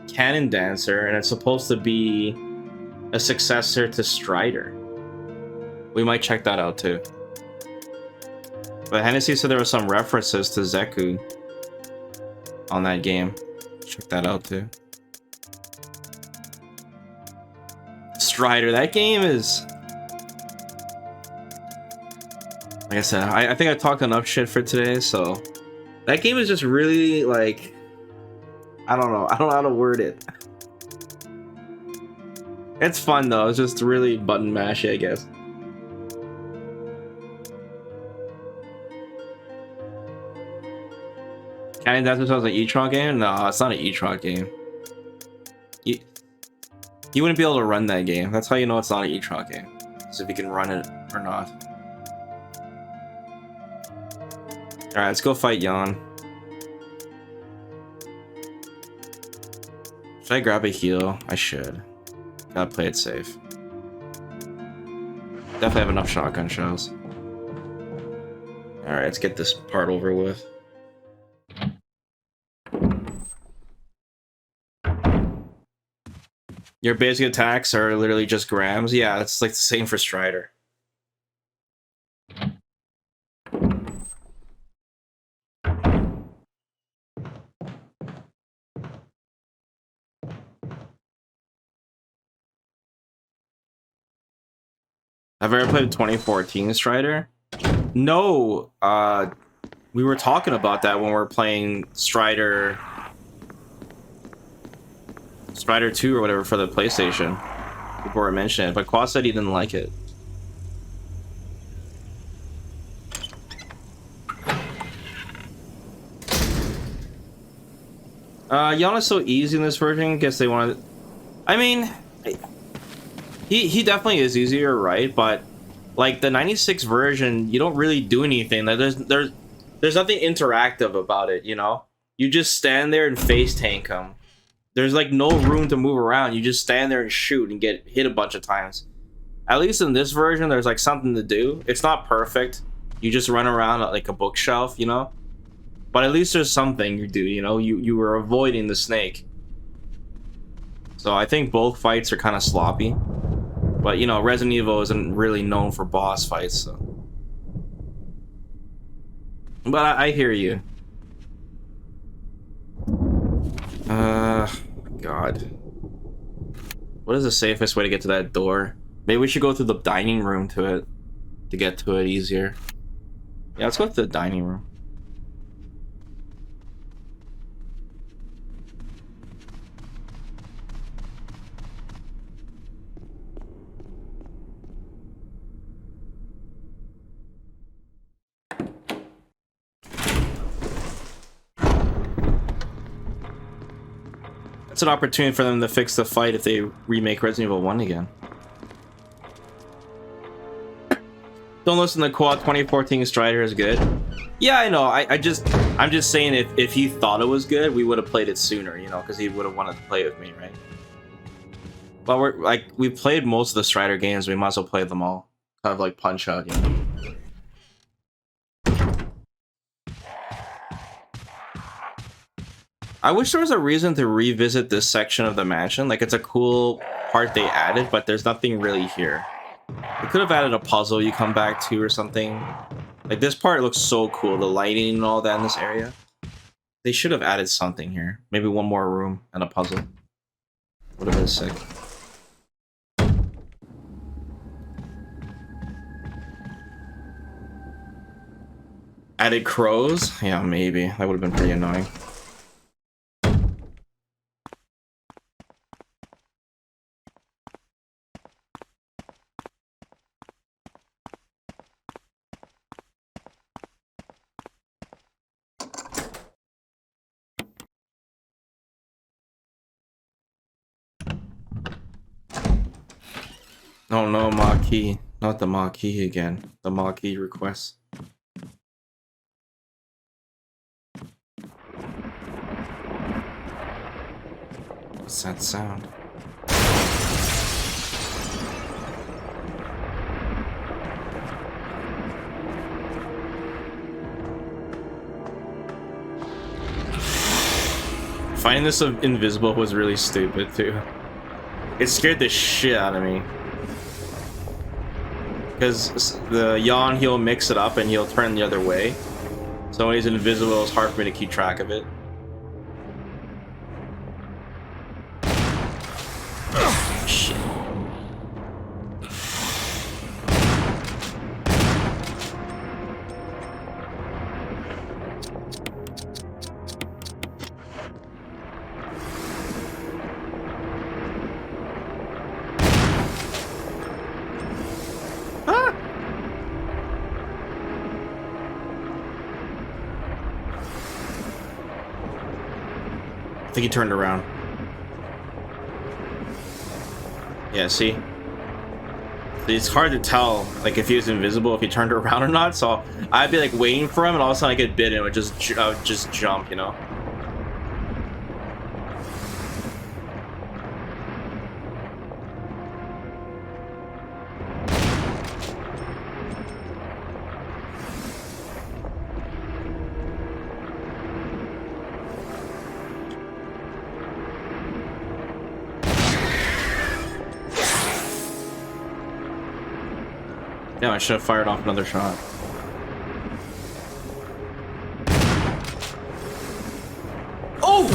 Cannon Dancer, and it's supposed to be a successor to Strider. We might check that out too. But Hennessy said there were some references to Zeku on that game. Check that out too. Strider, that game is... Like I said, I think I talked enough shit for today, so... That game is just really, like... I don't know how to word it. It's fun though, it's just really button mashy, I guess. Cannon Dancer sounds like an E-Tron game? No, it's not an E-Tron game. You wouldn't be able to run that game. That's how you know it's not an E-Tron game. So if you can run it or not. Alright, let's go fight Yon. Should I grab a heal? I should. Gotta play it safe. Definitely have enough shotgun shells. Alright, let's get this part over with. Your basic attacks are literally just grams. Yeah, it's like the same for Strider. Have you ever played 2014 Strider? No. We were talking about that when we were playing Strider 2 or whatever for the PlayStation before I mentioned it, but Quad said he didn't like it. Yana's so easy in this version. Guess they wanted. I mean, he definitely is easier, right? But like the 96 version, you don't really do anything. Like, there's nothing interactive about it. You know, you just stand there and face tank them. There's like no room to move around. You just stand there and shoot and get hit a bunch of times. At least in this version, there's like something to do. It's not perfect. You just run around like a bookshelf, you know? But at least there's something you do, you know? You were avoiding the snake. So I think both fights are kind of sloppy. But, you know, Resident Evil isn't really known for boss fights, so... But I hear you. God. What is the safest way to get to that door? Maybe we should go through the dining room to get to it easier. Yeah, let's go to the dining room. It's an opportunity for them to fix the fight if they remake Resident Evil 1 again. Don't listen to Quad 2014 Strider is good. Yeah, I know. I'm just saying if he thought it was good, we would have played it sooner, you know, because he would have wanted to play it with me, right? But we played most of the Strider games, we might as well play them all. Kind of like Punch Out, you know. I wish there was a reason to revisit this section of the mansion. Like, it's a cool part they added, but there's nothing really here. They could have added a puzzle you come back to or something. Like, this part looks so cool. The lighting and all that in this area. They should have added something here. Maybe one more room and a puzzle. Would have been sick. Added crows? Yeah, maybe. That would have been pretty annoying. Oh no, Marquis. Not the Marquis again. The Marquis request. What's that sound? Finding this invisible was really stupid too. It scared the shit out of me. Because the yawn, he'll mix it up and he'll turn the other way. So when he's invisible, it's hard for me to keep track of it. Shit. I think he turned around. Yeah, see? It's hard to tell, like, if he was invisible, if he turned around or not, so I'd be, like, waiting for him, and all of a sudden I get bitten, and I would just jump, you know? Damn, I should have fired off another shot. Oh!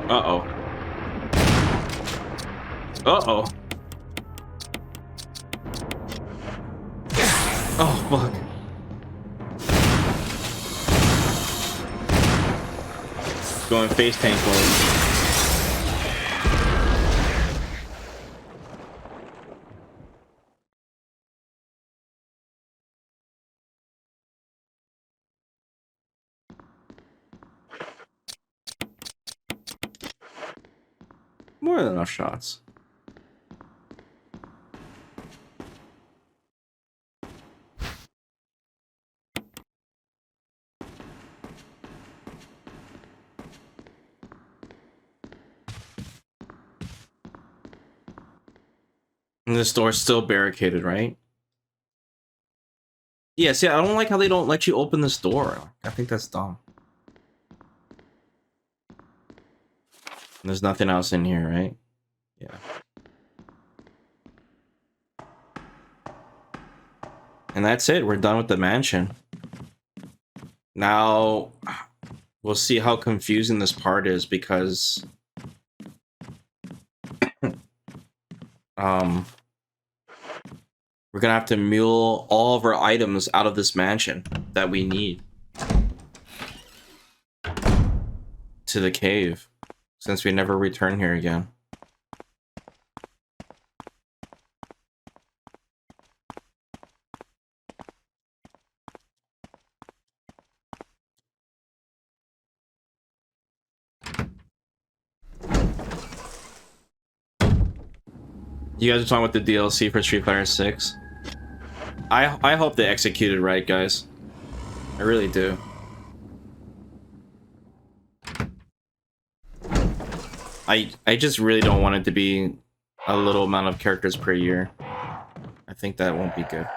Uh-oh. Uh-oh. Oh, fuck. Going face tank mode. More than enough shots. And this door's still barricaded, right? Yeah, see, I don't like how they don't let you open this door. I think that's dumb. There's nothing else in here, right? Yeah. And that's it. We're done with the mansion. Now, we'll see how confusing this part is because... we're gonna have to mule all of our items out of this mansion that we need to the cave, since we never return here again. You guys are talking about the DLC for Street Fighter 6? I hope they executed right, guys. I really do. I just really don't want it to be a little amount of characters per year. I think that won't be good.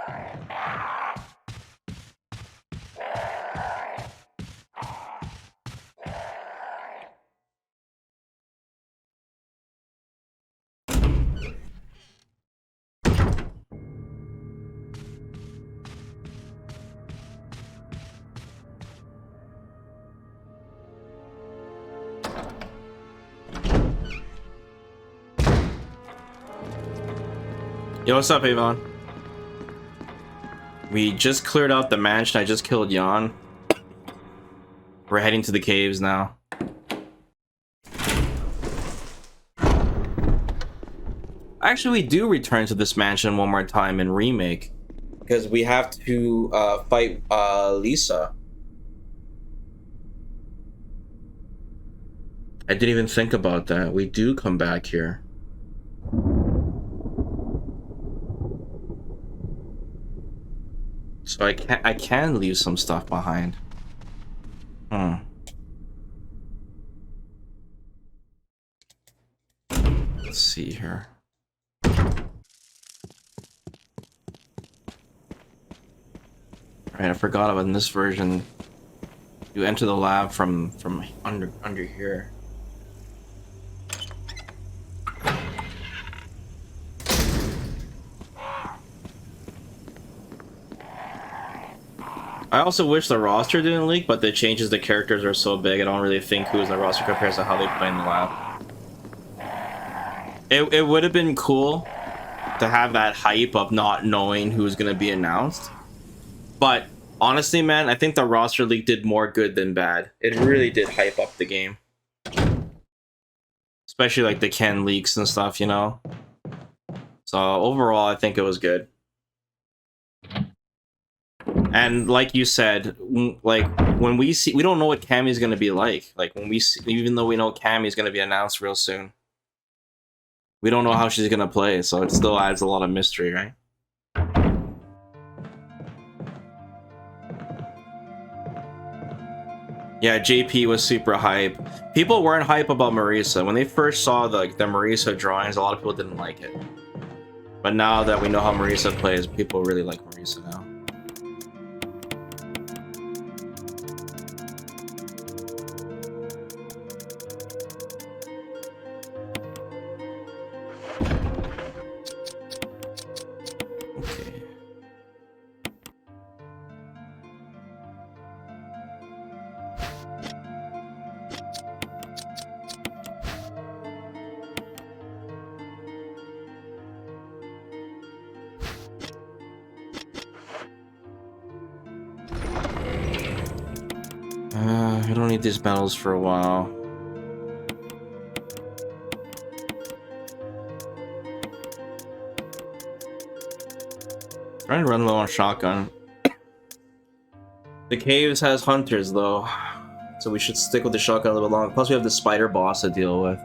Yo, what's up, Avon? We just cleared out the mansion. I just killed Jan. We're heading to the caves now. Actually, we do return to this mansion one more time in Remake. Because we have to fight Lisa. I didn't even think about that. We do come back here. So I can leave some stuff behind. Let's see here. Alright, I forgot about in this version. You enter the lab from under here. I also wish the roster didn't leak, but the changes to characters are so big, I don't really think who's in the roster compares to how they play in the lab. It would have been cool to have that hype of not knowing who's going to be announced. But honestly, man, I think the roster leak did more good than bad. It really did hype up the game. Especially like the Ken leaks and stuff, you know? So overall, I think it was good. And like you said, like when we see, we don't know what Cammy's gonna be like. Like when we see, even though we know Cammy's gonna be announced real soon, we don't know how she's gonna play. So it still adds a lot of mystery, right? Yeah, JP was super hype. People weren't hype about Marisa when they first saw the Marisa drawings. A lot of people didn't like it, but now that we know how Marisa plays, people really like Marisa now. I don't need these medals for a while. Trying to run low on shotgun. The caves has hunters though, so we should stick with the shotgun a little bit longer. Plus we have the spider boss to deal with.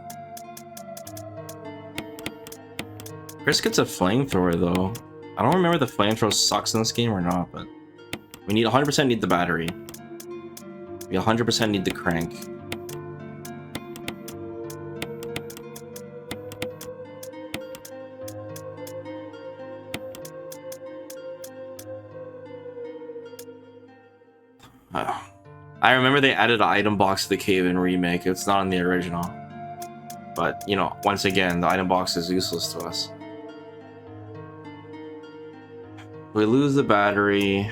Chris gets a flamethrower though. I don't remember if the flamethrower sucks in this game or not, but we need 100% need the battery. We 100% need the crank. I remember they added an item box to the cave in Remake. It's not in the original. But, you know, once again, the item box is useless to us. We lose the battery.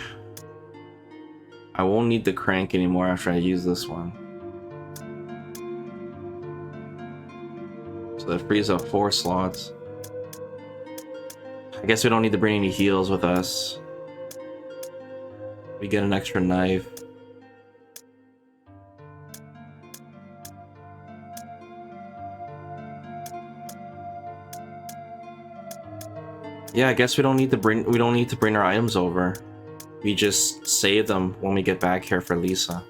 I won't need the crank anymore after I use this one. So that frees up 4 slots. I guess we don't need to bring any heals with us. We get an extra knife. Yeah, I guess we don't need to bring our items over. We just save them when we get back here for Lisa.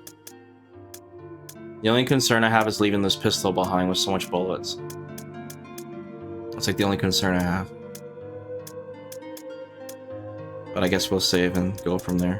The only concern I have is leaving this pistol behind with so much bullets. That's like the only concern I have. But I guess we'll save and go from there.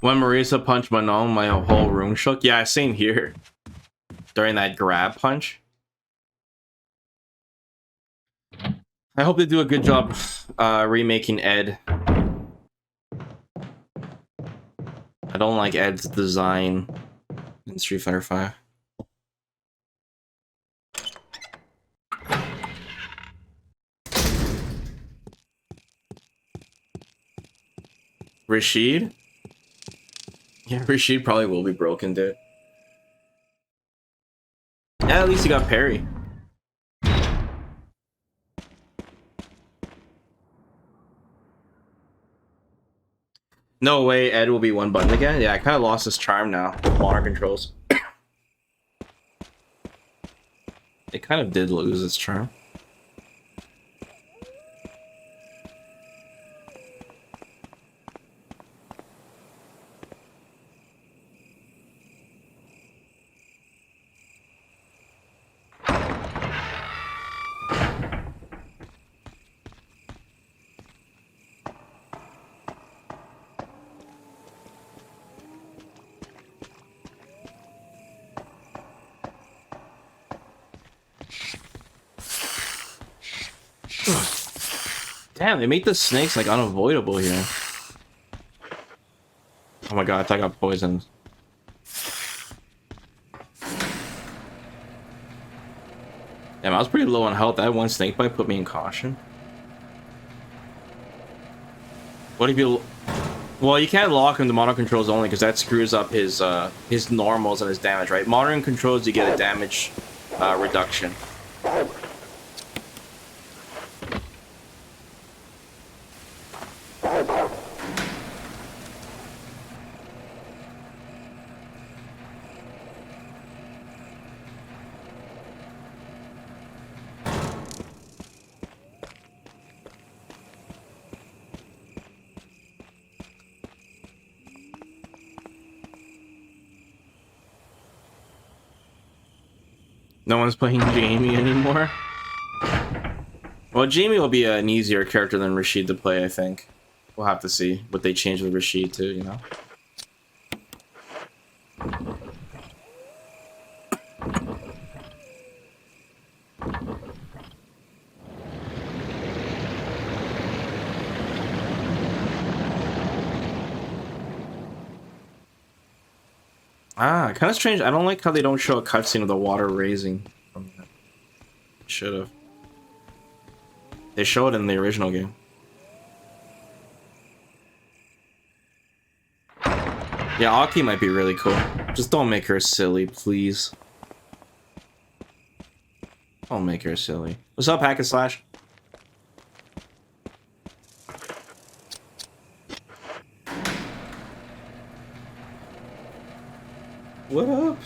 When Marisa punched Manon, my whole room shook. Yeah, same here. During that grab punch. I hope they do a good job remaking Ed. I don't like Ed's design in Street Fighter V. Rashid? Yeah, Rashid probably will be broken, dude. Yeah, at least he got parry. No way Ed will be one button again. Yeah, I kind of lost his charm now with modern controls. It kind of did lose its charm. Damn, they make the snakes like unavoidable here. Oh my god, I thought I got poisoned. Damn, I was pretty low on health. That one snake bite put me in caution. What if you... Well, you can't lock him to modern controls only because that screws up his normals and his damage, right? Modern controls, you get a damage reduction. No one's playing Jamie anymore. Well, Jamie will be an easier character than Rashid to play, I think. We'll have to see what they change with Rashid too, you know? Ah, kind of strange. I don't like how they don't show a cutscene of the water raising. Should have. They show it in the original game. Yeah, Aki might be really cool. Just don't make her silly, please. Don't make her silly. What's up, Hack and Slash? What up?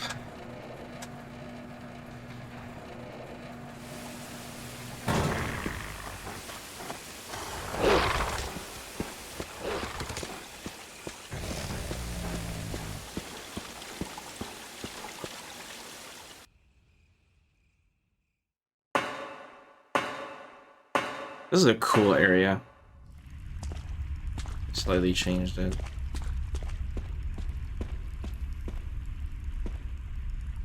This is a cool area. Slightly changed it.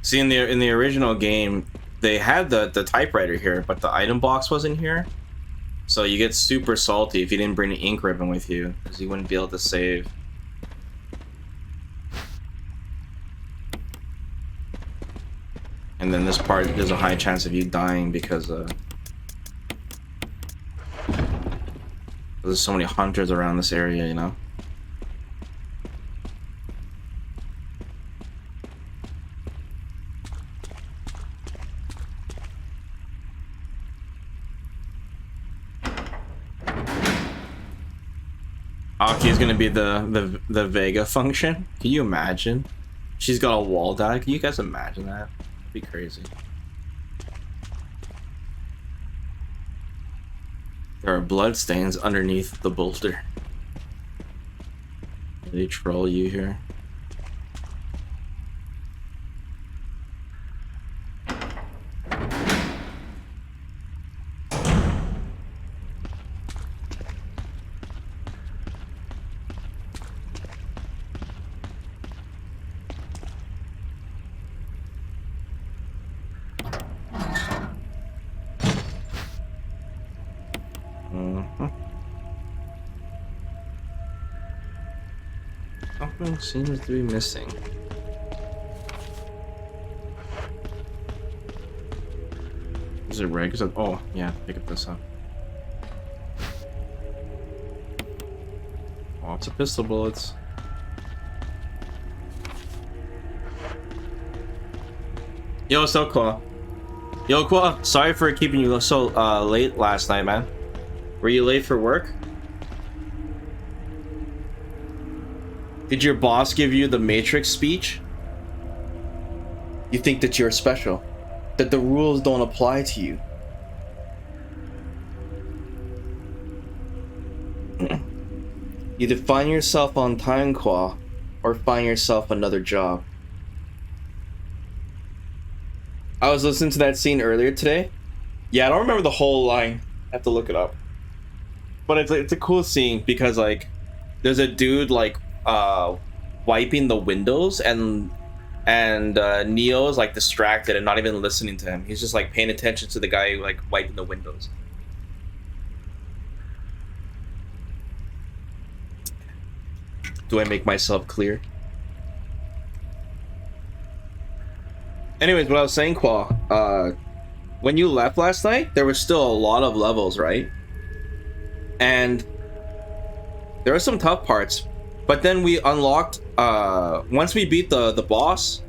See, in the original game, they had the typewriter here, but the item box wasn't here. So you get super salty if you didn't bring an ink ribbon with you, because you wouldn't be able to save. And then this part, there's a high chance of you dying because there's so many hunters around this area, you know? Aki's gonna be the Vega function. Can you imagine? She's got a wall die. Can you guys imagine that? That'd be crazy. There are bloodstains underneath the boulder. Did they troll you here? Something seems to be missing. Is it red? Oh, yeah, pick up this up. Lots of pistol bullets. Yo, so cool. Yo, cool. Sorry for keeping you so late last night, man. Were you late for work? Did your boss give you the Matrix speech? You think that you're special, that the rules don't apply to you. Either find yourself on time, Qua, or find yourself another job. I was listening to that scene earlier today. Yeah, I don't remember the whole line. I have to look it up. But it's a cool scene because like there's a dude like wiping the windows and Neo's like distracted and not even listening to him. He's just like paying attention to the guy like wiping the windows. Do I make myself clear? Anyways, what I was saying, Qua, when you left last night, there was still a lot of levels, right? And there were some tough parts. But then we unlocked, once we beat the boss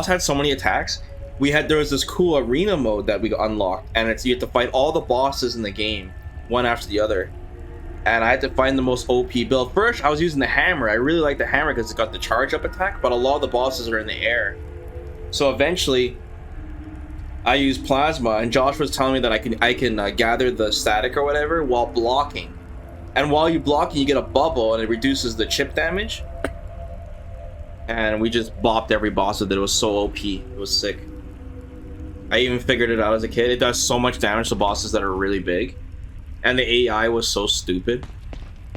had so many attacks. There was this cool arena mode that we unlocked, and you have to fight all the bosses in the game, one after the other. And I had to find the most OP build. First, I was using the hammer. I really like the hammer because it's got the charge up attack, but a lot of the bosses are in the air. So eventually, I used plasma, and Josh was telling me that I can gather the static or whatever while blocking. And while you block, you get a bubble, and it reduces the chip damage. And we just bopped every boss with it. It was so OP. It was sick. I even figured it out as a kid. It does so much damage to bosses that are really big. And the AI was so stupid.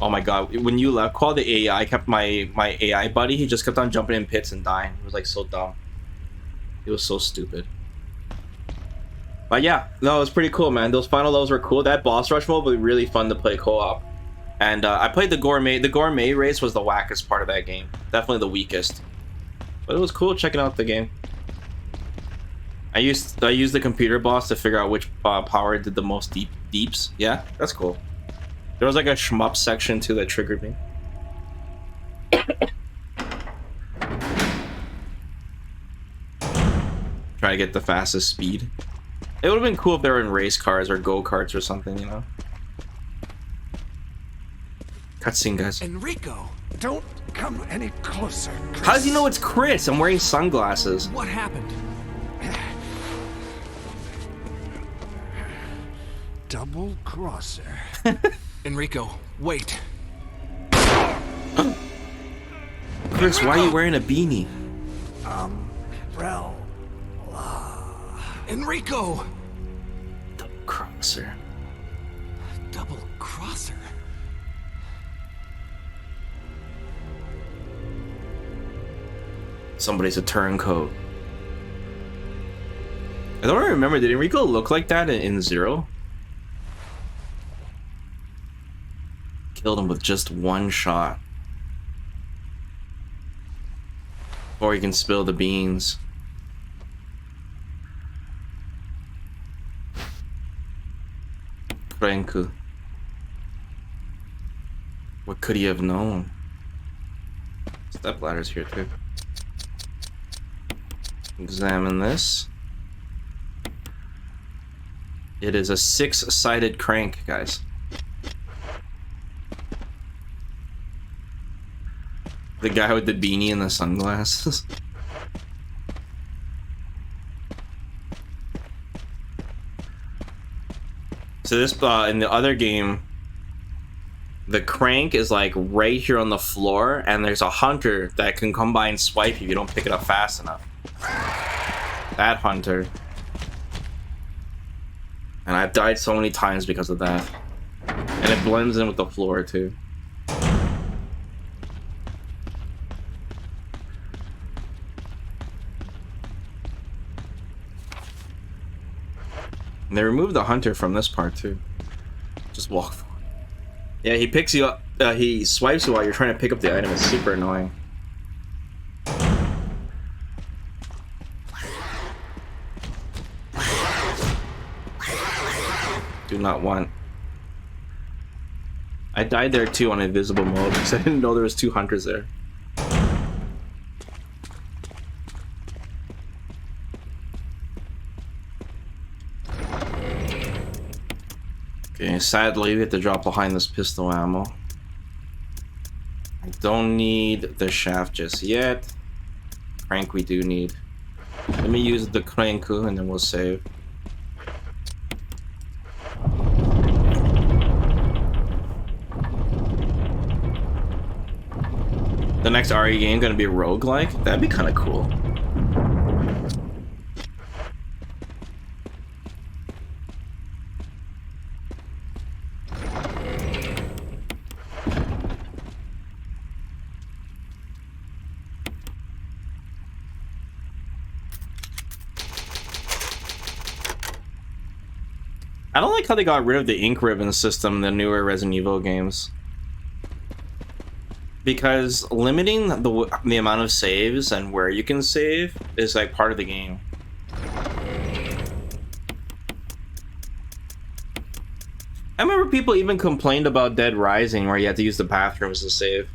Oh my god. When you left, Qua, the AI kept my AI buddy. He just kept on jumping in pits and dying. It was like so dumb. It was so stupid. But yeah, no, it was pretty cool, man. Those final levels were cool. That boss rush mode was really fun to play co-op. And I played the gourmet. The gourmet race was the wackest part of that game. Definitely the weakest. But it was cool checking out the game. I used the computer boss to figure out which power did the most deeps. Yeah, that's cool. There was like a shmup section too that triggered me. Try to get the fastest speed. It would have been cool if they were in race cars or go-karts or something, you know? Cutscene, guys. Enrico, don't come any closer, Chris. How does he know it's Chris? I'm wearing sunglasses. What happened? Double crosser. Enrico, wait. Chris, why are you wearing a beanie? Umbrella. Enrico! Double crosser. Somebody's a turncoat. I don't remember, did Enrico look like that in Zero? Killed him with just one shot. Or he can spill the beans. Franku. What could he have known? Step ladder's here too. Examine this. It is a 6-sided crank, guys. The guy with the beanie and the sunglasses. So this, in the other game, the crank is like right here on the floor, and there's a hunter that can come by and swipe you if you don't pick it up fast enough. That hunter. And I've died so many times because of that. And it blends in with the floor too. And they removed the hunter from this part too. Just walk forward. Yeah, he picks you up, he swipes you while you're trying to pick up the item. It's super annoying. Do not want. I died there too on invisible mode because I didn't know there was 2 hunters there. Okay, sadly we have to drop behind this pistol ammo. I don't need the shaft just yet. Crank we do need. Let me use the cranku and then we'll save. The next RE game gonna be roguelike? That'd be kind of cool. I don't like how they got rid of the ink ribbon system in the newer Resident Evil games. Because limiting the amount of saves and where you can save is like part of the game. I remember people even complained about Dead Rising where you had to use the bathrooms to save.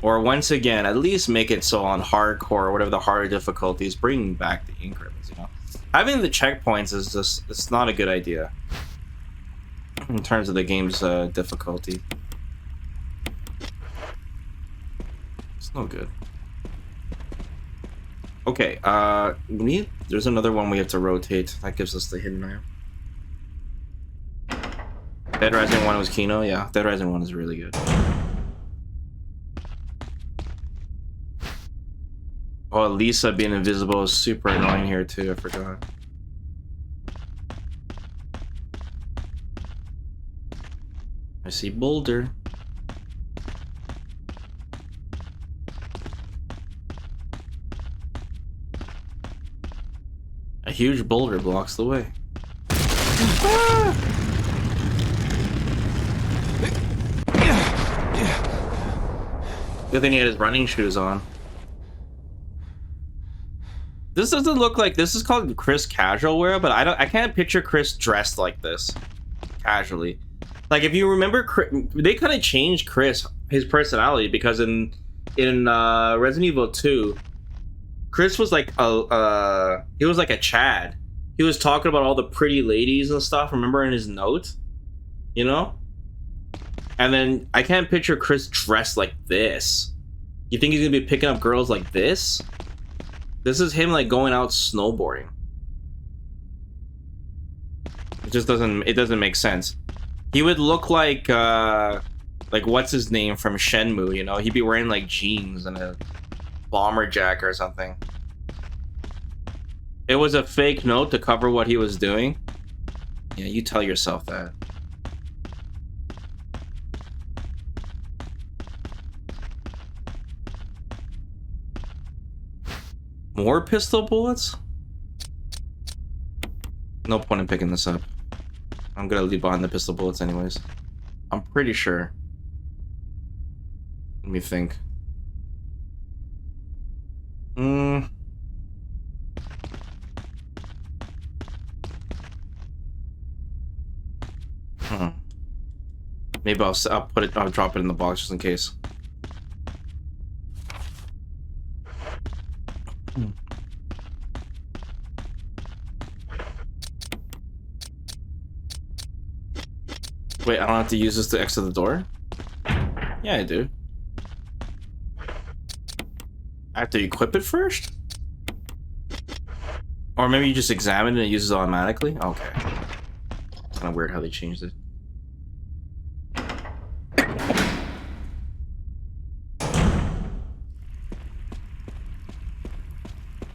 Or once again, at least make it so on hardcore or whatever the harder difficulties, bring back the ink ribbons, you know? Having the checkpoints is just, it's not a good idea. In terms of the game's difficulty. It's no good. Okay, there's another one we have to rotate. That gives us the hidden item. Dead Rising 1 was Kino? Yeah, Dead Rising 1 is really good. Oh, Lisa being invisible is super annoying here too, I forgot. I see boulder. A huge boulder blocks the way. Good thing he had his running shoes on. This doesn't look like, this is called Chris casual wear, but I can't picture Chris dressed like this casually. Like if you remember, they kind of changed Chris, his personality, because in Resident Evil 2, Chris was like he was like a Chad. He was talking about all the pretty ladies and stuff. Remember in his note, you know? And then I can't picture Chris dressed like this. You think he's gonna be picking up girls like this? This is him like going out snowboarding. It just doesn't make sense. He would look like what's his name from Shenmue, you know? He'd be wearing like jeans and a bomber jacket or something. It was a fake note to cover what he was doing. Yeah, you tell yourself that. More pistol bullets? No point in picking this up. I'm gonna leave behind the pistol bullets anyways. I'm pretty sure. Let me think. Maybe I'll drop it in the box just in case. Wait, I don't have to use this to exit the door? Yeah, I do. I have to equip it first? Or maybe you just examine it and it uses it automatically? Okay. Kind of weird how they changed it.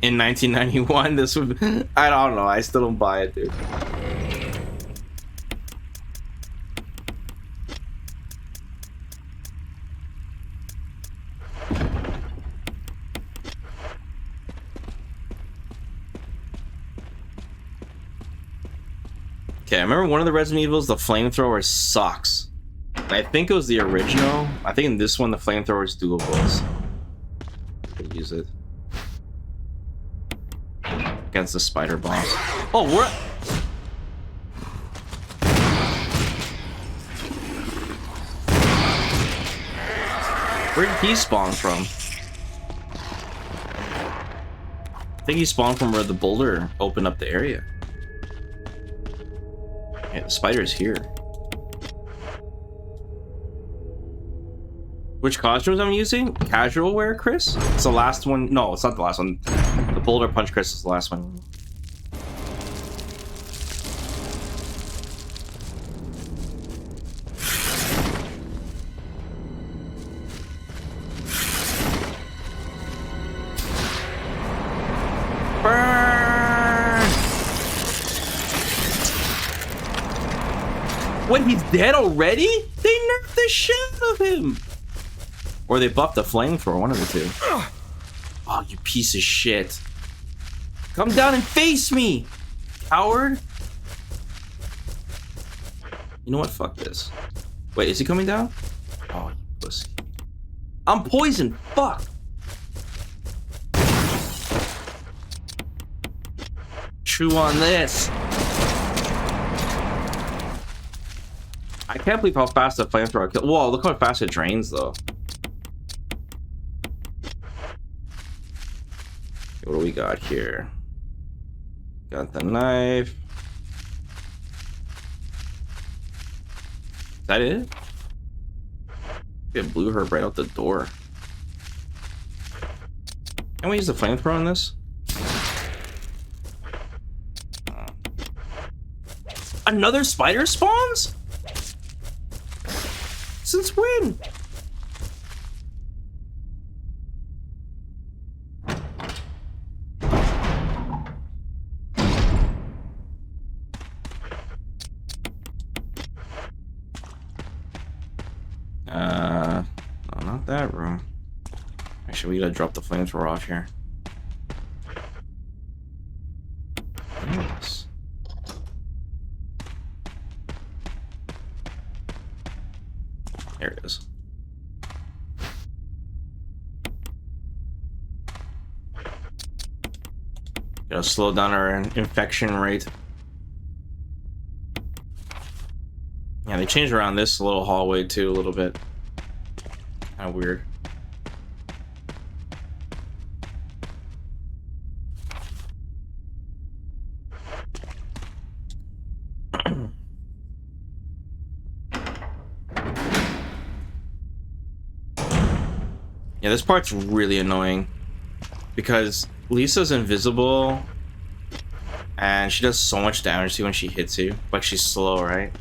In 1991, this would... I don't know, I still don't buy it, dude. Okay, I remember one of the Resident Evils, the flamethrower sucks. I think it was the original. I think in this one, the flamethrower is doable. Could use it against the spider boss. Oh, what? Where did he spawn from? I think he spawned from where the boulder opened up the area. Yeah, the spider is here. Which costumes I'm using? Casual wear, Chris? It's the last one. No, it's not the last one. The boulder punch, Chris, is the last one. What, he's dead already? They nerfed the shit out of him. Or they buffed the flamethrower, one of the two. Oh, you piece of shit. Come down and face me, coward. You know what? Fuck this. Wait, is he coming down? Oh, you pussy. I'm poisoned. Fuck. Chew on this. I can't believe how fast the flamethrower kills. Whoa, look how fast it drains, though. Okay, what do we got here? Got the knife. Is that it? It blew her right out the door. Can we use the flamethrower on this? Another spider spawns? Since when? No, not that room. Actually, we gotta drop the flamethrower off here. Yes. There it is. Gotta slow down our infection rate. Yeah, they changed around this little hallway too a little bit. Kind of weird. Yeah, this part's really annoying because Lisa's invisible and she does so much damage to you when she hits you, but she's slow, right?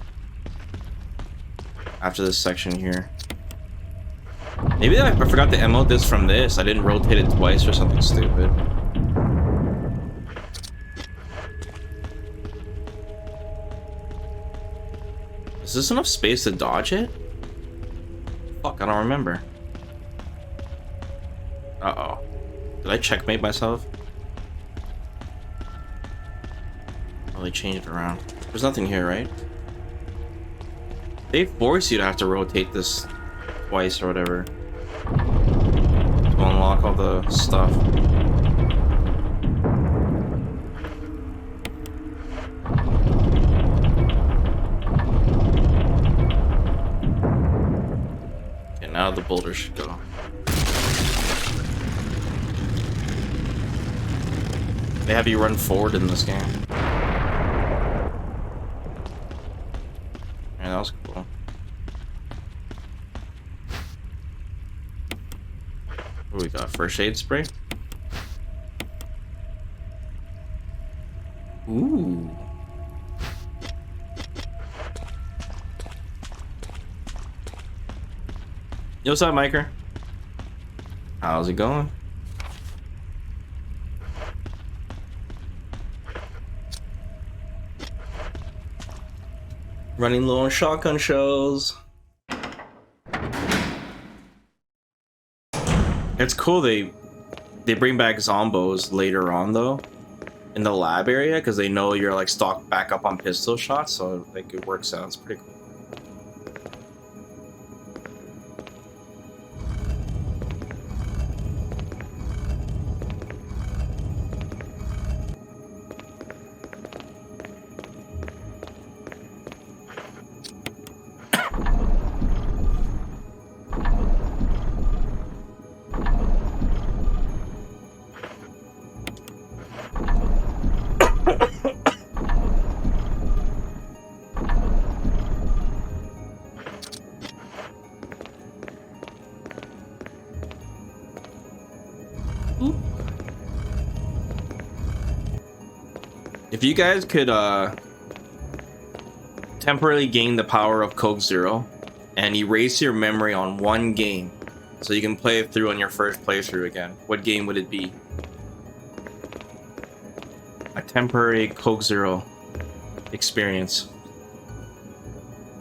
After this section here. Maybe I forgot to emote this from this. I didn't rotate it twice or something stupid. Is this enough space to dodge it? Fuck, I don't remember. Uh-oh. Did I checkmate myself? they changed around. There's nothing here, right? They force you to have to rotate this twice or whatever to unlock all the stuff. Okay, now the boulder should go. They have you run forward in this game. Yeah, that was cool. What do we got? First aid spray? Ooh. Yo, what's up, Miker? How's it going? Running low on shotgun shells. It's cool they bring back zombos later on though in the lab area because they know you're like stocked back up on pistol shots, so like it works out. It's pretty cool. If you guys could temporarily gain the power of Coke Zero and erase your memory on one game so you can play it through on your first playthrough again, what game would it be? A temporary Coke Zero experience.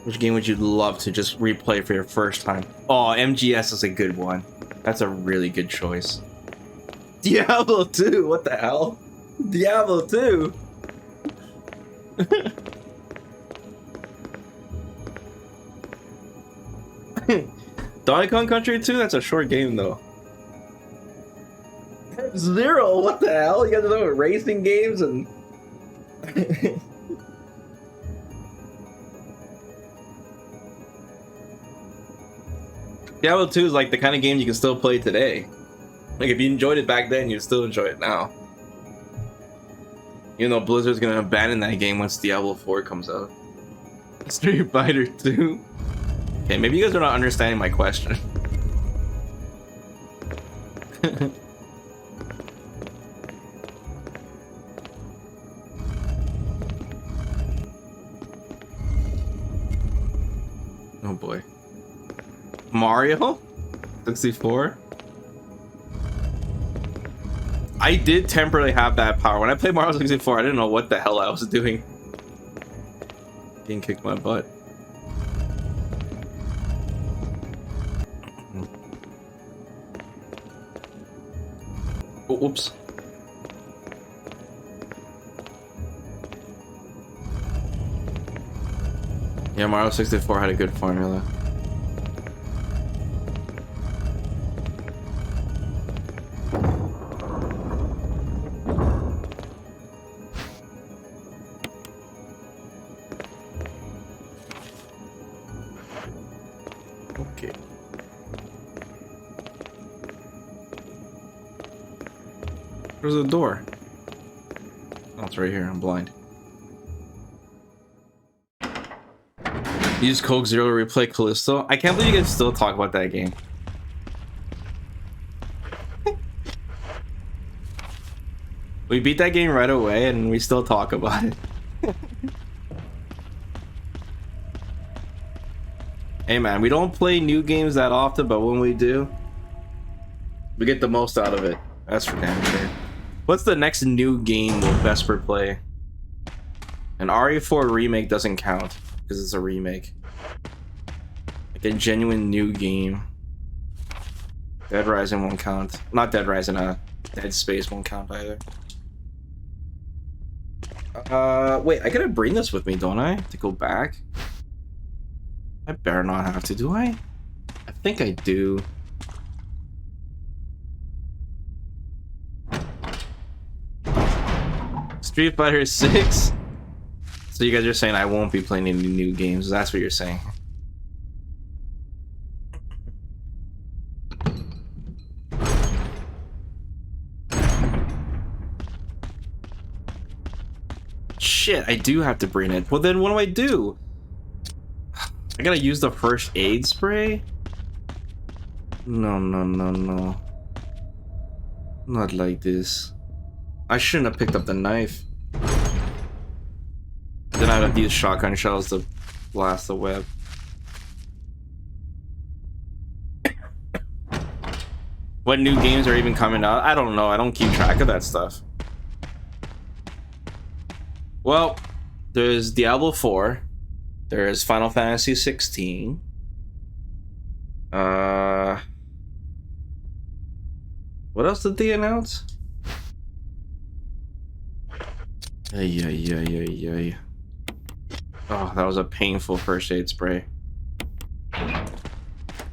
Which game would you love to just replay for your first time? Oh, MGS is a good one. That's a really good choice. Diablo 2, what the hell? Diablo 2. Donkey Kong Country 2? That's a short game though. Zero, what the hell? You guys know racing games and Diablo 2 is like the kind of game you can still play today. Like if you enjoyed it back then, you still enjoy it now. You know Blizzard's gonna abandon that game once Diablo 4 comes out. Street Fighter 2? Okay, maybe you guys are not understanding my question. Oh boy. Mario? 64? I did temporarily have that power. When I played Mario 64, I didn't know what the hell I was doing. Getting kicked my butt. Oh, whoops. Yeah, Mario 64 had a good formula. Okay. Where's the door? Oh, it's right here. I'm blind. Use Coke Zero to replay Callisto. I can't believe you guys still talk about that game. We beat that game right away and we still talk about it. Hey man, we don't play new games that often, but when we do, we get the most out of it. That's for damn sure. What's the next new game will Vesper play? An RE4 remake doesn't count because it's a remake. Like a genuine new game. Dead Rising won't count. Not Dead Rising, Dead Space won't count either. Wait, I gotta bring this with me, don't I? To go back? I better not have to, do I? I think I do. Street Fighter 6? So you guys are saying I won't be playing any new games, that's what you're saying. Shit, I do have to bring it. Well then what do I do? I gotta use the first aid spray? No. Not like this. I shouldn't have picked up the knife. Then I'd have to use shotgun shells to blast the web. What new games are even coming out? I don't know. I don't keep track of that stuff. Well, there's Diablo 4. There's Final Fantasy 16. What else did they announce? Ay. Oh, that was a painful first aid spray.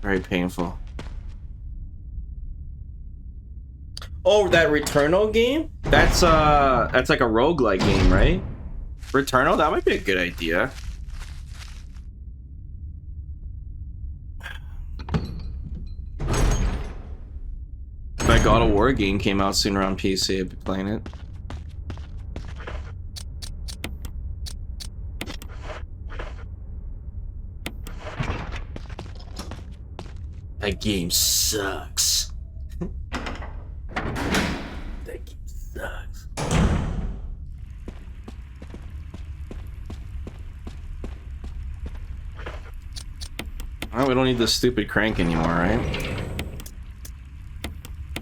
Very painful. Oh, that Returnal game? That's like a roguelike game, right? Returnal? That might be a good idea. If that God of War game came out sooner on PC, I'd be playing it. That game sucks. That game sucks. Well, we don't need this stupid crank anymore, right?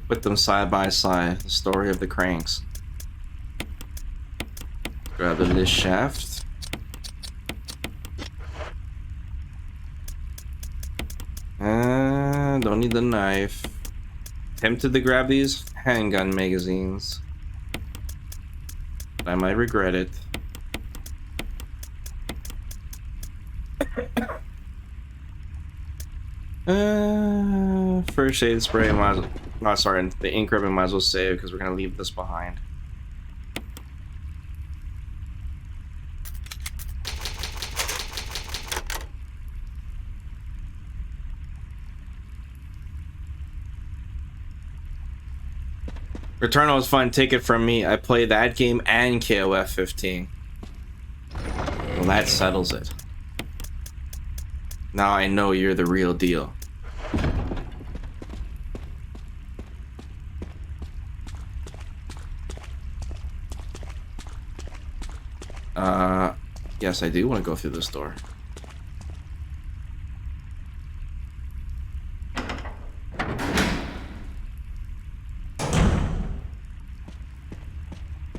Put them side by side. The story of the cranks. Grab the lift shaft. Don't need the knife. Tempted to grab these handgun magazines. But I might regret it. First aid spray, might as well, no, sorry, the ink ribbon might as well save because we're gonna leave this behind. Returnal was fun, take it from me. I played that game and KOF 15. Well, that settles it. Now I know you're the real deal. Yes, I do want to go through this door.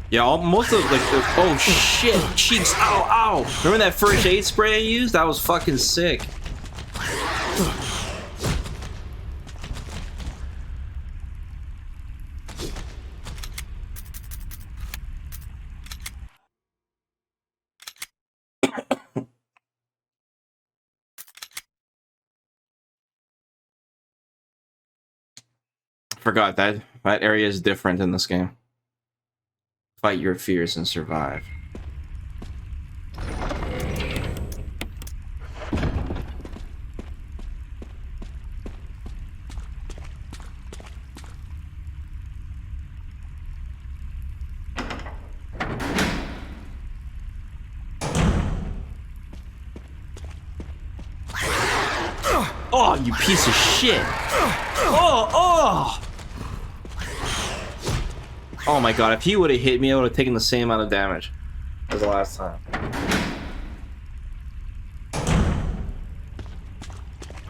Yeah, most of like, oh shit, cheeks, ow. Remember that first aid spray I used? That was fucking sick. Forgot that area is different in this game. Fight your fears and survive. Oh, you piece of shit. Oh my god, if he would have hit me, I would have taken the same amount of damage as the last time.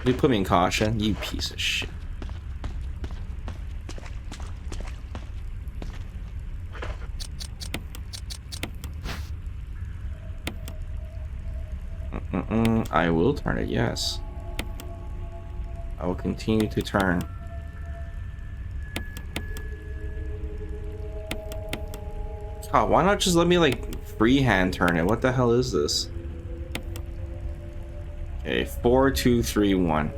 You put me in caution, you piece of shit. I will turn it, yes. I will continue to turn. Oh, why not just let me like freehand turn it? What the hell is this? Okay, 4, 2, 3, 1.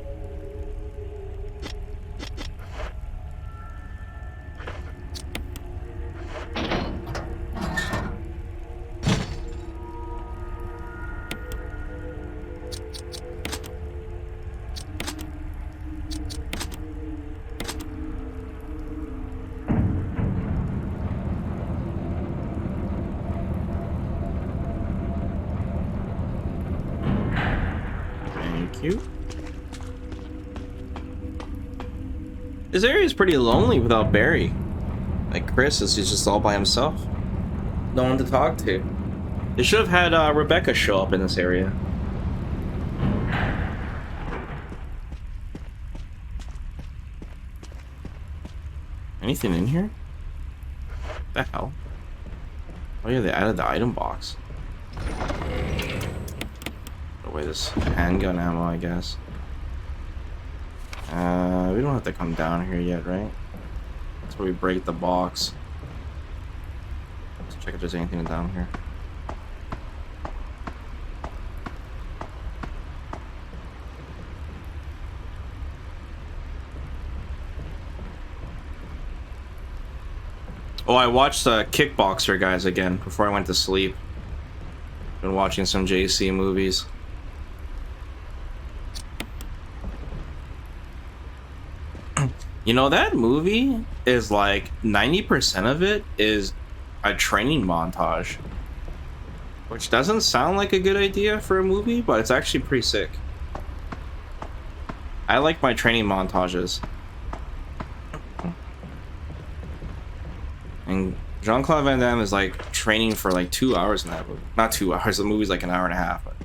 This area is pretty lonely without Barry. Like Chris is just all by himself. No one to talk to. They should have had Rebecca show up in this area. Anything in here? What the hell? Oh yeah, they added the item box. Oh wait, this handgun ammo, I guess. We don't have to come down here yet, right? That's where we break the box. Let's check if there's anything down here. Oh, I watched Kickboxer, guys, again before I went to sleep. Been watching some JC movies. You know, that movie is like 90% of it is a training montage, which doesn't sound like a good idea for a movie, but it's actually pretty sick. I like my training montages. And Jean-Claude Van Damme is like training for like 2 hours in that movie. Not 2 hours, the movie's like an hour and a half, but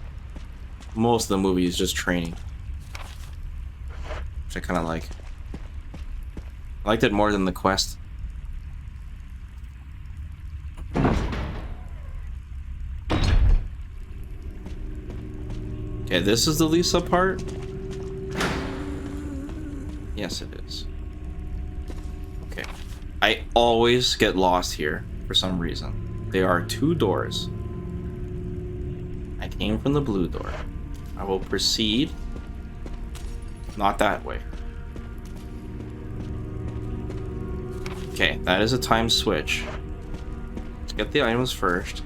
most of the movie is just training, which I kind of like. I liked it more than the quest. Okay, this is the Lisa part. Yes, it is. Okay. I always get lost here for some reason. There are 2 doors. I came from the blue door. I will proceed. Not that way. Okay, that is a time switch. Let's get the items first.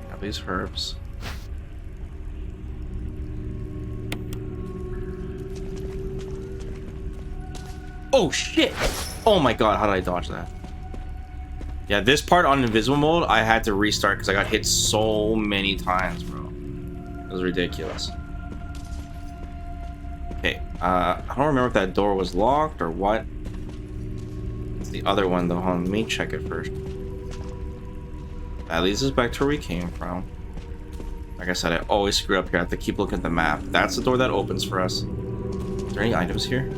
Have these herbs. Oh shit! Oh my god, how did I dodge that? Yeah, this part on invisible mode, I had to restart because I got hit so many times, bro. It was ridiculous. Okay, I don't remember if that door was locked or what. It's the other one though. Hold on, let me check it first. That leads us back to where we came from. Like I said, I always screw up here. I have to keep looking at the map. That's the door that opens for us. Is there any items here?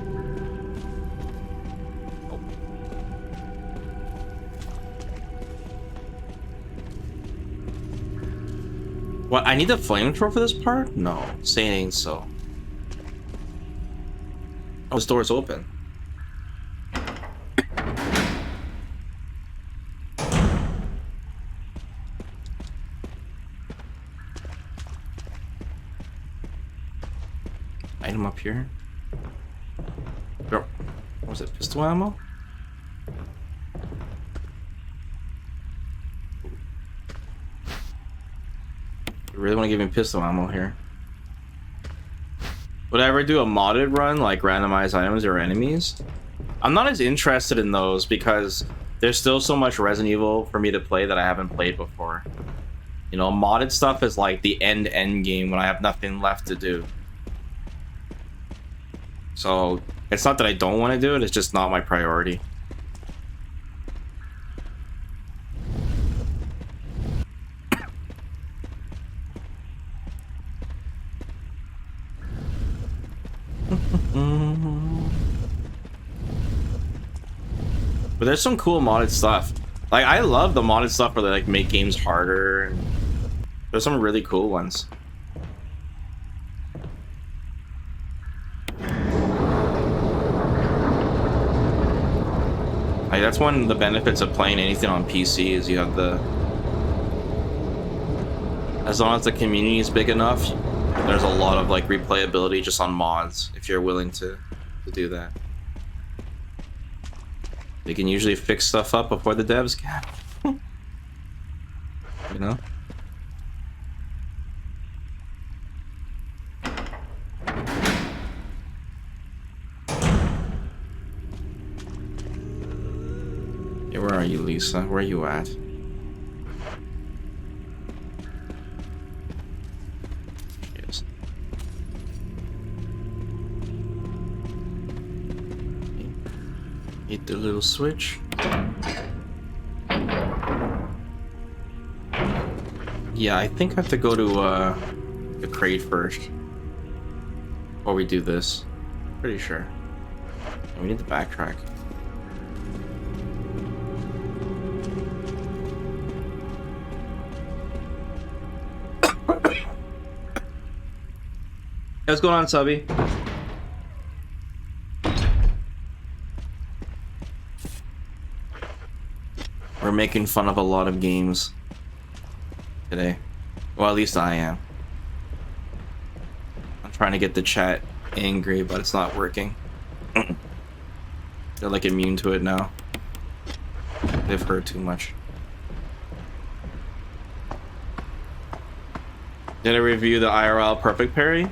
What, I need a flamethrower for this part? No, say it ain't so. Oh, this door's open. Item up here. What was it, pistol ammo? You really want to give me pistol ammo here? Would I ever do a modded run, like randomized items or enemies? I'm not as interested in those because there's still so much Resident Evil for me to play that I haven't played before. You know, modded stuff is like the end game when I have nothing left to do. So it's not that I don't want to do it, it's just not my priority. But there's some cool modded stuff. Like, I love the modded stuff where they like make games harder. There's some really cool ones. Like, that's one of the benefits of playing anything on PC is you have the... As long as the community is big enough, there's a lot of like replayability just on mods if you're willing to do that. They can usually fix stuff up before the devs can. You know? Yeah, where are you, Lisa? Where are you at? Yes. Hit the little switch. Yeah, I think I have to go to the crate first before we do this. Pretty sure. And we need to backtrack. What's going on, Subby? We're making fun of a lot of games today. Well, at least I am. I'm trying to get the chat angry, but it's not working. They're like immune to it now. They've heard too much. Did I review the IRL perfect parry?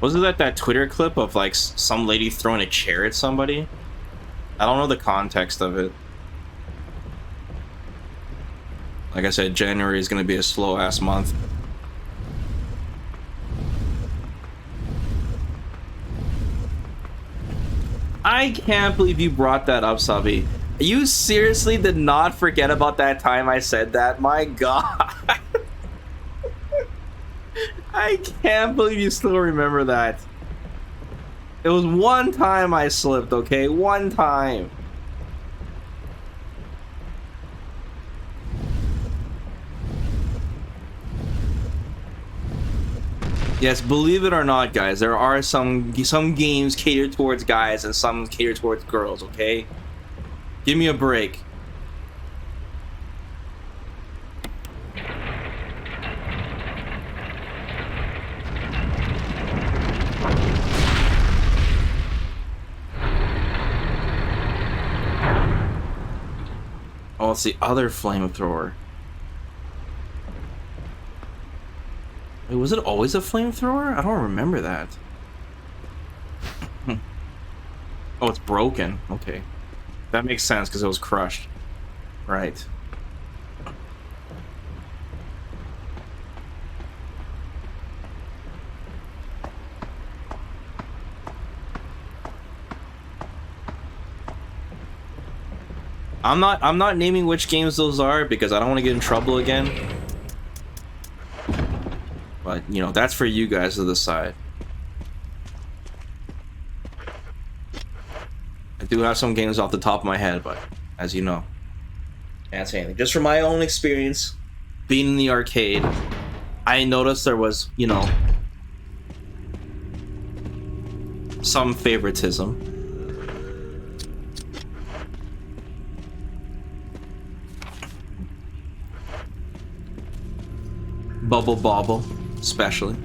Wasn't that Twitter clip of like some lady throwing a chair at somebody? I don't know the context of it. Like I said, January is going to be a slow ass month. I can't believe you brought that up, Subby. You seriously did not forget about that time I said that? My god. I can't believe you still remember that. It was one time I slipped, okay? One time. Yes, believe it or not, guys, there are some games catered towards guys and some catered towards girls, okay? Give me a break. Oh, it's the other flamethrower. Wait, was it always a flamethrower? I don't remember that. Oh, it's broken. Okay. That makes sense because it was crushed. Right. I'm not naming which games those are because I don't want to get in trouble again. But, you know, that's for you guys to decide. I do have some games off the top of my head, but as you know, can't say anything. Just from my own experience, being in the arcade, I noticed there was, you know, some favoritism. Bubble Bobble, especially.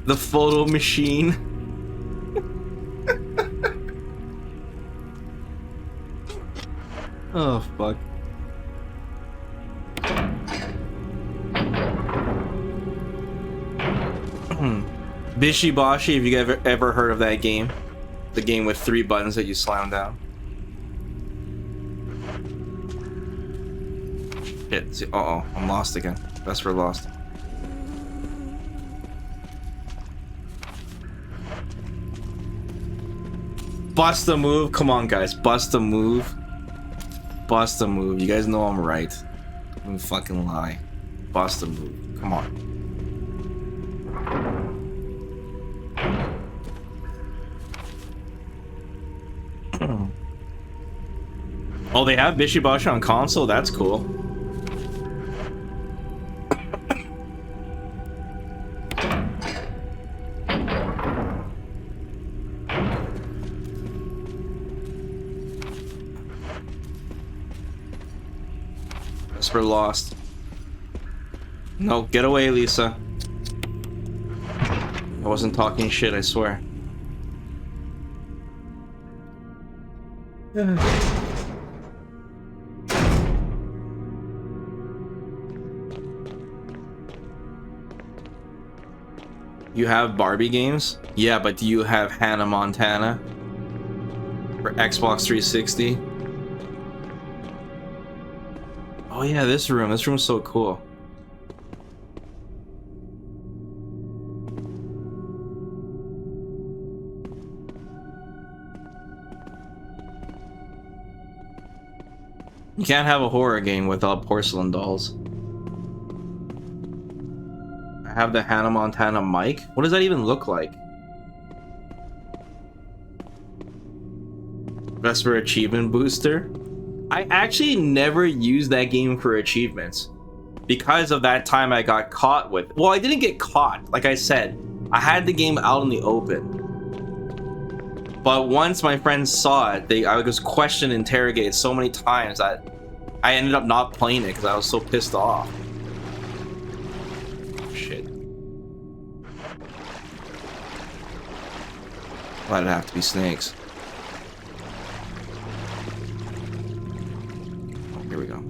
The photo machine. Oh, fuck. Bishi Bashi, have you ever heard of that game? The game with 3 buttons that you slam down. Shit, see, uh-oh, I'm lost again. Best for lost. Bust a move, come on guys, bust a move. Bust a move, you guys know I'm right. Don't fucking lie. Bust a move, come on. Oh, they have Bishibashi on console? That's cool. we're lost. No, get away, Lisa. I wasn't talking shit, I swear. You have Barbie games? Yeah, but do you have Hannah Montana? For Xbox 360? Oh yeah, this room. This room's so cool. You can't have a horror game without porcelain dolls. I have the Hannah Montana mic. What does that even look like? Vesper achievement booster. I actually never used that game for achievements because of that time I got caught with. Well, I didn't get caught. Like I said, I had the game out in the open. But once my friends saw it, I was questioned, interrogated so many times that I ended up not playing it because I was so pissed off. Oh, shit. Why'd it have to be snakes? Oh, here we go.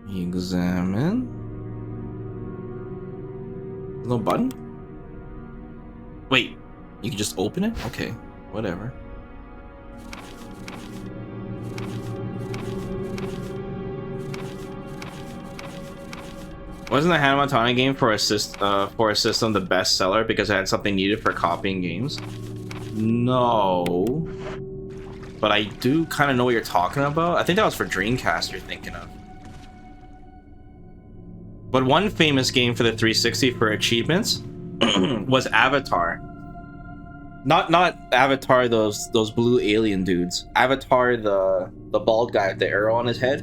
Examine. No button? Wait, you can just open it? Okay, whatever. Wasn't the Hannah Montana game for a system the best seller because it had something needed for copying games? No. But I do kind of know what you're talking about. I think that was for Dreamcast you're thinking of. But one famous game for the 360 for achievements was Avatar. Not Avatar, those blue alien dudes. Avatar, the bald guy with the arrow on his head.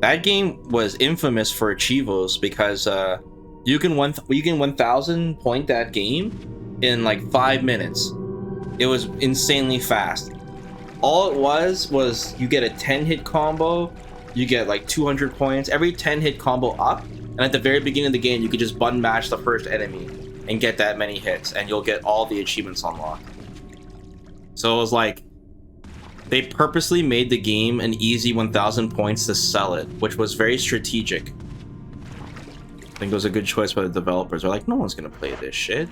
That game was infamous for achievos because you can 1000 point that game in like 5 minutes. It was insanely fast. All it was you get a 10-hit combo. You get like 200 points every 10-hit combo up, and at the very beginning of the game you could just button mash the first enemy and get that many hits and you'll get all the achievements unlocked. So it was like they purposely made the game an easy 1000 points to sell it, which was very strategic. I think it was a good choice by the developers. They're like, no one's gonna play this shit.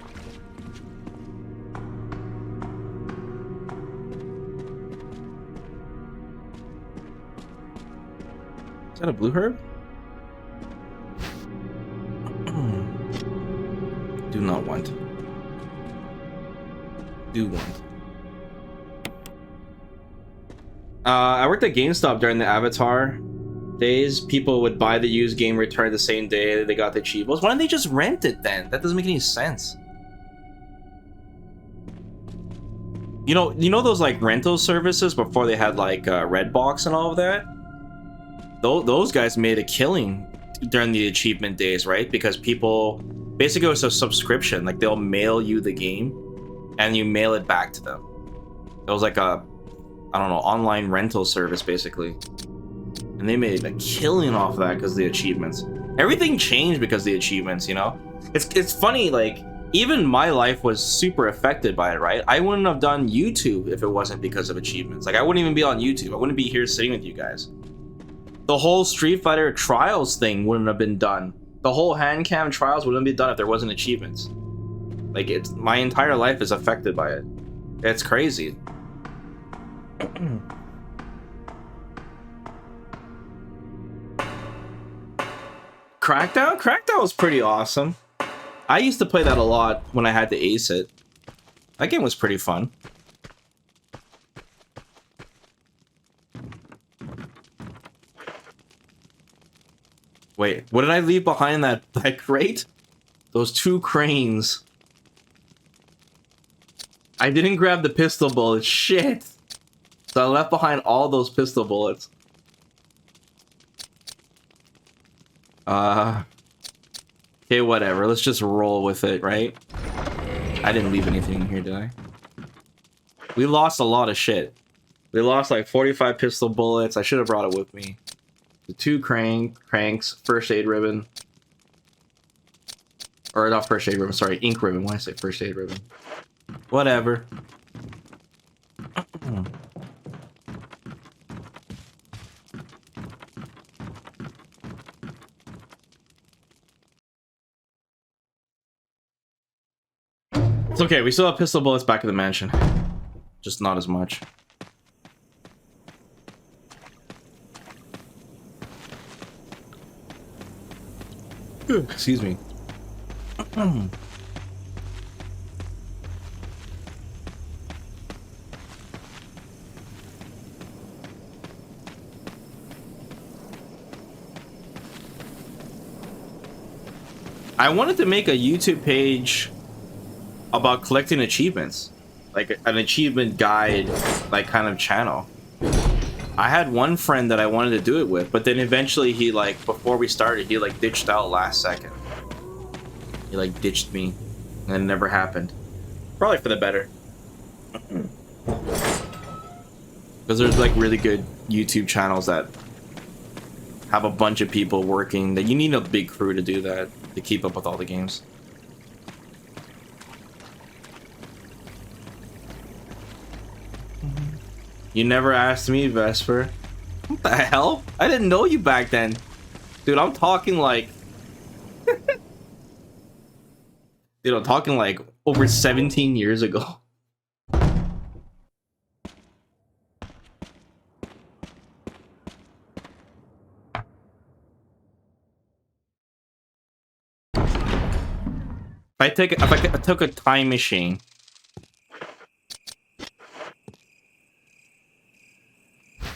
Is that a blue herb? Do not want. Do want. I worked at GameStop during the Avatar days. People would buy the used game, return the same day they got the Achievos. Why don't they just rent it then? That doesn't make any sense. You know those like rental services before they had like Redbox and all of that? Those guys made a killing during the achievement days, right? Because people, basically it was a subscription. Like they'll mail you the game and you mail it back to them. It was like a, I don't know, online rental service basically. And they made a killing off of that because of the achievements. Everything changed because of the achievements, you know? It's funny, like, even my life was super affected by it, right? I wouldn't have done YouTube if it wasn't because of achievements. Like, I wouldn't even be on YouTube. I wouldn't be here sitting with you guys. The whole Street Fighter Trials thing wouldn't have been done. The whole hand cam trials wouldn't be done if there wasn't achievements. Like, my entire life is affected by it. It's crazy. Crackdown? Crackdown was pretty awesome. I used to play that a lot when I had to ace it. That game was pretty fun. Wait, what did I leave behind that crate? Those 2 cranes. I didn't grab the pistol bullets. Shit. So I left behind all those pistol bullets. Okay, whatever. Let's just roll with it, right? I didn't leave anything in here, did I? We lost a lot of shit. We lost like 45 pistol bullets. I should have brought it with me. The 2 cranks, first aid ribbon. Or not first aid ribbon, sorry, ink ribbon. Why did I say first aid ribbon? Whatever. It's okay, we still have pistol bullets back in the mansion. Just not as much. Excuse me. I wanted to make a YouTube page about collecting achievements, like an achievement guide, like kind of channel. I had one friend that I wanted to do it with, but then eventually he, like, before we started, he like ditched out last second. He like ditched me, and it never happened. Probably for the better. Because there's like really good YouTube channels that have a bunch of people working, that you need a big crew to do that, to keep up with all the games. You never asked me, Vesper. What the hell? I didn't know you back then. Dude, I'm talking like... Dude, I'm talking like over 17 years ago. If I took a time machine,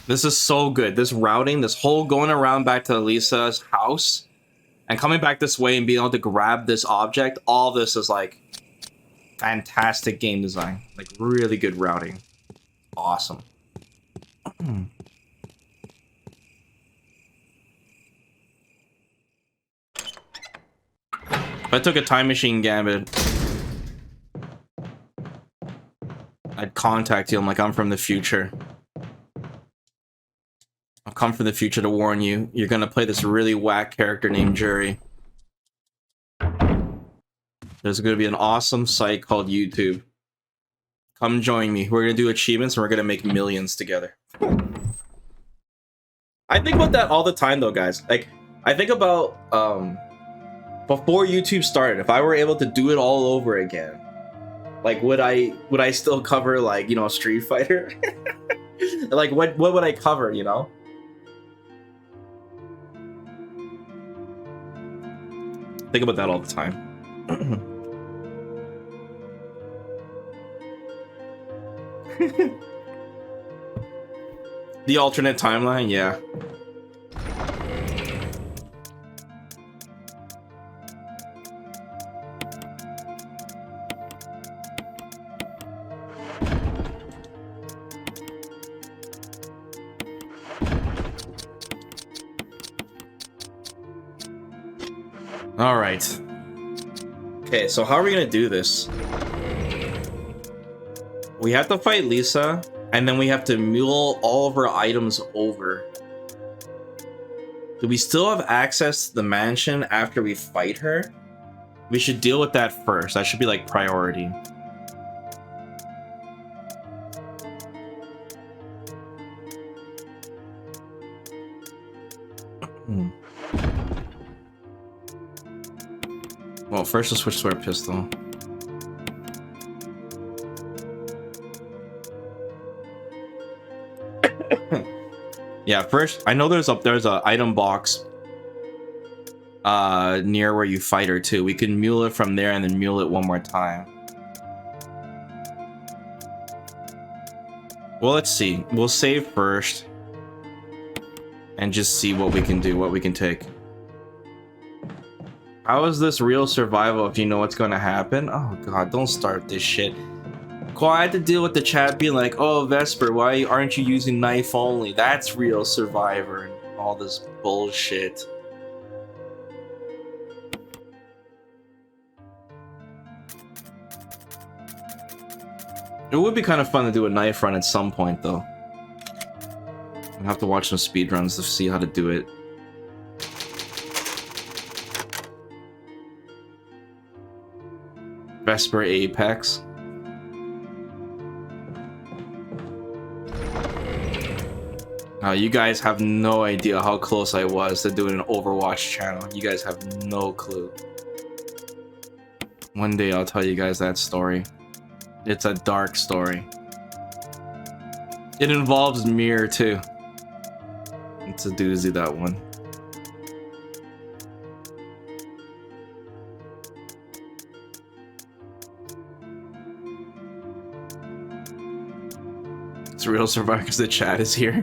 this is so good. This routing, this whole going around back to Lisa's house and coming back this way and being able to grab this object, all this is like fantastic game design. Like really good routing. Awesome. If I took a time machine, Gambit, I'd contact you. I'm like, I'm from the future. I've come from the future to warn you. You're gonna play this really whack character named Jury. There's gonna be an awesome site called YouTube. Come join me. We're gonna do achievements and we're gonna make millions together. I think about that all the time though, guys. Like, I think about before YouTube started, if I were able to do it all over again, like would I still cover, like, you know, Street Fighter? Like what would I cover, you know? Think about that all the time. The alternate timeline, yeah. All right. Okay, so how are we gonna do this? We have to fight Lisa, and then we have to mule all of our items over. Do we still have access to the mansion after we fight her? We should deal with that first. That should be like priority. Well, first we'll switch to our pistol. Yeah, first, I know there's a item box near where you fight her too. We can mule it from there and then mule it one more time. Well, let's see. We'll save first and just see what we can do, what we can take. How is this real survival if you know what's going to happen? Oh god, don't start this shit. Cool, I had to deal with the chat being like, oh, Vesper, why aren't you using knife only? That's real survivor and all this bullshit. It would be kind of fun to do a knife run at some point, though. I'll have to watch some speedruns to see how to do it. Vesper Apex. You guys have no idea how close I was to doing an Overwatch channel. You guys have no clue. One day I'll tell you guys that story. It's a dark story. It involves Mirror too. It's a doozy, that one. It's Real Survivor because the chat is here.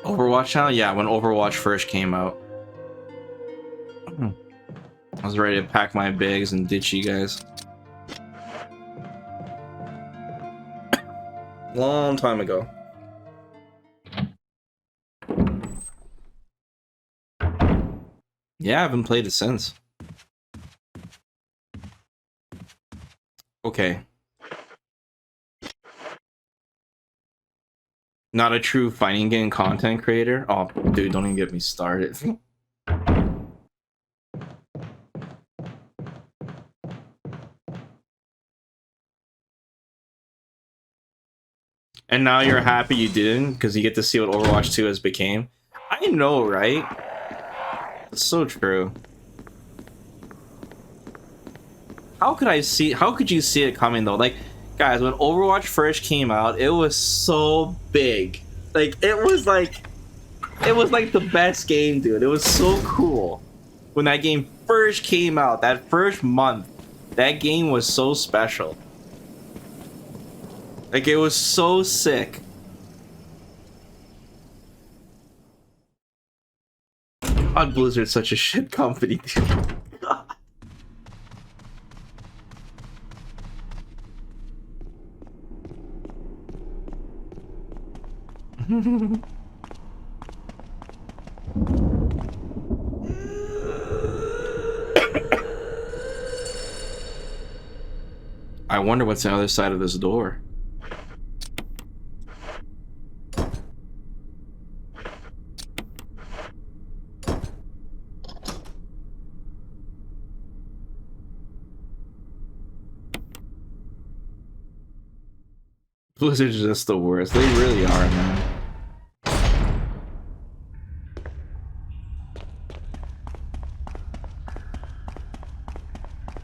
Overwatch channel? Yeah, when Overwatch first came out. I was ready to pack my bags and ditch you guys. Long time ago. Yeah, I haven't played it since. Okay. Not a true fighting game content creator? Oh, dude, don't even get me started. And now you're happy you didn't, because you get to see what Overwatch 2 has became. I know, right? It's so true. How could you see it coming though? Like, guys, when Overwatch first came out, it was so big. Like, it was like the best game, dude. It was so cool. When that game first came out, that first month, that game was so special. Like, it was so sick. God, Blizzard's such a shit company, dude. I wonder what's the other side of this door. Blizzard's just the worst. They really are, man.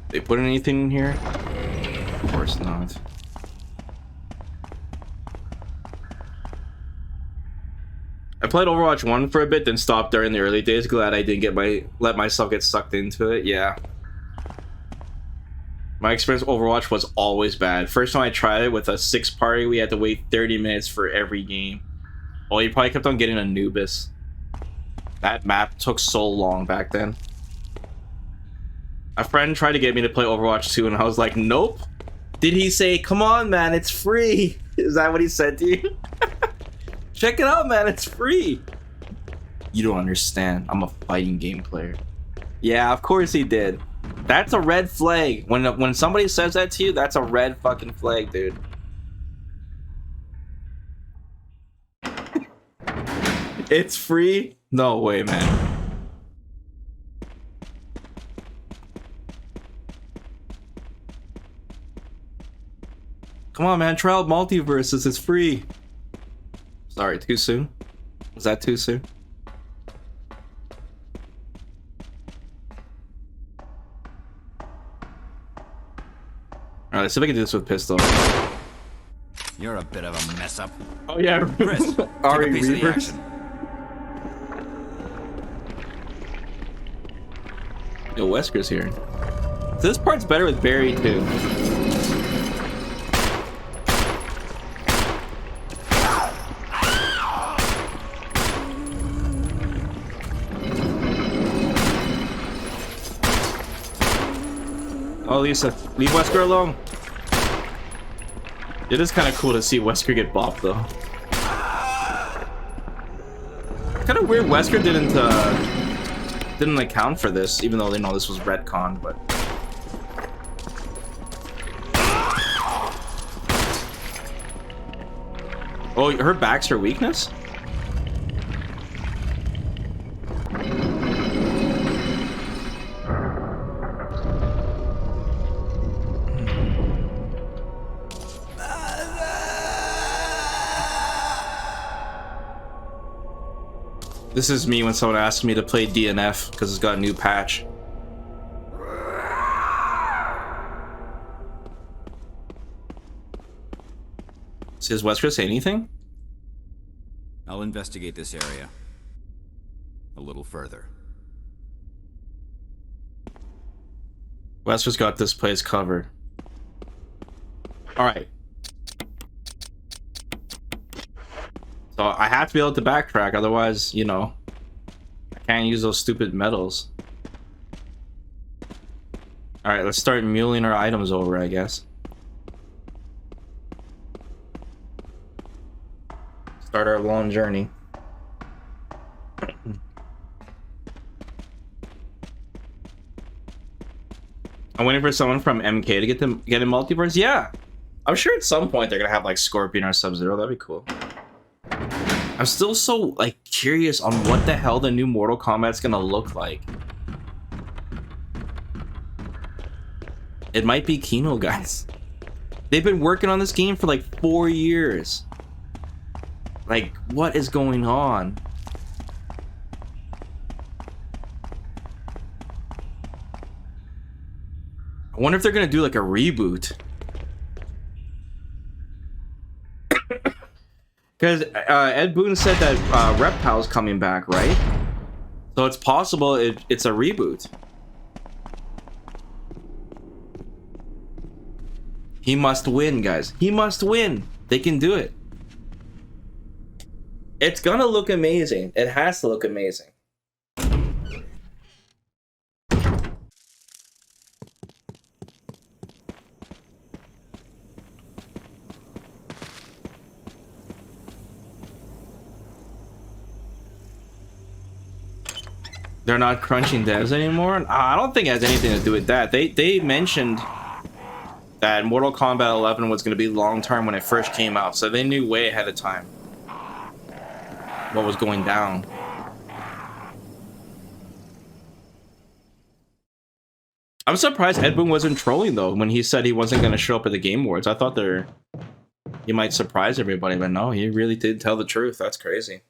They put anything in here? Of course not. I played Overwatch 1 for a bit, then stopped during the early days. Glad I didn't let myself get sucked into it. Yeah. My experience with Overwatch was always bad. First time I tried it with a 6-party, we had to wait 30 minutes for every game. Oh, you probably kept on getting Anubis. That map took so long back then. A friend tried to get me to play Overwatch 2 and I was like, nope. Did he say, come on, man, it's free? Is that what he said to you? Check it out, man, it's free. You don't understand. I'm a fighting game player. Yeah, of course he did. That's a red flag. When somebody says that to you, that's a red fucking flag, dude. It's free? No way, man. Come on, man. Try out Multiverses. It's free. Sorry, too soon? Was that too soon? Alright, let's see if I can do this with pistol. You're a bit of a mess up. Oh yeah, Chris, take a piece of the action. Yo, Wesker's here. So this part's better with Barry too. Oh, Lisa, leave Wesker alone. It is kind of cool to see Wesker get bopped, though. Kind of weird Wesker didn't account for this, even though they know this was retconned, but Oh, her back's her weakness? This is me when someone asks me to play DNF because it's got a new patch. Does Wesker say anything? I'll investigate this area a little further. Wesker's got this place covered. Alright. So I have to be able to backtrack, otherwise, you know, I can't use those stupid medals. Alright, let's start muling our items over, I guess. Start our long journey. I'm waiting for someone from MK to get in multiverse. Yeah, I'm sure at some point they're gonna have like Scorpion or Sub-Zero. That'd be cool. I'm still so like curious on what the hell the new Mortal Kombat's gonna look like. It might be Kino, guys. They've been working on this game for like 4 years. Like, what is going on? I wonder if they're gonna do like a reboot. Because Ed Boon said that Reptile's coming back, right? So it's possible it's a reboot. He must win, guys. He must win. They can do it. It's gonna look amazing. It has to look amazing. They're not crunching devs anymore? I don't think it has anything to do with that. They mentioned that Mortal Kombat 11 was going to be long term when it first came out, so they knew way ahead of time what was going down. I'm surprised Ed Boon wasn't trolling though when he said he wasn't going to show up at the Game Awards. I thought he might surprise everybody, but no, he really did tell the truth. That's crazy.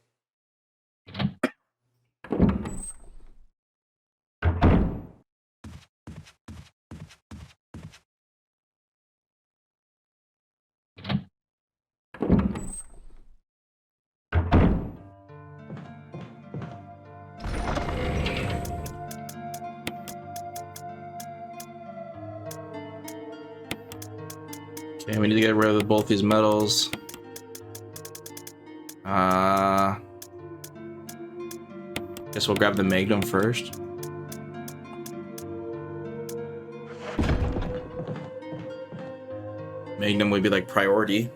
Okay, we need to get rid of both these medals. Guess we'll grab the Magnum first. Magnum would be like priority.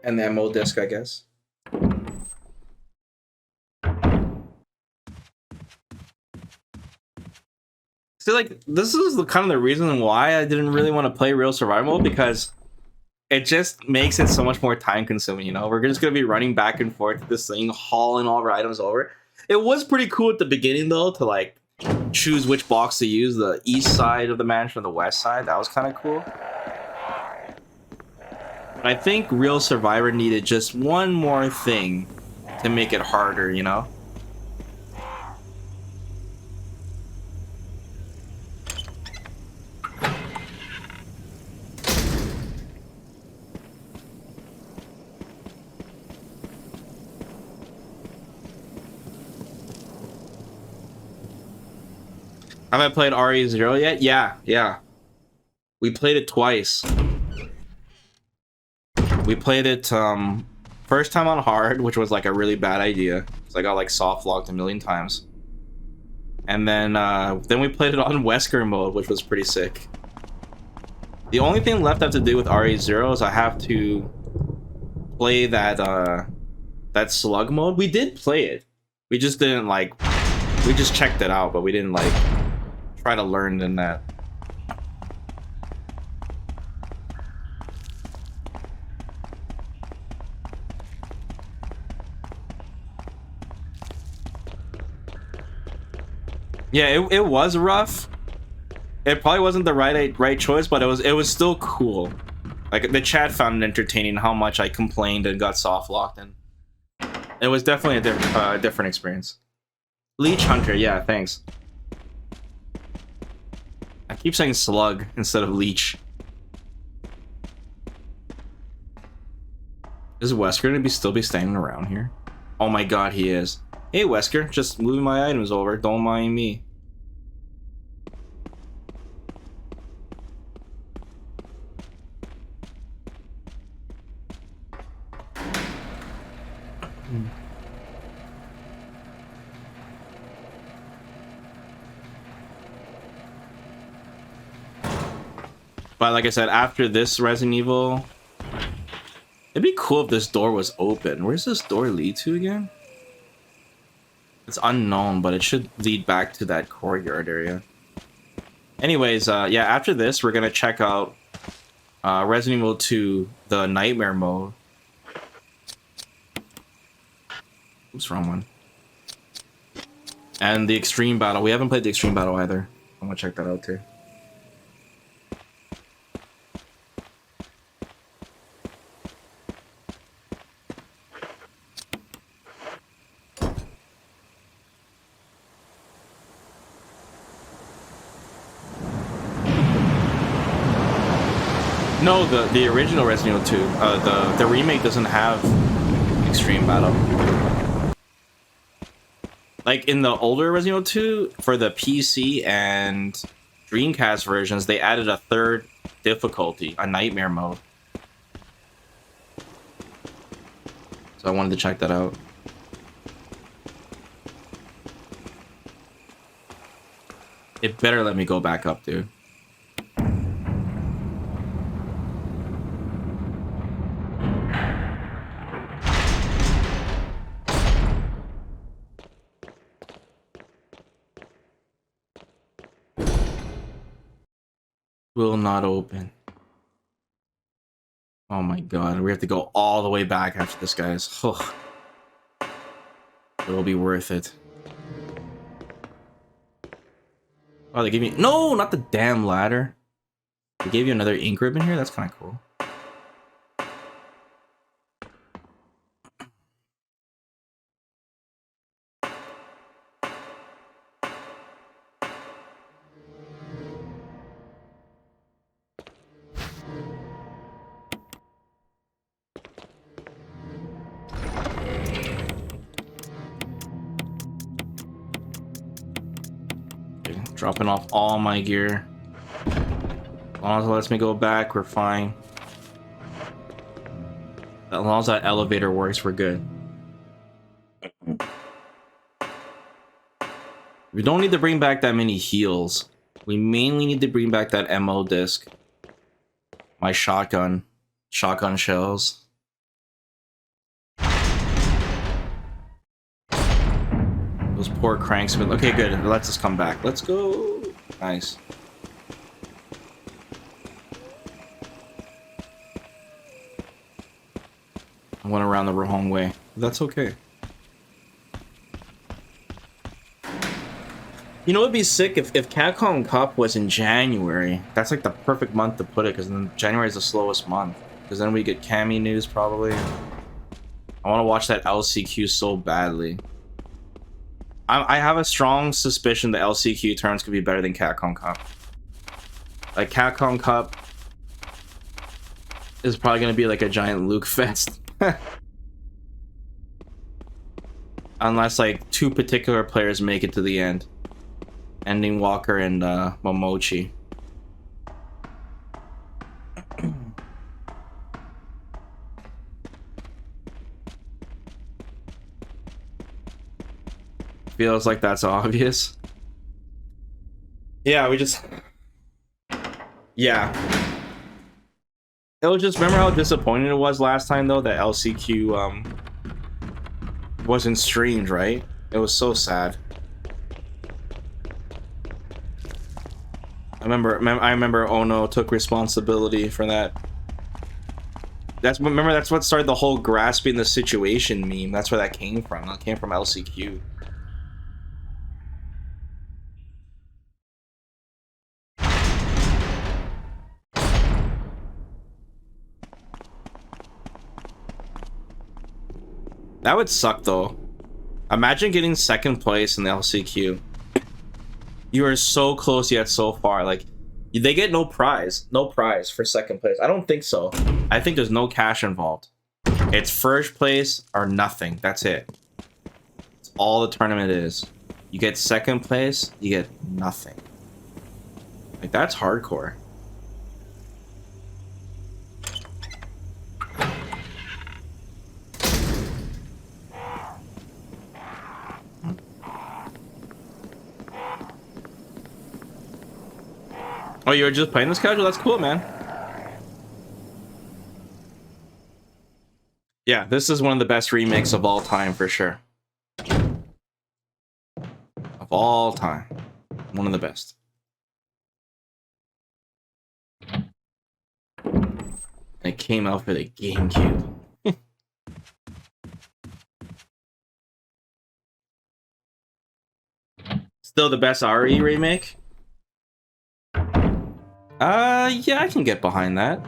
And the ammo disc, I guess. See, like, this is the kind of the reason why I didn't really want to play Real Survival, because it just makes it so much more time consuming, you know? We're just gonna be running back and forth to this thing, hauling all our items over. It was pretty cool at the beginning though, to like choose which box to use, the east side of the mansion or the west side. That was kind of cool. But I think Real Survivor needed just one more thing to make it harder, you know? Haven't played RE0 yet? Yeah. We played it twice. We played it first time on hard, which was like a really bad idea, because I got like soft locked a million times. And then we played it on Wesker mode, which was pretty sick. The only thing left I have to do with RE0 is I have to play that slug mode. We did play it. We just didn't like, we just checked it out, but we didn't like try to learn in that. Yeah, it was rough. It probably wasn't the right choice, but it was still cool. Like the chat found it entertaining how much I complained and got soft locked, and it was definitely a different experience. Leech Hunter, yeah, thanks. I keep saying slug instead of leech. Is Wesker gonna still be standing around here? Oh my god, he is. Hey Wesker, just moving my items over. Don't mind me. But like I said, after this Resident Evil, it'd be cool if this door was open. Where's this door lead to again? It's unknown, but it should lead back to that courtyard area. Anyways, yeah, after this, we're gonna check out Resident Evil 2, the Nightmare mode. Oops, wrong one. And the Extreme Battle. We haven't played the Extreme Battle either. I'm gonna check that out too. No, the original Resident Evil 2, the remake doesn't have Extreme Battle. Like in the older Resident Evil 2, for the PC and Dreamcast versions, they added a third difficulty, a Nightmare mode. So I wanted to check that out. It better let me go back up, dude. Will not open. Oh my god, we have to go all the way back after this, guys. Oh. It'll be worth it. Oh, they gave me... No, not the damn ladder. They gave you another ink ribbon here? That's kind of cool. Dropping off all my gear. As long as it lets me go back, we're fine. As long as that elevator works, we're good. We don't need to bring back that many heals. We mainly need to bring back that ammo disc. My shotgun. Shotgun shells. Those poor cranks. Okay, good. It lets us come back. Let's go. Nice. I went around the wrong way. That's okay. You know, it'd be sick if Capcom Cup was in January. That's like the perfect month to put it, because then January is the slowest month. Because then we get Cammy news, probably. I want to watch that LCQ so badly. I have a strong suspicion the LCQ turns could be better than Capcom Cup. Like, Capcom Cup is probably going to be like a giant Luke fest. Unless, like, two particular players make it to the end. Ending Walker and Momochi. Feels like that's obvious. Yeah, we just... Yeah. It was just... Remember how disappointing it was last time, though? That LCQ, wasn't streamed, right? It was so sad. I remember Ono took responsibility for that. Remember, that's what started the whole grasping the situation meme. That's where that came from. That came from LCQ. That would suck though. Imagine getting second place in the LCQ. You are so close yet so far. Like, they get no prize. No prize for second place. I don't think so. I think there's no cash involved. It's first place or nothing. That's it. It's all the tournament is. You get second place, you get nothing. Like, that's hardcore. Oh, you were just playing this casual? That's cool, man. Yeah, this is one of the best remakes of all time, for sure. Of all time. One of the best. It came out for the GameCube. Still the best RE remake? Yeah, I can get behind that.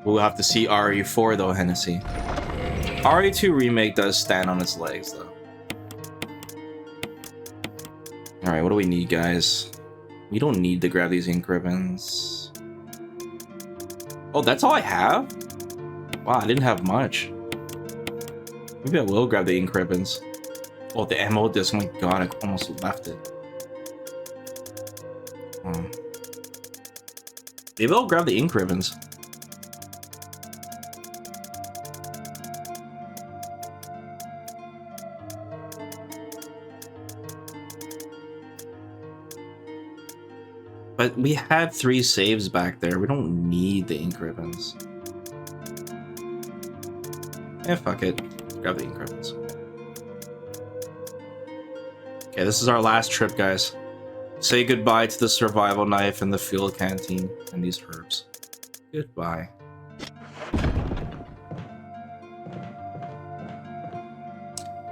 We'll have to see RE4 though, Hennessy. RE2 remake does stand on its legs though. Alright, what do we need, guys? We don't need to grab these ink ribbons. Oh, that's all I have? Wow, I didn't have much. Maybe I will grab the ink ribbons. Oh, the ammo disc. Oh my god, I almost left it. Maybe I'll grab the ink ribbons. But we had 3 saves back there. We don't need the ink ribbons. Eh, fuck it. Grab the ink ribbons. Okay, this is our last trip, guys. Say goodbye to the survival knife and the fuel canteen and these herbs. Goodbye.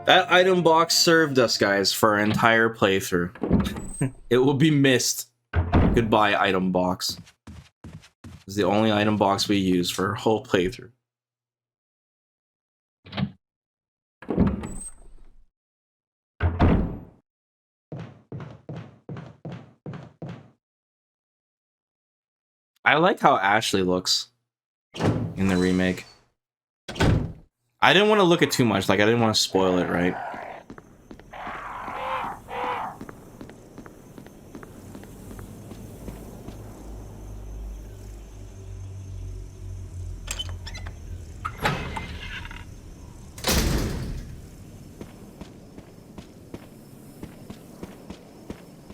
That item box served us, guys, for our entire playthrough. It will be missed. Goodbye, item box. It's the only item box we use for our whole playthrough. I like how Ashley looks in the remake. I didn't want to look at too much, like I didn't want to spoil it, right?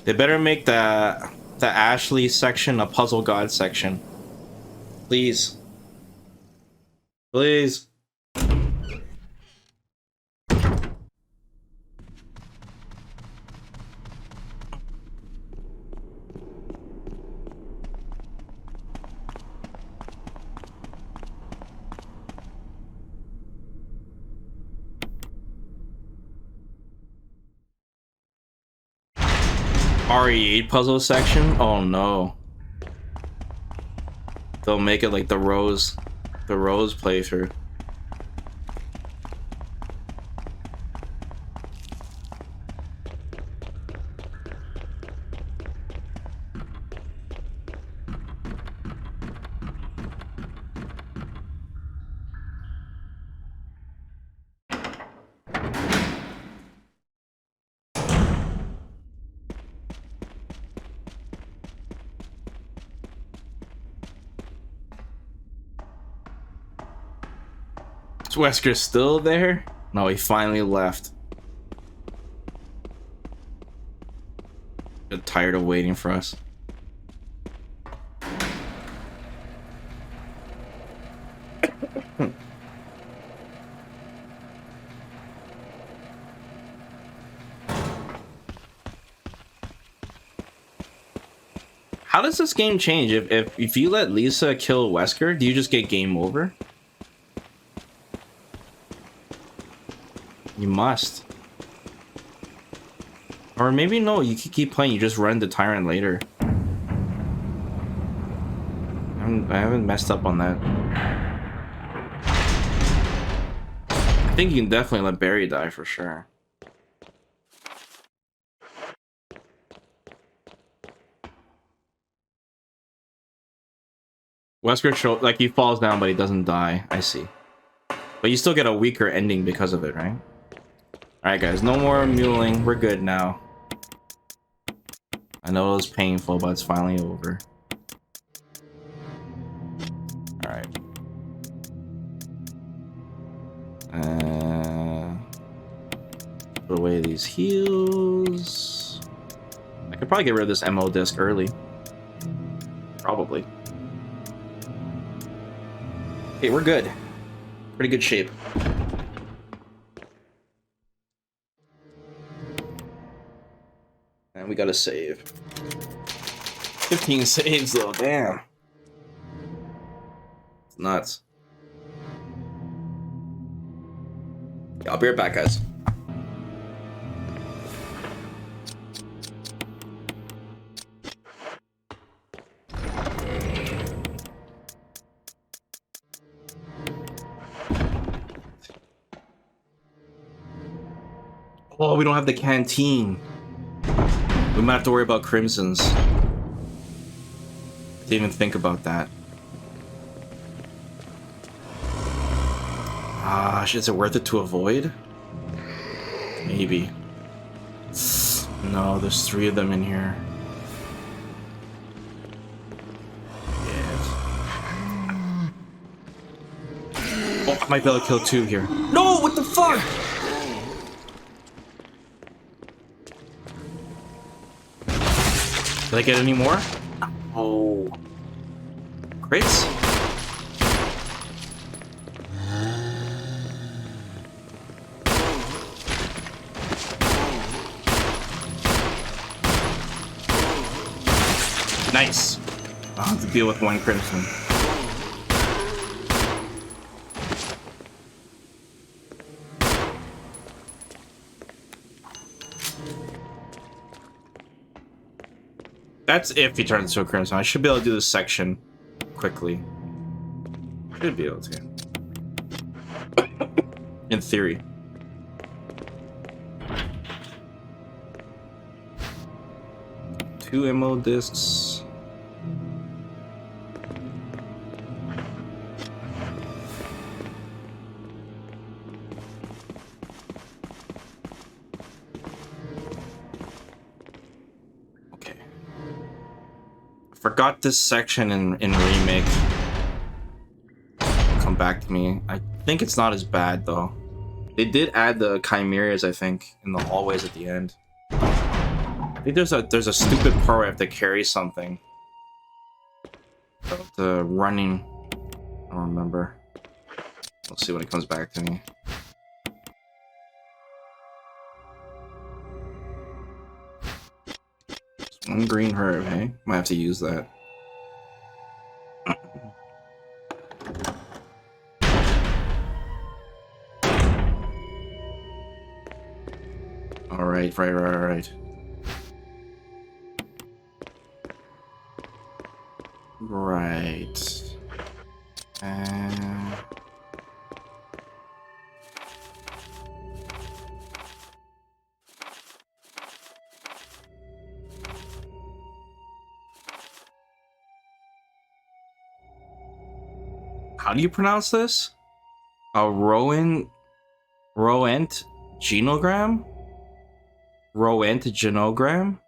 They better make the Ashley section a Puzzle God section. Please. Please. RE8 puzzle section? Oh no. They'll make it like the Rose playthrough. Is Wesker still there? No, he finally left. Get tired of waiting for us. How does this game change? If you let Lisa kill Wesker, do you just get game over? You must. Or maybe no, you can keep playing, you just run the Tyrant later. I haven't messed up on that. think you can definitely let Barry die for sure. Wesker show like he falls down, but he doesn't die. I see. But you still get a weaker ending because of it, right? Alright guys, no more muling. We're good now. I know it was painful, but it's finally over. Alright. Put away these heals. I could probably get rid of this MO disc early. Probably. Okay, we're good. Pretty good shape. And we gotta save. 15 saves though, damn. It's nuts. Yeah, I'll be right back, guys. Oh, we don't have the canteen. We might have to worry about crimsons. Didn't even think about that. Ah, is it worth it to avoid? Maybe. No, there's 3 of them in here. Yes. Oh, I might be able to kill 2 here. No, what the fuck? Did I get any more? Oh. Crits? Nice. I'll have to deal with 1 crimson. That's if he turns into a crimson. I should be able to do this section quickly. Should be able to. In theory. Two MO discs. Forgot this section in Remake. Come back to me. I think it's not as bad though. They did add the chimeras, I think, in the hallways at the end. I think there's a stupid part where I have to carry something. The running. I don't remember. We'll see when it comes back to me. One green herb, hey? Might have to use that. Alright, right. Right. How do you pronounce this? A Roent genogram? Roent genogram?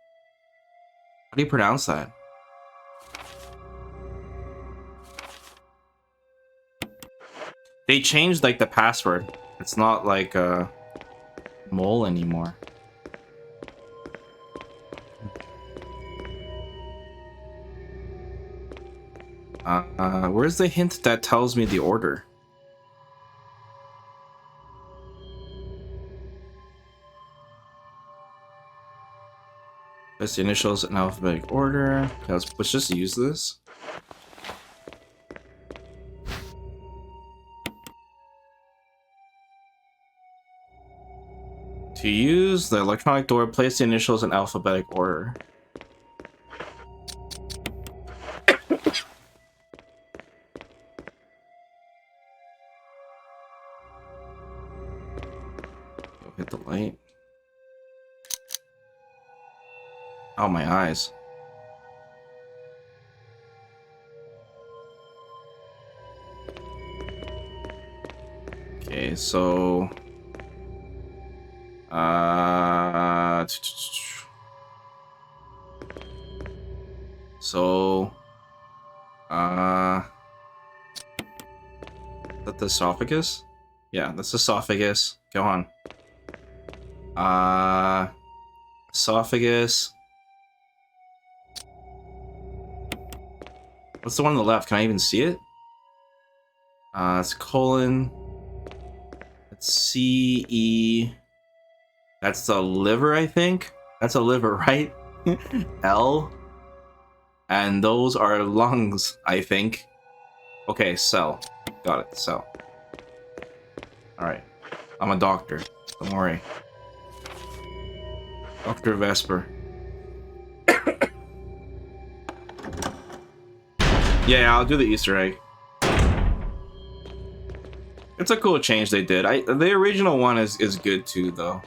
How do you pronounce that? They changed like the password. It's not like a mole anymore. Where's the hint that tells me the order? That's the initials in alphabetic order. Let's just use this. To use the electronic door, place the initials in alphabetic order. Hit the light. Oh, my eyes. Okay, so is that the esophagus? Yeah, that's esophagus. Go on. Esophagus. What's the one on the left? Can I even see it? It's colon. Let's see. E. That's the liver, I think. That's a liver, right? L. And those are lungs, I think. Okay, cell. Got it, cell. Alright. I'm a doctor. Don't worry. Dr. Vesper. Yeah, I'll do the Easter egg. It's a cool change they did. The original one is good too, though.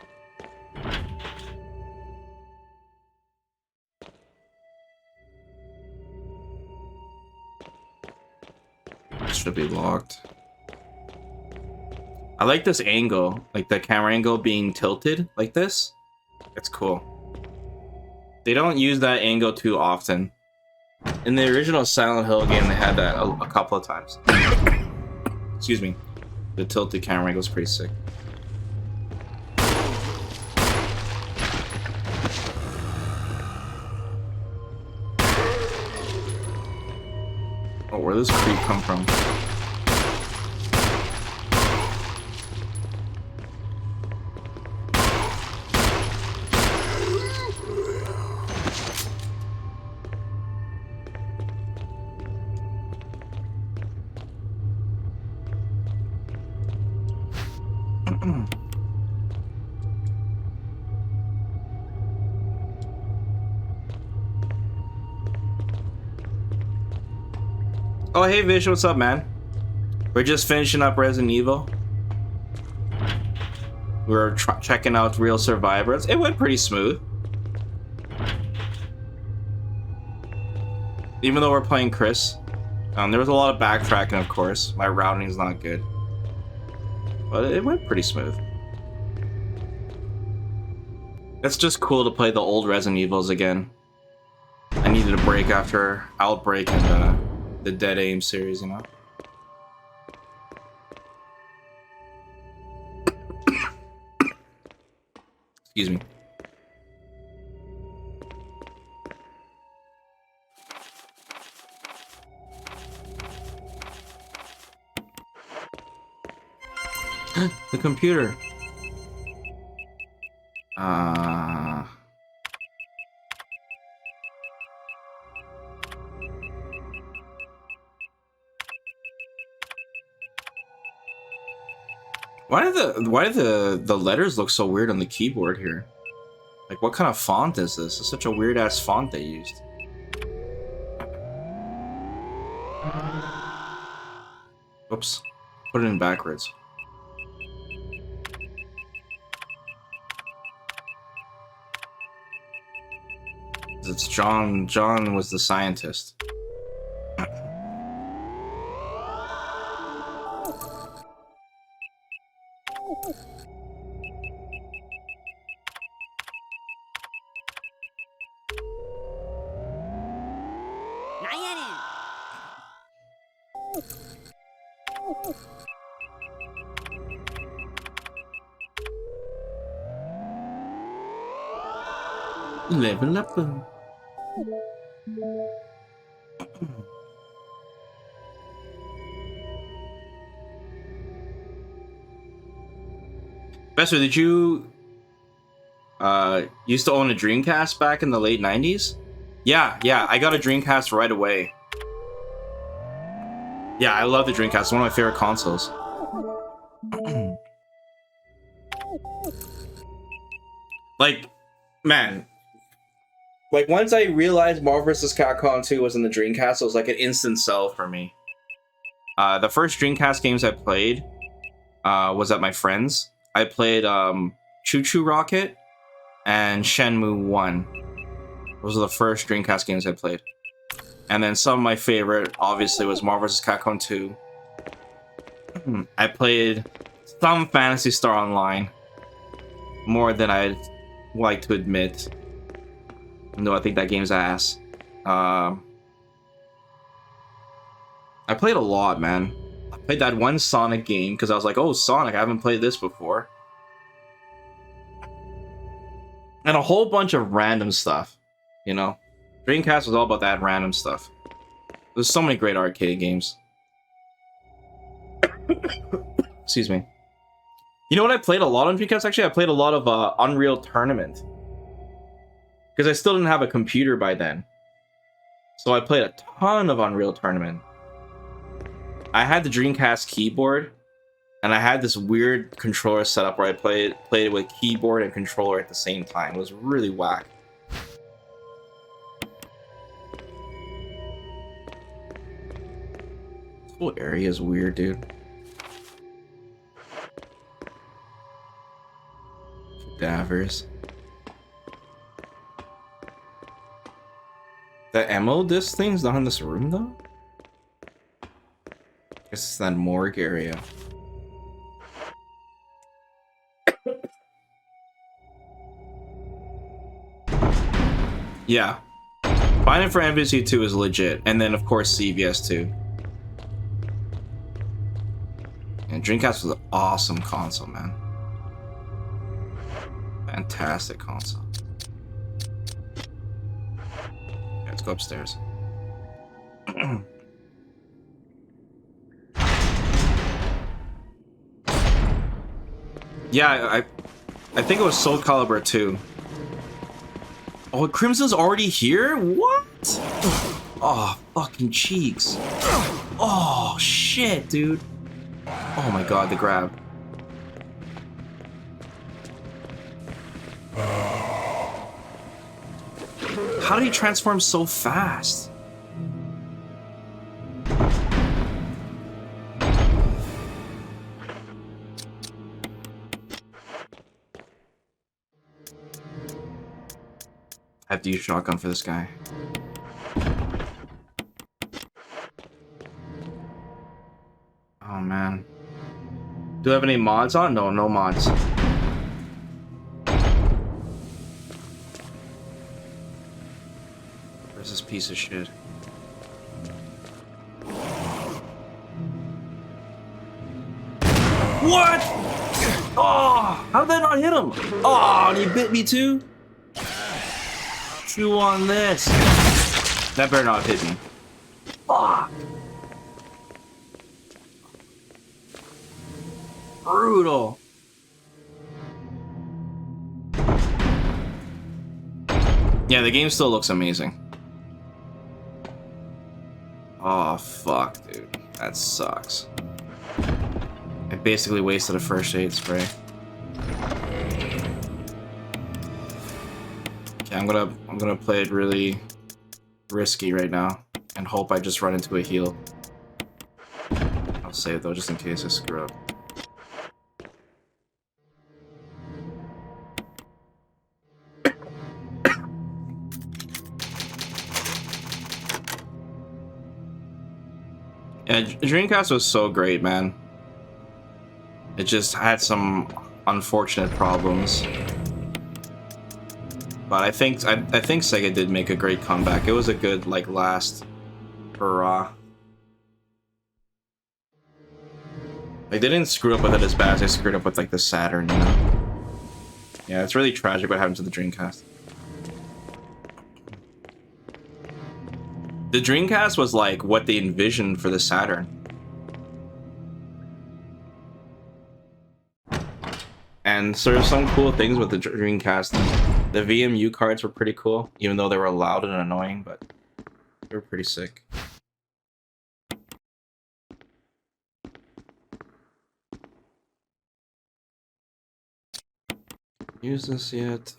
Should be locked. I like this angle, like the camera angle being tilted like this. It's cool. They don't use that angle too often. In the original Silent Hill game, they had that a couple of times. Excuse me. The tilted camera angle is pretty sick. Oh, where does this creep come from? Oh, hey Vish, what's up, man? We're just finishing up Resident Evil. We're checking out Real Survivors. It went pretty smooth. Even though we're playing Chris. There was a lot of backtracking, of course. My routing is not good. But it went pretty smooth. It's just cool to play the old Resident Evils again. I needed a break after Outbreak and the Dead Aim series, you know? Excuse me. The computer. Why do the letters look so weird on the keyboard here? Like, what kind of font is this? It's such a weird ass font they used. Oops. Put it in backwards. It's John. John was the scientist. Level up. Besser, did you used to own a Dreamcast back in the late 90s? Yeah, I got a Dreamcast right away. Yeah, I love the Dreamcast. It's one of my favorite consoles. Like, man. Like, once I realized Marvel vs. Capcom 2 was in the Dreamcast, it was like an instant sell for me. The first Dreamcast games I played was at my friend's. I played Choo Choo Rocket, and Shenmue 1. Those are the first Dreamcast games I played. And then some of my favorite, obviously, was Marvel vs. Capcom 2. I played some Phantasy Star Online. More than I'd like to admit. No, I think that game's ass. I played a lot, man. I played that one Sonic game because I was like, oh, Sonic, I haven't played this before. And a whole bunch of random stuff, you know? Dreamcast was all about that random stuff. There's so many great arcade games. Excuse me. You know what I played a lot on Dreamcast, actually? I played a lot of Unreal Tournament. Because I still didn't have a computer by then. So I played a ton of Unreal Tournament. I had the Dreamcast keyboard, and I had this weird controller setup where I played it with keyboard and controller at the same time. It was really whack. This whole area is weird, dude. Cadavers. The ammo disc thing's not in this room, though? Guess it's that morgue area. Yeah. Finding for MVC 2 is legit. And then, of course, CVS 2. And Dreamcast was an awesome console, man. Fantastic console. Yeah, let's go upstairs. Yeah, I think it was Soul Calibur 2. Oh, Crimson's already here? What? Oh, fucking cheeks. Oh, shit, dude. Oh my god, the grab. How did he transform so fast? I have to use shotgun for this guy. Oh man. Do I have any mods on? No, no mods. Where's this piece of shit? What? Oh, how did that not hit him? Oh, and he bit me too? Chew on this. That better not hit me. Fuck. Brutal. Yeah, the game still looks amazing. Oh, fuck, dude. That sucks. I basically wasted a first aid spray. Okay, I'm gonna play it really risky right now and hope I just run into a heal. I'll save though, just in case I screw up. Yeah, Dreamcast was so great, man. It just had some unfortunate problems. But I think Sega did make a great comeback. It was a good, like, last hurrah. Like, they didn't screw up with it as bad as they screwed up with, like, the Saturn, you know? Yeah, it's really tragic what happened to the Dreamcast. The Dreamcast was, like, what they envisioned for the Saturn. And so there's some cool things with the Dreamcast. The VMU cards were pretty cool, even though they were loud and annoying, but they were pretty sick. Use this yet?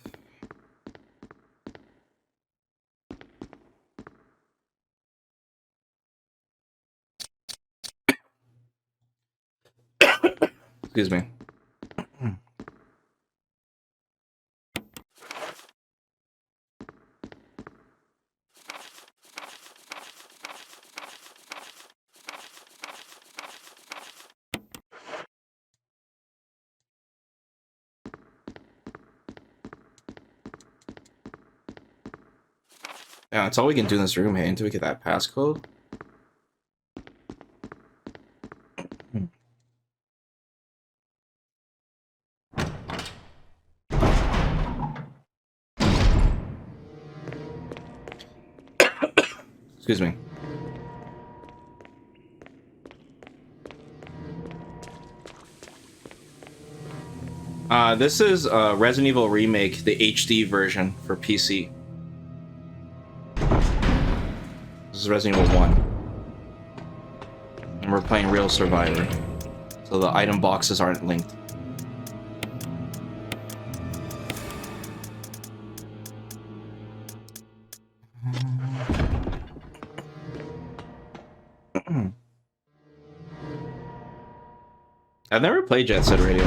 Excuse me. Yeah, that's all we can do in this room, hey, until we get that passcode. Excuse me. This is Resident Evil Remake, the HD version for PC. This is Resident Evil 1. And we're playing Real Survivor. So the item boxes aren't linked. I've never played Jet Set Radio.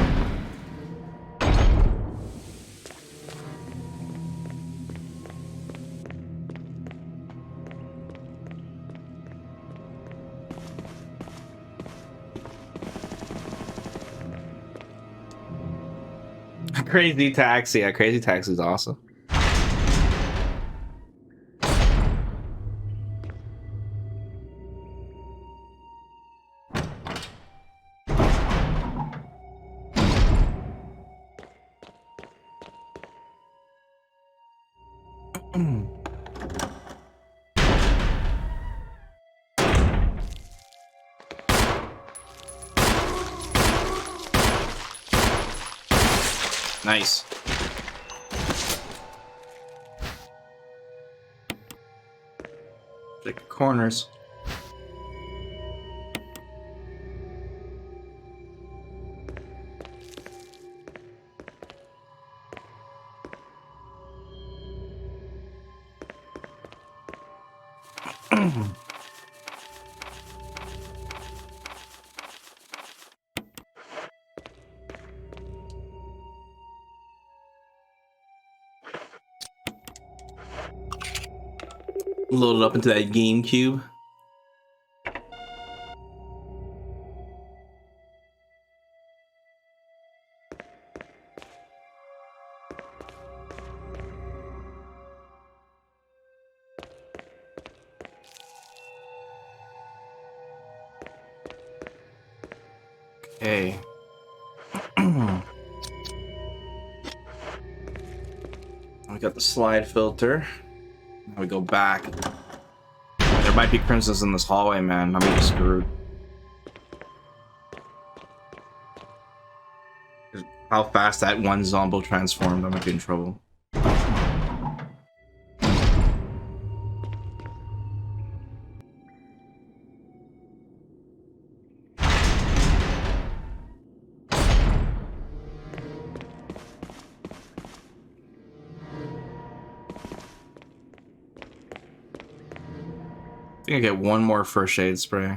Crazy Taxi. Yeah, Crazy Taxi is awesome. Nice. Check the corners. Load it up into that GameCube. Okay. We got the slide filter. Now we go back. There might be crimsons in this hallway, man. I'm gonna be screwed. How fast that one zombie transformed, I'm gonna be in trouble. I think I get one more first aid spray.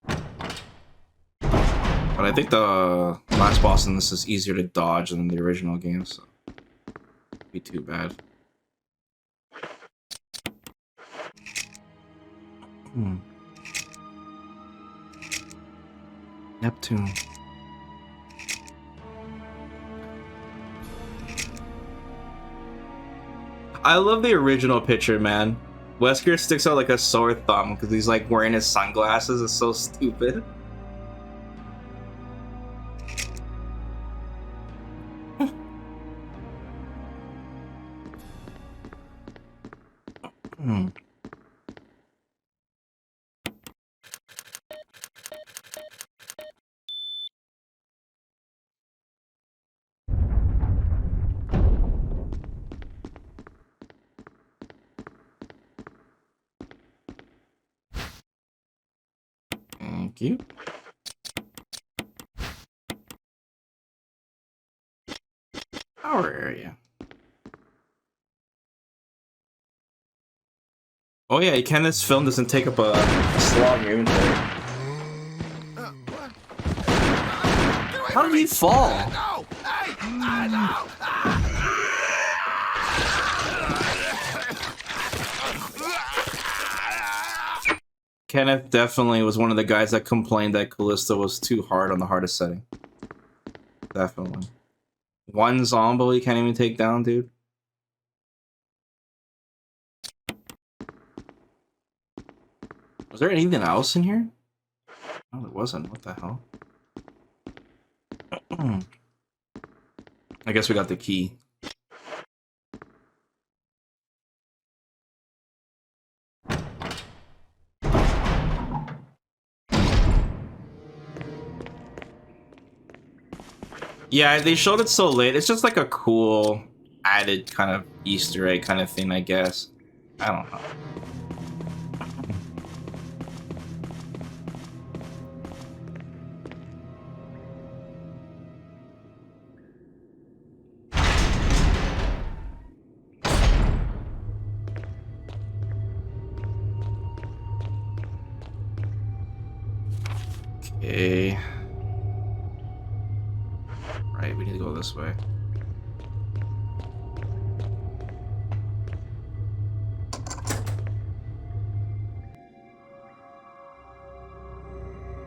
But I think the last boss in this is easier to dodge than the original game, so it'd be too bad. Neptune. I love the original picture, man. Wesker sticks out like a sore thumb because he's like wearing his sunglasses. It's so stupid. Thank you. Power area. Oh yeah, Kenneth's film doesn't take up a slot in your inventory. How did he fall? Kenneth definitely was one of the guys that complained that Callisto was too hard on the hardest setting. Definitely. One zombie you can't even take down, dude. Was there anything else in here? No, there wasn't. What the hell? I guess we got the key. Yeah, they showed it so late. It's just like a cool added kind of Easter egg kind of thing, I guess. I don't know. Okay. Right, we need to go this way.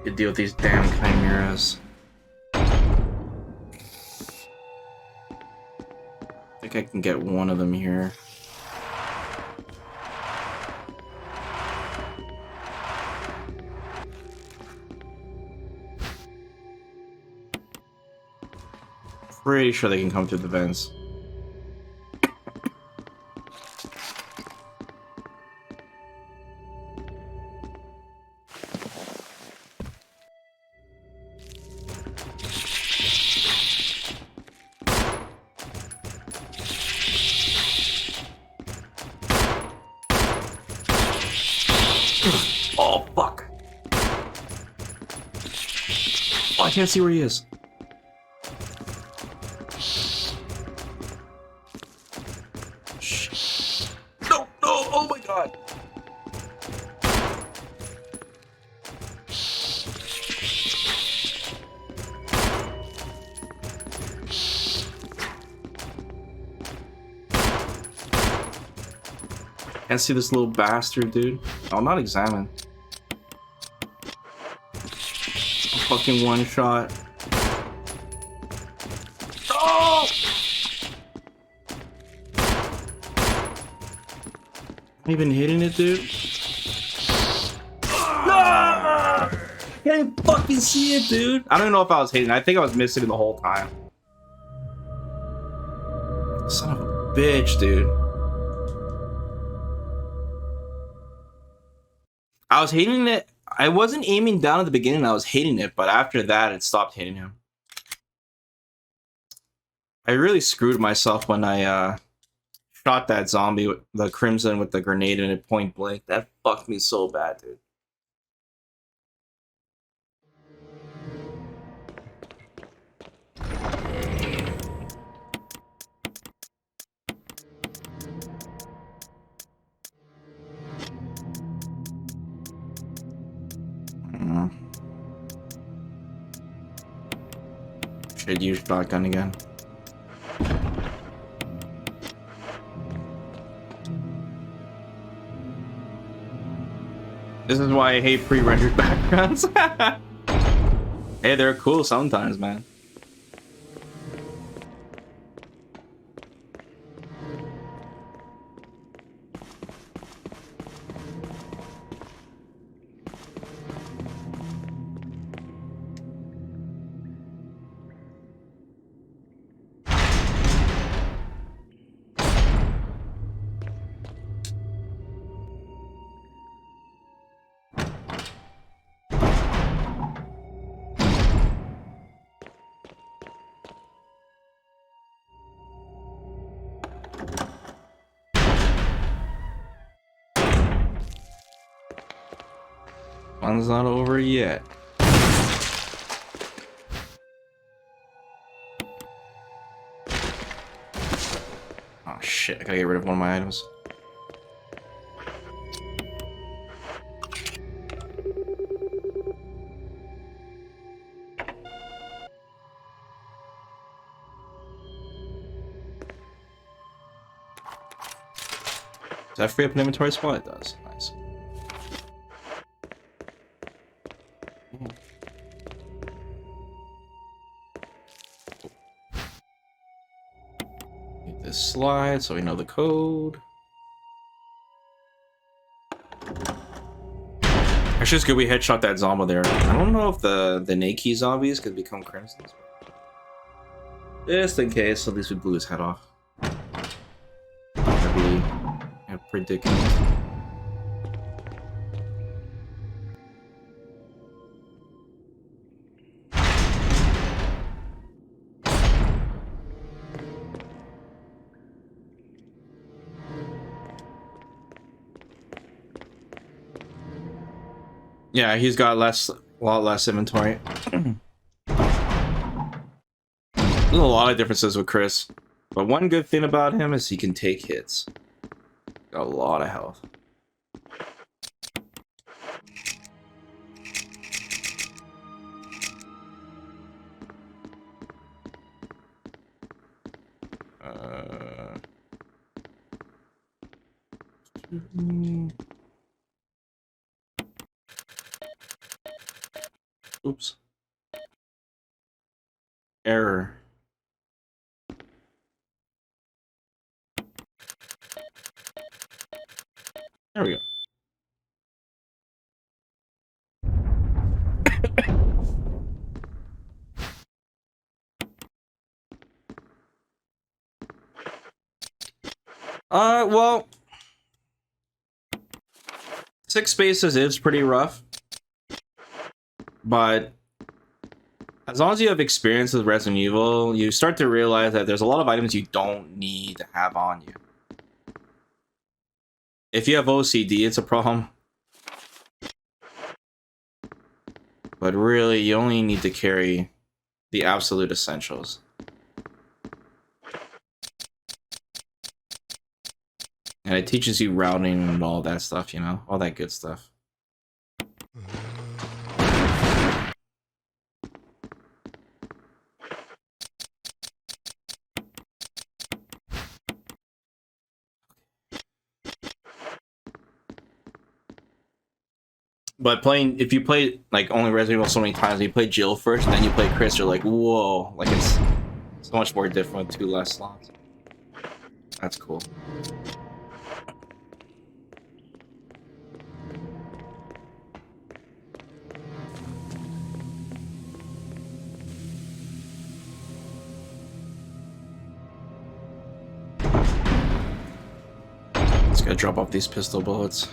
To deal with these damn chimeras. I think I can get one of them here. Pretty sure they can come through the vents. Oh, fuck. Oh, I can't see where he is. No, no, oh my god. Can't see this little bastard, dude. I'll not examine. A fucking one shot. Oh! I'm even hitting it, dude. Ah! I can't even fucking see it, dude. I don't even know if I was hitting it. I think I was missing it the whole time. Son of a bitch, dude. I was hitting it. I wasn't aiming down at the beginning. I was hitting it, but after that, it stopped hitting him. I really screwed myself when I shot that zombie, with the Crimson, with the grenade in it point blank. That fucked me so bad, dude. Should use shotgun again. This is why I hate pre-rendered backgrounds. Hey, they're cool sometimes, man. Fun's not over yet. Oh shit, I gotta get rid of one of my items. Does that free up an inventory spot? It does. Nice. Get this slide so we know the code. It's just good we headshot that zombie there. I don't know if the Nakey zombies could become crimsons. Just in case, at least we blew his head off. That'd be a predicament. Yeah, he's got a lot less inventory. There's a lot of differences with Chris, but one good thing about him is he can take hits. Got a lot of health. Oops. Error. There we go. Well, 6 spaces is pretty rough, but as long as you have experience with Resident Evil, you start to realize that there's a lot of items you don't need to have on you. If you have OCD, it's a problem. But really, you only need to carry the absolute essentials. And it teaches you routing and all that stuff, you know? All that good stuff. But if you play like only Resident Evil so many times, you play Jill first, and then you play Chris, you're like, whoa, like it's so much more different with 2 less slots. That's cool. Just gotta drop off these pistol bullets.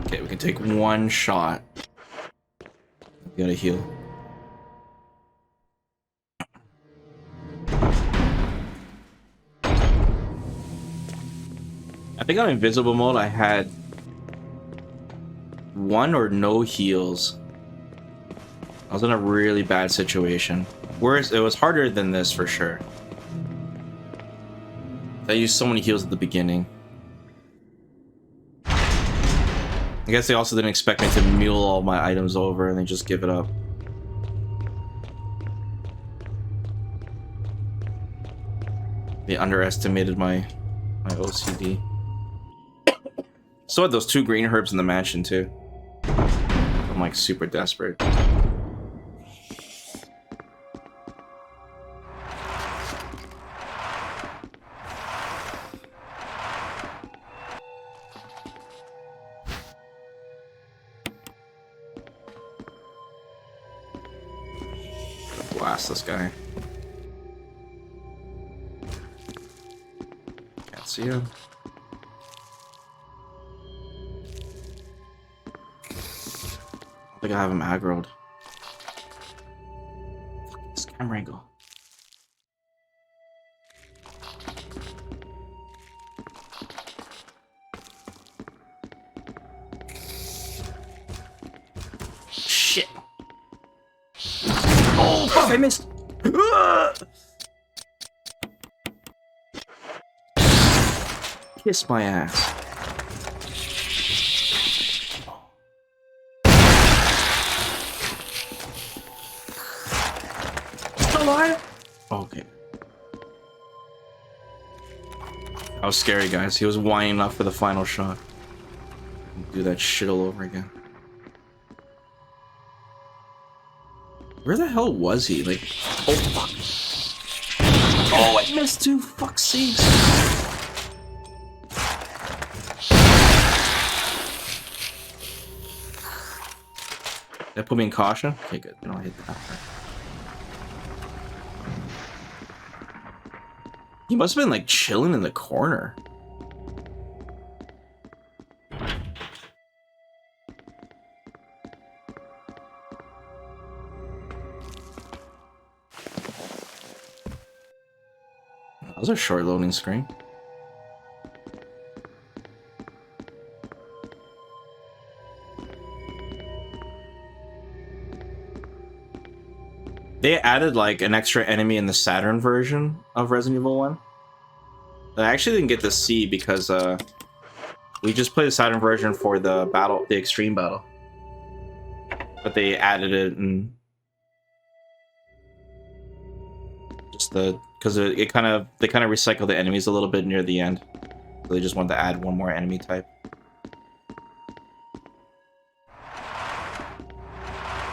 Okay, we can take 1 shot. We gotta heal. I think on invisible mode I had 1 or no heals. I was in a really bad situation. Whereas it was harder than this for sure. I used so many heals at the beginning. I guess they also didn't expect me to mule all my items over and then just give it up. They underestimated my OCD. Still had those 2 green herbs in the mansion too. I'm like super desperate. Blast this guy. Can't see him. I think I have him aggroed. Fuck this camera angle. Shit. Oh, fuck, I missed. Kiss my ass. Okay. That was scary, guys. He was winding up for the final shot. Do that shit all over again. Where the hell was he? Like, oh fuck. Oh, I missed too. Fuck's sakes. That put me in caution? Okay, good. We don't hit that. He must have been like chilling in the corner. That was a short loading screen. They added like an extra enemy in the Saturn version of Resident Evil 1 that I actually didn't get to see because we just played the Saturn version for the battle, the extreme battle. But they added it and just because it kind of they kind of recycle the enemies a little bit near the end. So they just wanted to add one more enemy type.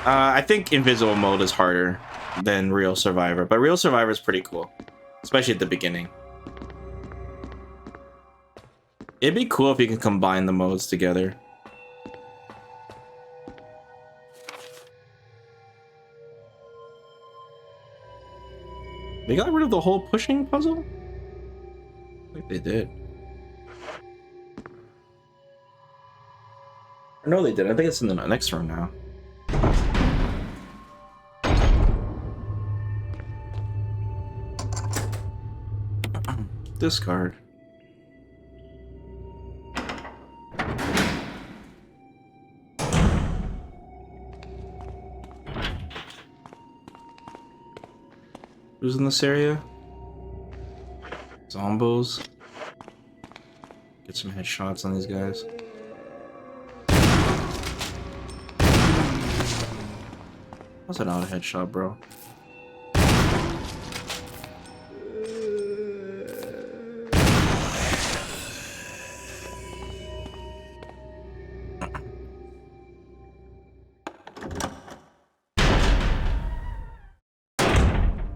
I think invisible mode is harder than Real Survivor, but Real Survivor is pretty cool, especially at the beginning. It'd be cool if you could combine the modes together. They got rid of the whole pushing puzzle? I think they did. No, they did. I think it's in the next room now. Discard. Who's in this area? Zombos. Get some headshots on these guys. How's that not a headshot, bro?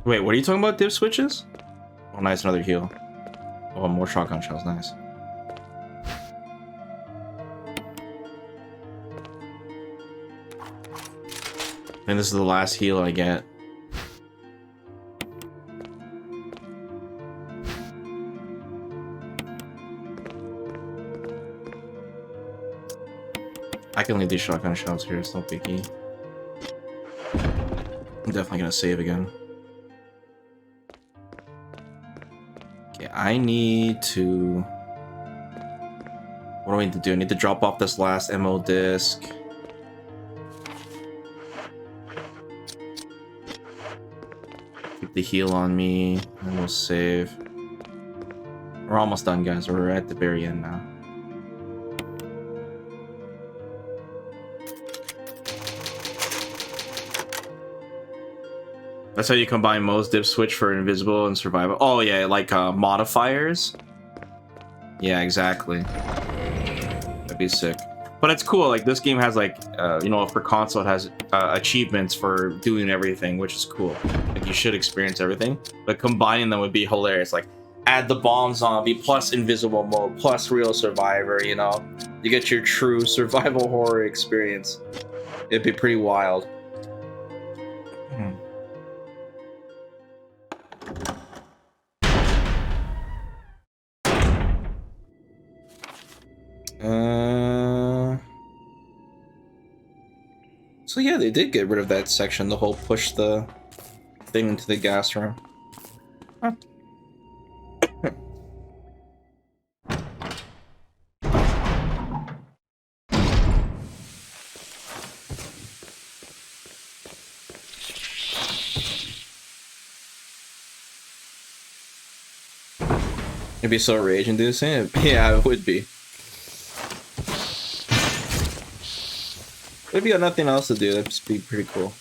Wait, what are you talking about, dip switches? Oh, nice, another heal. Oh, more shotgun shells, nice. And this is the last heal I get. I can leave these shotgun shells here, it's no biggie. I'm definitely gonna save again. I need to... What do I need to do? I need to drop off this last MO disc. Keep the heal on me, and we'll save. We're almost done, guys. We're at the very end now. That's how you combine modes, dip switch for invisible and survival. Oh yeah, like modifiers. Yeah, exactly. That'd be sick. But it's cool, like this game has like, you know, for console it has achievements for doing everything, which is cool. Like you should experience everything, but combining them would be hilarious. Like add the bomb zombie plus invisible mode plus Real Survivor, you know? You get your true survival horror experience. It'd be pretty wild. So yeah, they did get rid of that section, the whole push the thing into the gas room. Huh. It'd be so rage-inducing. Yeah, it would be. If you got nothing else to do, that'd just be pretty cool.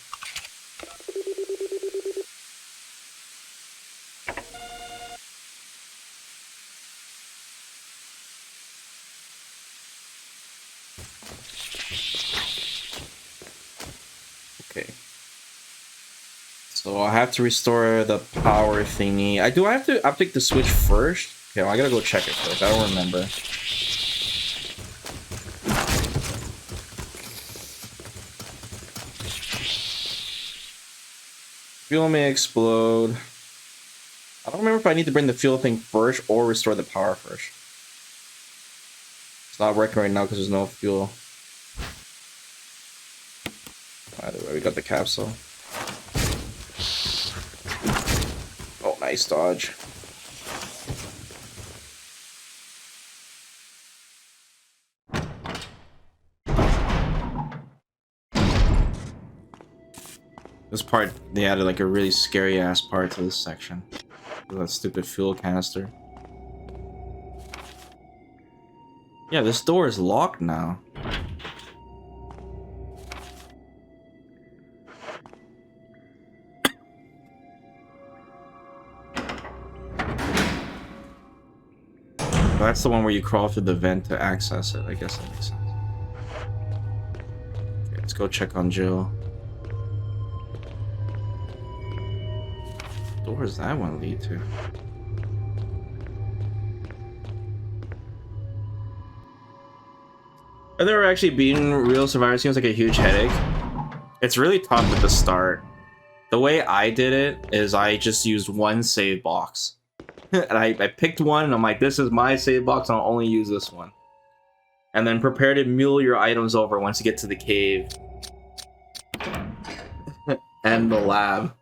Okay. So I have to restore the power thingy. I have to update the switch first. Okay, well, I gotta go check it first. I don't remember. Fuel may explode. I don't remember if I need to bring the fuel thing first or restore the power first. It's not working right now because there's no fuel. Either way, we got the capsule. Oh, nice dodge. This part, they added like a really scary ass part to this section. That stupid fuel canister. Yeah, this door is locked now. That's the one where you crawl through the vent to access it. I guess that makes sense. Okay, let's go check on Jill. Where does that one lead to? I've never actually beaten Real Survivor. Seems like a huge headache. It's really tough at the start. The way I did it is I just used one save box. And I picked one and I'm like, this is my save box and I'll only use this one. And then prepare to mule your items over once you get to the cave. And the lab.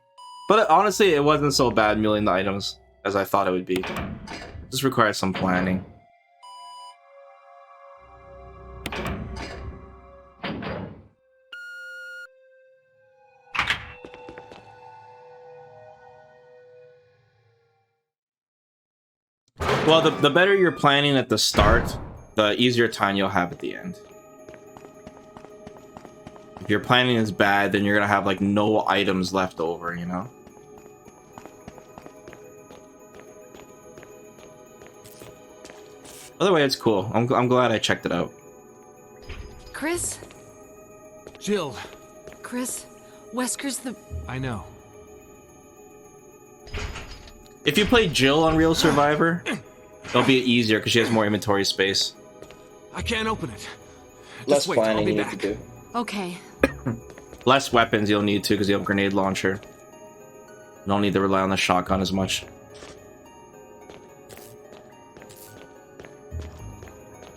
But honestly, it wasn't so bad muling the items as I thought it would be. Just requires some planning. Well, the better you're planning at the start, the easier time you'll have at the end. If your planning is bad, then you're gonna have like no items left over, you know? By the way, it's cool. I'm glad I checked it out. Chris? Jill. Chris? Wesker's the... I know. If you play Jill on Real Survivor, it'll be easier because she has more inventory space. I can't open it. Less Just wait, I'll planning be you back. need to do. Okay. Less weapons you'll need to because you have a grenade launcher. You don't need to rely on the shotgun as much.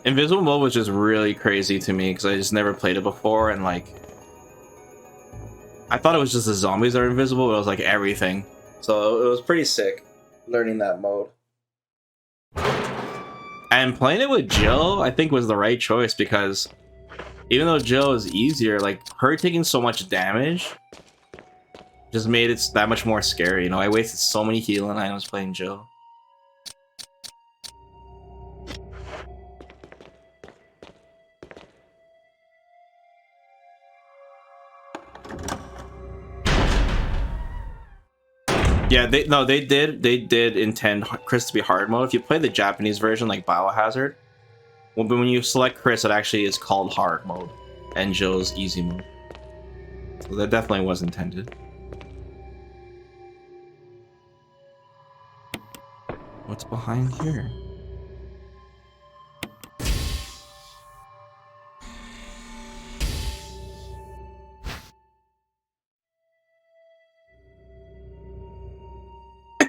Invisible mode was just really crazy to me because I just never played it before, and like I thought it was just the zombies that are invisible, but it was like everything. So it was pretty sick learning that mode. And playing it with Jill, I think was the right choice because even though Jill is easier, like her taking so much damage just made it that much more scary. You know, I wasted so many healing items playing Jill. Yeah, they did intend Chris to be hard mode. If you play the Japanese version like Biohazard, well, but when you select Chris, it actually is called hard mode, and Jill's easy mode. So that definitely was intended. What's behind here?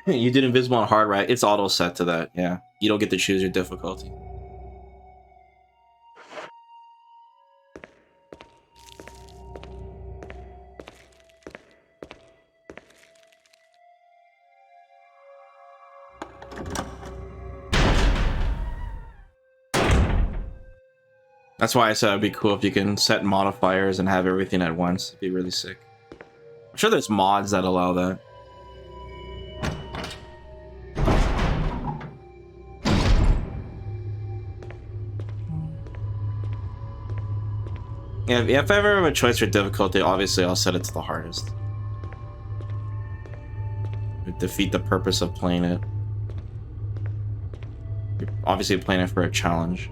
You did invisible on hard, right? It's auto set to that. Yeah, you don't get to choose your difficulty. That's why I said it'd be cool if you can set modifiers and have everything at once. It'd be really sick. I'm sure there's mods that allow that. Yeah, if I ever have a choice for difficulty, obviously I'll set it to the hardest. It would defeat the purpose of playing it. You're obviously playing it for a challenge.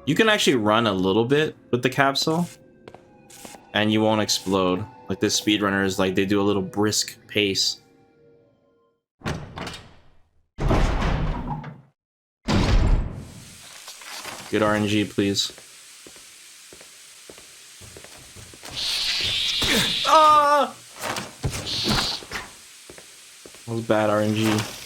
You can actually run a little bit with the capsule, and you won't explode. Like the speedrunners, like they do a little brisk pace. Good RNG, please. Ah! That was bad RNG.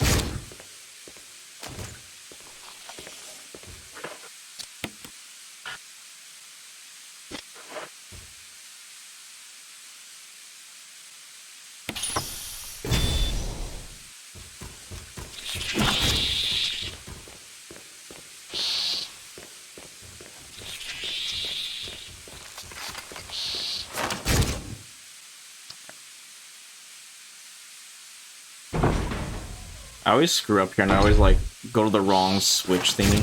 I always screw up here and I always like go to the wrong switch thingy.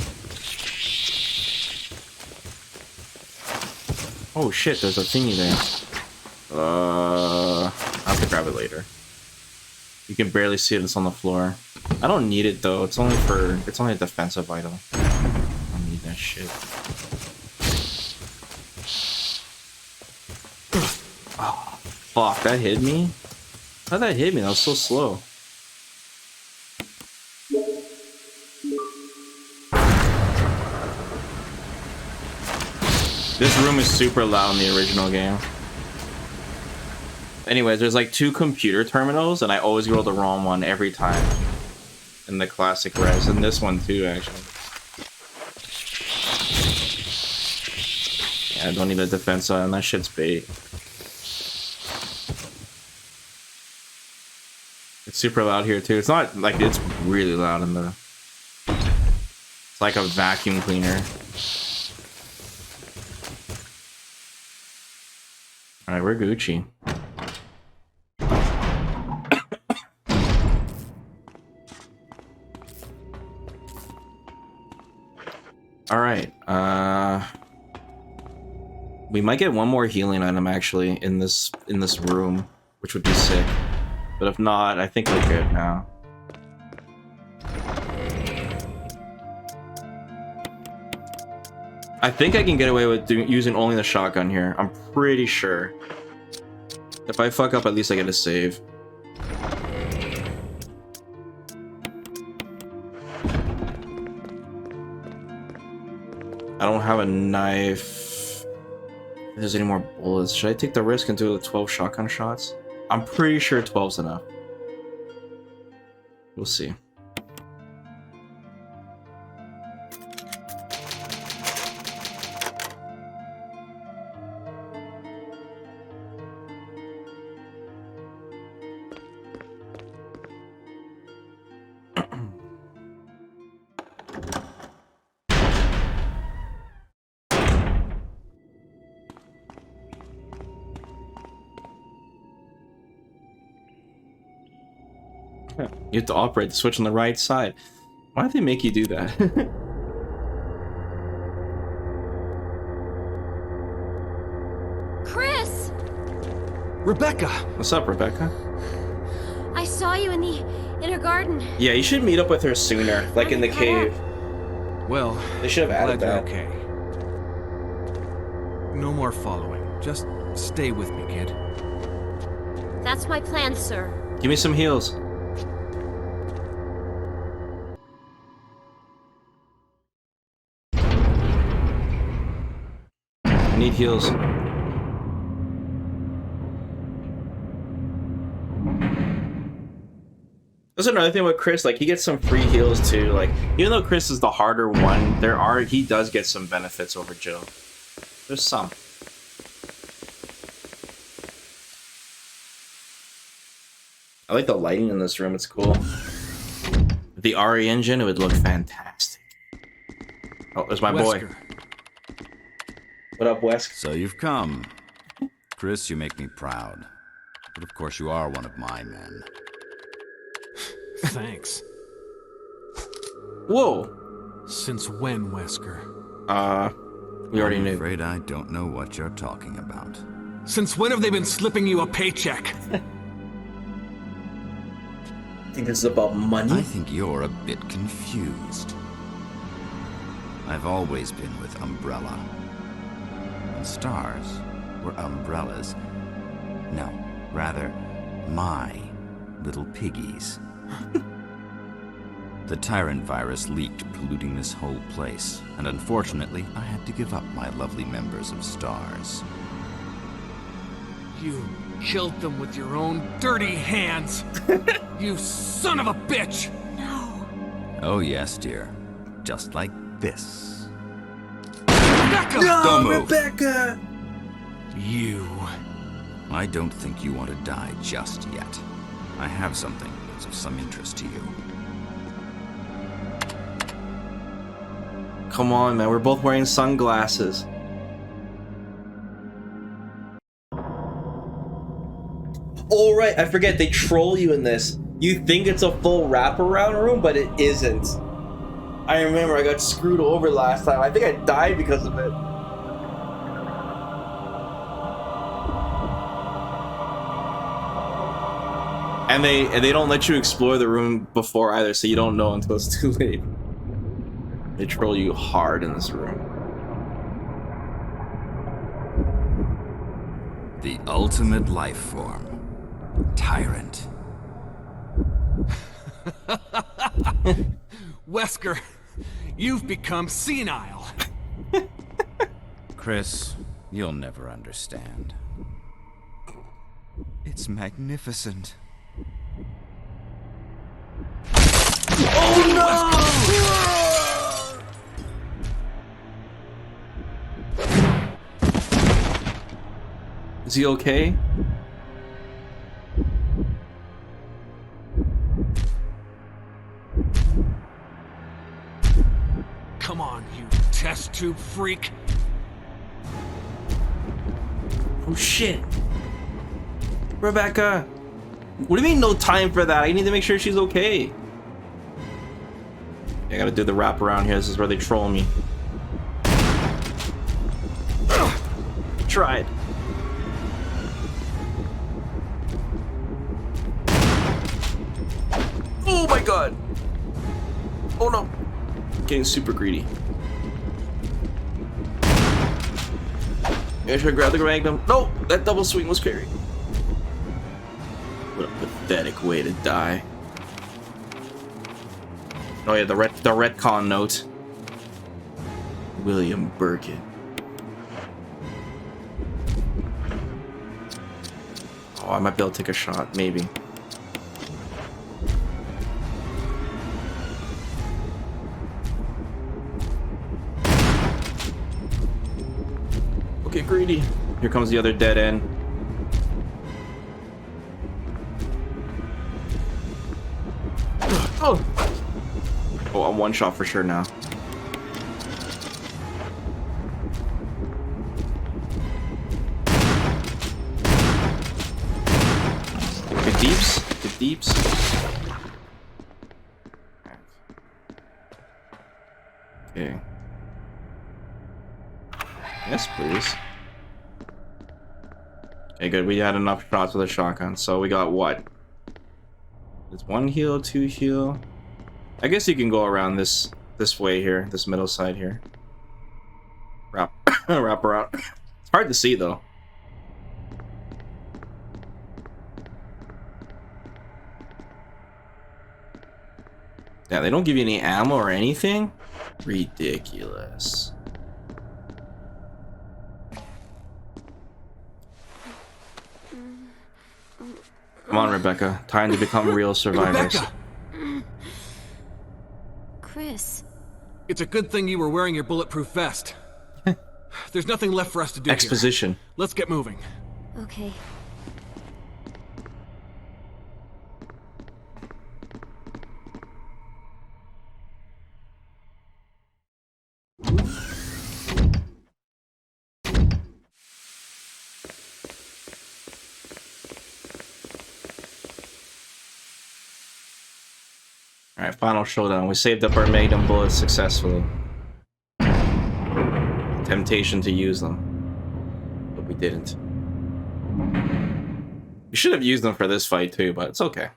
Oh shit, there's a thingy there. I'll have to grab it later. You can barely see it, it's on the floor. I don't need it though, it's only a defensive item. I don't need that shit. Oh, fuck, that hit me? How'd that hit me? That was so slow. This room is super loud in the original game. Anyways, there's like 2 computer terminals, and I always go to the wrong one every time. In the classic res, and this one too, actually. Yeah, I don't need a defense on that shit's bait. It's super loud here too. It's not like it's really loud in the. It's like a vacuum cleaner. Alright, we're Gucci. Alright, we might get one more healing item actually in this room, which would be sick. But if not, I think we're good now. I think I can get away with using only the shotgun here. I'm pretty sure. If I fuck up, at least I get a save. I don't have a knife. If there's any more bullets, should I take the risk and do the 12 shotgun shots? I'm pretty sure 12's enough. We'll see. You have to operate the switch on the right side. Why do they make you do that? Chris! Rebecca! What's up, Rebecca? I saw you in her garden. Yeah, you should meet up with her sooner, like in the cave. Well, They should have added that. Okay. No more following. Just stay with me, kid. That's my plan, sir. Give me some heals. I need heals. That's another thing with Chris, like he gets some free heals too. Like even though Chris is the harder one, he does get some benefits over Jill. There's some. I like the lighting in this room, it's cool. The RE engine, it would look fantastic. Oh, there's my boy. What up, Wesk? So you've come. Chris, you make me proud. But of course you are one of my men. Thanks. Whoa. Since when, Wesker? We already knew. I'm afraid I don't know what you're talking about. Since when have they been slipping you a paycheck? I think this is about money. I think you're a bit confused. I've always been with Umbrella. And stars were umbrellas. No, rather, my little piggies. The Tyrant virus leaked, polluting this whole place, and unfortunately, I had to give up my lovely members of Stars. You killed them with your own dirty hands! You son of a bitch! No. Oh yes, dear. Just like this. Rebecca! Don't move. Rebecca! You... I don't think you want to die just yet. I have something that's of some interest to you. Come on, man. We're both wearing sunglasses. Oh, right. I forget. They troll you in this. You think it's a full wraparound room, but it isn't. I remember I got screwed over last time. I think I died because of it. And they don't let you explore the room before either, so you don't know until it's too late. They troll you hard in this room. The ultimate life form. Tyrant. Wesker, you've become senile. Chris, you'll never understand. It's magnificent. Oh no! Is he okay? Come on, you test tube freak. Oh shit. Rebecca! What do you mean no time for that? I need to make sure she's okay. I gotta do the wrap around here. This is where they troll me. Ugh. Tried. Oh my god! Oh no! Getting super greedy. I should grab the magnum. No! That double swing was carried. What a pathetic way to die. Oh yeah, the retcon note. William Burkett. Oh, I might be able to take a shot, maybe. Okay, greedy. Here comes the other dead end. Oh! Oh, I'm one shot for sure now. Good deeps. Good deeps. Okay. Yes, please. Okay, good. We had enough shots with a shotgun, so we got what? It's 1 heal, 2 heal. I guess you can go around this way here, this middle side here. Wrap around. It's hard to see though. Yeah, they don't give you any ammo or anything. Ridiculous. Come on, Rebecca. Time to become real survivors. Rebecca! Chris. It's a good thing you were wearing your bulletproof vest. There's nothing left for us to do Exposition. here. Let's get moving. Okay. Alright, final showdown. We saved up our magnum bullets successfully. Temptation to use them. But we didn't. We should have used them for this fight too, but it's okay.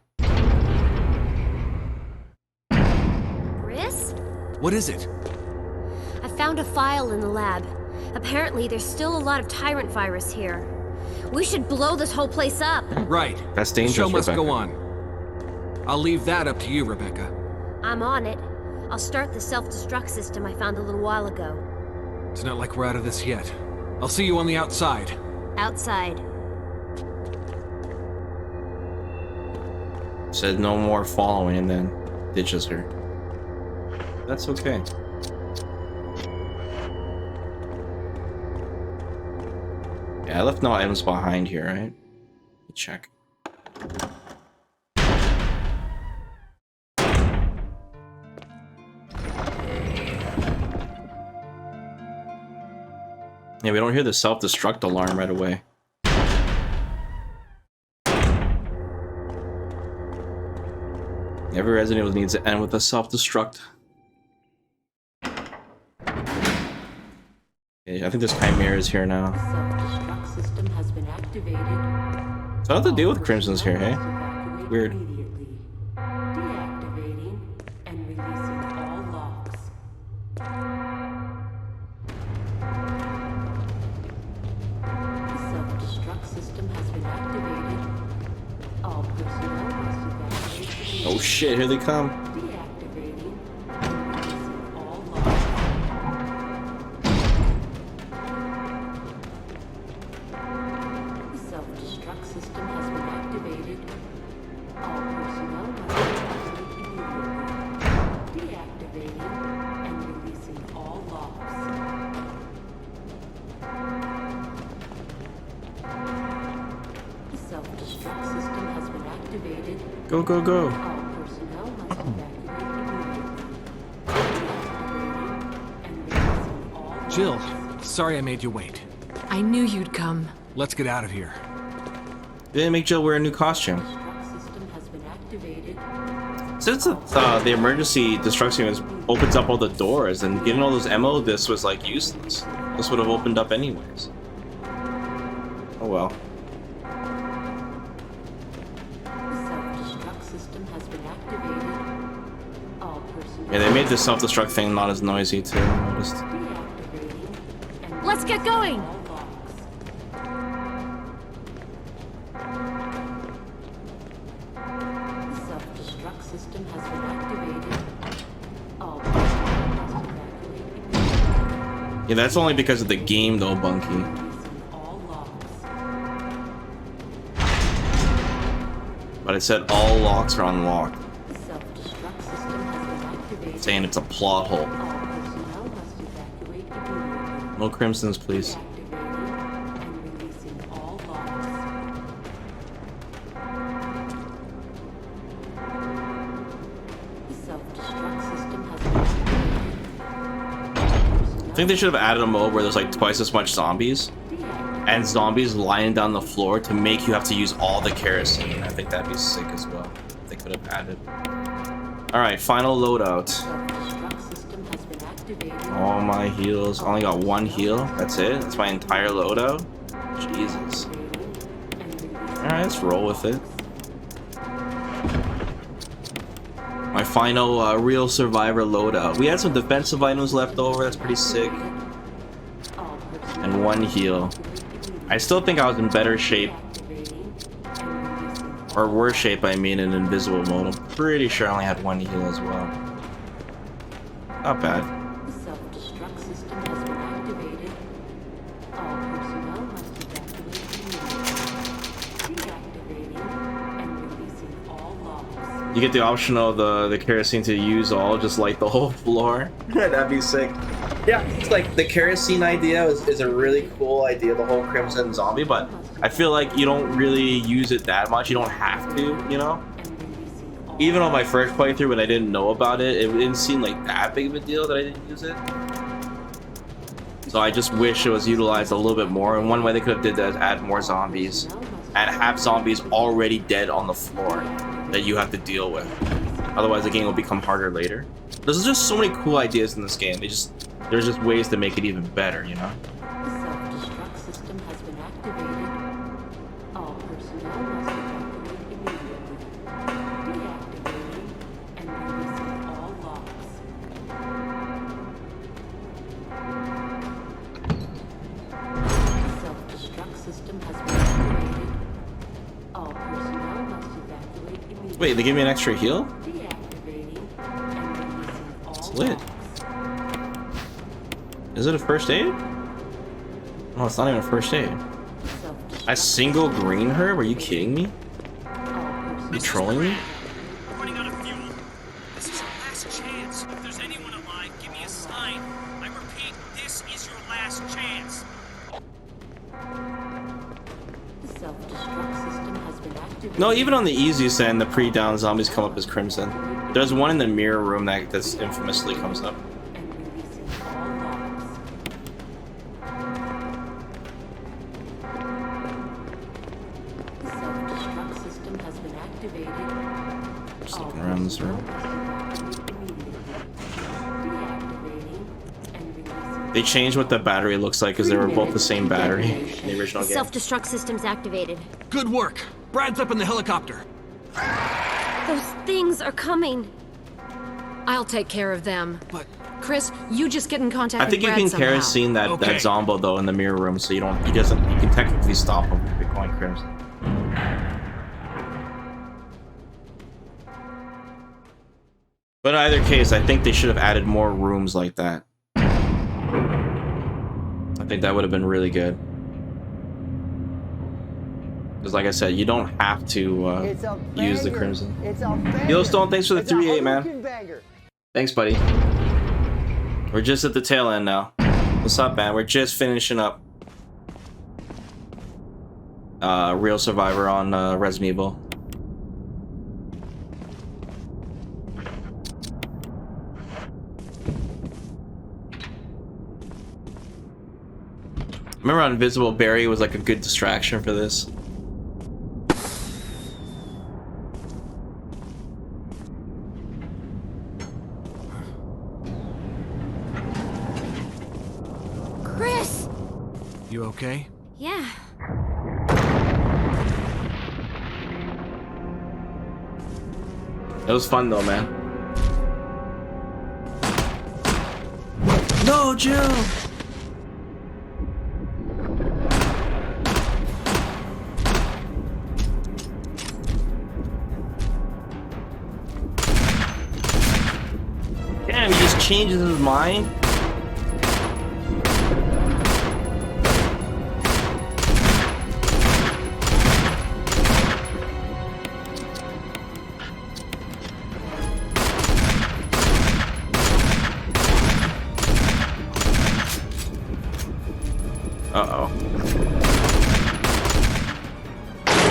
Chris? What is it? I found a file in the lab. Apparently, there's still a lot of tyrant virus here. We should blow this whole place up. Right. That's The dangerous, show must Rebecca. go on. I'll leave that up to you, Rebecca. I'm on it. I'll start the self-destruct system I found a little while ago. It's not like we're out of this yet. I'll see you on the outside. Outside. Said no more following and then ditches her. That's okay. Yeah, I left no items behind here, right? Let me check. Yeah, we don't hear the self-destruct alarm right away. Every Resident Evil needs to end with a self-destruct. Okay, I think this Chimera's here now. Self-destruct system has been activated. So I have to deal with Crimson's here, hey? Weird. Immediately. Deactivating and releasing all locks. The self-destruct system has been activated. All personnel must evacuate. Oh shit, here they come. Deactivating and releasing all locks. The self-destruct system has been activated. All personnel must evacuate immediately. Deactivating and releasing all locks. The self-destruct system has been activated. Go, go, go. All personnel must evacuate immediately. Deactivating and releasing all locks. Jill, sorry I made you wait. I knew you'd come. Let's get out of here. They didn't make Jill wear a new costume. Destruct system has been activated. Since the emergency destruction opens up all the doors, and getting all those ammo, this was like useless. This would have opened up anyways. Oh well. The self-destruct system has been activated. All personnel Yeah, they made the self-destruct thing not as noisy too. I noticed. deactivating and Let's get going! all locks. The self-destruct system has been activated. All personnel must evacuate immediately. Yeah, that's only because of the game though, Bunky. Releasing all locks. But it said all locks are unlocked, The self-destruct system has been activated. saying it's a plot hole. All personnel must evacuate immediately. No Crimsons, please. Deactivating and releasing all locks. The self-destruct system has been activated. I think they should have added a mode where there's like twice as much zombies, and zombies lying down the floor to make you have to use all the kerosene. I think that'd be sick as well. They could have added. All right, final loadout. Self-destruct system has been activated. All my heals. I only got one heal. That's it. That's my entire loadout. Jesus. All right, let's roll with it. My final real survivor loadout. We had some defensive items left over. That's pretty sick. All personnel And one heal. I still think I was in better shape, deactivating and releasing or worse shape, I mean, in invisible mode. I'm pretty sure I only had one heal as well. Not bad. The self-destruct system has been activated. All personnel must evacuate immediately. Deactivating and releasing all locks. You get the option of the kerosene to use all, just like the whole floor. That'd be sick. Yeah, it's like the kerosene idea is a really cool idea, the whole Crimson Zombie, but I feel like you don't really use it that much. You don't have to, you know? And releasing all Even on my first playthrough when I didn't know about it, it didn't seem like that big of a deal that I didn't use it. So I just wish it was utilized a little bit more, and one way they could have did that is add more zombies and have zombies already dead on the floor that you have to deal with. Otherwise the game will become harder later. There's just so many cool ideas in this game. There's just ways to make it even better, you know? The self-destruct system has been activated. All personnel must evacuate immediately. Deactivating and releasing all locks. Wait, they give me an extra heal? Deactivating and releasing all It's lit. locks. Is it a first aid? No, it's not even a first aid. I single green her? Were you kidding me? Are you trolling me? We're running out of fuel. This is our last chance. If there's anyone alive, give me a sign. I repeat, this is your last chance. The self-destruct system has been activated. No, even on the easiest end, the pre-down zombies come up as Crimson. There's one in the mirror room that's infamously comes up. And releasing all locks. The self-destruct system has been activated. Just looking around this room. They changed what the battery looks like because they were both the same battery in the original game. Self-destruct system's activated. Good work. Brad's up in the helicopter. Those things are coming. I'll take care of them. But Chris, you just get in contact I think with you Brad can somehow. kerosene that Okay. Zombo though in the mirror room, so you can technically stop him from going Crimson. But in either case, I think they should have added more rooms like that. I think that would have been really good. Because like I said, you don't have to It's a use the banger. Crimson. It's a banger. Yellowstone, thanks for the It's a 3-8, man. Hadouken banger. Thanks, buddy. We're just at the tail end now. What's up, man? We're just finishing up Real Survivor on Resident Evil. Remember on Invisible Barry was like a good distraction for this. Chris! you okay? Yeah. It was fun though, man. No, Jill! Damn, he just changes his mind. Uh-oh.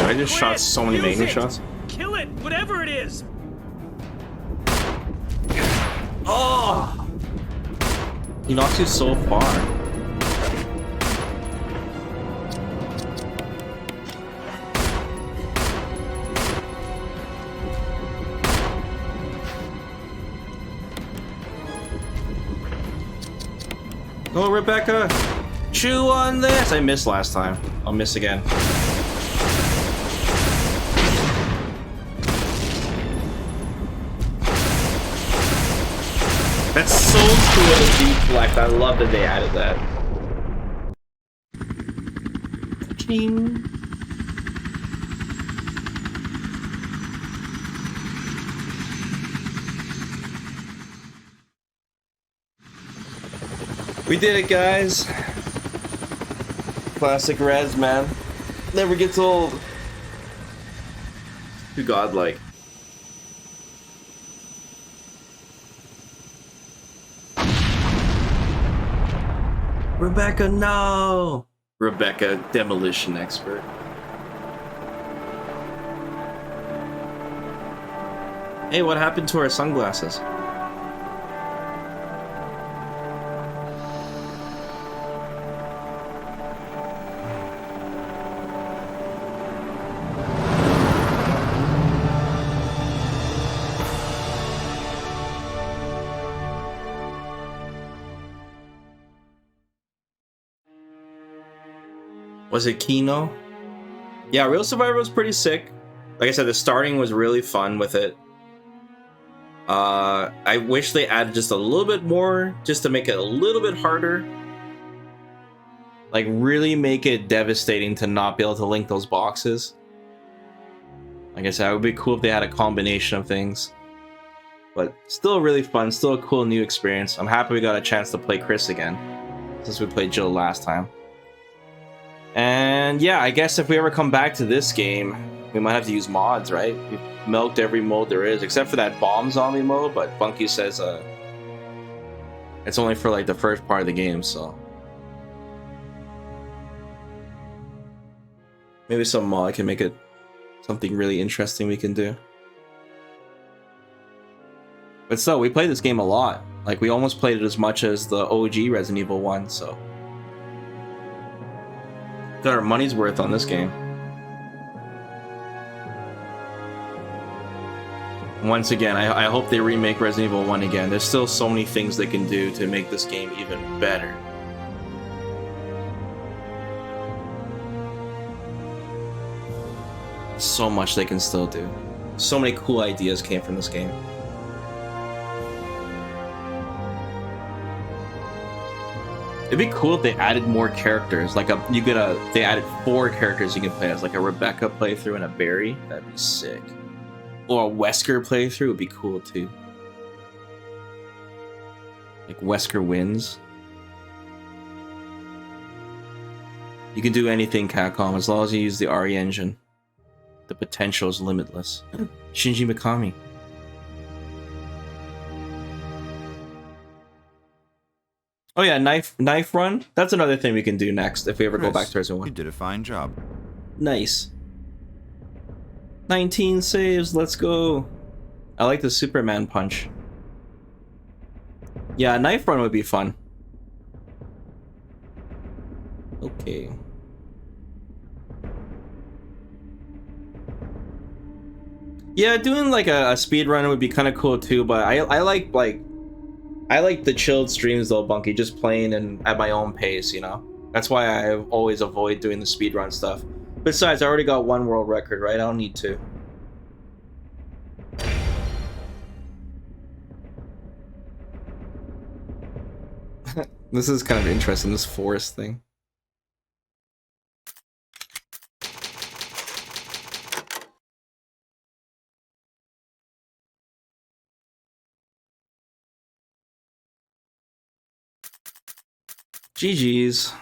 I just shot so many Use magnet it. shots. Kill it, whatever it is. Oh! He knocks you so far. Go, Rebecca! Chew on this! I missed last time. I'll miss again. That's so cool to deflect. I love that they added that. Ching. We did it, guys. Classic Res, man. Never gets old. Too godlike. Rebecca, no! Rebecca, demolition expert. Hey, what happened to our sunglasses? Was it Kino? Yeah, Real Survivor was pretty sick. Like I said, the starting was really fun with it. I wish they added just a little bit more, just to make it a little bit harder. Like, really make it devastating to not be able to link those boxes. Like I said, it would be cool if they had a combination of things. But still really fun, still a cool new experience. I'm happy we got a chance to play Chris again, since we played Jill last time. And yeah, I guess if we ever come back to this game, we might have to use mods, right? We've milked every mode there is, except for that bomb zombie mode, but Bunky says it's only for like the first part of the game, so maybe some mod can make it something really interesting we can do. But still, we played this game a lot. Like, we almost played it as much as the OG Resident Evil 1, so got our money's worth on this game. Once again, I hope they remake Resident Evil 1 again. There's still so many things they can do to make this game even better. So much they can still do. So many cool ideas came from this game. It'd be cool if they added more characters. Like they added 4 characters you can play as, like a Rebecca playthrough and a Barry. That'd be sick. Or a Wesker playthrough would be cool too. Like Wesker wins. You can do anything, Capcom, as long as you use the RE engine. The potential is limitless. Shinji Mikami. Oh yeah, knife run. That's another thing we can do next if we ever go back to Resident 1. You did a fine job. Nice. 19 saves. Let's go. I like the Superman punch. Yeah, knife run would be fun. Okay. Yeah, doing like a speed run would be kind of cool too. But I like the chilled streams though, Bunky, just playing and at my own pace, you know? That's why I always avoid doing the speedrun stuff. Besides, I already got 1 world record, right? I don't need to. This is kind of interesting, this forest thing. GG's.